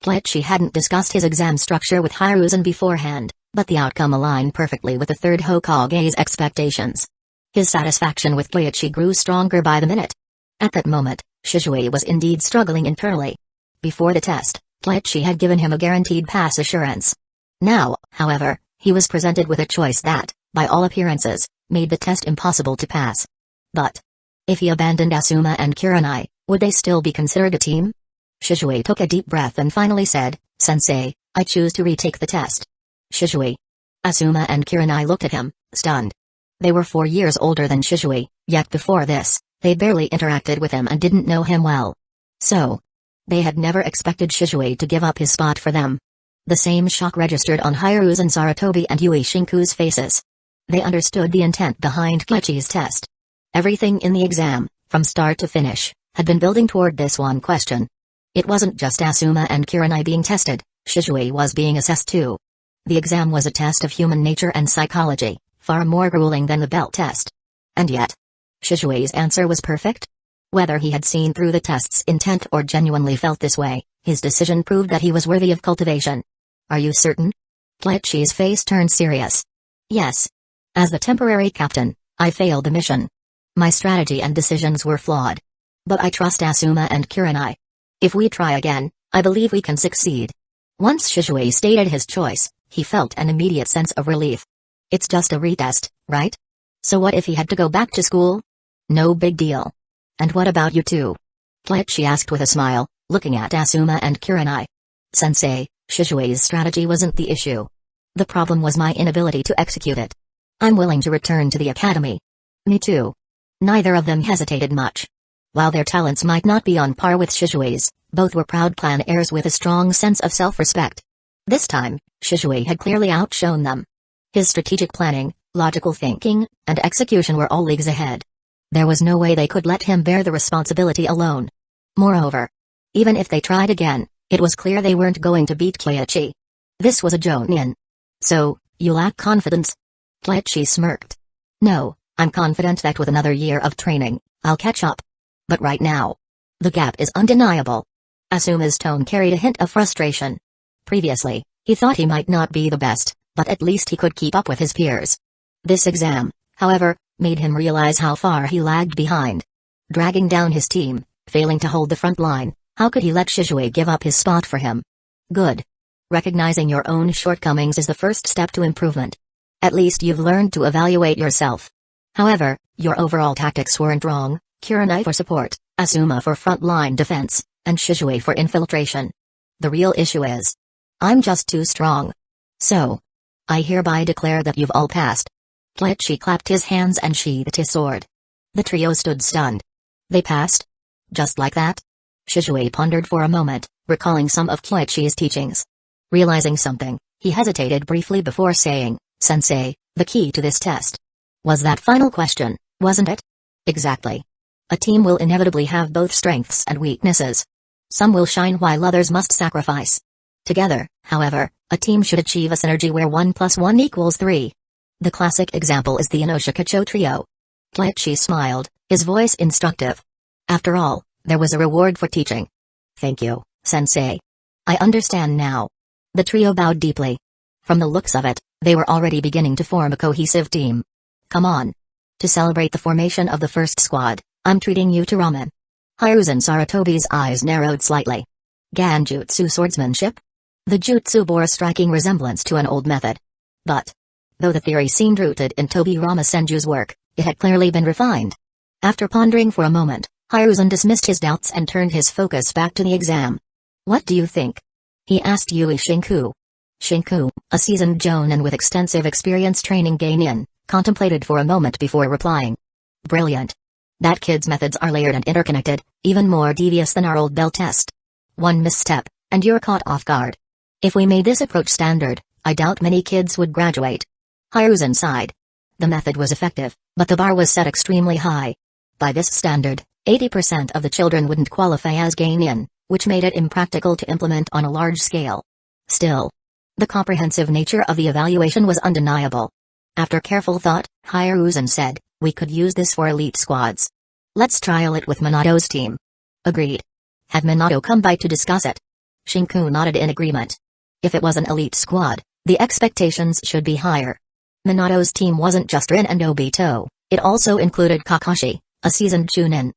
Kleichi hadn't discussed his exam structure with Hiruzen beforehand, but the outcome aligned perfectly with the third Hokage's expectations. His satisfaction with Kleichi grew stronger by the minute. At that moment, Shisui was indeed struggling internally. Before the test, Kleichi had given him a guaranteed pass assurance. Now, however, he was presented with a choice that, by all appearances, made the test impossible to pass. But if he abandoned Asuma and Kurenai, would they still be considered a team? Shisui took a deep breath and finally said, Sensei, I choose to retake the test. Shisui. Asuma and Kurenai looked at him, stunned. They were 4 years older than Shisui, yet before this, they barely interacted with him and didn't know him well. So, they had never expected Shisui to give up his spot for them. The same shock registered on Hiruzen Sarutobi and Yui Shinku's faces. They understood the intent behind Kleichi's test. Everything in the exam, from start to finish, had been building toward this one question. It wasn't just Asuma and Kurenai being tested, Shisui was being assessed too. The exam was a test of human nature and psychology, far more grueling than the belt test. And yet, Shisui's answer was perfect? Whether he had seen through the test's intent or genuinely felt this way, his decision proved that he was worthy of cultivation. Are you certain? Kleichi's face turned serious. Yes. As the temporary captain, I failed the mission. My strategy and decisions were flawed. But I trust Asuma and Kurenai. If we try again, I believe we can succeed. Once Shisui stated his choice, he felt an immediate sense of relief. It's just a retest, right? So what if he had to go back to school? No big deal. And what about you two? Kleichi asked with a smile, looking at Asuma and Kurenai. Sensei, Shisui's strategy wasn't the issue. The problem was my inability to execute it. I'm willing to return to the academy. Me too. Neither of them hesitated much. While their talents might not be on par with Shisui's, both were proud clan heirs with a strong sense of self-respect. This time, Shisui had clearly outshone them. His strategic planning, logical thinking, and execution were all leagues ahead. There was no way they could let him bear the responsibility alone. Moreover, even if they tried again, it was clear they weren't going to beat Kleichi. This was a Jonin. So, you lack confidence? Kleichi smirked. No, I'm confident that with another year of training, I'll catch up. But right now, the gap is undeniable. Asuma's tone carried a hint of frustration. Previously, he thought he might not be the best, but at least he could keep up with his peers. This exam, however, made him realize how far he lagged behind. Dragging down his team, failing to hold the front line, how could he let Shizue give up his spot for him? Good. Recognizing your own shortcomings is the first step to improvement. At least you've learned to evaluate yourself. However, your overall tactics weren't wrong, Kurenai for support, Asuma for front-line defense, and Shizue for infiltration. The real issue is, I'm just too strong. So, I hereby declare that you've all passed. Kleichi clapped his hands and sheathed his sword. The trio stood stunned. They passed? Just like that? Shizue pondered for a moment, recalling some of Kleichi's teachings. Realizing something, he hesitated briefly before saying, Sensei, the key to this test. Was that final question, wasn't it? Exactly. A team will inevitably have both strengths and weaknesses. Some will shine while others must sacrifice. Together, however, a team should achieve a synergy where 1 + 1 = 3. The classic example is the Inoshikacho trio. Kleichi smiled, his voice instructive. After all, there was a reward for teaching. Thank you, Sensei. I understand now. The trio bowed deeply. From the looks of it, they were already beginning to form a cohesive team. Come on. To celebrate the formation of the first squad, I'm treating you to ramen. Hiruzen Sarutobi's eyes narrowed slightly. Ganjutsu swordsmanship? The jutsu bore a striking resemblance to an old method. But, though the theory seemed rooted in Tobirama Senju's work, it had clearly been refined. After pondering for a moment, Hiruzen dismissed his doubts and turned his focus back to the exam. What do you think? He asked Yui Shinku. Shinku, a seasoned Jonin with extensive experience training Genin, contemplated for a moment before replying. Brilliant. That kid's methods are layered and interconnected, even more devious than our old bell test. One misstep, and you're caught off guard. If we made this approach standard, I doubt many kids would graduate. Hiruzen sighed. The method was effective, but the bar was set extremely high. By this standard, 80% of the children wouldn't qualify as Genin, which made it impractical to implement on a large scale. Still, the comprehensive nature of the evaluation was undeniable. After careful thought, Hiruzen said, we could use this for elite squads. Let's trial it with Minato's team. Agreed. Have Minato come by to discuss it? Shinku nodded in agreement. If it was an elite squad, the expectations should be higher. Minato's team wasn't just Rin and Obito, it also included Kakashi, a seasoned Chunin.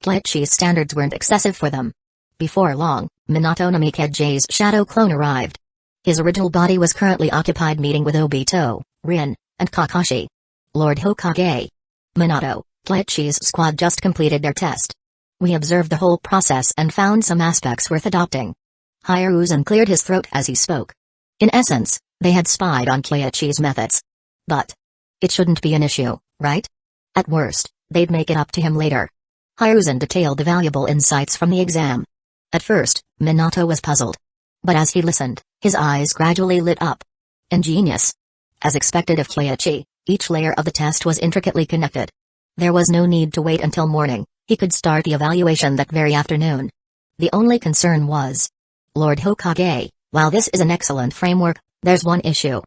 Kleichi's standards weren't excessive for them. Before long, Minato Namikage's shadow clone arrived. His original body was currently occupied meeting with Obito, Rin, and Kakashi. Lord Hokage. Minato, Kleichi's squad just completed their test. We observed the whole process and found some aspects worth adopting. Hiruzen cleared his throat as he spoke. In essence, they had spied on Kleichi's methods. But it shouldn't be an issue, right? At worst, they'd make it up to him later. Hiruzen detailed the valuable insights from the exam. At first, Minato was puzzled. But as he listened, his eyes gradually lit up. Ingenious. As expected of Kleichi, each layer of the test was intricately connected. There was no need to wait until morning, he could start the evaluation that very afternoon. The only concern was, Lord Hokage, while this is an excellent framework, there's one issue.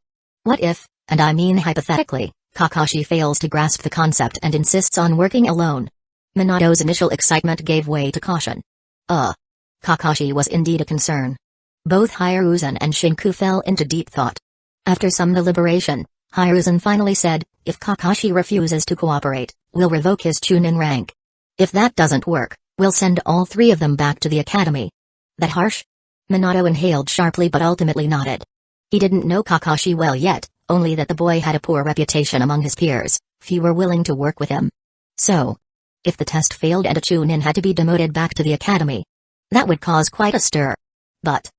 What if, and I mean hypothetically, Kakashi fails to grasp the concept and insists on working alone? Minato's initial excitement gave way to caution. Kakashi was indeed a concern. Both Hiruzen and Shinku fell into deep thought. After some deliberation, Hiruzen finally said, if Kakashi refuses to cooperate, we'll revoke his Chunin rank. If that doesn't work, we'll send all three of them back to the academy. That harsh? Minato inhaled sharply but ultimately nodded. He didn't know Kakashi well yet, only that the boy had a poor reputation among his peers, few were willing to work with him. So, if the test failed and a Chunin had to be demoted back to the academy, that would cause quite a stir. But,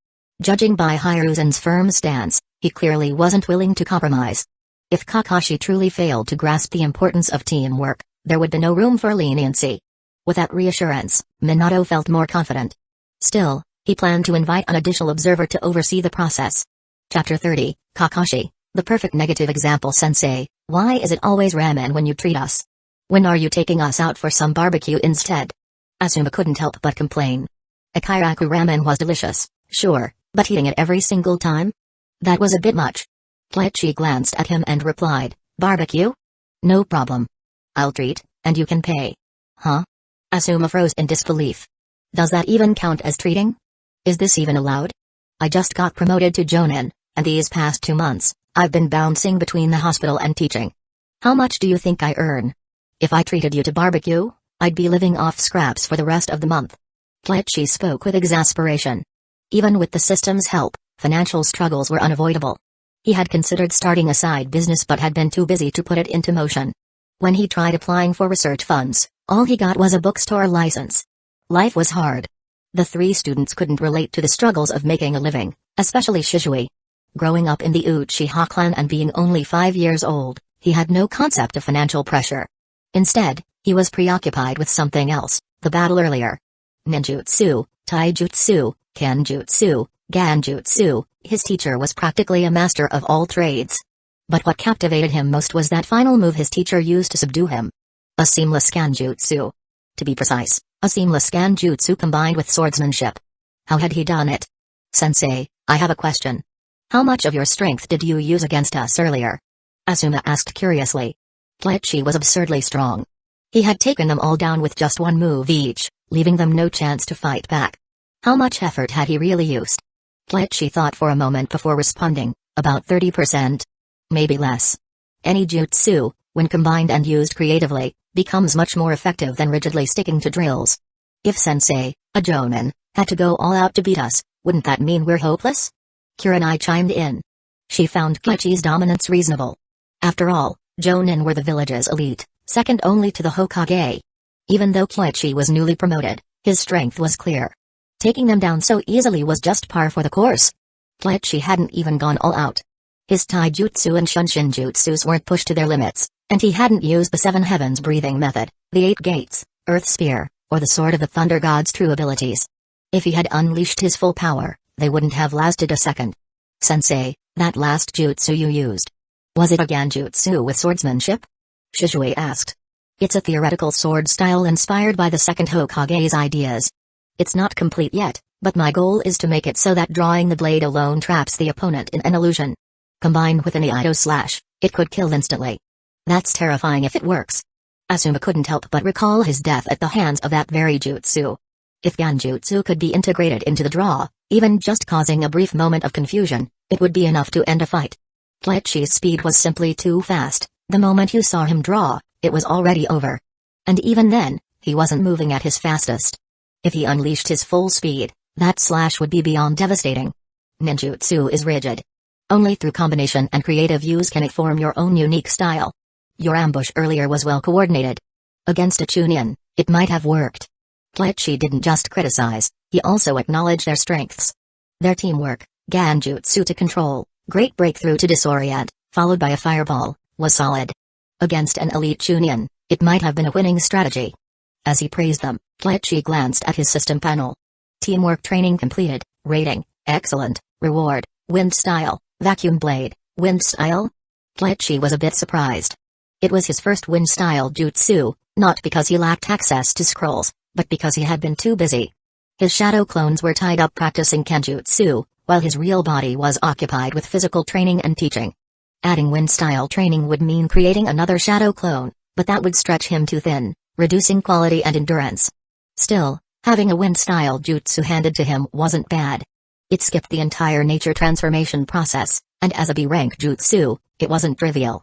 judging by Hiruzen's firm stance, he clearly wasn't willing to compromise. If Kakashi truly failed to grasp the importance of teamwork, there would be no room for leniency. With that reassurance, Minato felt more confident. Still, he planned to invite an additional observer to oversee the process. Chapter 30, Kakashi, the perfect negative example. Sensei, why is it always ramen when you treat us? When are you taking us out for some barbecue instead? Asuma couldn't help but complain. Akiraku ramen was delicious, sure, but eating it every single time? That was a bit much. Kleichi glanced at him and replied, barbecue? No problem. I'll treat, and you can pay. Huh? Asuma froze in disbelief. Does that even count as treating? Is this even allowed? I just got promoted to Jonin, and these past 2 months, I've been bouncing between the hospital and teaching. How much do you think I earn? If I treated you to barbecue, I'd be living off scraps for the rest of the month. Kelechi spoke with exasperation. Even with the system's help, financial struggles were unavoidable. He had considered starting a side business but had been too busy to put it into motion. When he tried applying for research funds, all he got was a bookstore license. Life was hard. The 3 students couldn't relate to the struggles of making a living, especially Shisui. Growing up in the Uchiha clan and being only 5 years old, he had no concept of financial pressure. Instead, he was preoccupied with something else, the battle earlier. Ninjutsu, taijutsu, kenjutsu, ganjutsu, his teacher was practically a master of all trades. But what captivated him most was that final move his teacher used to subdue him. A seamless ganjutsu. To be precise, a seamless ganjutsu combined with swordsmanship. How had he done it? Sensei, I have a question. How much of your strength did you use against us earlier? Asuma asked curiously. Kelechi was absurdly strong. He had taken them all down with just 1 move each, leaving them no chance to fight back. How much effort had he really used? Kelechi thought for a moment before responding, about 30%. Maybe less. Any jutsu, when combined and used creatively, becomes much more effective than rigidly sticking to drills. If Sensei, a Jonin, had to go all out to beat us, wouldn't that mean we're hopeless? Kurenai chimed in. She found Kelechi's dominance reasonable. After all, Jonin were the village's elite, second only to the Hokage. Even though Kelechi was newly promoted, his strength was clear. Taking them down so easily was just par for the course. Kelechi hadn't even gone all out. His taijutsu and shunshin jutsus weren't pushed to their limits, and he hadn't used the 7 heavens breathing method, the 8 gates, earth spear, or the sword of the thunder god's true abilities. If he had unleashed his full power, they wouldn't have lasted a second. Sensei, that last jutsu you used. Was it a ganjutsu with swordsmanship? Shisui asked. It's a theoretical sword style inspired by the second Hokage's ideas. It's not complete yet, but my goal is to make it so that drawing the blade alone traps the opponent in an illusion. Combined with an Iaido slash, it could kill instantly. That's terrifying if it works. Asuma couldn't help but recall his death at the hands of that very jutsu. If ganjutsu could be integrated into the draw, even just causing a brief moment of confusion, it would be enough to end a fight. Kelechi's speed was simply too fast. The moment you saw him draw, it was already over. And even then, he wasn't moving at his fastest. If he unleashed his full speed, that slash would be beyond devastating. Ninjutsu is rigid. Only through combination and creative use can it form your own unique style. Your ambush earlier was well coordinated. Against a Chunin, it might have worked. Kelechi didn't just criticize, he also acknowledged their strengths. Their teamwork, ganjutsu to control, great breakthrough to disorient, followed by a fireball, was solid. Against an elite Chunin, it might have been a winning strategy. As he praised them, Kelechi glanced at his system panel. Teamwork training completed, rating, excellent, reward, wind style, vacuum blade, wind style? Kelechi was a bit surprised. It was his first wind style jutsu, not because he lacked access to scrolls, but because he had been too busy. His shadow clones were tied up practicing kenjutsu, while his real body was occupied with physical training and teaching. Adding wind style training would mean creating another shadow clone, but that would stretch him too thin, reducing quality and endurance. Still, having a wind style jutsu handed to him wasn't bad. It skipped the entire nature transformation process, and as a B-rank jutsu, it wasn't trivial.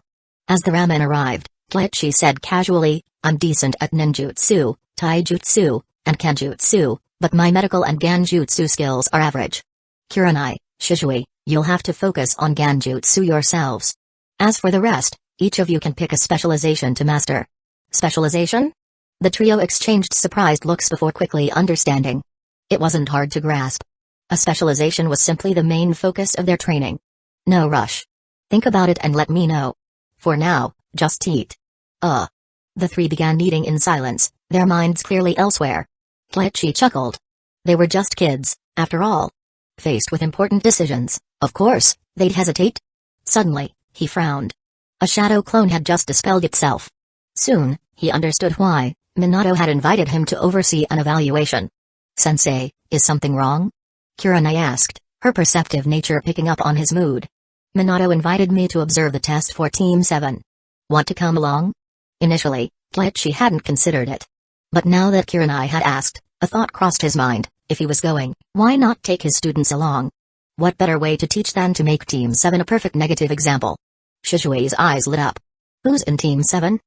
As the ramen arrived, Kelechi said casually, I'm decent at ninjutsu, taijutsu, and kenjutsu, but my medical and ganjutsu skills are average. Kurenai, Shisui, you'll have to focus on ganjutsu yourselves. As for the rest, each of you can pick a specialization to master. Specialization? The trio exchanged surprised looks before quickly understanding. It wasn't hard to grasp. A specialization was simply the main focus of their training. No rush. Think about it and let me know. For now, just eat. The 3 began eating in silence, their minds clearly elsewhere. Kelechi chuckled. They were just kids, after all. Faced with important decisions, of course, they'd hesitate. Suddenly, he frowned. A shadow clone had just dispelled itself. Soon, he understood why. Minato had invited him to oversee an evaluation. Sensei, is something wrong? Kurenai asked, her perceptive nature picking up on his mood. Minato invited me to observe the test for Team 7. Want to come along? Initially, Kelechi hadn't considered it. But now that Kurenai had asked, a thought crossed his mind. If he was going, why not take his students along? What better way to teach than to make Team 7 a perfect negative example? Shishui's eyes lit up. Who's in Team 7?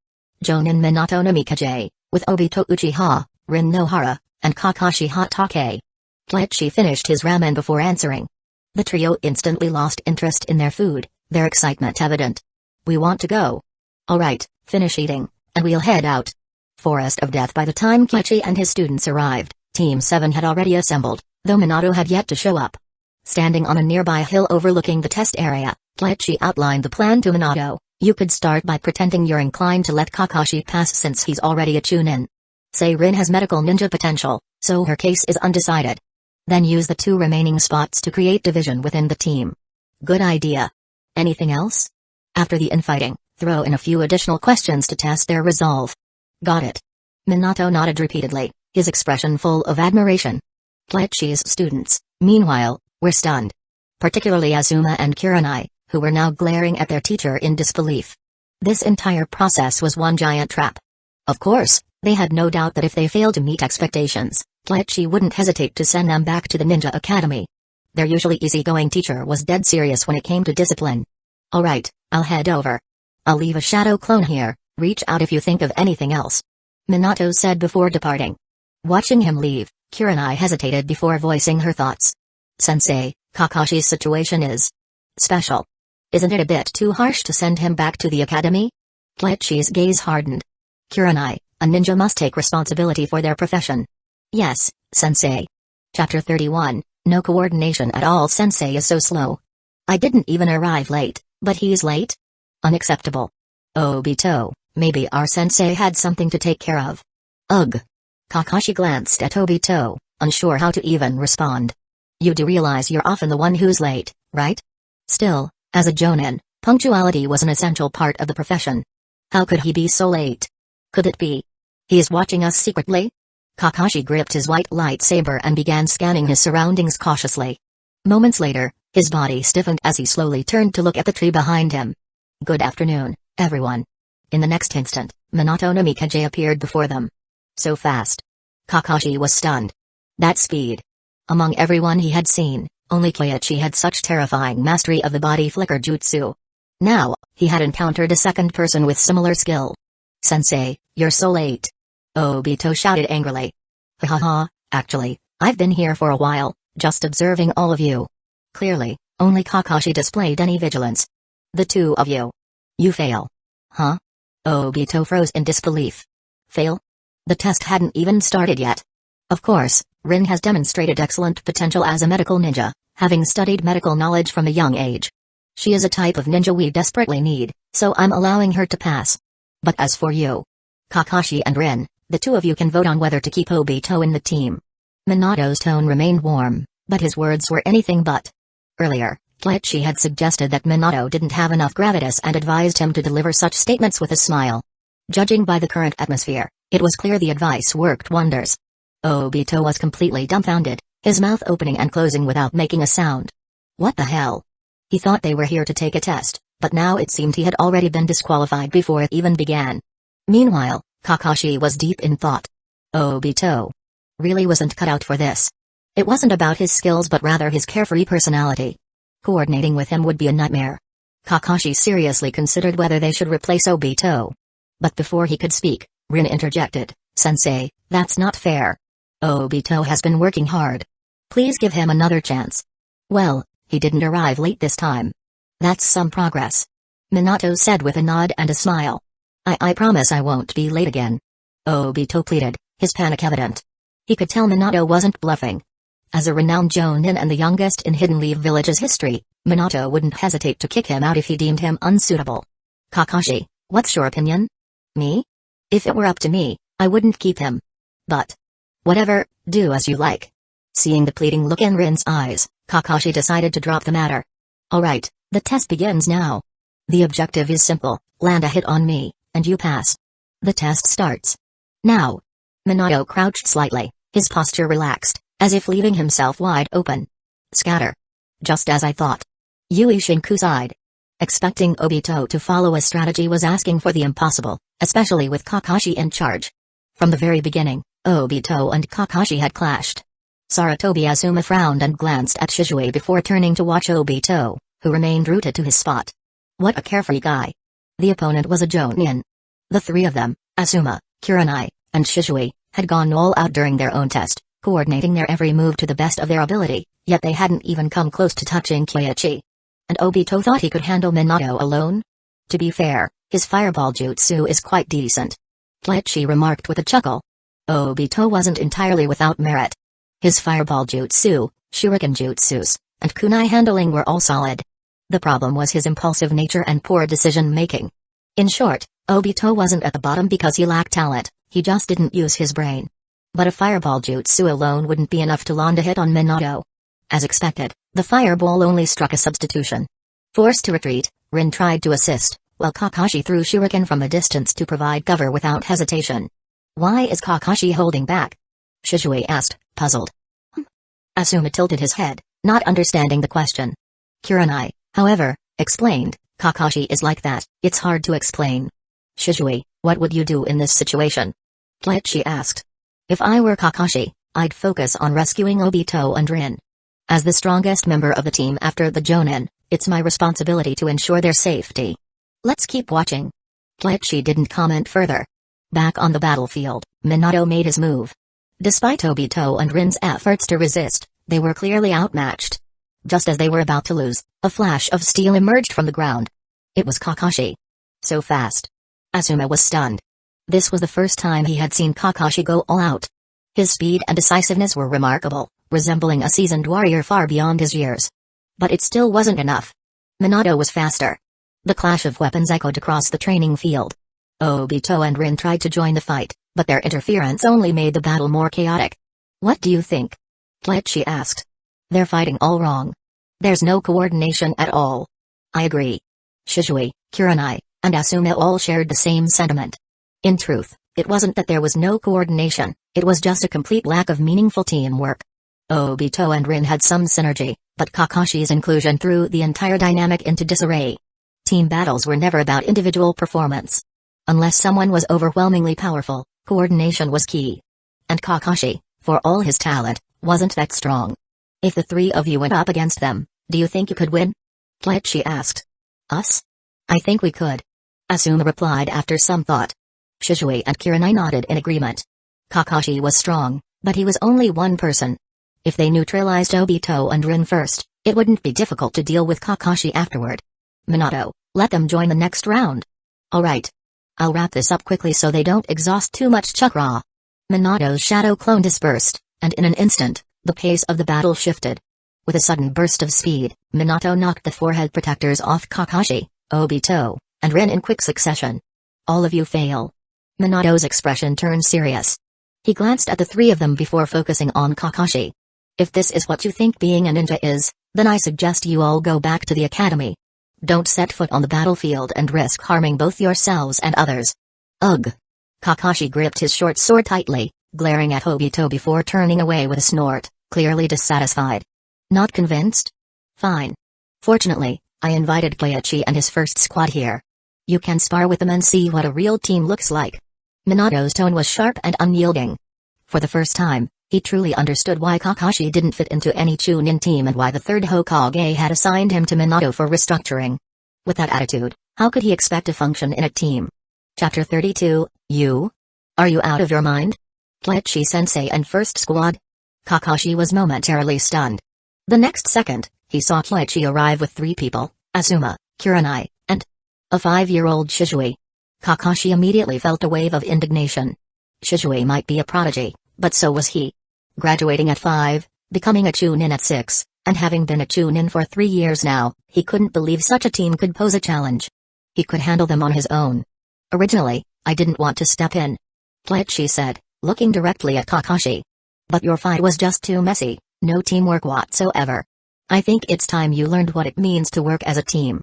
Jonin Minato no Mikaze, with Obito Uchiha, Rin Nohara, and Kakashi Hatake. Keiichi finished his ramen before answering. The trio instantly lost interest in their food, their excitement evident. We want to go. Alright, finish eating, and we'll head out. Forest of Death. By the time Keiichi and his students arrived, Team 7 had already assembled, though Minato had yet to show up. Standing on a nearby hill overlooking the test area, Keiichi outlined the plan to Minato. You could start by pretending you're inclined to let Kakashi pass since he's already a Chunin. Say Rin has medical ninja potential, so her case is undecided. Then use the 2 remaining spots to create division within the team. Good idea. Anything else? After the infighting, throw in a few additional questions to test their resolve. Got it. Minato nodded repeatedly, his expression full of admiration. Keiichi's students, meanwhile, were stunned. Particularly Azuma and Kurenai, who were now glaring at their teacher in disbelief. This entire process was one giant trap. Of course, they had no doubt that if they failed to meet expectations, Keiichi wouldn't hesitate to send them back to the Ninja Academy. Their usually easygoing teacher was dead serious when it came to discipline. Alright, I'll head over. I'll leave a shadow clone here, reach out if you think of anything else. Minato said before departing. Watching him leave, Kurenai hesitated before voicing her thoughts. Sensei, Kakashi's situation is special. Isn't it a bit too harsh to send him back to the academy? Keiichi's gaze hardened. Kurenai, a ninja must take responsibility for their profession. Yes, sensei. Chapter 31, no coordination at all. Sensei is so slow. I didn't even arrive late, but he's late? Unacceptable. Obito, maybe our sensei had something to take care of. Ugh. Kakashi glanced at Obito, unsure how to even respond. You do realize you're often the one who's late, right? Still, as a Jonin, punctuality was an essential part of the profession. How could he be so late? Could it be he is watching us secretly? Kakashi gripped his white lightsaber and began scanning his surroundings cautiously. Moments later, his body stiffened as he slowly turned to look at the tree behind him. Good afternoon, everyone. In the next instant, Minato no Mikaze appeared before them. So fast. Kakashi was stunned. That speed. Among everyone he had seen, only Keiichi had such terrifying mastery of the body flicker jutsu. Now, he had encountered a second person with similar skill. Sensei, you're so late. Obito shouted angrily. Ha ha ha, actually, I've been here for a while, just observing all of you. Clearly, only Kakashi displayed any vigilance. The 2 of you. You fail. Huh? Obito froze in disbelief. Fail? The test hadn't even started yet. Of course, Rin has demonstrated excellent potential as a medical ninja, having studied medical knowledge from a young age. She is a type of ninja we desperately need, so I'm allowing her to pass. But as for you, Kakashi and Rin, the 2 of you can vote on whether to keep Obito in the team. Minato's tone remained warm, but his words were anything but. Earlier, Keiichi had suggested that Minato didn't have enough gravitas and advised him to deliver such statements with a smile. Judging by the current atmosphere, it was clear the advice worked wonders. Obito was completely dumbfounded, his mouth opening and closing without making a sound. What the hell? He thought they were here to take a test, but now it seemed he had already been disqualified before it even began. Meanwhile, Kakashi was deep in thought. Obito really wasn't cut out for this. It wasn't about his skills but rather his carefree personality. Coordinating with him would be a nightmare. Kakashi seriously considered whether they should replace Obito. But before he could speak, Rin interjected, Sensei, that's not fair. Obito has been working hard. Please give him another chance. Well, he didn't arrive late this time. That's some progress. Minato said with a nod and a smile. I promise I won't be late again. Obito pleaded, his panic evident. He could tell Minato wasn't bluffing. As a renowned Jonin and the youngest in Hidden Leaf Village's history, Minato wouldn't hesitate to kick him out if he deemed him unsuitable. Kakashi, what's your opinion? Me? If it were up to me, I wouldn't keep him. But whatever, do as you like. Seeing the pleading look in Rin's eyes, Kakashi decided to drop the matter. Alright, the test begins now. The objective is simple, land a hit on me, and you pass. The test starts now. Minato crouched slightly, his posture relaxed, as if leaving himself wide open. Scatter. Just as I thought. Yui Shinku sighed. Expecting Obito to follow a strategy was asking for the impossible, especially with Kakashi in charge. From the very beginning, Obito and Kakashi had clashed. Sarutobi Asuma frowned and glanced at Shizue before turning to watch Obito, who remained rooted to his spot. What a carefree guy. The opponent was a Jonin. The three of them, Asuma, Kurenai, and Shizue, had gone all out during their own test, coordinating their every move to the best of their ability, yet they hadn't even come close to touching Kyoichi. And Obito thought he could handle Minato alone? To be fair, his fireball jutsu is quite decent. Kyoichi remarked with a chuckle. Obito wasn't entirely without merit. His fireball jutsu, shuriken jutsus, and kunai handling were all solid. The problem was his impulsive nature and poor decision-making. In short, Obito wasn't at the bottom because he lacked talent, he just didn't use his brain. But a fireball jutsu alone wouldn't be enough to land a hit on Minato. As expected, the fireball only struck a substitution. Forced to retreat, Rin tried to assist, while Kakashi threw shuriken from a distance to provide cover without hesitation. Why is Kakashi holding back? Shizue asked, puzzled. Asuma tilted his head, not understanding the question. Kurenai, however, explained, Kakashi is like that, it's hard to explain. Shizue, what would you do in this situation? Kyoichi asked. If I were Kakashi, I'd focus on rescuing Obito and Rin. As the strongest member of the team after the Jonin, it's my responsibility to ensure their safety. Let's keep watching. Kyoichi didn't comment further. Back on the battlefield, Minato made his move. Despite Obito and Rin's efforts to resist, they were clearly outmatched. Just as they were about to lose, a flash of steel emerged from the ground. It was Kakashi. So fast. Asuma was stunned. This was the first time he had seen Kakashi go all out. His speed and decisiveness were remarkable, resembling a seasoned warrior far beyond his years. But it still wasn't enough. Minato was faster. The clash of weapons echoed across the training field. Obito and Rin tried to join the fight, but their interference only made the battle more chaotic. What do you think? Kyoichi asked. They're fighting all wrong. There's no coordination at all. I agree. Shizue, Kurenai, and Asuma all shared the same sentiment. In truth, it wasn't that there was no coordination, it was just a complete lack of meaningful teamwork. Obito and Rin had some synergy, but Kakashi's inclusion threw the entire dynamic into disarray. Team battles were never about individual performance. Unless someone was overwhelmingly powerful, coordination was key. And Kakashi, for all his talent, wasn't that strong. If the three of you went up against them, do you think you could win? Kyoichi asked. Us? I think we could. Asuma replied after some thought. Shizue and Kurenai nodded in agreement. Kakashi was strong, but he was only one person. If they neutralized Obito and Rin first, it wouldn't be difficult to deal with Kakashi afterward. Minato, let them join the next round. Alright. I'll wrap this up quickly so they don't exhaust too much chakra. Minato's shadow clone dispersed, and in an instant, the pace of the battle shifted. With a sudden burst of speed, Minato knocked the forehead protectors off Kakashi, Obito, and Rin in quick succession. All of you fail. Minato's expression turned serious. He glanced at the three of them before focusing on Kakashi. If this is what you think being a ninja is, then I suggest you all go back to the academy. Don't set foot on the battlefield and risk harming both yourselves and others. Ugh. Kakashi gripped his short sword tightly, glaring at Obito before turning away with a snort, clearly dissatisfied. Not convinced? Fine. Fortunately, I invited Kyoichi and his first squad here. You can spar with them and see what a real team looks like. Minato's tone was sharp and unyielding. For the first time, he truly understood why Kakashi didn't fit into any Chunin team and why the third Hokage had assigned him to Minato for restructuring. With that attitude, how could he expect to function in a team? Chapter 32, You? Are you out of your mind? Kyoichi-sensei and first squad? Kakashi was momentarily stunned. The next second, he saw Kyoichi arrive with three people, Asuma, Kurenai, and a 5-year-old Shizue. Kakashi immediately felt a wave of indignation. Shizue might be a prodigy, but so was he. Graduating at 5, becoming a Chunin at 6, and having been a Chunin for 3 years now, he couldn't believe such a team could pose a challenge. He could handle them on his own. Originally, I didn't want to step in. Kyoichi said, looking directly at Kakashi. But your fight was just too messy, no teamwork whatsoever. I think it's time you learned what it means to work as a team.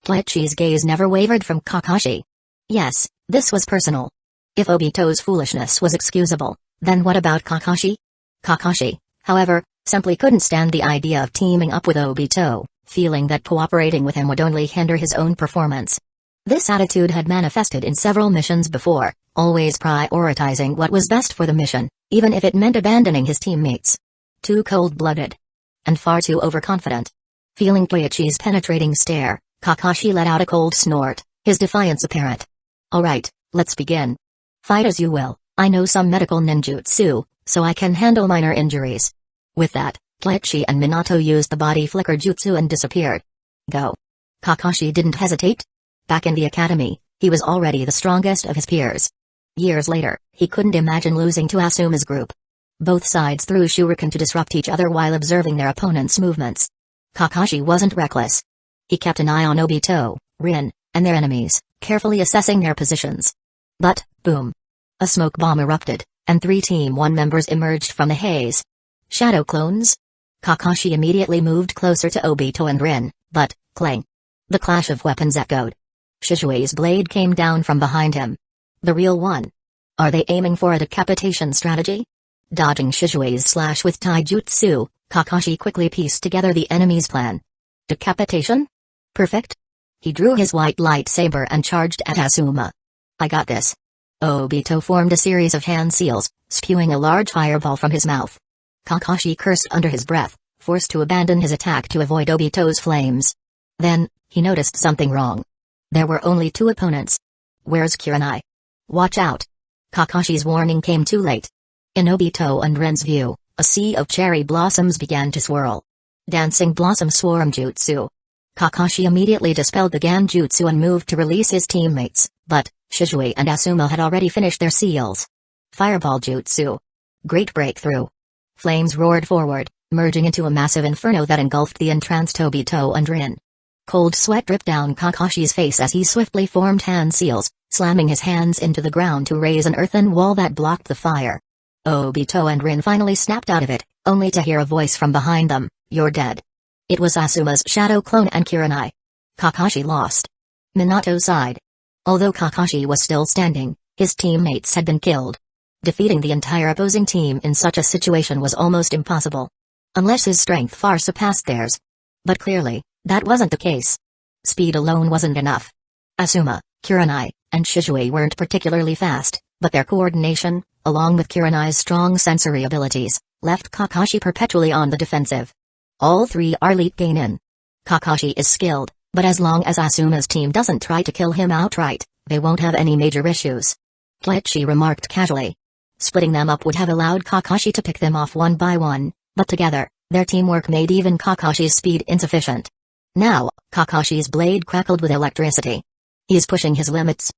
Kyoichi's gaze never wavered from Kakashi. Yes, this was personal. If Obito's foolishness was excusable, then what about Kakashi? Kakashi, however, simply couldn't stand the idea of teaming up with Obito, feeling that cooperating with him would only hinder his own performance. This attitude had manifested in several missions before, always prioritizing what was best for the mission, even if it meant abandoning his teammates. Too cold-blooded. And far too overconfident. Feeling Koichi's penetrating stare, Kakashi let out a cold snort, his defiance apparent. Alright, let's begin. Fight as you will, I know some medical ninjutsu, so I can handle minor injuries. With that, Koichi and Minato used the body flicker jutsu and disappeared. Go. Kakashi didn't hesitate. Back in the academy, he was already the strongest of his peers. Years later, he couldn't imagine losing to Asuma's group. Both sides threw shuriken to disrupt each other while observing their opponents' movements. Kakashi wasn't reckless. He kept an eye on Obito, Rin, and their enemies, carefully assessing their positions. But, boom. A smoke bomb erupted, and 3 Team 1 members emerged from the haze. Shadow clones? Kakashi immediately moved closer to Obito and Rin, but, clang. The clash of weapons echoed. Shishui's blade came down from behind him. The real one. Are they aiming for a decapitation strategy? Dodging Shishui's slash with taijutsu, Kakashi quickly pieced together the enemy's plan. Decapitation? Perfect. He drew his white lightsaber and charged at Asuma. I got this. Obito formed a series of hand seals, spewing a large fireball from his mouth. Kakashi cursed under his breath, forced to abandon his attack to avoid Obito's flames. Then, he noticed something wrong. There were only 2 opponents. Where's Kurenai? Watch out. Kakashi's warning came too late. In Obito and Ren's view, a sea of cherry blossoms began to swirl. Dancing Blossom Swarm Jutsu. Kakashi immediately dispelled the Genjutsu and moved to release his teammates, but Shisui and Asuma had already finished their seals. Fireball Jutsu. Great breakthrough. Flames roared forward, merging into a massive inferno that engulfed the entranced Obito and Rin. Cold sweat dripped down Kakashi's face as he swiftly formed hand seals, slamming his hands into the ground to raise an earthen wall that blocked the fire. Obito and Rin finally snapped out of it, only to hear a voice from behind them, "You're dead." It was Asuma's shadow clone and Kurenai. Kakashi lost. Minato sighed. Although Kakashi was still standing, his teammates had been killed. Defeating the entire opposing team in such a situation was almost impossible. Unless his strength far surpassed theirs. But clearly, that wasn't the case. Speed alone wasn't enough. Asuma, Kurenai, and Shisui weren't particularly fast, but their coordination, along with Kurenai's strong sensory abilities, left Kakashi perpetually on the defensive. All 3 are elite Genin. Kakashi is skilled, but as long as Asuma's team doesn't try to kill him outright, they won't have any major issues. Koichi remarked casually. Splitting them up would have allowed Kakashi to pick them off one by one, but together, their teamwork made even Kakashi's speed insufficient. Now, Kakashi's blade crackled with electricity. He is pushing his limits.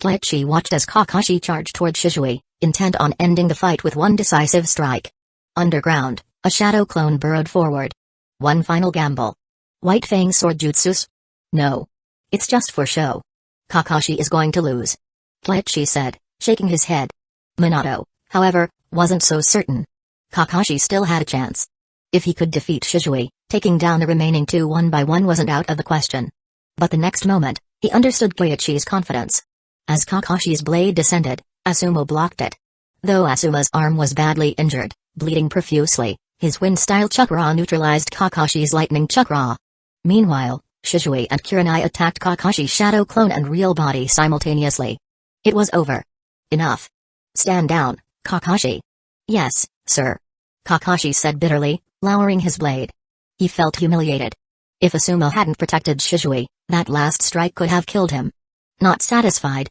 Koichi watched as Kakashi charged toward Shisui, intent on ending the fight with one decisive strike. Underground, a shadow clone burrowed forward. One final gamble. White Fang sword jutsus? No. It's just for show. Kakashi is going to lose. Koichi said, shaking his head. Minato, however, wasn't so certain. Kakashi still had a chance. If he could defeat Shisui, taking down the remaining 2 one by one wasn't out of the question. But the next moment, he understood Koichi's confidence. As Kakashi's blade descended, Asuma blocked it. Though Asuma's arm was badly injured, bleeding profusely, his wind-style chakra neutralized Kakashi's lightning chakra. Meanwhile, Shisui and Kurenai attacked Kakashi's shadow clone and real body simultaneously. It was over. Enough. Stand down, Kakashi. Yes, sir. Kakashi said bitterly, lowering his blade. He felt humiliated. If Asuma hadn't protected Shisui, that last strike could have killed him. Not satisfied.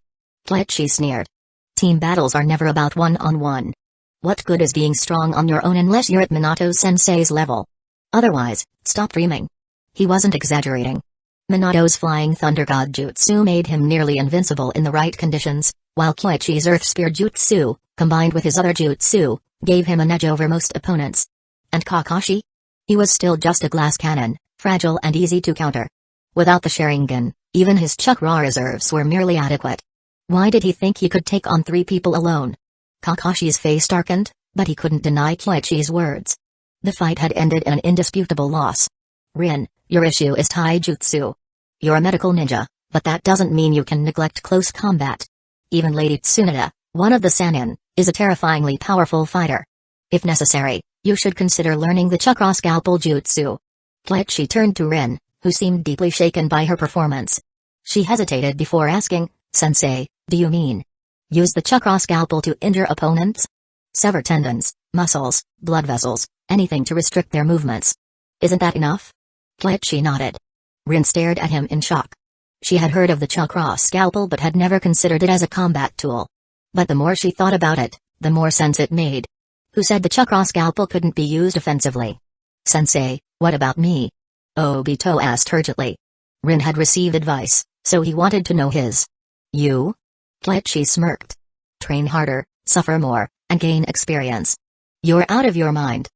Koichi sneered. Team battles are never about one-on-one. What good is being strong on your own unless you're at Minato-sensei's level? Otherwise, stop dreaming. He wasn't exaggerating. Minato's flying thunder god jutsu made him nearly invincible in the right conditions, while Koichi's earth spear jutsu, combined with his other jutsu, gave him an edge over most opponents. And Kakashi? He was still just a glass cannon, fragile and easy to counter. Without the Sharingan, even his chakra reserves were merely adequate. Why did he think he could take on 3 people alone? Kakashi's face darkened, but he couldn't deny Koichi's words. The fight had ended in an indisputable loss. Rin, your issue is taijutsu. You're a medical ninja, but that doesn't mean you can neglect close combat. Even Lady Tsunade, one of the Sannin, is a terrifyingly powerful fighter. If necessary, you should consider learning the chakra scalpel jutsu. Koichi turned to Rin, who seemed deeply shaken by her performance. She hesitated before asking, Sensei, do you mean use the chakra scalpel to injure opponents? Sever tendons, muscles, blood vessels, Anything to restrict their movements. Isn't that enough? Kleichi nodded. Rin stared at him in shock. She had heard of the Chakra scalpel but had never considered it as a combat tool. But the more she thought about it, the more sense it made. Who said the Chakra scalpel couldn't be used offensively? Sensei, what about me? Obito asked urgently. Rin had received advice, so he wanted to know his. You? Kleichi smirked. Train harder, suffer more, and gain experience. You're out of your mind.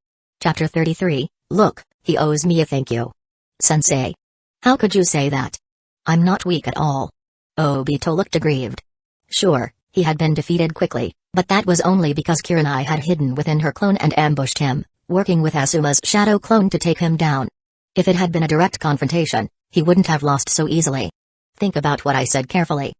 Chapter 33, Look, he owes me a thank you. Sensei. How could you say that? I'm not weak at all. Obito looked aggrieved. Sure, he had been defeated quickly, but that was only because Kurenai had hidden within her clone and ambushed him, working with Asuma's shadow clone to take him down. If it had been a direct confrontation, he wouldn't have lost so easily. Think about what I said carefully.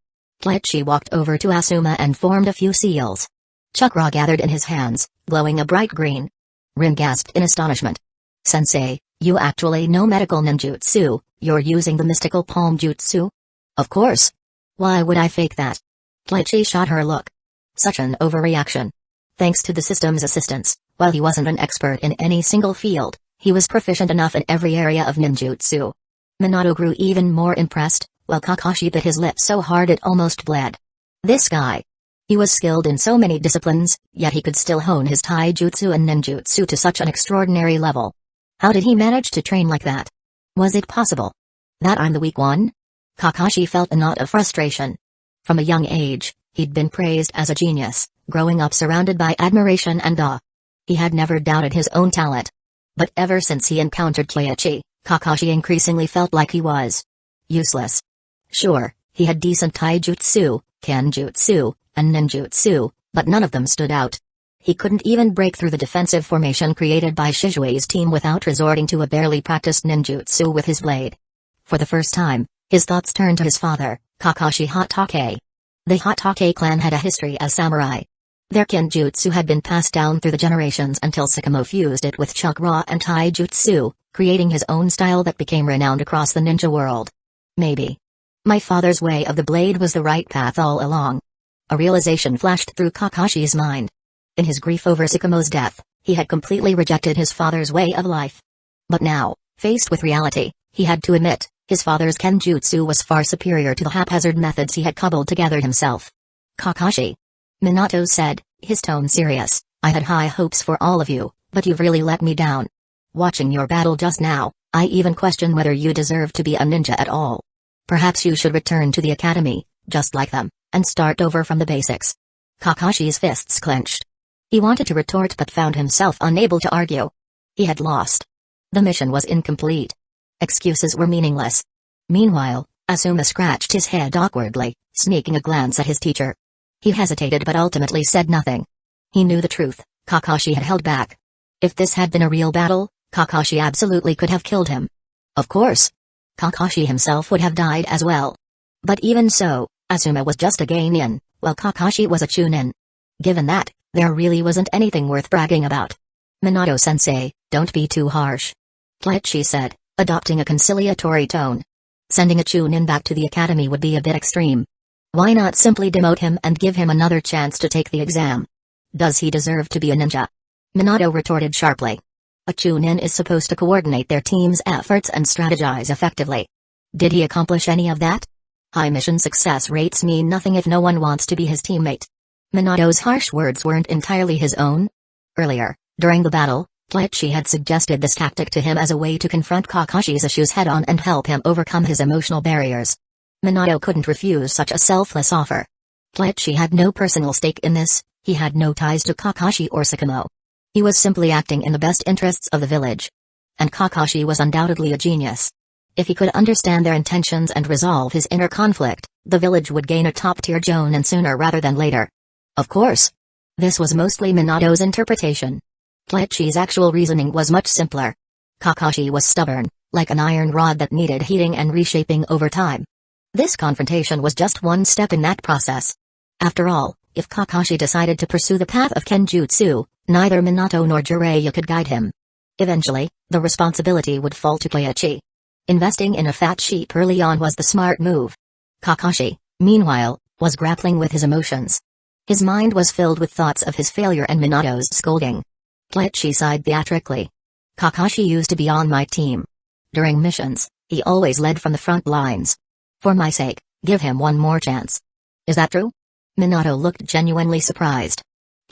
Kleichi walked over to Asuma and formed a few seals. Chakra gathered in his hands, glowing a bright green. Rin gasped in astonishment. Sensei, you actually know medical ninjutsu, you're using the mystical palm jutsu? Of course. Why would I fake that? Kleichi shot her a look. Such an overreaction. Thanks to the system's assistance, while he wasn't an expert in any single field, he was proficient enough in every area of ninjutsu. Minato grew even more impressed, while Kakashi bit his lip so hard it almost bled. This guy. He was skilled in so many disciplines, yet he could still hone his taijutsu and ninjutsu to such an extraordinary level. How did he manage to train like that? Was it possible that I'm the weak one? Kakashi felt a knot of frustration. From a young age, he'd been praised as a genius, growing up surrounded by admiration and awe. He had never doubted his own talent. But ever since he encountered Kleichi, Kakashi increasingly felt like he was useless. Sure, he had decent taijutsu, kenjutsu, and ninjutsu, but none of them stood out. He couldn't even break through the defensive formation created by Shizue's team without resorting to a barely practiced ninjutsu with his blade. For the first time, his thoughts turned to his father, Kakashi Hatake. The Hatake clan had a history as samurai. Their kenjutsu had been passed down through the generations until Sakamo fused it with chakra and taijutsu, creating his own style that became renowned across the ninja world. Maybe my father's way of the blade was the right path all along. A realization flashed through Kakashi's mind. In his grief over Sakamo's death, he had completely rejected his father's way of life. But now, faced with reality, he had to admit, his father's kenjutsu was far superior to the haphazard methods he had cobbled together himself. Kakashi. Minato said, his tone serious, I had high hopes for all of you, but you've really let me down. Watching your battle just now, I even question whether you deserve to be a ninja at all. Perhaps you should return to the academy, just like them, and start over from the basics. Kakashi's fists clenched. He wanted to retort but found himself unable to argue. He had lost. The mission was incomplete. Excuses were meaningless. Meanwhile, Asuma scratched his head awkwardly, sneaking a glance at his teacher. He hesitated but ultimately said nothing. He knew the truth, Kakashi had held back. If this had been a real battle, Kakashi absolutely could have killed him. Of course. Kakashi himself would have died as well. But even so, Asuma was just a genin, while Kakashi was a chunin. Given that, there really wasn't anything worth bragging about. Minato-sensei, don't be too harsh. Kleichi said, adopting a conciliatory tone. Sending a chunin back to the academy would be a bit extreme. Why not simply demote him and give him another chance to take the exam? Does he deserve to be a ninja? Minato retorted sharply. A chunin is supposed to coordinate their team's efforts and strategize effectively. Did he accomplish any of that? High mission success rates mean nothing if no one wants to be his teammate. Minato's harsh words weren't entirely his own. Earlier, during the battle, Kleichi had suggested this tactic to him as a way to confront Kakashi's issues head-on and help him overcome his emotional barriers. Minato couldn't refuse such a selfless offer. Kleichi had no personal stake in this, he had no ties to Kakashi or Sakamo. He was simply acting in the best interests of the village. And Kakashi was undoubtedly a genius. If he could understand their intentions and resolve his inner conflict, the village would gain a top-tier Jonin sooner rather than later. Of course. This was mostly Minato's interpretation. Kleichi's actual reasoning was much simpler. Kakashi was stubborn, like an iron rod that needed heating and reshaping over time. This confrontation was just one step in that process. After all, if Kakashi decided to pursue the path of Kenjutsu, neither Minato nor Jiraiya could guide him. Eventually, the responsibility would fall to Kleichi. Investing in a fat sheep early on was the smart move. Kakashi, meanwhile, was grappling with his emotions. His mind was filled with thoughts of his failure and Minato's scolding. Kleichi sighed theatrically. Kakashi used to be on my team. During missions, he always led from the front lines. For my sake, give him one more chance. Is that true? Minato looked genuinely surprised.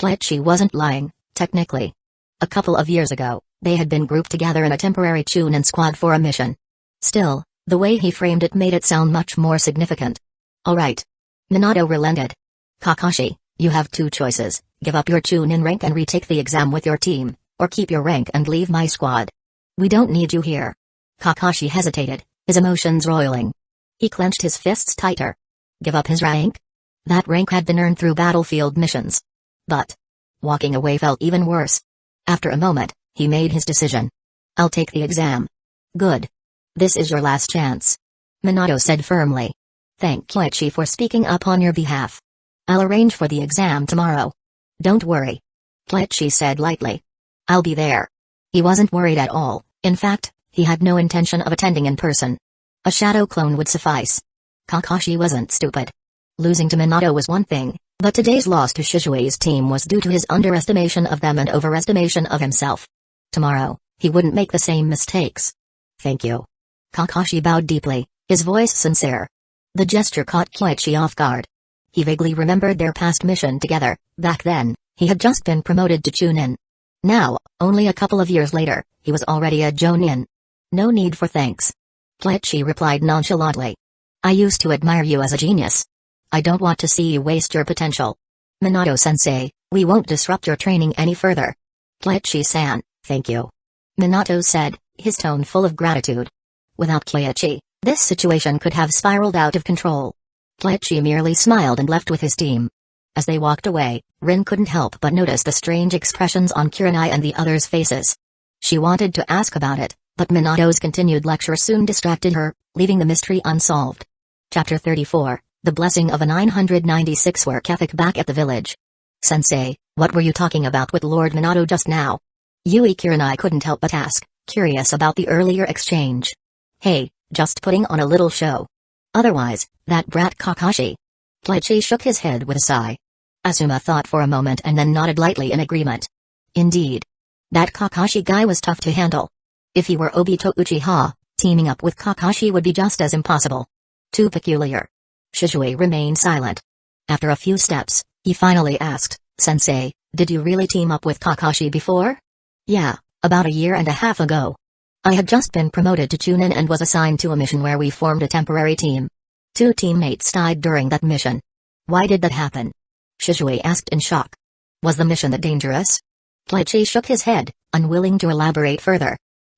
Kleichi wasn't lying, technically. A couple of years ago, they had been grouped together in a temporary Chunin squad for a mission. Still, the way he framed it made it sound much more significant. Alright. Minato relented. Kakashi, you have two choices, give up your Chunin rank and retake the exam with your team, or keep your rank and leave my squad. We don't need you here. Kakashi hesitated, his emotions roiling. He clenched his fists tighter. Give up his rank? That rank had been earned through battlefield missions. But walking away felt even worse. After a moment, he made his decision. I'll take the exam. Good. This is your last chance. Minato said firmly. Thank Kleichi for speaking up on your behalf. I'll arrange for the exam tomorrow. Don't worry. Kleichi said lightly. I'll be there. He wasn't worried at all, in fact, he had no intention of attending in person. A shadow clone would suffice. Kakashi wasn't stupid. Losing to Minato was one thing, but today's loss to Shishui's team was due to his underestimation of them and overestimation of himself. Tomorrow, he wouldn't make the same mistakes. Thank you. Kakashi bowed deeply, his voice sincere. The gesture caught Kleichi off guard. He vaguely remembered their past mission together. Back then, he had just been promoted to Chunin. Now, only a couple of years later, he was already a Jonin. No need for thanks. Kleichi replied nonchalantly. I used to admire you as a genius. I don't want to see you waste your potential. Minato-sensei, we won't disrupt your training any further. Kleichi-san, thank you. Minato said, his tone full of gratitude. Without Kleichi, this situation could have spiraled out of control. Kleichi merely smiled and left with his team. As they walked away, Rin couldn't help but notice the strange expressions on Kurenai and the others' faces. She wanted to ask about it, but Minato's continued lecture soon distracted her, leaving the mystery unsolved. Chapter 34, The Blessing of a 996 Work Ethic. Back at the village. Sensei, what were you talking about with Lord Minato just now? Yui Kurenai couldn't help but ask, curious about the earlier exchange. Hey, just putting on a little show. Otherwise, that brat Kakashi. Kleichi shook his head with a sigh. Asuma thought for a moment and then nodded lightly in agreement. Indeed. That Kakashi guy was tough to handle. If he were Obito Uchiha, teaming up with Kakashi would be just as impossible. Too peculiar. Shisui remained silent. After a few steps, he finally asked, Sensei, did you really team up with Kakashi before? Yeah, about a year and a half ago. I had just been promoted to Chunin and was assigned to a mission where we formed a temporary team. 2 teammates died during that mission. Why did that happen? Shisui asked in shock. Was the mission that dangerous? Kleichi shook his head, unwilling to elaborate further.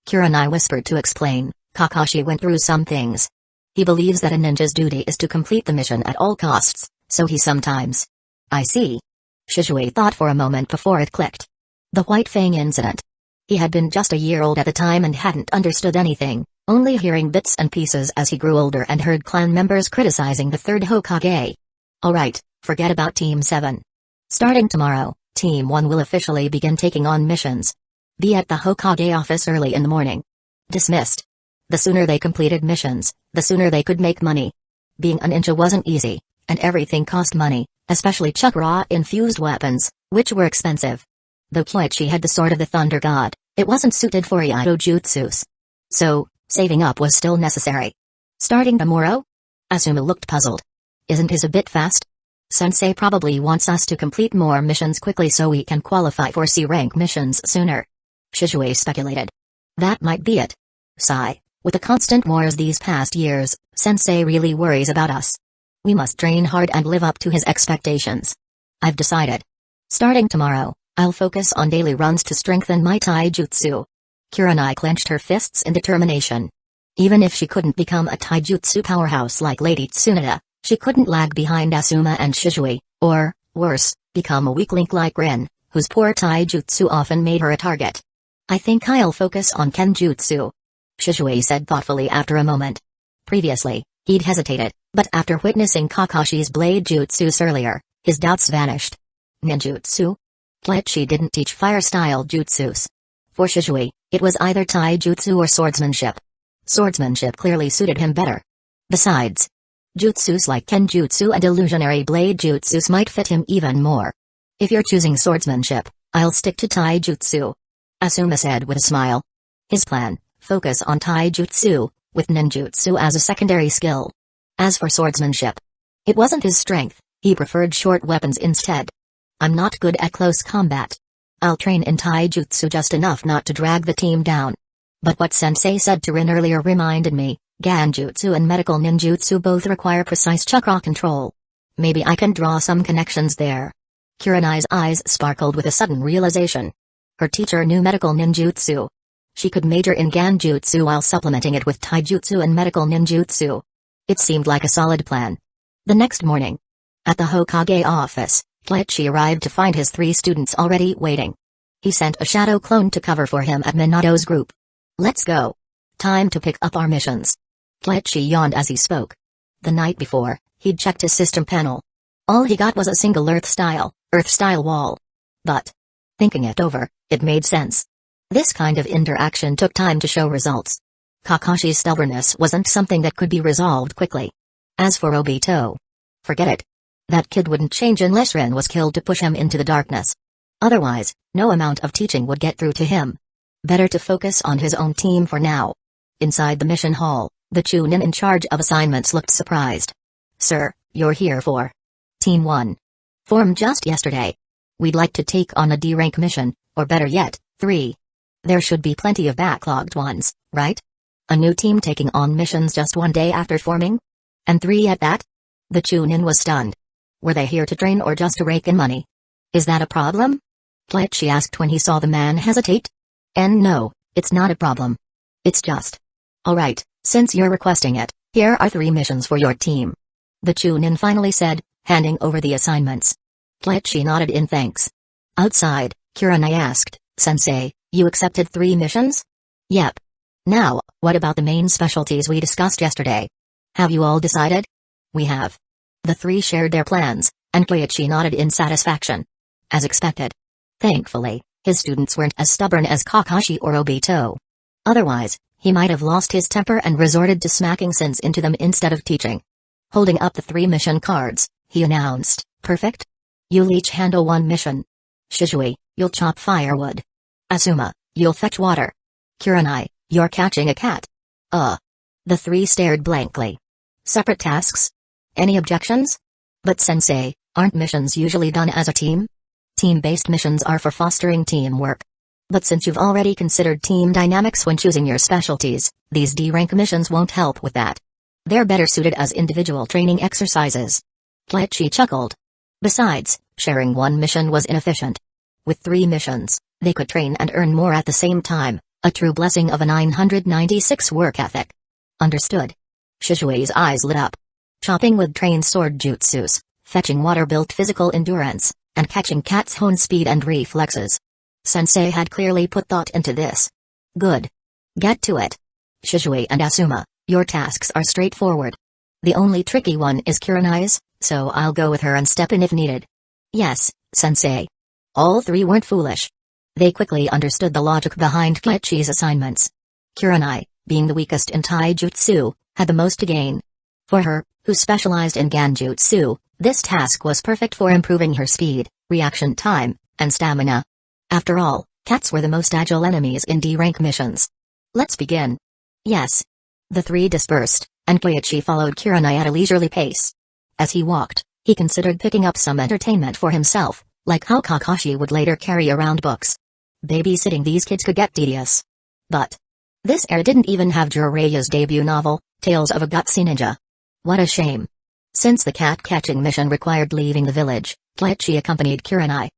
Kurenai whispered to explain, Kakashi went through some things. He believes that a ninja's duty is to complete the mission at all costs, so he sometimes... I see. Shisui thought for a moment before it clicked. The White Fang incident. He had been just a year old at the time and hadn't understood anything, only hearing bits and pieces as he grew older and heard clan members criticizing the third Hokage. Alright, forget about Team 7. Starting tomorrow, Team 1 will officially begin taking on missions. Be at the Hokage office early in the morning. Dismissed. The sooner they completed missions, the sooner they could make money. Being a ninja wasn't easy, and everything cost money, especially Chakra-infused weapons, which were expensive. Though Kleichi had the Sword of the Thunder God, it wasn't suited for Iaito jutsus. So, saving up was still necessary. Starting tomorrow? Asuma looked puzzled. Isn't his a bit fast? Sensei probably wants us to complete more missions quickly so we can qualify for C-rank missions sooner. Shisui speculated. That might be it. Sigh. With the constant wars these past years, Sensei really worries about us. We must train hard and live up to his expectations. I've decided. Starting tomorrow, I'll focus on daily runs to strengthen my taijutsu. Kurenai clenched her fists in determination. Even if she couldn't become a taijutsu powerhouse like Lady Tsunade, she couldn't lag behind Asuma and Shisui, or, worse, become a weak link like Rin, whose poor taijutsu often made her a target. I think I'll focus on kenjutsu. Shisui said thoughtfully after a moment. Previously, he'd hesitated, but after witnessing Kakashi's blade jutsus earlier, his doubts vanished. Ninjutsu? Kleichi didn't teach fire-style jutsus. For Shisui, it was either taijutsu or swordsmanship. Swordsmanship clearly suited him better. Besides, jutsus like kenjutsu and illusionary blade jutsus might fit him even more. If you're choosing swordsmanship, I'll stick to taijutsu," Asuma said with a smile. His plan: focus on taijutsu, with ninjutsu as a secondary skill. As for swordsmanship, it wasn't his strength, he preferred short weapons instead. "I'm not good at close combat. I'll train in taijutsu just enough not to drag the team down." But what Sensei said to Rin earlier reminded me, Ganjutsu and medical ninjutsu both require precise chakra control. Maybe I can draw some connections there. Kurenai's eyes sparkled with a sudden realization. Her teacher knew medical ninjutsu. She could major in Ganjutsu while supplementing it with taijutsu and medical ninjutsu. It seemed like a solid plan. The next morning, at the Hokage office, Kleichi arrived to find his 3 students already waiting. He sent a shadow clone to cover for him at Minato's group. "Let's go. Time to pick up our missions." Kleichi yawned as he spoke. The night before, he'd checked his system panel. All he got was a single Earth-style wall. But, thinking it over, it made sense. This kind of interaction took time to show results. Kakashi's stubbornness wasn't something that could be resolved quickly. As for Obito, forget it. That kid wouldn't change unless Rin was killed to push him into the darkness. Otherwise, no amount of teaching would get through to him. Better to focus on his own team for now. Inside the mission hall, the Chunin in charge of assignments looked surprised. "Sir, you're here for Team 1. Formed just yesterday. We'd like to take on a D-rank mission, or better yet, 3. There should be plenty of backlogged ones, right? A new team taking on missions just 1 day after forming? And 3 at that?" The Chunin was stunned. Were they here to train or just to rake in money? "Is that a problem?" Kleichi asked when he saw the man hesitate. "And no, it's not a problem. It's just. Alright, since you're requesting it, here are 3 missions for your team," the Chunin finally said, handing over the assignments. Kleichi nodded in thanks. Outside, Kurenai asked, "Sensei, you accepted 3 missions?" "Yep. Now, what about the main specialties we discussed yesterday? Have you all decided?" "We have." The 3 shared their plans, and Kleichi nodded in satisfaction. As expected. Thankfully, his students weren't as stubborn as Kakashi or Obito. Otherwise, he might have lost his temper and resorted to smacking sense into them instead of teaching. Holding up the 3 mission cards, he announced, "Perfect. You'll each handle 1 mission. Shizui, you'll chop firewood. Asuma, you'll fetch water. Kurenai, you're catching a cat." The 3 stared blankly. "Separate tasks? Any objections?" "But Sensei, aren't missions usually done as a team? Team-based missions are for fostering teamwork. But since you've already considered team dynamics when choosing your specialties, these D-rank missions won't help with that. They're better suited as individual training exercises." Kleichi chuckled. Besides, sharing 1 mission was inefficient. With 3 missions, they could train and earn more at the same time, a true blessing of a 996 work ethic. "Understood." Shizui's eyes lit up. Chopping wood trained sword jutsus, fetching water built physical endurance, and catching cats hone speed and reflexes. Sensei had clearly put thought into this. "Good. Get to it. Shizui and Asuma, your tasks are straightforward. The only tricky one is Kurenai's, so I'll go with her and step in if needed." "Yes, Sensei." All 3 weren't foolish. They quickly understood the logic behind Kleichi's assignments. Kurenai, being the weakest in taijutsu, had the most to gain. For her, who specialized in Ganjutsu, this task was perfect for improving her speed, reaction time, and stamina. After all, cats were the most agile enemies in D-rank missions. "Let's begin." "Yes." The 3 dispersed, and Kleichi followed Kurenai at a leisurely pace. As he walked, he considered picking up some entertainment for himself, like how Kakashi would later carry around books. Babysitting these kids could get tedious. But this era didn't even have Jiraiya's debut novel, Tales of a Gutsy Ninja. What a shame. Since the cat-catching mission required leaving the village, Kleichi accompanied Kurenai.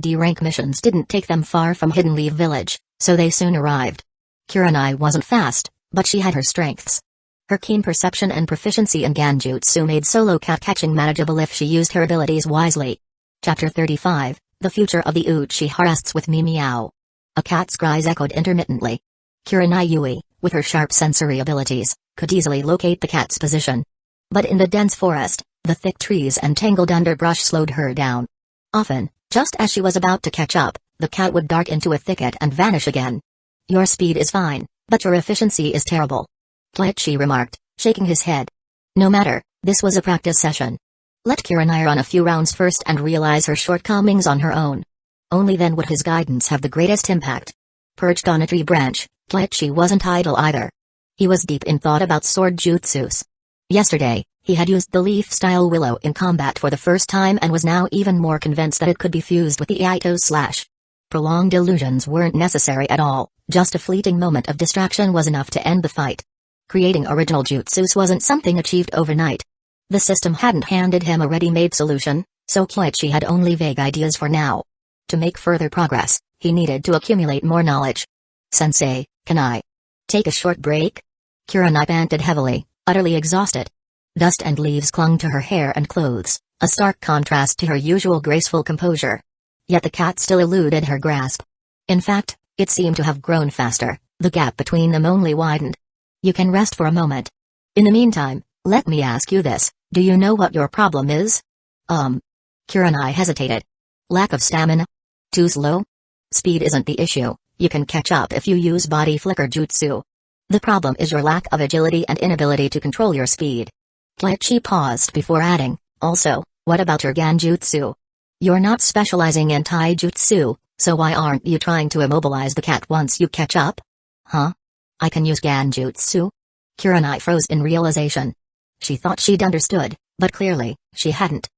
D-rank missions didn't take them far from Hidden Leaf Village, so they soon arrived. Kurenai wasn't fast, but she had her strengths. Her keen perception and proficiency in Ganjutsu made solo cat-catching manageable if she used her abilities wisely. Chapter 35, The Future of the Uchiha rests with Meow. A cat's cries echoed intermittently. Kurenai Yui, with her sharp sensory abilities, could easily locate the cat's position. But in the dense forest, the thick trees and tangled underbrush slowed her down. Often, just as she was about to catch up, the cat would dart into a thicket and vanish again. "Your speed is fine, but your efficiency is terrible," Kleichi remarked, shaking his head. "No matter, this was a practice session. Let Kurenai run a few rounds first and realize her shortcomings on her own." Only then would his guidance have the greatest impact. Perched on a tree branch, Kleichi wasn't idle either. He was deep in thought about sword jutsus. Yesterday, he had used the leaf-style willow in combat for the first time and was now even more convinced that it could be fused with the Iaito's slash. Prolonged illusions weren't necessary at all, just a fleeting moment of distraction was enough to end the fight. Creating original jutsus wasn't something achieved overnight. The system hadn't handed him a ready-made solution, so Kleichi had only vague ideas for now. To make further progress, he needed to accumulate more knowledge. "Sensei, can I take a short break?" Kurenai panted heavily, utterly exhausted. Dust and leaves clung to her hair and clothes, a stark contrast to her usual graceful composure. Yet the cat still eluded her grasp. In fact, it seemed to have grown faster, the gap between them only widened. "You can rest for a moment. In the meantime, let me ask you this, do you know what your problem is?" Kurenai hesitated. "Lack of stamina? Too slow? Speed isn't the issue, you can catch up if you use body flicker jutsu. The problem is your lack of agility and inability to control your speed." Kleichi paused before adding, "Also, what about your ganjutsu? You're not specializing in taijutsu, so why aren't you trying to immobilize the cat once you catch up?" "Huh? I can use ganjutsu?" Kurenai froze in realization. She thought she'd understood, but clearly, she hadn't.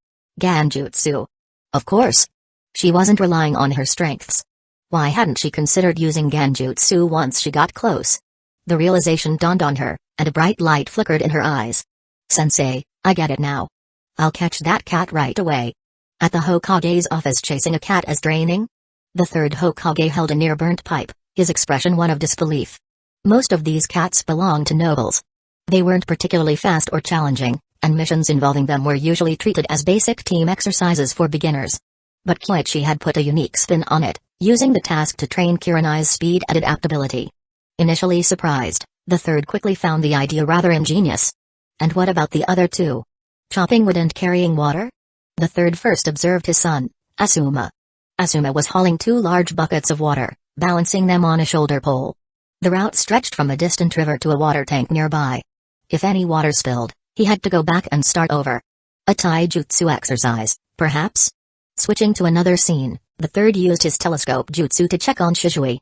Ganjutsu. Of course. She wasn't relying on her strengths. Why hadn't she considered using ganjutsu once she got close? The realization dawned on her, and a bright light flickered in her eyes. "Sensei, I get it now. I'll catch that cat right away." At the Hokage's office, chasing a cat as draining? The third Hokage held a near-burnt pipe, his expression one of disbelief. Most of these cats belonged to nobles. They weren't particularly fast or challenging, and missions involving them were usually treated as basic team exercises for beginners. But Kleichi had put a unique spin on it, using the task to train Kurenai's speed and adaptability. Initially surprised, the third quickly found the idea rather ingenious. And what about the other two? Chopping wood and carrying water? The third first observed his son, Asuma. Asuma was hauling 2 large buckets of water, balancing them on a shoulder pole. The route stretched from a distant river to a water tank nearby. If any water spilled, he had to go back and start over. A taijutsu exercise, perhaps? Switching to another scene, the third used his telescope jutsu to check on Shishui.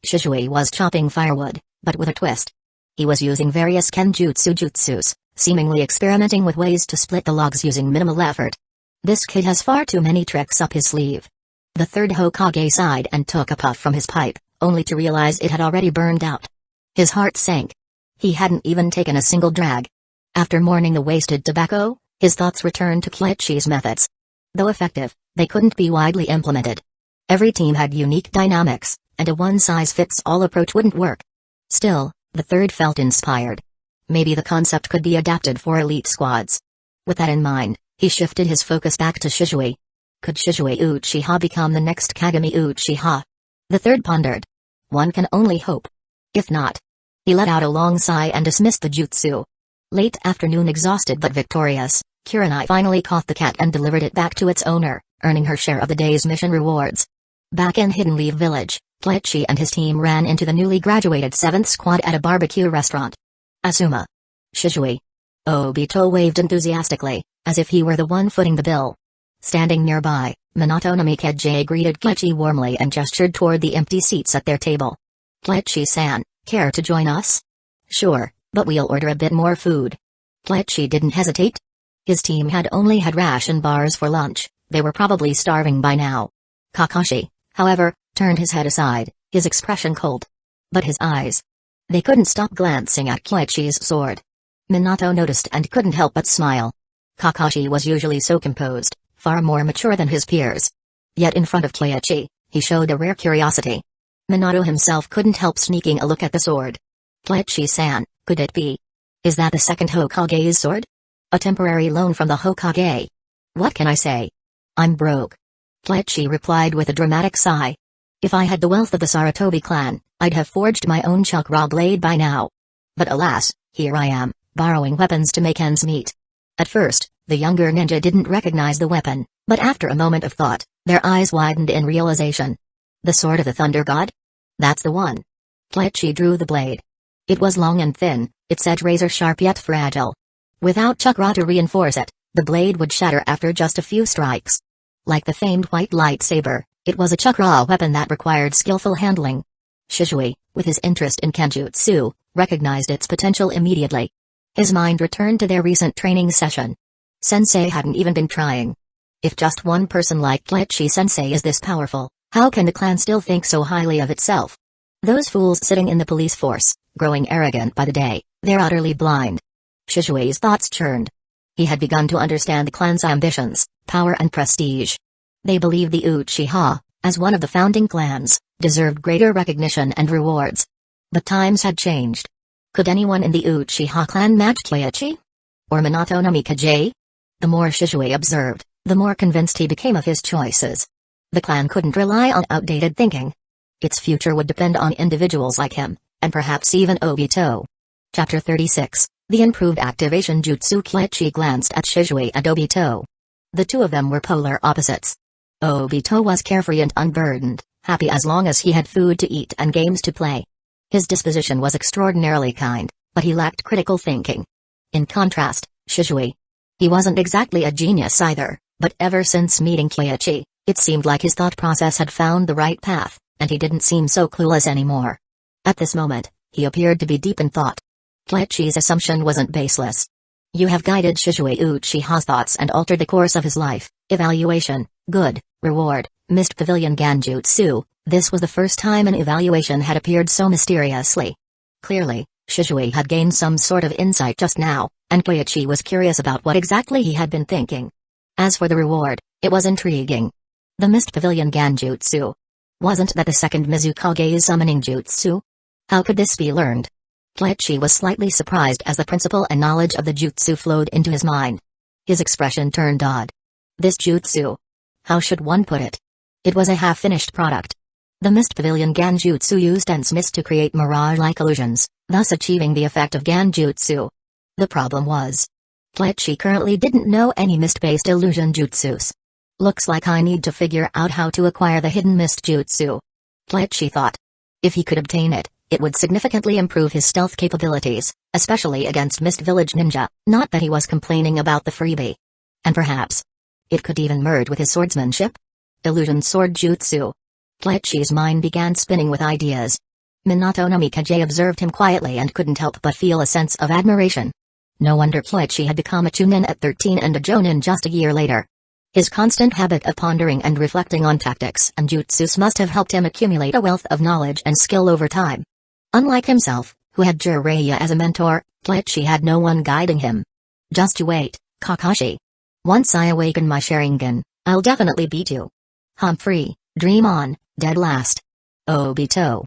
Shishui was chopping firewood, but with a twist. He was using various kenjutsu jutsus, seemingly experimenting with ways to split the logs using minimal effort. This kid has far too many tricks up his sleeve. The third Hokage sighed and took a puff from his pipe, only to realize it had already burned out. His heart sank. He hadn't even taken a single drag. After mourning the wasted tobacco, his thoughts returned to Kleichi's methods. Though effective, they couldn't be widely implemented. Every team had unique dynamics, and a one-size-fits-all approach wouldn't work. Still, the third felt inspired. Maybe the concept could be adapted for elite squads. With that in mind, he shifted his focus back to Shishui. Could Shishui Uchiha become the next Kagami Uchiha? The third pondered. One can only hope. If not. He let out a long sigh and dismissed the jutsu. Late afternoon, exhausted but victorious, Kurenai finally caught the cat and delivered it back to its owner, earning her share of the day's mission rewards. Back in Hidden Leaf Village, Kleichi and his team ran into the newly graduated 7th Squad at a barbecue restaurant. Asuma. Shishui. Obito waved enthusiastically, as if he were the one footing the bill. Standing nearby, Minato Namikaze greeted Kleichi warmly and gestured toward the empty seats at their table. "Kleichi-san, care to join us?" "Sure, but we'll order a bit more food." Kleichi didn't hesitate. His team had only had ration bars for lunch, they were probably starving by now. Kakashi, however, turned his head aside, his expression cold. But his eyes. They couldn't stop glancing at Kleichi's sword. Minato noticed and couldn't help but smile. Kakashi was usually so composed, far more mature than his peers. Yet in front of Kleichi, he showed a rare curiosity. Minato himself couldn't help sneaking a look at the sword. "Kleichi-san, could it be? Is that the second Hokage's sword? A temporary loan from the Hokage? What can I say? I'm broke." Kleichi replied with a dramatic sigh. "If I had the wealth of the Sarutobi clan, I'd have forged my own Chakra blade by now. But alas, here I am, borrowing weapons to make ends meet." At first, the younger ninja didn't recognize the weapon, but after a moment of thought, their eyes widened in realization. "The sword of the Thunder God? That's the one." Kleichi drew the blade. It was long and thin, its edge razor-sharp yet fragile. Without Chakra to reinforce it, the blade would shatter after just a few strikes. Like the famed white lightsaber, It was a chakra weapon that required skillful handling. Shisui, with his interest in kenjutsu, recognized its potential immediately. His mind returned to their recent training session. Sensei hadn't even been trying. If just one person like Kletchi-sensei is this powerful, how can the clan still think so highly of itself? Those fools sitting in the police force, growing arrogant by the day, they're utterly blind. Shisui's thoughts churned. He had begun to understand the clan's ambitions, power and prestige. They believed the Uchiha, as one of the founding clans, deserved greater recognition and rewards. But times had changed. Could anyone in the Uchiha clan match Keiichi? Or Minato no Mikaze? The more Shisui observed, the more convinced he became of his choices. The clan couldn't rely on outdated thinking. Its future would depend on individuals like him, and perhaps even Obito. Chapter 36, The Improved Activation Jutsu. Keiichi glanced at Shisui and Obito. The two of them were polar opposites. Obito was carefree and unburdened, happy as long as he had food to eat and games to play. His disposition was extraordinarily kind, but he lacked critical thinking. In contrast, Shisui. He wasn't exactly a genius either, but ever since meeting Keiichi, it seemed like his thought process had found the right path, and he didn't seem so clueless anymore. At this moment, he appeared to be deep in thought. Keiichi's assumption wasn't baseless. You have guided Shisui Uchiha's thoughts and altered the course of his life. Evaluation, good, reward, Mist Pavilion Genjutsu. This was the first time an evaluation had appeared so mysteriously. Clearly, Shisui had gained some sort of insight just now, and Keiichi was curious about what exactly he had been thinking. As for the reward, it was intriguing. The Mist Pavilion Genjutsu. Wasn't that the second Mizukage's summoning jutsu? How could this be learned? Keiichi was slightly surprised as the principle and knowledge of the jutsu flowed into his mind. His expression turned odd. This jutsu. How should one put it? It was a half-finished product. The Mist Pavilion Genjutsu used dense mist to create mirage-like illusions, thus achieving the effect of Genjutsu. The problem was, Keiichi currently didn't know any mist-based illusion jutsus. Looks like I need to figure out how to acquire the hidden mist jutsu. Keiichi thought. If he could obtain it, it would significantly improve his stealth capabilities, especially against Mist Village ninja, not that he was complaining about the freebie. And perhaps it could even merge with his swordsmanship? Illusion sword jutsu. Keiichi's mind began spinning with ideas. Minato no Mikaze observed him quietly and couldn't help but feel a sense of admiration. No wonder Keiichi had become a Chunin at 13 and a Jonin just a year later. His constant habit of pondering and reflecting on tactics and jutsus must have helped him accumulate a wealth of knowledge and skill over time. Unlike himself, who had Jiraiya as a mentor, Keiichi had no one guiding him. Just you wait, Kakashi. Once I awaken my Sharingan, I'll definitely beat you. Humphrey, dream on, dead last. Obito.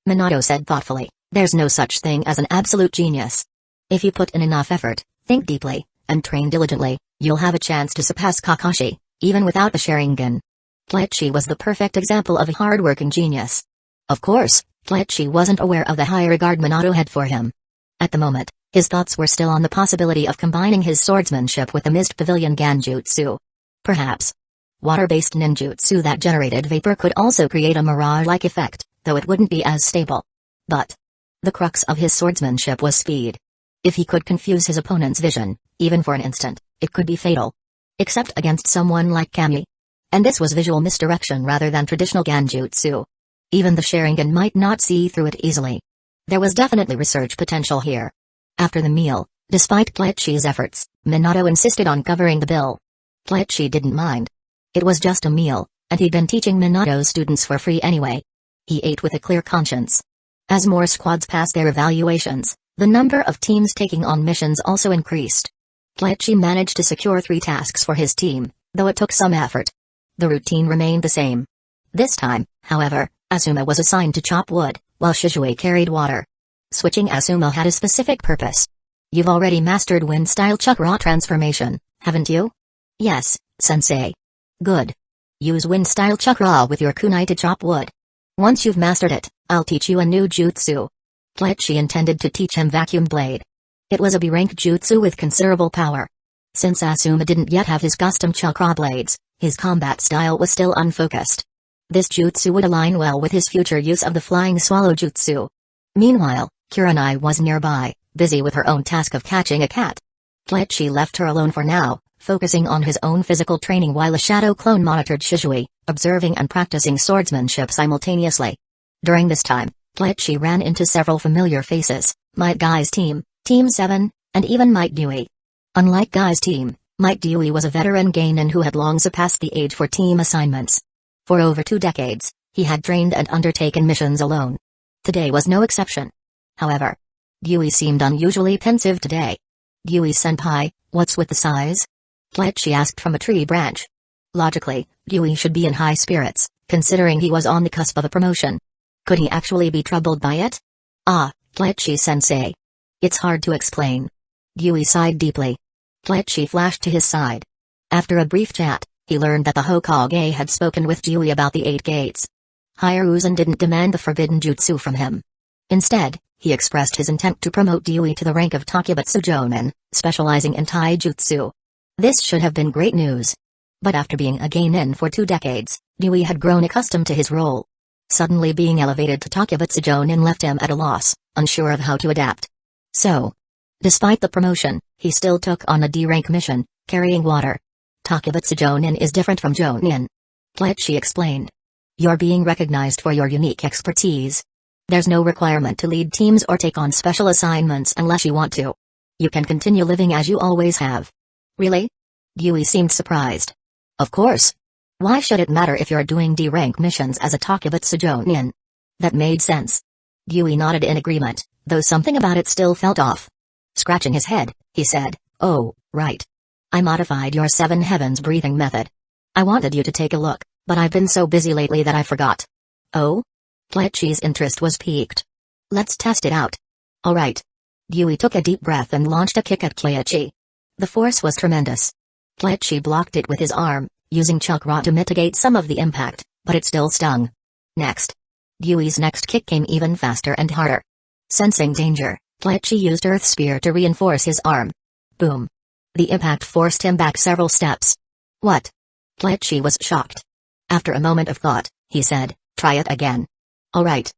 Minato said thoughtfully, there's no such thing as an absolute genius. If you put in enough effort, think deeply, and train diligently, you'll have a chance to surpass Kakashi, even without a Sharingan. Keiichi was the perfect example of a hard-working genius. Of course, Keiichi wasn't aware of the high regard Minato had for him. At the moment, his thoughts were still on the possibility of combining his swordsmanship with the Mist Pavilion Genjutsu. Perhaps water-based ninjutsu that generated vapor could also create a mirage-like effect, though it wouldn't be as stable. But the crux of his swordsmanship was speed. If he could confuse his opponent's vision, even for an instant, it could be fatal. Except against someone like Kami. And this was visual misdirection rather than traditional Genjutsu. Even the Sharingan might not see through it easily. There was definitely research potential here. After the meal, despite Keiichi's efforts, Minato insisted on covering the bill. Keiichi didn't mind. It was just a meal, and he'd been teaching Minato's students for free anyway. He ate with a clear conscience. As more squads passed their evaluations, the number of teams taking on missions also increased. Keiichi managed to secure 3 tasks for his team, though it took some effort. The routine remained the same. This time, however, Asuma was assigned to chop wood, while Shisui carried water. Switching Asuma had a specific purpose. You've already mastered wind-style chakra transformation, haven't you? Yes, sensei. Good. Use wind-style chakra with your kunai to chop wood. Once you've mastered it, I'll teach you a new jutsu. Keiichi intended to teach him vacuum blade. It was a B-rank jutsu with considerable power. Since Asuma didn't yet have his custom chakra blades, his combat style was still unfocused. This jutsu would align well with his future use of the flying swallow jutsu. Meanwhile, Kurenai was nearby, busy with her own task of catching a cat. Keiichi left her alone for now, focusing on his own physical training while a shadow clone monitored Shizui, observing and practicing swordsmanship simultaneously. During this time, Bleach ran into several familiar faces: Might Guy's team, Team 7, and even Might Dewey. Unlike Guy's team, Might Dewey was a veteran genin who had long surpassed the age for team assignments. For over 2 decades, he had trained and undertaken missions alone. Today was no exception. However, Dewey seemed unusually pensive today. "Dewey-senpai, what's with the sighs?" Bleach asked from a tree branch. Logically, Dewey should be in high spirits, considering he was on the cusp of a promotion. Could he actually be troubled by it? Bleach-sensei. It's hard to explain. Dewey sighed deeply. Bleach flashed to his side. After a brief chat, he learned that the Hokage had spoken with Dewey about the 8 gates. Hiruzen didn't demand the forbidden jutsu from him. Instead, he expressed his intent to promote Dewey to the rank of Takebutsu Jonin, specializing in taijutsu. This should have been great news. But after being a genin for 2 decades, Dewey had grown accustomed to his role. Suddenly being elevated to Takebutsu Jonin left him at a loss, unsure of how to adapt. So, despite the promotion, he still took on a D-rank mission, carrying water. Takebutsu Jonin is different from Jonin. Bleach explained. You're being recognized for your unique expertise. There's no requirement to lead teams or take on special assignments unless you want to. You can continue living as you always have. Really? Dewey seemed surprised. Of course. Why should it matter if you're doing D-rank missions as a Takebutsu Jonin? That made sense. Dewey nodded in agreement, though something about it still felt off. Scratching his head, he said, "Oh, right. I modified your 7 heavens breathing method. I wanted you to take a look, but I've been so busy lately that I forgot." "Oh?" Bleach's interest was piqued. "Let's test it out." "All right." Dewey took a deep breath and launched a kick at Bleach. The force was tremendous. Bleach blocked it with his arm, using Chakra to mitigate some of the impact, but it still stung. Next. Dewey's next kick came even faster and harder. Sensing danger, Bleach used Earth Spear to reinforce his arm. Boom. The impact forced him back several steps. "What?" Bleach was shocked. After a moment of thought, he said, "Try it again." "All right."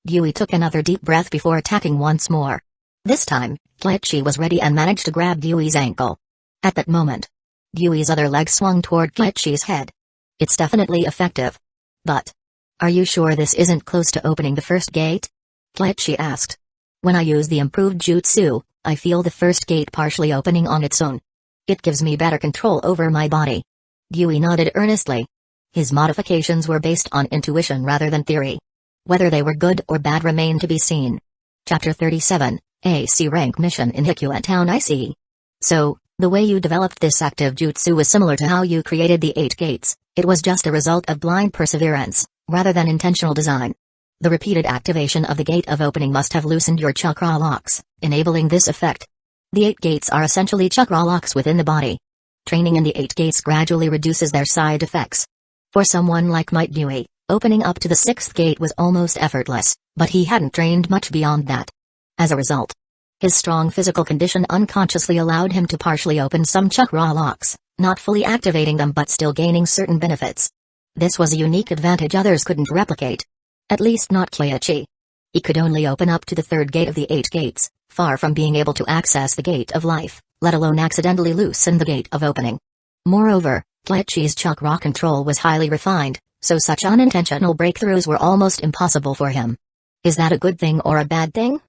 Dewey took another deep breath before attacking once more. This time, Bleach was ready and managed to grab Dewey's ankle. At that moment, Dewey's other leg swung toward Bleach's head. "It's definitely effective. But are you sure this isn't close to opening the first gate?" Bleach asked. "When I use the improved jutsu, I feel the first gate partially opening on its own. It gives me better control over my body." Dewey nodded earnestly. His modifications were based on intuition rather than theory. Whether they were good or bad remained to be seen. Chapter 37, A C-rank mission in Hyuga Town. I see. So, the way you developed this active jutsu was similar to how you created the 8 gates. It was just a result of blind perseverance, rather than intentional design. The repeated activation of the gate of opening must have loosened your chakra locks, enabling this effect. The 8 gates are essentially chakra locks within the body. Training in the 8 gates gradually reduces their side effects. For someone like Might Dewey, opening up to the 6th gate was almost effortless, but he hadn't trained much beyond that. As a result, his strong physical condition unconsciously allowed him to partially open some chakra locks, not fully activating them but still gaining certain benefits. This was a unique advantage others couldn't replicate. At least not Bleach. He could only open up to the 3rd gate of the 8 gates, far from being able to access the gate of life, let alone accidentally loosen the gate of opening. Moreover, Bleach's chakra control was highly refined, so such unintentional breakthroughs were almost impossible for him. Is that a good thing or a bad thing?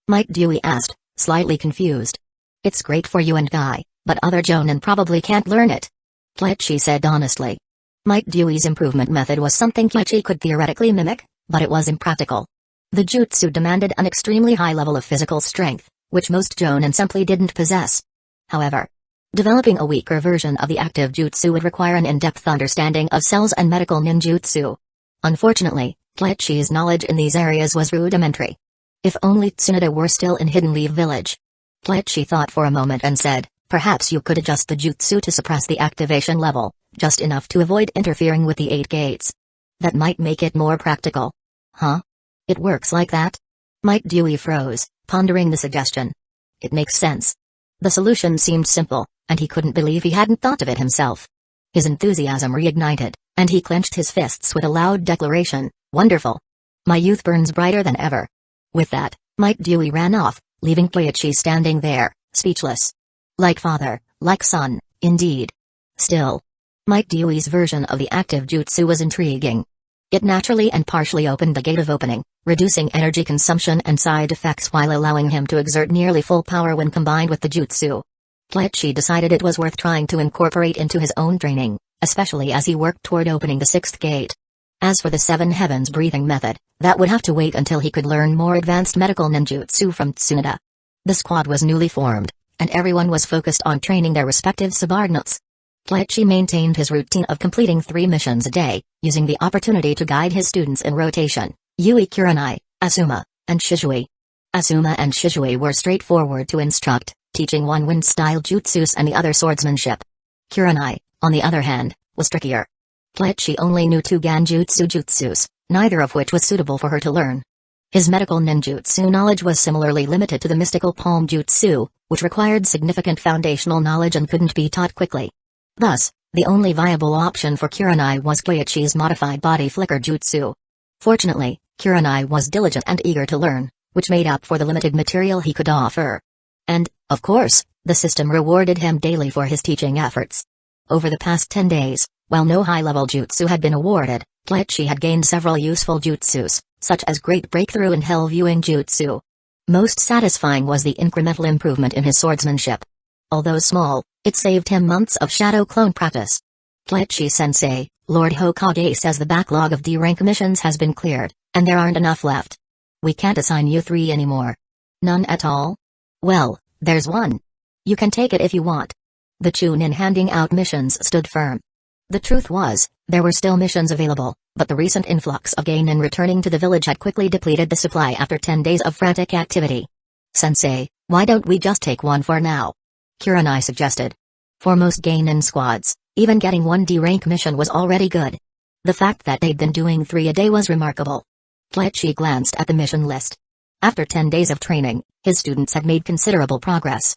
Might Dewey asked, slightly confused. It's great for you and Guy, but other Jonin probably can't learn it. Bleach said honestly. Might Dewey's improvement method was something Bleach could theoretically mimic, but it was impractical. The jutsu demanded an extremely high level of physical strength, which most Jonin simply didn't possess. However, developing a weaker version of the active jutsu would require an in-depth understanding of cells and medical ninjutsu. Unfortunately, Bleach's knowledge in these areas was rudimentary. If only Tsunoda were still in Hidden Leaf Village. Bleach thought for a moment and said, perhaps you could adjust the jutsu to suppress the activation level, just enough to avoid interfering with the 8 gates. That might make it more practical. Huh? It works like that? Might Dewey froze, pondering the suggestion. It makes sense. The solution seemed simple, and he couldn't believe he hadn't thought of it himself. His enthusiasm reignited, and he clenched his fists with a loud declaration, wonderful. My youth burns brighter than ever. With that, Might Dewey ran off, leaving Bleach standing there, speechless. Like father, like son, Indeed. Still, Mike Dewey's version of the active jutsu was intriguing. It naturally and partially opened the gate of opening, reducing energy consumption and side effects while allowing him to exert nearly full power when combined with the jutsu. Kleichi decided it was worth trying to incorporate into his own training, especially as he worked toward opening the sixth gate. As for the seven heavens breathing method, that would have to wait until he could learn more advanced medical ninjutsu from Tsunade. The squad was newly formed, and everyone was focused on training their respective subordinates. Kleichi maintained his routine of completing 3 missions a day, using the opportunity to guide his students in rotation, Yui Kurenai, Asuma, and Shizui. Asuma and Shizui were straightforward to instruct, teaching one wind-style jutsus and the other swordsmanship. Kurenai, on the other hand, was trickier. Kleichi only knew 2 Ganjutsu jutsus, neither of which was suitable for her to learn. His medical ninjutsu knowledge was similarly limited to the mystical palm jutsu, which required significant foundational knowledge and couldn't be taught quickly. Thus, the only viable option for Kurenai was Koichi's modified body flicker jutsu. Fortunately, Kurenai was diligent and eager to learn, which made up for the limited material he could offer. And, of course, the system rewarded him daily for his teaching efforts. Over the past 10 days, while no high-level jutsu had been awarded, Kleichi had gained several useful jutsus, such as Great Breakthrough and Hell Viewing Jutsu. Most satisfying was the incremental improvement in his swordsmanship. Although small, it saved him months of shadow clone practice. Kleichi-sensei, Lord Hokage says the backlog of D-rank missions has been cleared, and there aren't enough left. We can't assign you 3 anymore. None at all? Well, there's one. You can take it if you want. The Chunin handing out missions stood firm. The truth was, there were still missions available, but the recent influx of Genin returning to the village had quickly depleted the supply after 10 days of frantic activity. Sensei, why don't we just take one for now? Kurenai suggested. For most Genin squads, even getting 1 D-rank mission was already good. The fact that they'd been doing 3 a day was remarkable. Kleichi glanced at the mission list. After 10 days of training, his students had made considerable progress.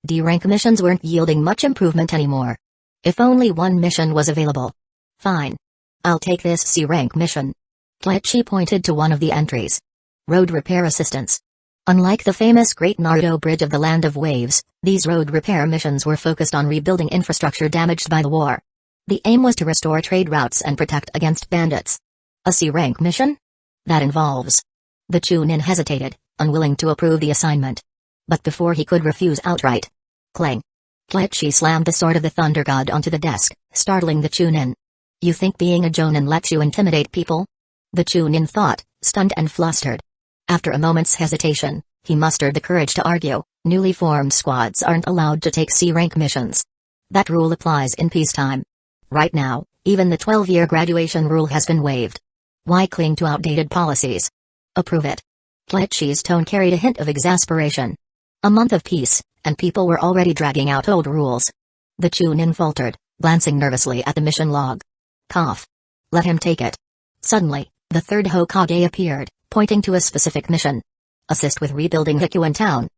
D-rank missions weren't yielding much improvement anymore. If only 1 mission was available. Fine. I'll take this C-rank mission. Kleichi pointed to one of the entries. Road repair assistance. Unlike the famous Great Naruto Bridge of the Land of Waves, these road repair missions were focused on rebuilding infrastructure damaged by the war. The aim was to restore trade routes and protect against bandits. A C-rank mission? That involves. The Chunin hesitated, unwilling to approve the assignment. But before he could refuse outright. Clang. Kleichi slammed the sword of the Thunder God onto the desk, startling the Chunin. You think being a Jonin lets you intimidate people? The Chunin thought, stunned and flustered. After a moment's hesitation, he mustered the courage to argue, newly formed squads aren't allowed to take C-rank missions. That rule applies in peacetime. Right now, even the 12-year graduation rule has been waived. Why cling to outdated policies? Approve it. Kleichi's tone carried a hint of exasperation. A month of peace, and people were already dragging out old rules. The Chunin faltered, glancing nervously at the mission log. Cough. Let him take it. Suddenly, the third Hokage appeared, pointing to a specific mission. Assist with rebuilding Hyuga Town.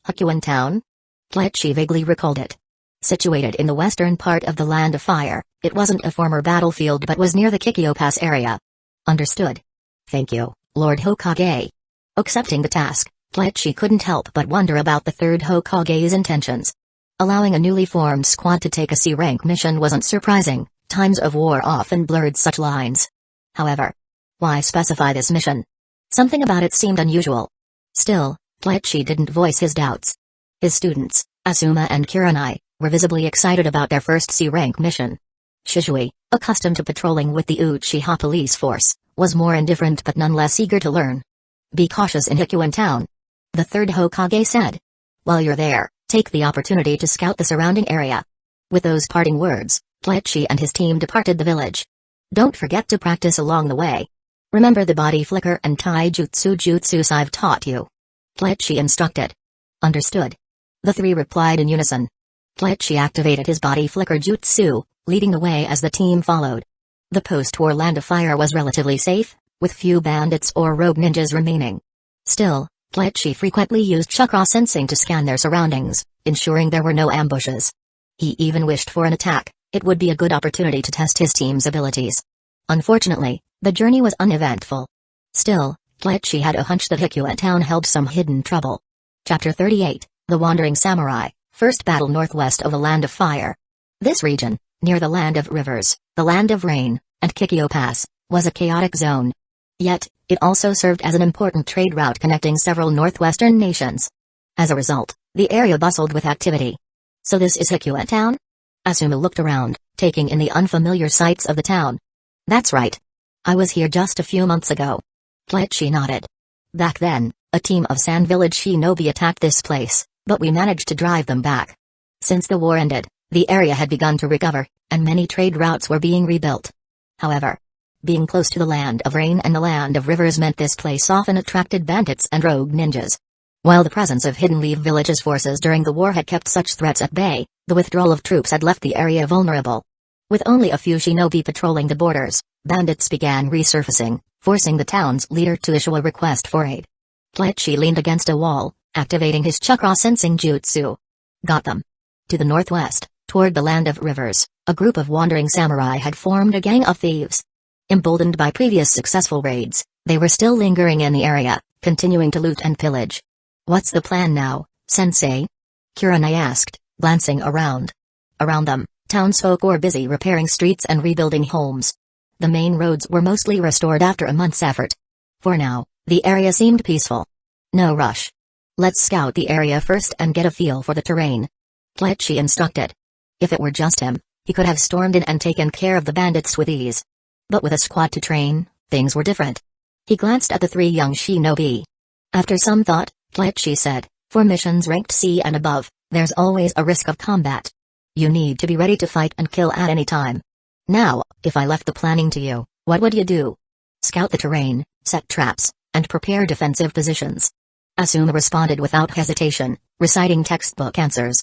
Hyuga Town? Kleichi vaguely recalled it. Situated in the western part of the Land of Fire, it wasn't a former battlefield but was near the Kikyo Pass area. Understood. Thank you, Lord Hokage. Accepting the task, Kleichi couldn't help but wonder about the third Hokage's intentions. Allowing a newly formed squad to take a C-rank mission wasn't surprising, times of war often blurred such lines. However, why specify this mission? Something about it seemed unusual. Still, Kleichi didn't voice his doubts. His students, Asuma and Kurenai, were visibly excited about their first C-rank mission. Shizui, accustomed to patrolling with the Uchiha police force, was more indifferent but none less eager to learn. Be cautious in Hyuga Town. The third Hokage said. While you're there, take the opportunity to scout the surrounding area. With those parting words, Kleichi and his team departed the village. Don't forget to practice along the way. Remember the body flicker and taijutsu jutsus I've taught you. Kleichi instructed. Understood. The 3 replied in unison. Kleichi activated his body flicker jutsu, leading the way as the team followed. The post-war Land of Fire was relatively safe, with few bandits or rogue ninjas remaining. Still, Kleichi frequently used chakra sensing to scan their surroundings, ensuring there were no ambushes. He even wished for an attack. It would be a good opportunity to test his team's abilities. Unfortunately, the journey was uneventful. Still, Kleichi had a hunch that Hyuga Town held some hidden trouble. Chapter 38, The Wandering Samurai, First Battle Northwest of the Land of Fire. This region, near the Land of Rivers, the Land of Rain, and Kikyo Pass, was a chaotic zone. Yet, it also served as an important trade route connecting several northwestern nations. As a result, the area bustled with activity. So this is Hyuga town? Asuma looked around, taking in the unfamiliar sights of the town. That's right. I was here just a few months ago. Kleichi nodded. Back then, a team of Sand Village shinobi attacked this place, but we managed to drive them back. Since the war ended, the area had begun to recover, and many trade routes were being rebuilt. However, being close to the Land of Rain and the Land of Rivers meant this place often attracted bandits and rogue ninjas. While the presence of Hidden Leaf Village's forces during the war had kept such threats at bay, the withdrawal of troops had left the area vulnerable. With only a few shinobi patrolling the borders, bandits began resurfacing, forcing the town's leader to issue a request for aid. Kleichi leaned against a wall, activating his Chakra sensing jutsu. Got them. To the northwest, toward the Land of Rivers, a group of wandering samurai had formed a gang of thieves. Emboldened by previous successful raids, they were still lingering in the area, continuing to loot and pillage. What's the plan now, sensei? Kurenai asked, glancing around. Around them, townsfolk were busy repairing streets and rebuilding homes. The main roads were mostly restored after a month's effort. For now, the area seemed peaceful. No rush. Let's scout the area first and get a feel for the terrain. Kleichi instructed. If it were just him, he could have stormed in and taken care of the bandits with ease. But with a squad to train, things were different. He glanced at the three young shinobi. After some thought, Kleichi said, for missions ranked C and above, there's always a risk of combat. You need to be ready to fight and kill at any time. Now, if I left the planning to you, what would you do? Scout the terrain, set traps, and prepare defensive positions. Asuma responded without hesitation, reciting textbook answers.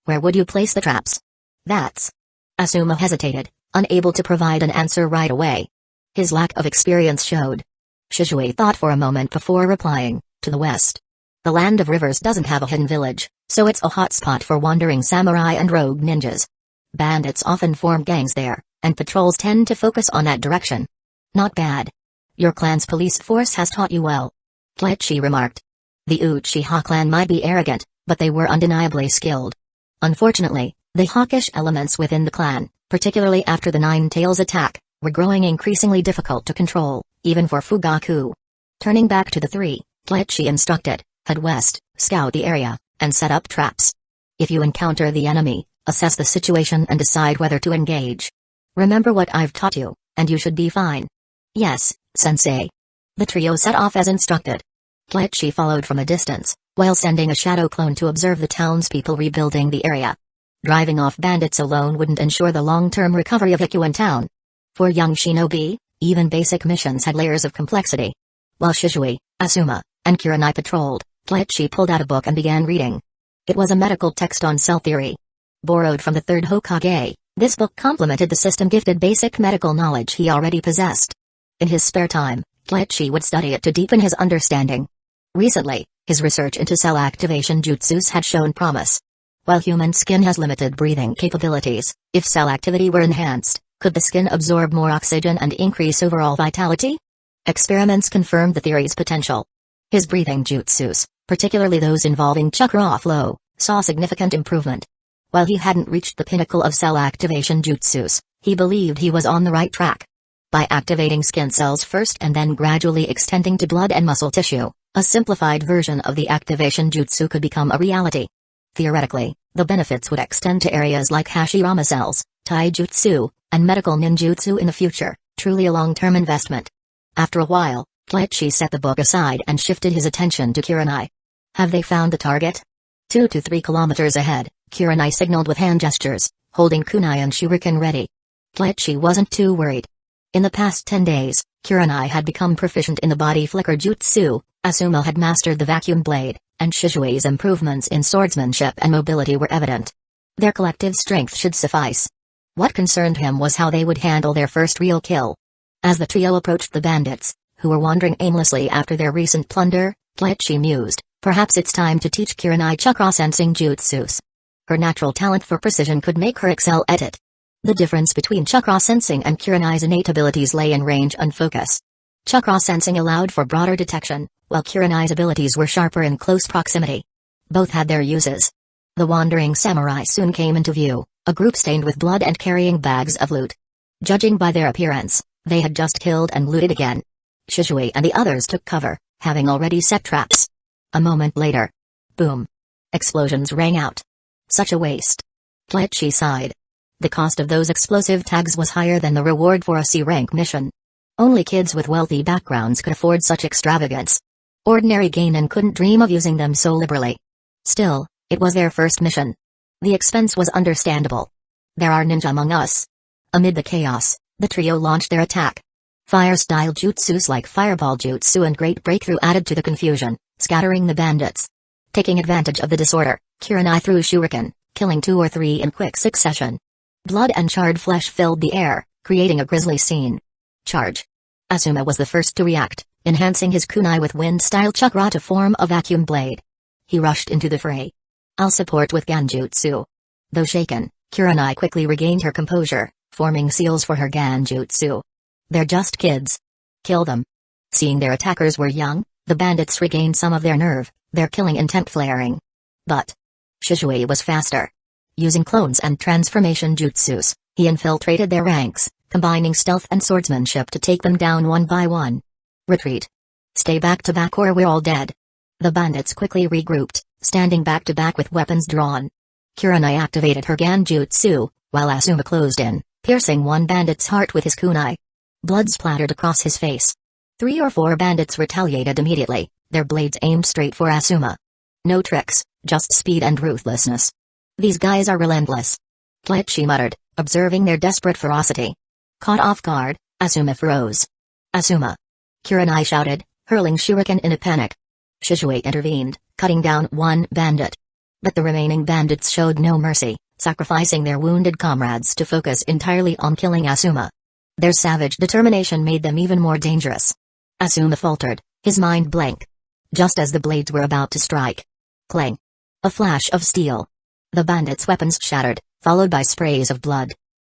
Where would you place the traps? That's. Asuma hesitated, unable to provide an answer right away. His lack of experience showed. Shizue thought for a moment before replying, to the west. The Land of Rivers doesn't have a hidden village, so it's a hotspot for wandering samurai and rogue ninjas. Bandits often form gangs there, and patrols tend to focus on that direction. Not bad. Your clan's police force has taught you well. Kleichi remarked. The Uchiha clan might be arrogant, but they were undeniably skilled. Unfortunately, the hawkish elements within the clan, particularly after the Nine Tails attack, were growing increasingly difficult to control, even for Fugaku. Turning back to the three, Kleichi instructed, head west, scout the area, and set up traps. If you encounter the enemy, assess the situation and decide whether to engage. Remember what I've taught you, and you should be fine. Yes, sensei. The trio set off as instructed. Kleichi followed from a distance, while sending a shadow clone to observe the townspeople rebuilding the area. Driving off bandits alone wouldn't ensure the long-term recovery of Hyuga town. For young shinobi, even basic missions had layers of complexity. While Shizue, Asuma, and Kurenai patrolled, Kleichi pulled out a book and began reading. It was a medical text on cell theory. Borrowed from the third Hokage, this book complemented the system-gifted basic medical knowledge he already possessed. In his spare time, Kleichi would study it to deepen his understanding. Recently, his research into cell activation jutsus had shown promise. While human skin has limited breathing capabilities, if cell activity were enhanced, could the skin absorb more oxygen and increase overall vitality? Experiments confirmed the theory's potential. His breathing jutsus, particularly those involving chakra flow, saw significant improvement. While he hadn't reached the pinnacle of cell activation jutsus, he believed he was on the right track. By activating skin cells first and then gradually extending to blood and muscle tissue, a simplified version of the activation jutsu could become a reality. Theoretically, the benefits would extend to areas like Hashirama cells, taijutsu, and medical ninjutsu in the future, truly a long-term investment. After a while, Kleichi set the book aside and shifted his attention to Kurenai. Have they found the target? 2 to 3 kilometers ahead, Kurenai signaled with hand gestures, holding kunai and shuriken ready. Kleichi wasn't too worried. In the past 10 days, Kurenai had become proficient in the body flicker jutsu, Asuma had mastered the vacuum blade, and Shizue's improvements in swordsmanship and mobility were evident. Their collective strength should suffice. What concerned him was how they would handle their first real kill. As the trio approached the bandits, who were wandering aimlessly after their recent plunder, Kleichi mused, perhaps it's time to teach Kurenai chakra sensing jutsus. Her natural talent for precision could make her excel at it. The difference between chakra sensing and Kurenai's innate abilities lay in range and focus. Chakra sensing allowed for broader detection, while Kurenai's abilities were sharper in close proximity. Both had their uses. The wandering samurai soon came into view, A group stained with blood and carrying bags of loot. Judging by their appearance, they had just killed and looted again. Shisui and the others took cover, having already set traps. A moment later. Boom. Explosions rang out. Such a waste. Kletchi sighed. The cost of those explosive tags was higher than the reward for a C-rank mission. Only kids with wealthy backgrounds could afford such extravagance. Ordinary Genin couldn't dream of using them so liberally. Still, it was their first mission. The expense was understandable. There are ninja among us. Amid the chaos, the trio launched their attack. Fire-style jutsus like Fireball Jutsu and Great Breakthrough added to the confusion, scattering the bandits. Taking advantage of the disorder, Kurenai threw shuriken, killing 2 or 3 in quick succession. Blood and charred flesh filled the air, creating a grisly scene. Charge. Asuma was the first to react, enhancing his kunai with wind-style chakra to form a vacuum blade. He rushed into the fray. I'll support with Ganjutsu. Though shaken, Kurenai quickly regained her composure, forming seals for her Ganjutsu. They're just kids. Kill them. Seeing their attackers were young, the bandits regained some of their nerve, their killing intent flaring. But Shisui was faster. Using clones and transformation jutsus, he infiltrated their ranks, combining stealth and swordsmanship to take them down one by one. Retreat. Stay back to back or we're all dead. The bandits quickly regrouped, standing back to back with weapons drawn. Kurenai activated her Ganjutsu, while Asuma closed in, piercing one bandit's heart with his kunai. Blood splattered across his face. 3 or 4 bandits retaliated immediately, their blades aimed straight for Asuma. No tricks, just speed and ruthlessness. These guys are relentless. Kletchi muttered, observing their desperate ferocity. Caught off guard, Asuma froze. Asuma! Kurenai shouted, hurling shuriken in a panic. Shisui intervened, cutting down one bandit. But the remaining bandits showed no mercy, sacrificing their wounded comrades to focus entirely on killing Asuma. Their savage determination made them even more dangerous. Asuma faltered, his mind blank. Just as the blades were about to strike. Clang! A flash of steel. The bandits' weapons shattered, followed by sprays of blood.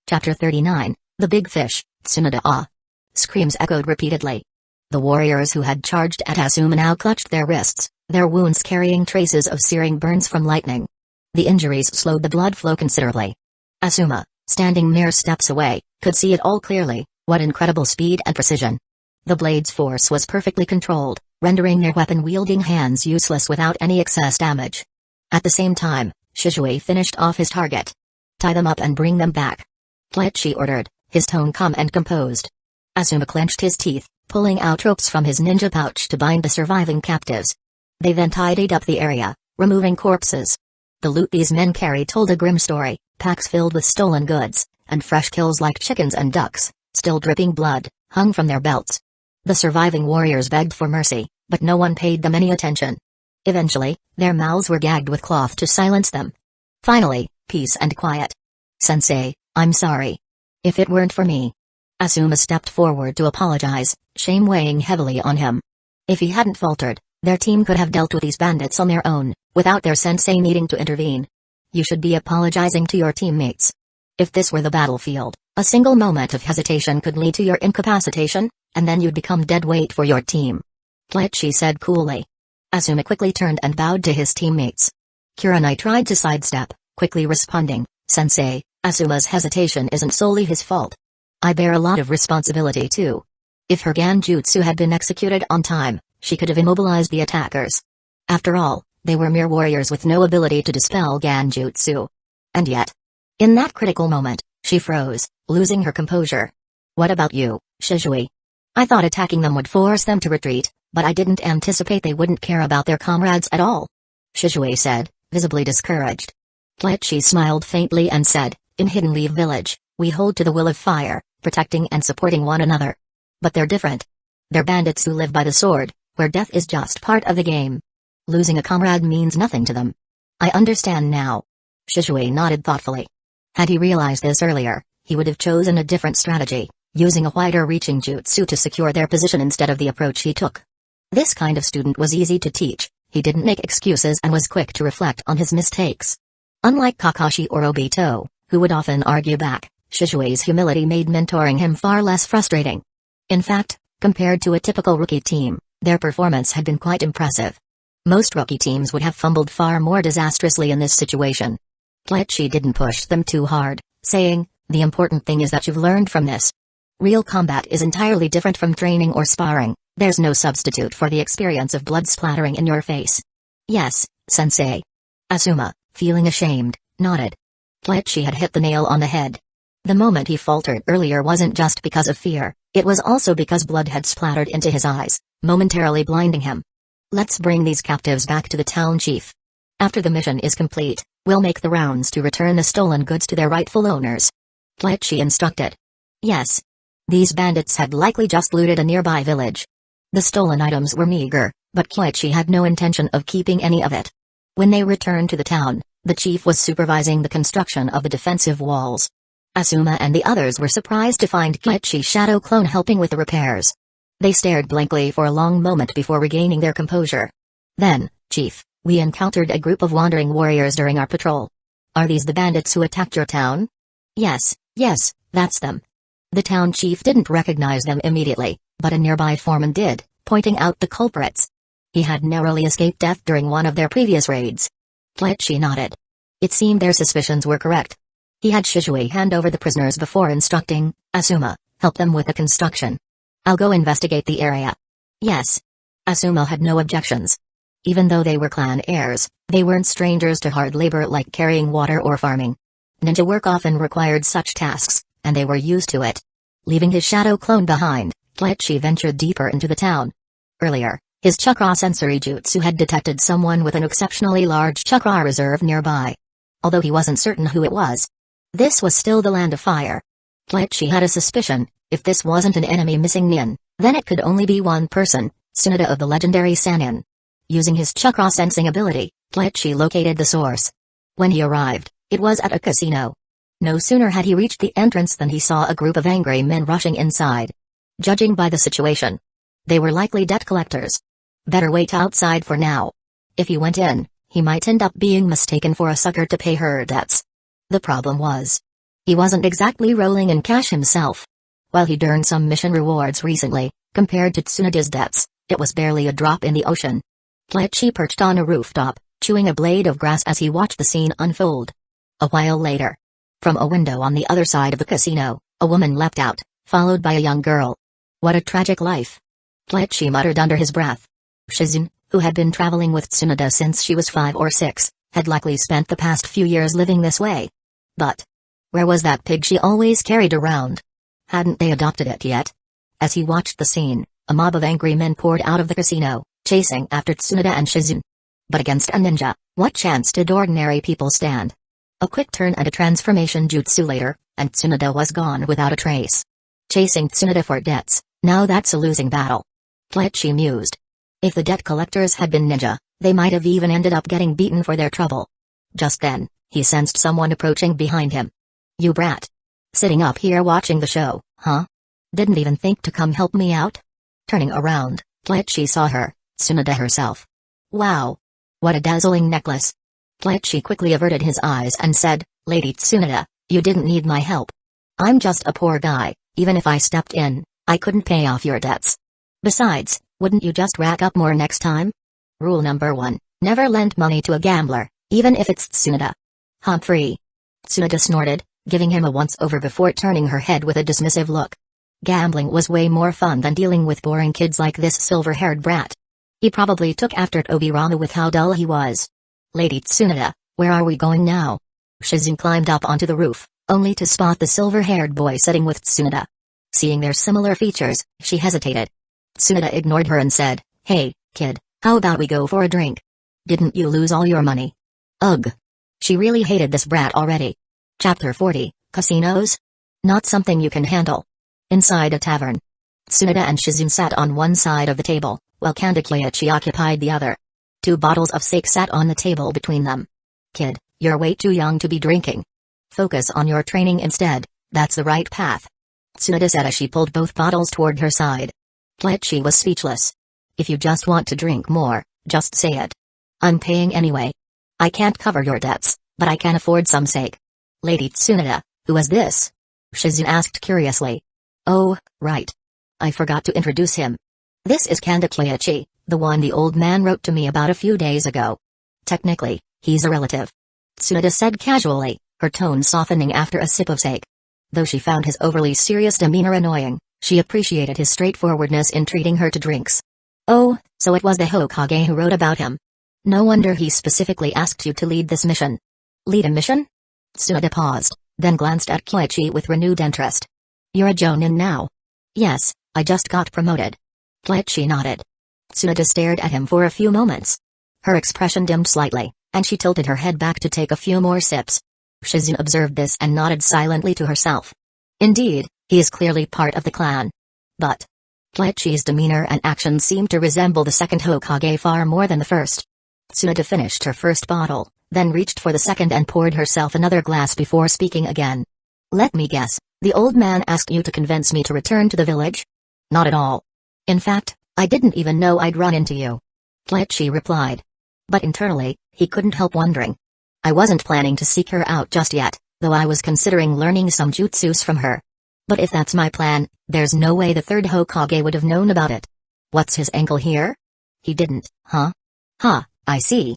Chapter 39, The Big Fish, Tsunade-a. Screams echoed repeatedly. The warriors who had charged at Asuma now clutched their wrists, their wounds carrying traces of searing burns from lightning. The injuries slowed the blood flow considerably. Asuma, standing mere steps away, could see it all clearly. What incredible speed and precision. The blade's force was perfectly controlled, rendering their weapon-wielding hands useless without any excess damage. At the same time, Shisui finished off his target. Tie them up and bring them back. Kletchi ordered, his tone calm and composed. Asuma clenched his teeth, pulling out ropes from his ninja pouch to bind the surviving captives. They then tidied up the area, removing corpses. The loot these men carried told a grim story, packs filled with stolen goods, and fresh kills like chickens and ducks, still dripping blood, hung from their belts. The surviving warriors begged for mercy, but no one paid them any attention. Eventually, their mouths were gagged with cloth to silence them. Finally, peace and quiet. Sensei, I'm sorry. If it weren't for me. Asuma stepped forward to apologize, shame weighing heavily on him. If he hadn't faltered, their team could have dealt with these bandits on their own, without their sensei needing to intervene. You should be apologizing to your teammates. If this were the battlefield, a single moment of hesitation could lead to your incapacitation, and then you'd become dead weight for your team. Kletchi said coolly. Asuma quickly turned and bowed to his teammates. Kurenai tried to sidestep, quickly responding, Sensei, Asuma's hesitation isn't solely his fault. I bear a lot of responsibility too. If her Ganjutsu had been executed on time, she could have immobilized the attackers. After all, they were mere warriors with no ability to dispel Ganjutsu. And yet, in that critical moment, she froze, losing her composure. What about you, Shisui? I thought attacking them would force them to retreat, but I didn't anticipate they wouldn't care about their comrades at all. Shisui said, visibly discouraged. Kletchi smiled faintly and said, in Hidden Leaf Village, we hold to the will of fire, protecting and supporting one another. But they're different. They're bandits who live by the sword, where death is just part of the game. Losing a comrade means nothing to them. I understand now. Shisui nodded thoughtfully. Had he realized this earlier, he would have chosen a different strategy, using a wider-reaching jutsu to secure their position instead of the approach he took. This kind of student was easy to teach, he didn't make excuses and was quick to reflect on his mistakes. Unlike Kakashi or Obito, who would often argue back, Shishui's humility made mentoring him far less frustrating. In fact, compared to a typical rookie team, their performance had been quite impressive. Most rookie teams would have fumbled far more disastrously in this situation. Kleichi didn't push them too hard, saying, "The important thing is that you've learned from this. Real combat is entirely different from training or sparring. There's no substitute for the experience of blood splattering in your face." "Yes, sensei." Asuma, feeling ashamed, nodded. Kleichi had hit the nail on the head. The moment he faltered earlier wasn't just because of fear, it was also because blood had splattered into his eyes, momentarily blinding him. "Let's bring these captives back to the town chief. After the mission is complete, we'll make the rounds to return the stolen goods to their rightful owners," Kleichi instructed. Yes. These bandits had likely just looted a nearby village. The stolen items were meager, but Kleichi had no intention of keeping any of it. When they returned to the town, the chief was supervising the construction of the defensive walls. Asuma and the others were surprised to find Kleichi's shadow clone helping with the repairs. They stared blankly for a long moment before regaining their composure. Then, "Chief, we encountered a group of wandering warriors during our patrol. Are these the bandits who attacked your town?" Yes, that's them." The town chief didn't recognize them immediately, but a nearby foreman did, pointing out the culprits. He had narrowly escaped death during one of their previous raids. Kleichi nodded. It seemed their suspicions were correct. He had Shizue hand over the prisoners before instructing, "Asuma, help them with the construction. I'll go investigate the area." Yes. Asuma had no objections. Even though they were clan heirs, they weren't strangers to hard labor like carrying water or farming. Ninja work often required such tasks, and they were used to it. Leaving his shadow clone behind, Kleichi ventured deeper into the town. Earlier, his Chakra sensory jutsu had detected someone with an exceptionally large Chakra reserve nearby. Although he wasn't certain who it was. This was still the land of fire. Kleichi had a suspicion, if this wasn't an enemy missing Nin, then it could only be one person, Tsunade of the legendary Sannin. Using his Chakra sensing ability, Kleichi located the source. When he arrived, it was at a casino. No sooner had he reached the entrance than he saw a group of angry men rushing inside. Judging by the situation, they were likely debt collectors. Better wait outside for now. If he went in, he might end up being mistaken for a sucker to pay her debts. The problem was, he wasn't exactly rolling in cash himself. While he'd earned some mission rewards recently, compared to Tsunade's debts, it was barely a drop in the ocean. Kleichi perched on a rooftop, chewing a blade of grass as he watched the scene unfold. A while later, from a window on the other side of the casino, a woman leapt out, followed by a young girl. What a tragic life. Kleichi muttered under his breath. Shizune, who had been traveling with Tsunade since she was 5 or 6, had likely spent the past few years living this way. But where was that pig she always carried around? Hadn't they adopted it yet? As he watched the scene, a mob of angry men poured out of the casino, chasing after Tsunade and Shizune. But against a ninja, what chance did ordinary people stand? A quick turn and a transformation jutsu later, and Tsunade was gone without a trace. Chasing Tsunade for debts, now that's a losing battle. Kleichi mused. If the debt collectors had been ninja, they might have even ended up getting beaten for their trouble. Just then, he sensed someone approaching behind him. "You brat. Sitting up here watching the show, huh? Didn't even think to come help me out?" Turning around, Kleichi saw her, Tsunade herself. "Wow. What a dazzling necklace." Kleichi quickly averted his eyes and said, "Lady Tsunade, you didn't need my help. I'm just a poor guy, even if I stepped in, I couldn't pay off your debts. Besides, wouldn't you just rack up more next time? Rule number 1, never lend money to a gambler, even if it's Tsunade." "Humphrey." Tsunade snorted, giving him a once-over before turning her head with a dismissive look. Gambling was way more fun than dealing with boring kids like this silver-haired brat. He probably took after Tobirama with how dull he was. "Lady Tsunade, where are we going now?" Shizune climbed up onto the roof, only to spot the silver-haired boy sitting with Tsunade. Seeing their similar features, she hesitated. Tsunade ignored her and said, "Hey, kid, how about we go for a drink? Didn't you lose all your money?" Ugh. She really hated this brat already. Chapter 40, Casinos? Not something you can handle. Inside a tavern. Tsunade and Shizune sat on one side of the table, while Kleichi occupied the other. 2 bottles of sake sat on the table between them. "Kid, you're way too young to be drinking. Focus on your training instead, that's the right path," Tsunade said as she pulled both bottles toward her side. Kleichi was speechless. "If you just want to drink more, just say it. I'm paying anyway. I can't cover your debts, but I can afford some sake." "Lady Tsunade, who is this?" Shizune asked curiously. "Oh, right. I forgot to introduce him. This is Kleichi, the one the old man wrote to me about a few days ago. Technically, he's a relative. Tsunade said casually, her tone softening after a sip of sake. Though she found his overly serious demeanor annoying, she appreciated his straightforwardness in treating her to drinks. Oh, so it was the Hokage who wrote about him. No wonder he specifically asked you to lead this mission. Lead a mission? Tsunade paused, then glanced at Koichi with renewed interest. You're a Jonin now? Yes, I just got promoted. Koichi nodded. Tsunade stared at him for a few moments. Her expression dimmed slightly, and she tilted her head back to take a few more sips. Shizune observed this and nodded silently to herself. Indeed, he is clearly part of the clan. But Koichi's demeanor and actions seemed to resemble the second Hokage far more than the first. Tsunade finished her first bottle, then reached for the second and poured herself another glass before speaking again. Let me guess, the old man asked you to convince me to return to the village? Not at all. In fact, I didn't even know I'd run into you. Koichi replied. But internally, he couldn't help wondering. I wasn't planning to seek her out just yet, though I was considering learning some jutsus from her. But if that's my plan, there's no way the third Hokage would have known about it. What's his angle here? He didn't, huh? I see.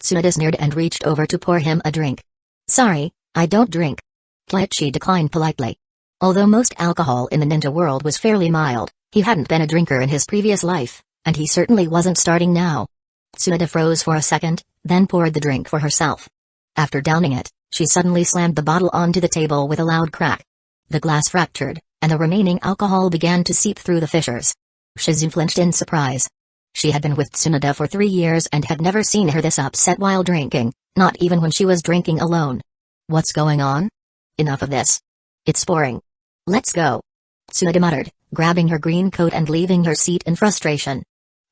Tsunade sneered and reached over to pour him a drink. Sorry, I don't drink. Koichi declined politely. Although most alcohol in the ninja world was fairly mild, he hadn't been a drinker in his previous life, and he certainly wasn't starting now. Tsunade froze for a second, then poured the drink for herself. After downing it, she suddenly slammed the bottle onto the table with a loud crack. The glass fractured, and the remaining alcohol began to seep through the fissures. Shizune flinched in surprise. She had been with Tsunade for 3 years and had never seen her this upset while drinking, not even when she was drinking alone. What's going on? Enough of this. It's boring. Let's go. Tsunade muttered, grabbing her green coat and leaving her seat in frustration.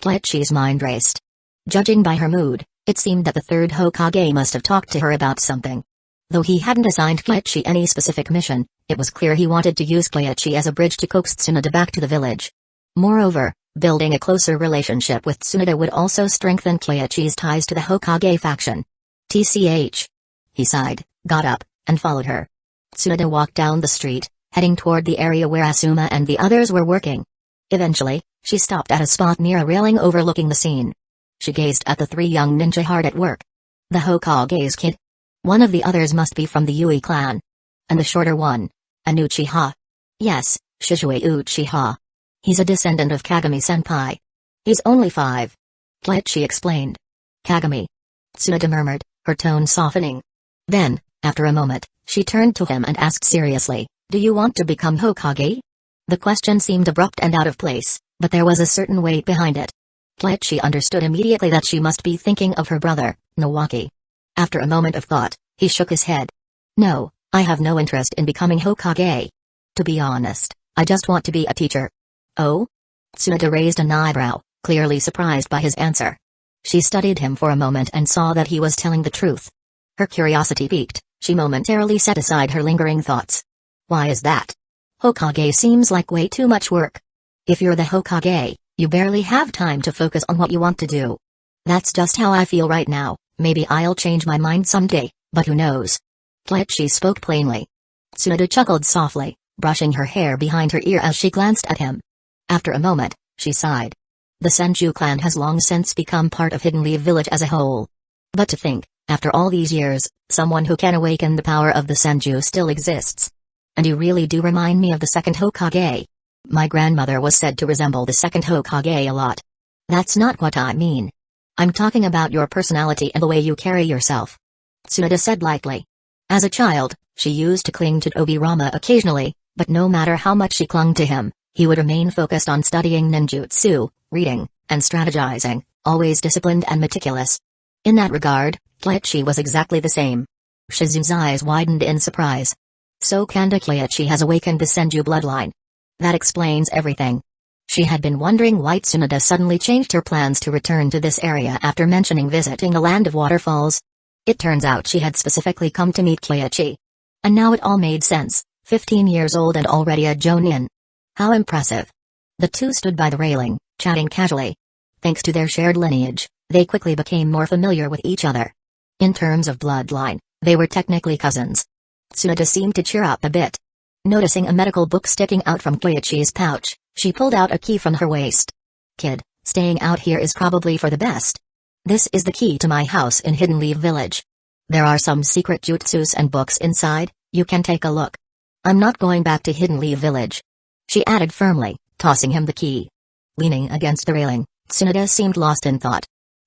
Koichi's mind raced. Judging by her mood, it seemed that the third Hokage must have talked to her about something. Though he hadn't assigned Koichi any specific mission, it was clear he wanted to use Koichi as a bridge to coax Tsunade back to the village. Moreover, building a closer relationship with Tsunade would also strengthen Koichi's ties to the Hokage faction. TCH. He sighed, got up, and followed her. Tsunade walked down the street, heading toward the area where Asuma and the others were working. Eventually, she stopped at a spot near a railing overlooking the scene. She gazed at the 3 young ninja hard at work. The Hokage's kid. One of the others must be from the Yui clan. And the shorter one. An Uchiha. Yes, Shizue Uchiha. He's a descendant of Kagami-senpai. He's only 5. Koichi explained. Kagami. Tsunade murmured, her tone softening. Then, after a moment, she turned to him and asked seriously, do you want to become Hokage? The question seemed abrupt and out of place, but there was a certain weight behind it. Koichi understood immediately that she must be thinking of her brother, Nawaki. After a moment of thought, he shook his head. No, I have no interest in becoming Hokage. To be honest, I just want to be a teacher. Oh? Tsunade raised an eyebrow, clearly surprised by his answer. She studied him for a moment and saw that he was telling the truth. Her curiosity piqued, she momentarily set aside her lingering thoughts. Why is that? Hokage seems like way too much work. If you're the Hokage, you barely have time to focus on what you want to do. That's just how I feel right now. Maybe I'll change my mind someday, but who knows? Koichi spoke plainly. Tsunade chuckled softly, brushing her hair behind her ear as she glanced at him. After a moment, she sighed. The Senju clan has long since become part of Hidden Leaf Village as a whole. But to think, after all these years, someone who can awaken the power of the Senju still exists. And you really do remind me of the second Hokage. My grandmother was said to resemble the second Hokage a lot. That's not what I mean. I'm talking about your personality and the way you carry yourself. Tsunade said lightly. As a child, she used to cling to Obirama occasionally, but no matter how much she clung to him, he would remain focused on studying ninjutsu, reading, and strategizing, always disciplined and meticulous. In that regard, Koichi was exactly the same. Shizune's eyes widened in surprise. So Kanda Koichi has awakened the Senju bloodline. That explains everything. She had been wondering why Tsunade suddenly changed her plans to return to this area after mentioning visiting a land of waterfalls. It turns out she had specifically come to meet Koichi. And now it all made sense, 15 years old and already a Jonin. How impressive. The two stood by the railing, chatting casually. Thanks to their shared lineage, they quickly became more familiar with each other. In terms of bloodline, they were technically cousins. Tsunade seemed to cheer up a bit. Noticing a medical book sticking out from Koichi's pouch, she pulled out a key from her waist. Kid, staying out here is probably for the best. This is the key to my house in Hidden Leaf Village. There are some secret jutsus and books inside, you can take a look. I'm not going back to Hidden Leaf Village," she added firmly, tossing him the key. Leaning against the railing, Tsunade seemed lost in thought.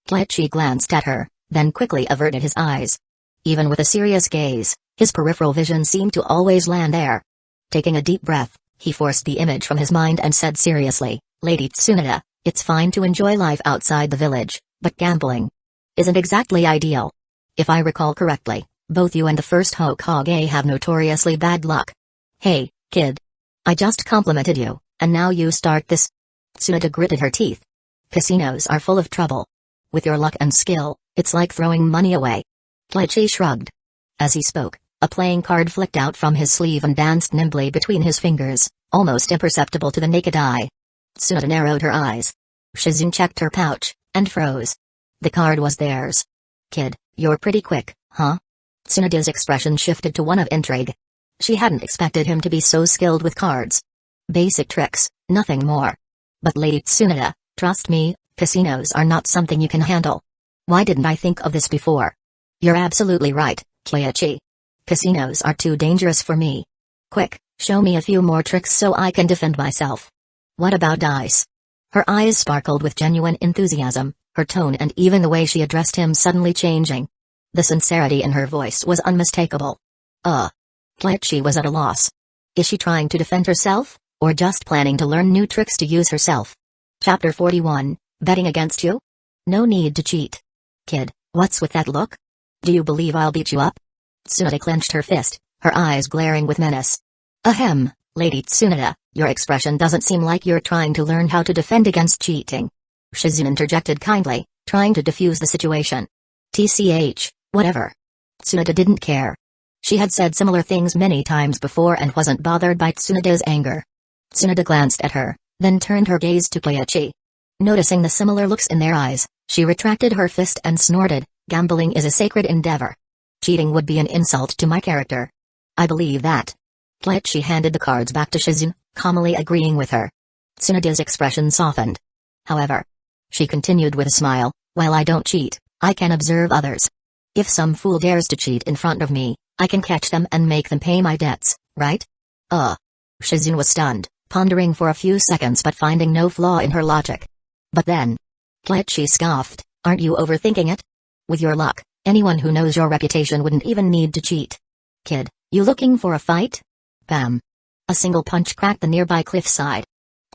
Kleichi glanced at her, then quickly averted his eyes. Even with a serious gaze, his peripheral vision seemed to always land there. Taking a deep breath, he forced the image from his mind and said seriously, "Lady Tsunade, it's fine to enjoy life outside the village, but gambling isn't exactly ideal. If I recall correctly, both you and the first Hokage have notoriously bad luck. Hey, kid. I just complimented you, and now you start this?" Tsunade gritted her teeth. "Casinos are full of trouble. With your luck and skill, it's like throwing money away." Kleichi shrugged. As he spoke, a playing card flicked out from his sleeve and danced nimbly between his fingers, almost imperceptible to the naked eye. Tsunade narrowed her eyes. Shizune checked her pouch, and froze. The card was theirs. "Kid, you're pretty quick, huh?" Tsunade's expression shifted to one of intrigue. She hadn't expected him to be so skilled with cards. Basic tricks, nothing more. "But Lady Tsunade, trust me, casinos are not something you can handle. Why didn't I think of this before?" "You're absolutely right, Kleichi. Casinos are too dangerous for me. Quick, show me a few more tricks so I can defend myself." "What about dice?" Her eyes sparkled with genuine enthusiasm, her tone and even the way she addressed him suddenly changing. The sincerity in her voice was unmistakable. Kleichi was at a loss. Is she trying to defend herself, or just planning to learn new tricks to use herself? Chapter 41, Betting Against You? No need to cheat. "Kid, what's with that look? Do you believe I'll beat you up?" Tsunade clenched her fist, her eyes glaring with menace. "Ahem, Lady Tsunade, your expression doesn't seem like you're trying to learn how to defend against cheating." Shizune interjected kindly, trying to defuse the situation. "TCH, whatever." Tsunade didn't care. She had said similar things many times before and wasn't bothered by Tsunade's anger. Tsunade glanced at her, then turned her gaze to Kleichi. Noticing the similar looks in their eyes, she retracted her fist and snorted, "Gambling is a sacred endeavor. Cheating would be an insult to my character." "I believe that." Kleichi handed the cards back to Shizune, calmly agreeing with her. Tsunade's expression softened. However, she continued with a smile, "While I don't cheat, I can observe others. If some fool dares to cheat in front of me, I can catch them and make them pay my debts, right?" Shizune was stunned, pondering for a few seconds but finding no flaw in her logic. But then, Kleichi scoffed, "Aren't you overthinking it? With your luck, anyone who knows your reputation wouldn't even need to cheat. Kid, you looking for a fight?" Bam! A single punch cracked the nearby cliffside.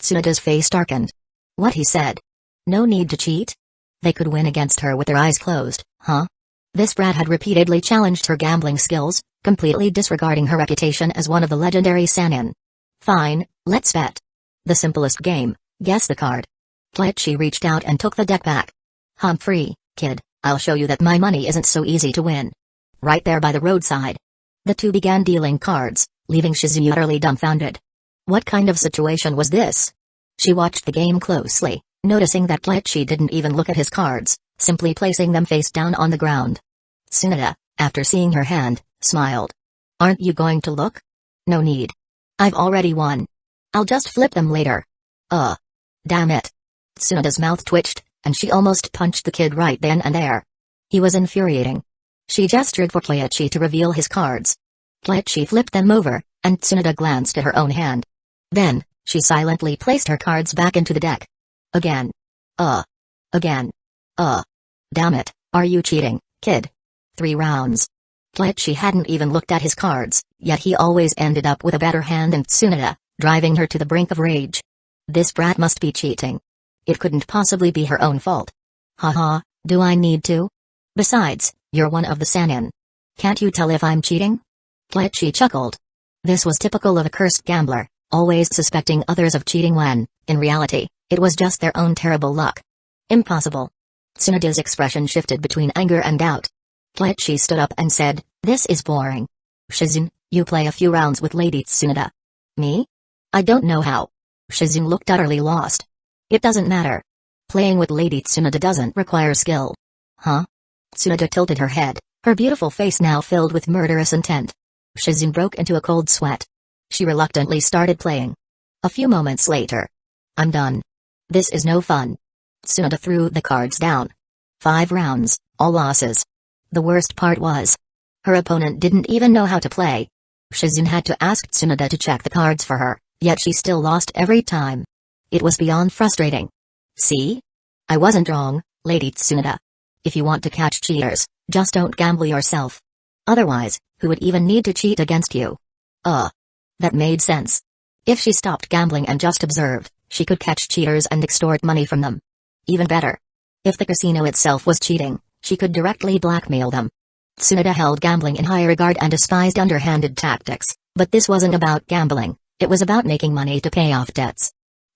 Tsunade's face darkened. What he said? No need to cheat? They could win against her with their eyes closed, huh? This brat had repeatedly challenged her gambling skills, completely disregarding her reputation as one of the legendary Sannin. "Fine, let's bet. The simplest game, guess the card." Kleichi reached out and took the deck back. "Humphrey, kid, I'll show you that my money isn't so easy to win." Right there by the roadside. The two began dealing cards, leaving Shizune utterly dumbfounded. What kind of situation was this? She watched the game closely, noticing that Kleichi didn't even look at his cards, simply placing them face down on the ground. Tsunade, after seeing her hand, smiled. "Aren't you going to look?" "No need. I've already won. I'll just flip them later." Damn it." Tsunade's mouth twitched, and she almost punched the kid right then and there. He was infuriating. She gestured for Kleichi to reveal his cards. Kleichi flipped them over, and Tsunade glanced at her own hand. Then, she silently placed her cards back into the deck. Again. Again. Damn it, are you cheating, kid? 3 rounds. Kleichi hadn't even looked at his cards, yet he always ended up with a better hand than Tsunade, driving her to the brink of rage. This brat must be cheating. It couldn't possibly be her own fault. Haha, do I need to? Besides, you're one of the Sannin. Can't you tell if I'm cheating? Kleichi chuckled. This was typical of a cursed gambler, always suspecting others of cheating when, in reality, it was just their own terrible luck. Impossible. Tsunade's expression shifted between anger and doubt. Kleichi stood up and said, "This is boring. Shizune, you play a few rounds with Lady Tsunade." "Me? I don't know how." Shizune looked utterly lost. "It doesn't matter. Playing with Lady Tsunade doesn't require skill." "Huh?" Tsunade tilted her head, her beautiful face now filled with murderous intent. Shizune broke into a cold sweat. She reluctantly started playing. A few moments later. "I'm done. This is no fun." Tsunade threw the cards down. 5 rounds, all losses. The worst part was, her opponent didn't even know how to play. Shizune had to ask Tsunade to check the cards for her, yet she still lost every time. It was beyond frustrating. See? I wasn't wrong, Lady Tsunade. If you want to catch cheaters, just don't gamble yourself. Otherwise, who would even need to cheat against you? That made sense. If she stopped gambling and just observed, she could catch cheaters and extort money from them. Even better. If the casino itself was cheating, she could directly blackmail them. Tsunade held gambling in high regard and despised underhanded tactics, but this wasn't about gambling, it was about making money to pay off debts.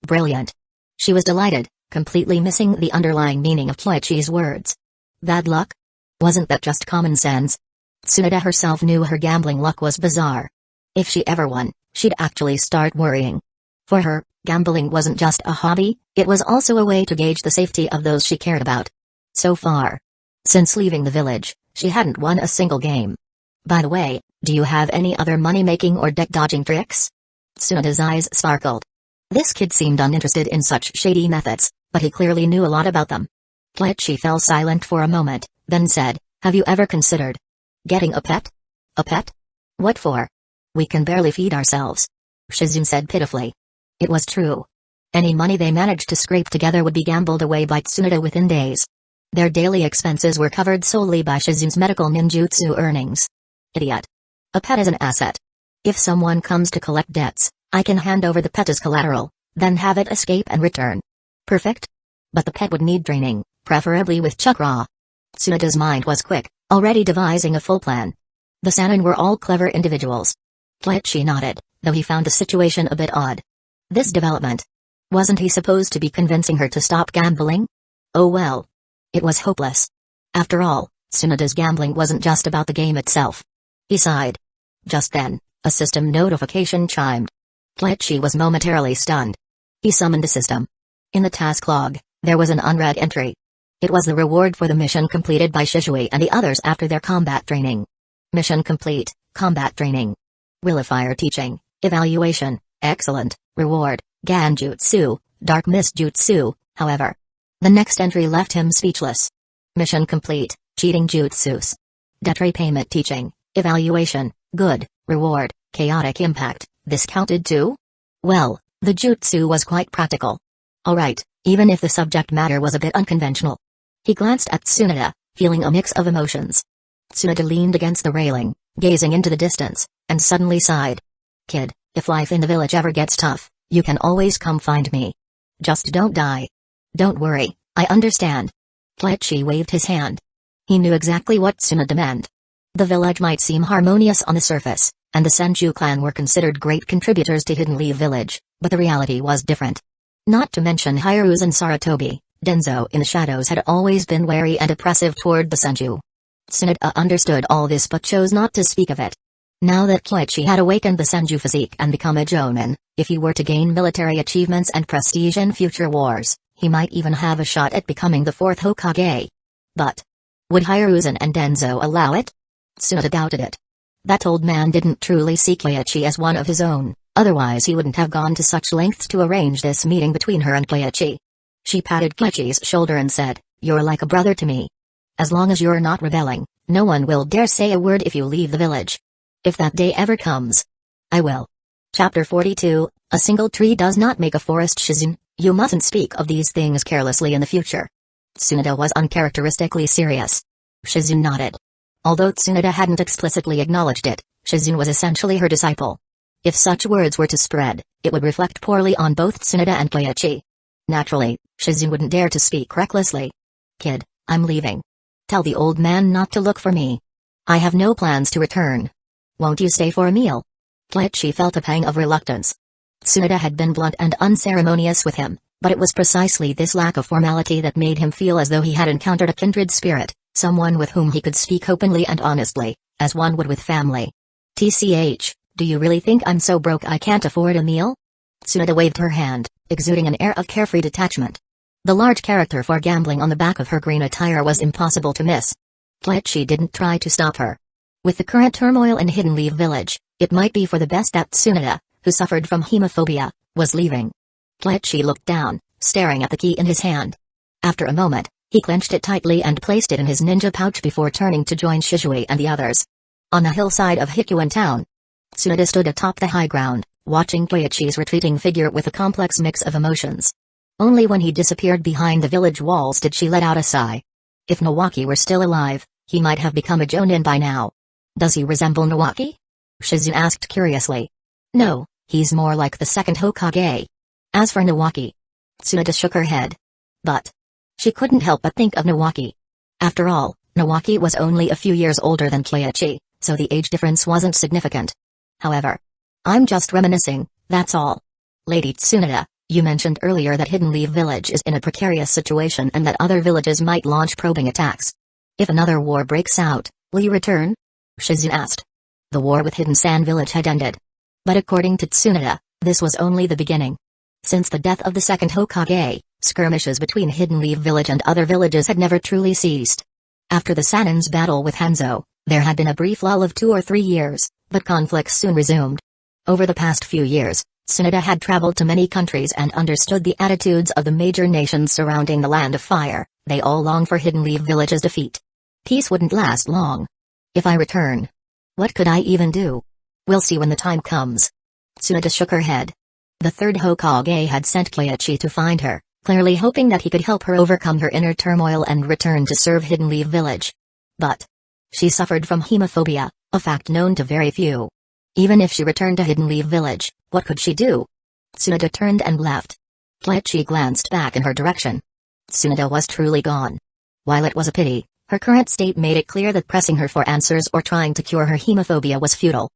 Brilliant. She was delighted, completely missing the underlying meaning of Koichi's words. Bad luck? Wasn't that just common sense? Tsunade herself knew her gambling luck was bizarre. If she ever won, she'd actually start worrying. For her, gambling wasn't just a hobby, it was also a way to gauge the safety of those she cared about. So far, since leaving the village, she hadn't won a single game. By the way, do you have any other money-making or deck-dodging tricks? Tsunade's eyes sparkled. This kid seemed uninterested in such shady methods, but he clearly knew a lot about them. Koichi fell silent for a moment, then said, have you ever considered getting a pet? A pet? What for? We can barely feed ourselves. Shizune said pitifully. It was true. Any money they managed to scrape together would be gambled away by Tsunade within days. Their daily expenses were covered solely by Shizune's medical ninjutsu earnings. Idiot. A pet is an asset. If someone comes to collect debts, I can hand over the pet as collateral, then have it escape and return. Perfect? But the pet would need training, preferably with Chakra. Tsunade's mind was quick, already devising a full plan. The Sannin were all clever individuals. Koichi nodded, though he found the situation a bit odd. This development. Wasn't he supposed to be convincing her to stop gambling? Oh well. It was hopeless. After all, Tsunade's gambling wasn't just about the game itself. He sighed. Just then, a system notification chimed. Koichi was momentarily stunned. He summoned the system. In the task log, there was an unread entry. It was the reward for the mission completed by Shishui and the others after their combat training. Mission complete, combat training. Willifier teaching, evaluation, excellent, reward, Ganjutsu, dark mist jutsu, however. The next entry left him speechless. Mission complete, cheating jutsus. Debt repayment teaching, evaluation, good, reward, chaotic impact, this counted too? Well, the jutsu was quite practical. Alright, even if the subject matter was a bit unconventional. He glanced at Tsunade, feeling a mix of emotions. Tsunade leaned against the railing, gazing into the distance, and suddenly sighed. Kid, if life in the village ever gets tough, you can always come find me. Just don't die. Don't worry, I understand. Koichi waved his hand. He knew exactly what Tsunade meant. The village might seem harmonious on the surface, and the Senju clan were considered great contributors to Hidden Leaf Village, but the reality was different. Not to mention Hyru's and Sarutobi, Danzō in the shadows had always been wary and oppressive toward the Senju. Tsunade understood all this but chose not to speak of it. Now that Koichi had awakened the Senju physique and become a Jonin, if he were to gain military achievements and prestige in future wars, he might even have a shot at becoming the fourth Hokage. But would Hiruzen and Danzō allow it? Tsunade doubted it. That old man didn't truly see Koichi as one of his own, otherwise he wouldn't have gone to such lengths to arrange this meeting between her and Koichi. She patted Koichi's shoulder and said, "You're like a brother to me. As long as you're not rebelling, no one will dare say a word if you leave the village. If that day ever comes, I will." Chapter 42, A single tree does not make a forest. Shizune, you mustn't speak of these things carelessly in the future. Tsunade was uncharacteristically serious. Shizune nodded. Although Tsunade hadn't explicitly acknowledged it, Shizune was essentially her disciple. If such words were to spread, it would reflect poorly on both Tsunade and Koichi. Naturally, Shizune wouldn't dare to speak recklessly. Kid, I'm leaving. Tell the old man not to look for me. I have no plans to return. Won't you stay for a meal? Koichi felt a pang of reluctance. Tsunade had been blunt and unceremonious with him, but it was precisely this lack of formality that made him feel as though he had encountered a kindred spirit, someone with whom he could speak openly and honestly, as one would with family. TCH, do you really think I'm so broke I can't afford a meal? Tsunade waved her hand, exuding an air of carefree detachment. The large character for gambling on the back of her green attire was impossible to miss. Koichi didn't try to stop her. With the current turmoil in Hidden Leaf Village, it might be for the best that Tsunade, who suffered from hemophobia, was leaving. Koichi looked down, staring at the key in his hand. After a moment, He clenched it tightly and placed it in his ninja pouch before turning to join Shizue and the others. On the hillside of Hikuan town, Tsunade stood atop the high ground, watching Koichi's retreating figure with a complex mix of emotions. Only when he disappeared behind the village walls did she let out a sigh. If Nawaki were still alive, he might have become a Jonin by now. Does he resemble Nawaki? Shizue asked curiously. No, he's more like the second Hokage. As for Nawaki, Tsunade shook her head. But she couldn't help but think of Nawaki. After all, Nawaki was only a few years older than Koichi, so the age difference wasn't significant. However, I'm just reminiscing, that's all. Lady Tsunade, you mentioned earlier that Hidden Leaf Village is in a precarious situation and that other villages might launch probing attacks. If another war breaks out, will you return? Shizue asked. The war with Hidden Sand Village had ended. But according to Tsunade, this was only the beginning. Since the death of the second Hokage, skirmishes between Hidden Leaf Village and other villages had never truly ceased. After the Sanin's battle with Hanzo, there had been a brief lull of 2 or 3 years, but conflicts soon resumed. Over the past few years, Tsunade had traveled to many countries and understood the attitudes of the major nations surrounding the Land of Fire. They all longed for Hidden Leaf Village's defeat. Peace wouldn't last long. If I return, what could I even do? We'll see when the time comes. Tsunade shook her head. The third Hokage had sent Koichi to find her, clearly hoping that he could help her overcome her inner turmoil and return to serve Hidden Leaf Village. But she suffered from hemophobia, a fact known to very few. Even if she returned to Hidden Leaf Village, what could she do? Tsunade turned and left. Koichi glanced back in her direction. Tsunade was truly gone. While it was a pity, her current state made it clear that pressing her for answers or trying to cure her hemophobia was futile.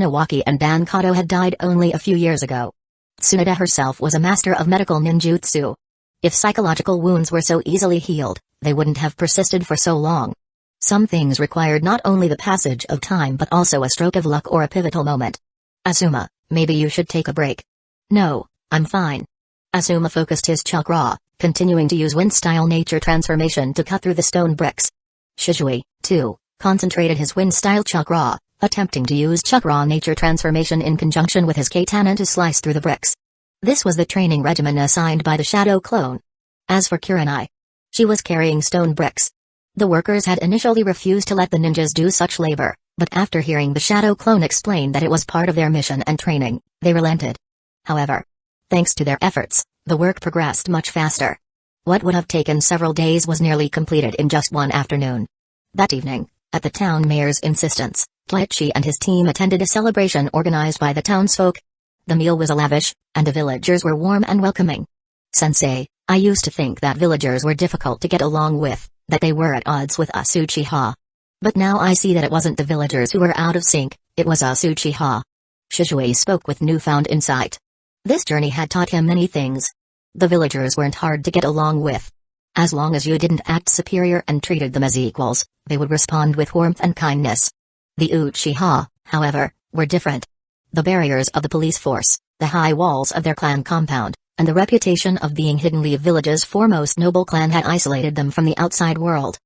Nawaki and Dankato had died only a few years ago. Tsunade herself was a master of medical ninjutsu. If psychological wounds were so easily healed, they wouldn't have persisted for so long. Some things required not only the passage of time but also a stroke of luck or a pivotal moment. Asuma, maybe you should take a break. No, I'm fine. Asuma focused his chakra, continuing to use wind-style nature transformation to cut through the stone bricks. Shizue, too, concentrated his wind-style chakra, attempting to use chakra nature transformation in conjunction with his katana to slice through the bricks. This was the training regimen assigned by the shadow clone. As for Kurenai, she was carrying stone bricks. The workers had initially refused to let the ninjas do such labor, but after hearing the shadow clone explain that it was part of their mission and training, they relented. However, thanks to their efforts, the work progressed much faster. What would have taken several days was nearly completed in just one afternoon. That evening, at the town mayor's insistence, Koichi and his team attended a celebration organized by the townsfolk. The meal was lavish, and the villagers were warm and welcoming. Sensei, I used to think that villagers were difficult to get along with, that they were at odds with us Uchiha. But now I see that it wasn't the villagers who were out of sync, it was us Uchiha. Shizue spoke with newfound insight. This journey had taught him many things. The villagers weren't hard to get along with. As long as you didn't act superior and treated them as equals, they would respond with warmth and kindness. The Uchiha, however, were different. The barriers of the police force, the high walls of their clan compound, and the reputation of being Hidden Leaf Village's foremost noble clan had isolated them from the outside world.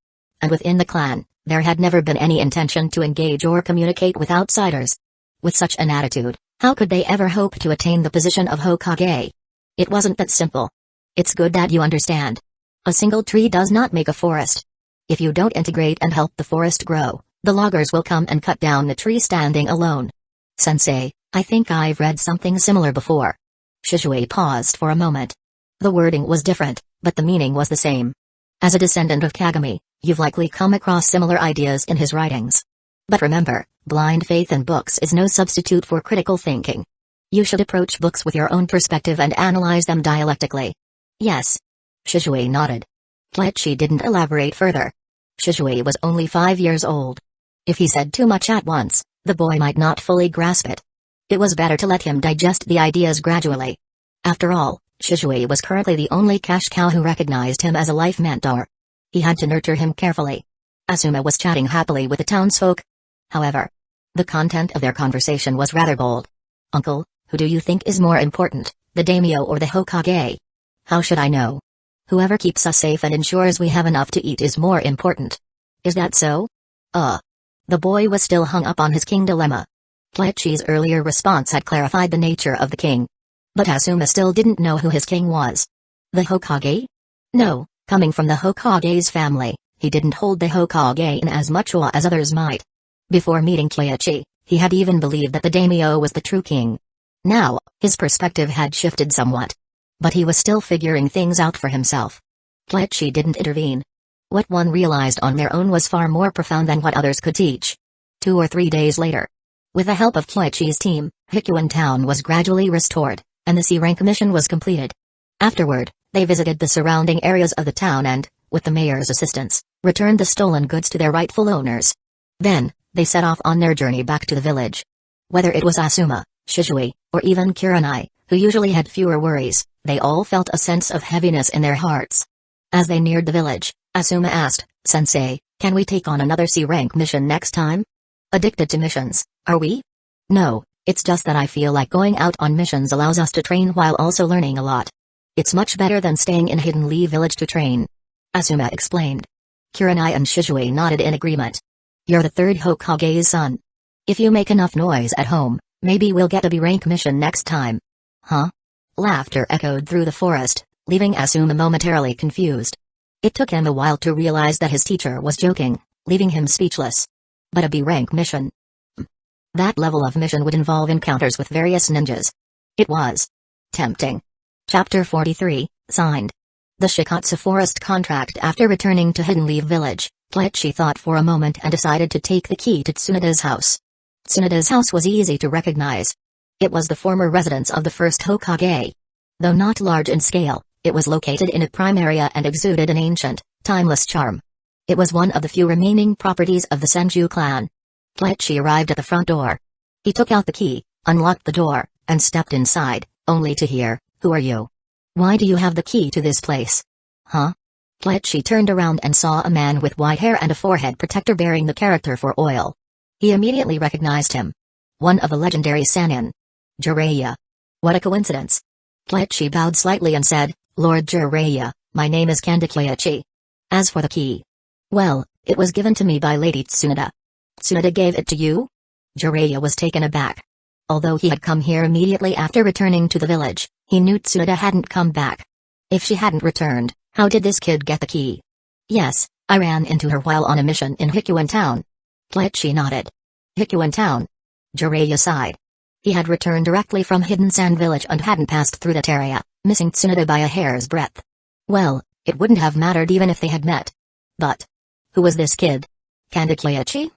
And within the clan, there had never been any intention to engage or communicate with outsiders. With such an attitude, how could they ever hope to attain the position of Hokage? It wasn't that simple. It's good that you understand. A single tree does not make a forest. If you don't integrate and help the forest grow, the loggers will come and cut down the tree standing alone. Sensei, I think I've read something similar before. Shizue paused for a moment. The wording was different, but the meaning was the same. As a descendant of Kagami, you've likely come across similar ideas in his writings. But remember, blind faith in books is no substitute for critical thinking. You should approach books with your own perspective and analyze them dialectically. Yes. Shizue nodded. Koichi didn't elaborate further. Shizue was only 5 years old. If he said too much at once, the boy might not fully grasp it. It was better to let him digest the ideas gradually. After all, Shizue was currently the only cash cow who recognized him as a life mentor. He had to nurture him carefully. Asuma was chatting happily with the townsfolk. However, the content of their conversation was rather bold. Uncle, who do you think is more important, the daimyo or the Hokage? How should I know? Whoever keeps us safe and ensures we have enough to eat is more important. Is that so? The boy was still hung up on his king dilemma. Koichi's earlier response had clarified the nature of the king. But Asuma still didn't know who his king was. The Hokage? No, Coming from the Hokage's family, he didn't hold the Hokage in as much awe as others might. Before meeting Keiichi, he had even believed that the daimyo was the true king. Now, his perspective had shifted somewhat. But he was still figuring things out for himself. Keiichi didn't intervene. What one realized on their own was far more profound than what others could teach. 2 or 3 days later, with the help of Keiichi's team, Hyuga town was gradually restored, and the C-rank mission was completed. Afterward, they visited the surrounding areas of the town and, with the mayor's assistance, returned the stolen goods to their rightful owners. Then, they set off on their journey back to the village. Whether it was Asuma, Shizui, or even Kurenai, who usually had fewer worries, they all felt a sense of heaviness in their hearts. As they neared the village, Asuma asked, "Sensei, can we take on another C-rank mission next time?" "Addicted to missions, are we?" "No, it's just that I feel like going out on missions allows us to train while also learning a lot. It's much better than staying in Hidden Leaf Village to train," Asuma explained. Kurenai and Shizui nodded in agreement. "You're the third Hokage's son. If you make enough noise at home, maybe we'll get a B-rank mission next time." "Huh?" Laughter echoed through the forest, leaving Asuma momentarily confused. It took him a while to realize that his teacher was joking, leaving him speechless. But a B-rank mission? That level of mission would involve encounters with various ninjas. It was tempting. Chapter 43, Signed. The Shikatsu Forest contract. After returning to Hidden Leaf Village, Keiichi thought for a moment and decided to take the key to Tsunoda's house. Tsunoda's house was easy to recognize. It was the former residence of the first Hokage. Though not large in scale, it was located in a prime area and exuded an ancient, timeless charm. It was one of the few remaining properties of the Senju clan. Keiichi arrived at the front door. He took out the key, unlocked the door, and stepped inside, only to hear, "Who are you? Why do you have the key to this place?" "Huh?" Keiichi turned around and saw a man with white hair and a forehead protector bearing the character for oil. He immediately recognized him. One of the legendary Sannin. Jiraiya. What a coincidence. Keiichi bowed slightly and said, "Lord Jiraiya, my name is Keiichi. As for the key, well, it was given to me by Lady Tsunoda." "Tsunoda gave it to you?" Jiraiya was taken aback. Although he had come here immediately after returning to the village, he knew Tsunoda hadn't come back. If she hadn't returned, how did this kid get the key? "Yes, I ran into her while on a mission in Hyuga town." Keiichi nodded. "Hyuga town?" Jiraiya sighed. He had returned directly from Hidden Sand Village and hadn't passed through that area, missing Tsunoda by a hair's breadth. Well, it wouldn't have mattered even if they had met. But who was this kid? Keiichi?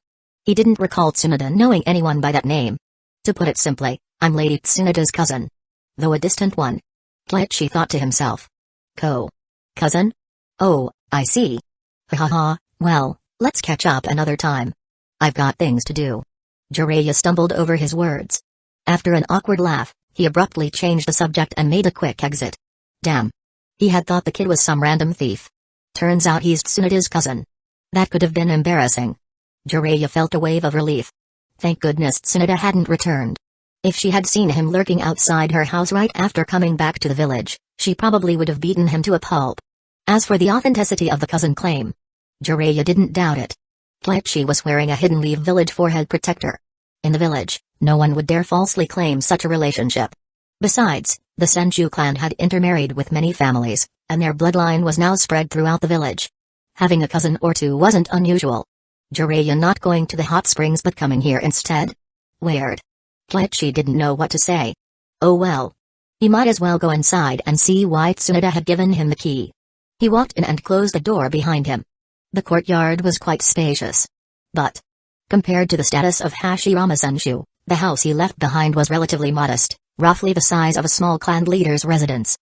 He didn't recall Tsunoda knowing anyone by that name. To put it simply, I'm Lady Tsunoda's cousin. Though a distant one. Keiichi thought to himself. Cousin? Oh, I see. Haha, well, let's catch up another time. I've got things to do. Jiraiya stumbled over his words. After an awkward laugh, he abruptly changed the subject and made a quick exit. Damn. He had thought the kid was some random thief. Turns out he's Tsunoda's cousin. That could have been embarrassing. Jiraiya felt a wave of relief. Thank goodness Tsunoda hadn't returned. If she had seen him lurking outside her house right after coming back to the village, she probably would have beaten him to a pulp. As for the authenticity of the cousin claim, Jiraiya didn't doubt it. Keiichi was wearing a Hidden Leaf Village forehead protector. In the village, no one would dare falsely claim such a relationship. Besides, the Senju clan had intermarried with many families, and their bloodline was now spread throughout the village. Having a cousin or two wasn't unusual. Jiraiya not going to the hot springs but coming here instead? Weird. Keiichi didn't know what to say. Oh well. He might as well go inside and see why Tsunoda had given him the key. He walked in and closed the door behind him. The courtyard was quite spacious. But compared to the status of Hashirama Senju, the house he left behind was relatively modest, roughly the size of a small clan leader's residence.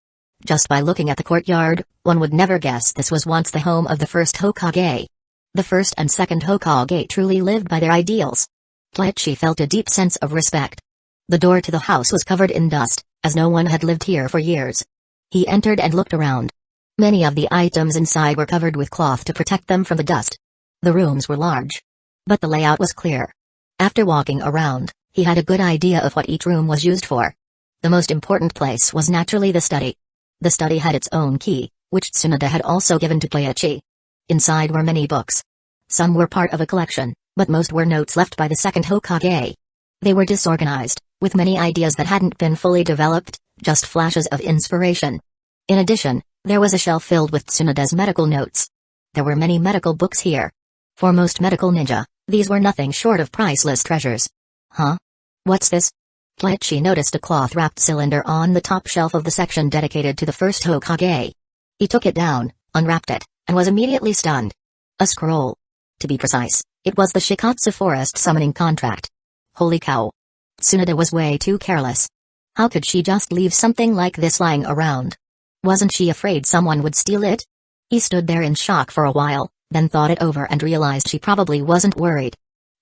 Just by looking at the courtyard, one would never guess this was once the home of the first Hokage. The first and second Hokage truly lived by their ideals. Keiichi felt a deep sense of respect. The door to the house was covered in dust, as no one had lived here for years. He entered and looked around. Many of the items inside were covered with cloth to protect them from the dust. The rooms were large. But the layout was clear. After walking around, he had a good idea of what each room was used for. The most important place was naturally the study. The study had its own key, which Tsunoda had also given to Keiichi. Inside were many books. Some were part of a collection, but most were notes left by the second Hokage. They were disorganized, with many ideas that hadn't been fully developed, just flashes of inspiration. In addition, There was a shelf filled with Tsunoda's medical notes. There were many medical books here. For most medical ninja, these were nothing short of priceless treasures. Huh? What's this? Kleichi noticed a cloth-wrapped cylinder on the top shelf of the section dedicated to the first Hokage. He took it down, unwrapped it, and was immediately stunned. A scroll. To be precise, it was the Shikatsu Forest summoning contract. Holy cow. Tsunoda was way too careless. How could she just leave something like this lying around? Wasn't she afraid someone would steal it? He stood there in shock for a while, then thought it over and realized she probably wasn't worried.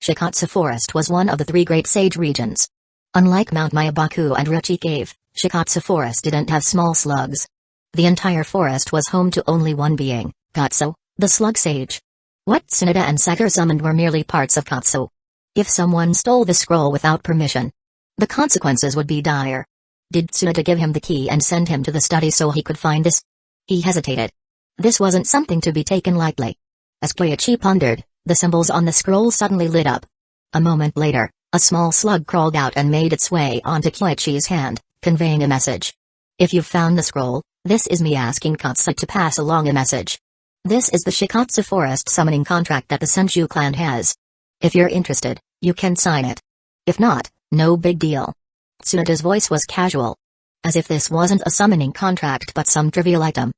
Shikatsu Forest was one of the 3 great sage regions. Unlike Mount Mayabaku and Rochi Cave, Shikatsu Forest didn't have small slugs. The entire forest was home to only one being, Katsu, the slug sage. What Tsunoda and Sakura summoned were merely parts of Katsu. If someone stole the scroll without permission, the consequences would be dire. Did Tsunoda give him the key and send him to the study so he could find this? He hesitated. This wasn't something to be taken lightly. As Koichi pondered, the symbols on the scroll suddenly lit up. A moment later, a small slug crawled out and made its way onto Koichi's hand, conveying a message. If you've found the scroll, this is me asking Katsu to pass along a message. This is the Shikatsu Forest summoning contract that the Senju clan has. If you're interested, you can sign it. If not, no big deal. Tsunoda's voice was casual. As if this wasn't a summoning contract but some trivial item.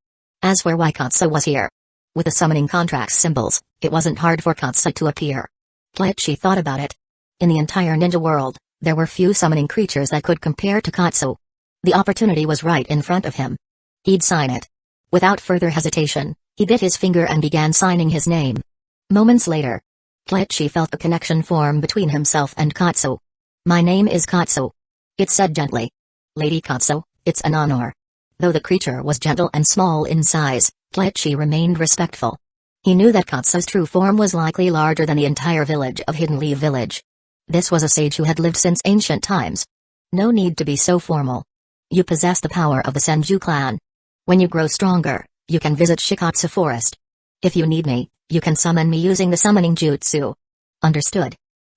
As for why Katsu was here. With the summoning contract's symbols, it wasn't hard for Katsu to appear. Kleichi thought about it. In the entire ninja world, there were few summoning creatures that could compare to Katsu. The opportunity was right in front of him. He'd sign it. Without further hesitation, he bit his finger and began signing his name. Moments later, Kleichi felt a connection form between himself and Katsu. My name is Katsu. It said gently. Lady Katsu, it's an honor. Though the creature was gentle and small in size, Kleichi remained respectful. He knew that Katsu's true form was likely larger than the entire village of Hidden Leaf Village. This was a sage who had lived since ancient times. No need to be so formal. You possess the power of the Senju clan. When you grow stronger, you can visit Shikatsu Forest. If you need me, you can summon me using the summoning jutsu. Understood.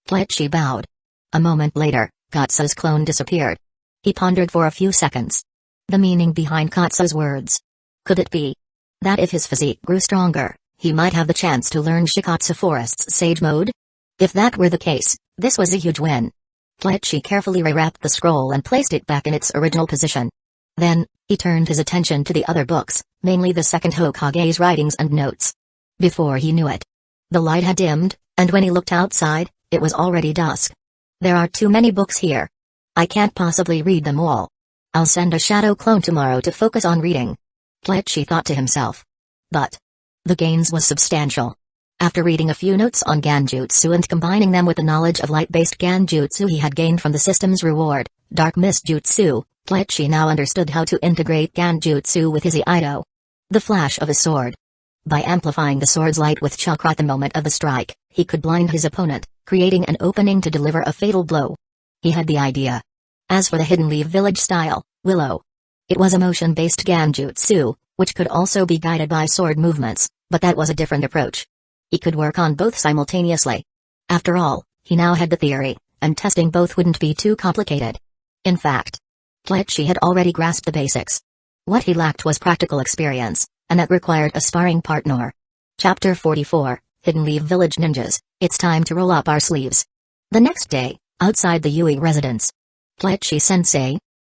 Kleichi bowed. A moment later, Katsu's clone disappeared. He pondered for a few seconds. The meaning behind Katsu's words. Could it be that if his physique grew stronger, he might have the chance to learn Shikatsu Forest's sage mode? If that were the case, this was a huge win. Kleichi carefully rewrapped the scroll and placed it back in its original position. Then, he turned his attention to the other books, mainly the second Hokage's writings and notes. Before he knew it, the light had dimmed, and when he looked outside, it was already dusk. There are too many books here. I can't possibly read them all. I'll send a shadow clone tomorrow to focus on reading. Kleichi thought to himself. But the gains was substantial. After reading a few notes on Ganjutsu and combining them with the knowledge of light-based Ganjutsu he had gained from the system's reward, Dark Mist Jutsu, Kleichi now understood how to integrate Ganjutsu with his Iaido. The flash of a sword. By amplifying the sword's light with Chakra at the moment of the strike, he could blind his opponent, creating an opening to deliver a fatal blow. He had the idea. As for the Hidden Leaf Village style, Willow. It was a motion-based Ganjutsu, which could also be guided by sword movements, but that was a different approach. He could work on both simultaneously. After all, he now had the theory, and testing both wouldn't be too complicated. In fact, Kleichi had already grasped the basics. What he lacked was practical experience, and that required a sparring partner. Chapter 44, Hidden Leaf Village Ninjas, it's time to roll up our sleeves. The next day, outside the Yui residence. Kleichi-sensei?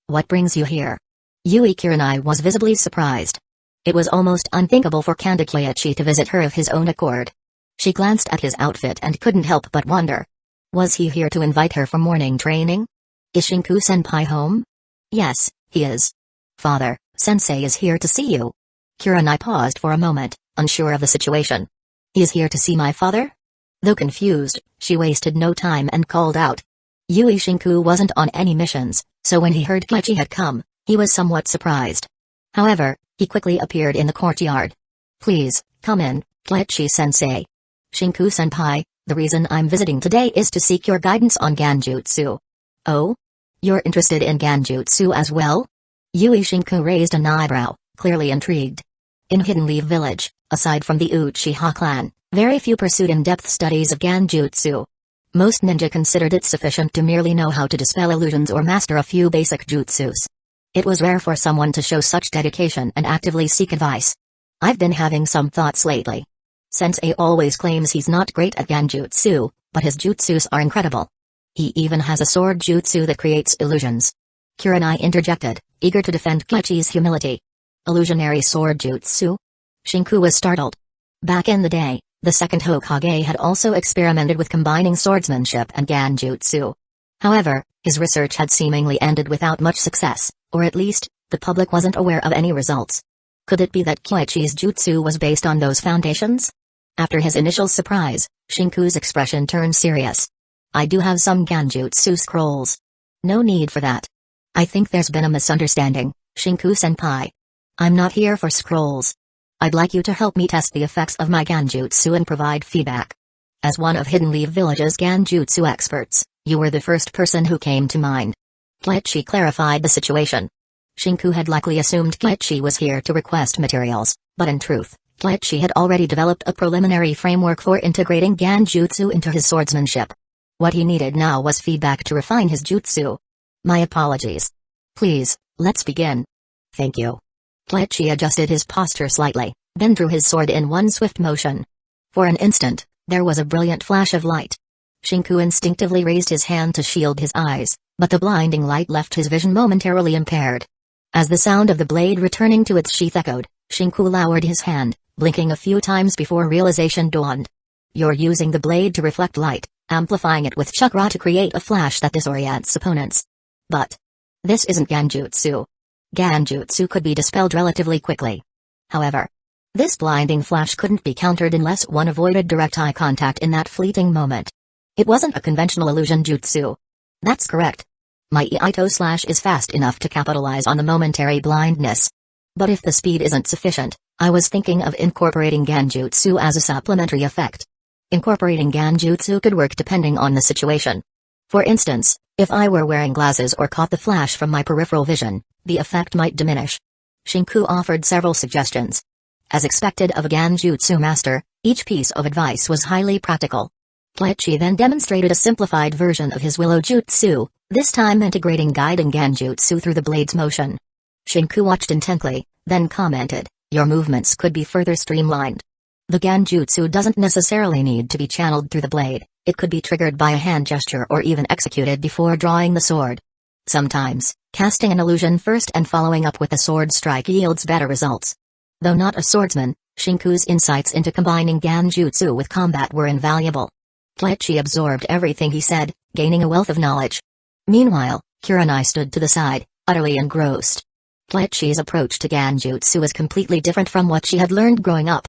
What brings you here? Yui Kurenai was visibly surprised. It was almost unthinkable for Kanda Kleichi to visit her of his own accord. She glanced at his outfit and couldn't help but wonder. Was he here to invite her for morning training? Is Shinku-senpai home? Yes, he is. Father, sensei is here to see you. Kurenai paused for a moment, unsure of the situation. He is here to see my father? Though confused, she wasted no time and called out. Yui Shinku wasn't on any missions, so when he heard Kleichi had come, he was somewhat surprised. However, he quickly appeared in the courtyard. Please, come in, Kleichi-sensei. Shinku-senpai, the reason I'm visiting today is to seek your guidance on Ganjutsu. Oh? You're interested in Ganjutsu as well? Yui Shinku raised an eyebrow, clearly intrigued. In Hidden Leaf Village, aside from the Uchiha clan, very few pursued in-depth studies of Ganjutsu. Most ninja considered it sufficient to merely know how to dispel illusions or master a few basic jutsus. It was rare for someone to show such dedication and actively seek advice. I've been having some thoughts lately. Sensei always claims he's not great at genjutsu, but his jutsus are incredible. He even has a sword jutsu that creates illusions. Kurenai interjected, eager to defend Keiichi's humility. Illusionary sword jutsu? Shinku was startled. Back in the day, the second Hokage had also experimented with combining swordsmanship and genjutsu. However, his research had seemingly ended without much success, or at least, the public wasn't aware of any results. Could it be that Keiichi's jutsu was based on those foundations? After his initial surprise, Shinku's expression turned serious. I do have some genjutsu scrolls. No need for that. I think there's been a misunderstanding, Shinku-senpai. I'm not here for scrolls. I'd like you to help me test the effects of my genjutsu and provide feedback. As one of Hidden Leaf Village's genjutsu experts, you were the first person who came to mind. Keiichi clarified the situation. Shinku had likely assumed Keiichi was here to request materials, but in truth, Keiichi had already developed a preliminary framework for integrating genjutsu into his swordsmanship. What he needed now was feedback to refine his jutsu. My apologies. Please, let's begin. Thank you. Keiichi adjusted his posture slightly, then drew his sword in one swift motion. For an instant, there was a brilliant flash of light. Shinku instinctively raised his hand to shield his eyes, but the blinding light left his vision momentarily impaired. As the sound of the blade returning to its sheath echoed, Shinku lowered his hand, blinking a few times before realization dawned. You're using the blade to reflect light, amplifying it with chakra to create a flash that disorients opponents. But this isn't genjutsu. Genjutsu could be dispelled relatively quickly. However, this blinding flash couldn't be countered unless one avoided direct eye contact in that fleeting moment. It wasn't a conventional illusion jutsu. That's correct. My Iaito slash is fast enough to capitalize on the momentary blindness. But if the speed isn't sufficient, I was thinking of incorporating genjutsu as a supplementary effect. Incorporating genjutsu could work depending on the situation. For instance, if I were wearing glasses or caught the flash from my peripheral vision, the effect might diminish. Shinku offered several suggestions. As expected of a genjutsu master, each piece of advice was highly practical. Keiichi then demonstrated a simplified version of his willow jutsu, this time integrating guiding genjutsu through the blade's motion. Shinku watched intently, then commented, your movements could be further streamlined. The genjutsu doesn't necessarily need to be channeled through the blade, it could be triggered by a hand gesture or even executed before drawing the sword. Sometimes, casting an illusion first and following up with a sword strike yields better results. Though not a swordsman, Shinku's insights into combining genjutsu with combat were invaluable. Keiichi absorbed everything he said, gaining a wealth of knowledge. Meanwhile, Kurenai stood to the side, utterly engrossed. Keiichi's approach to genjutsu was completely different from what she had learned growing up.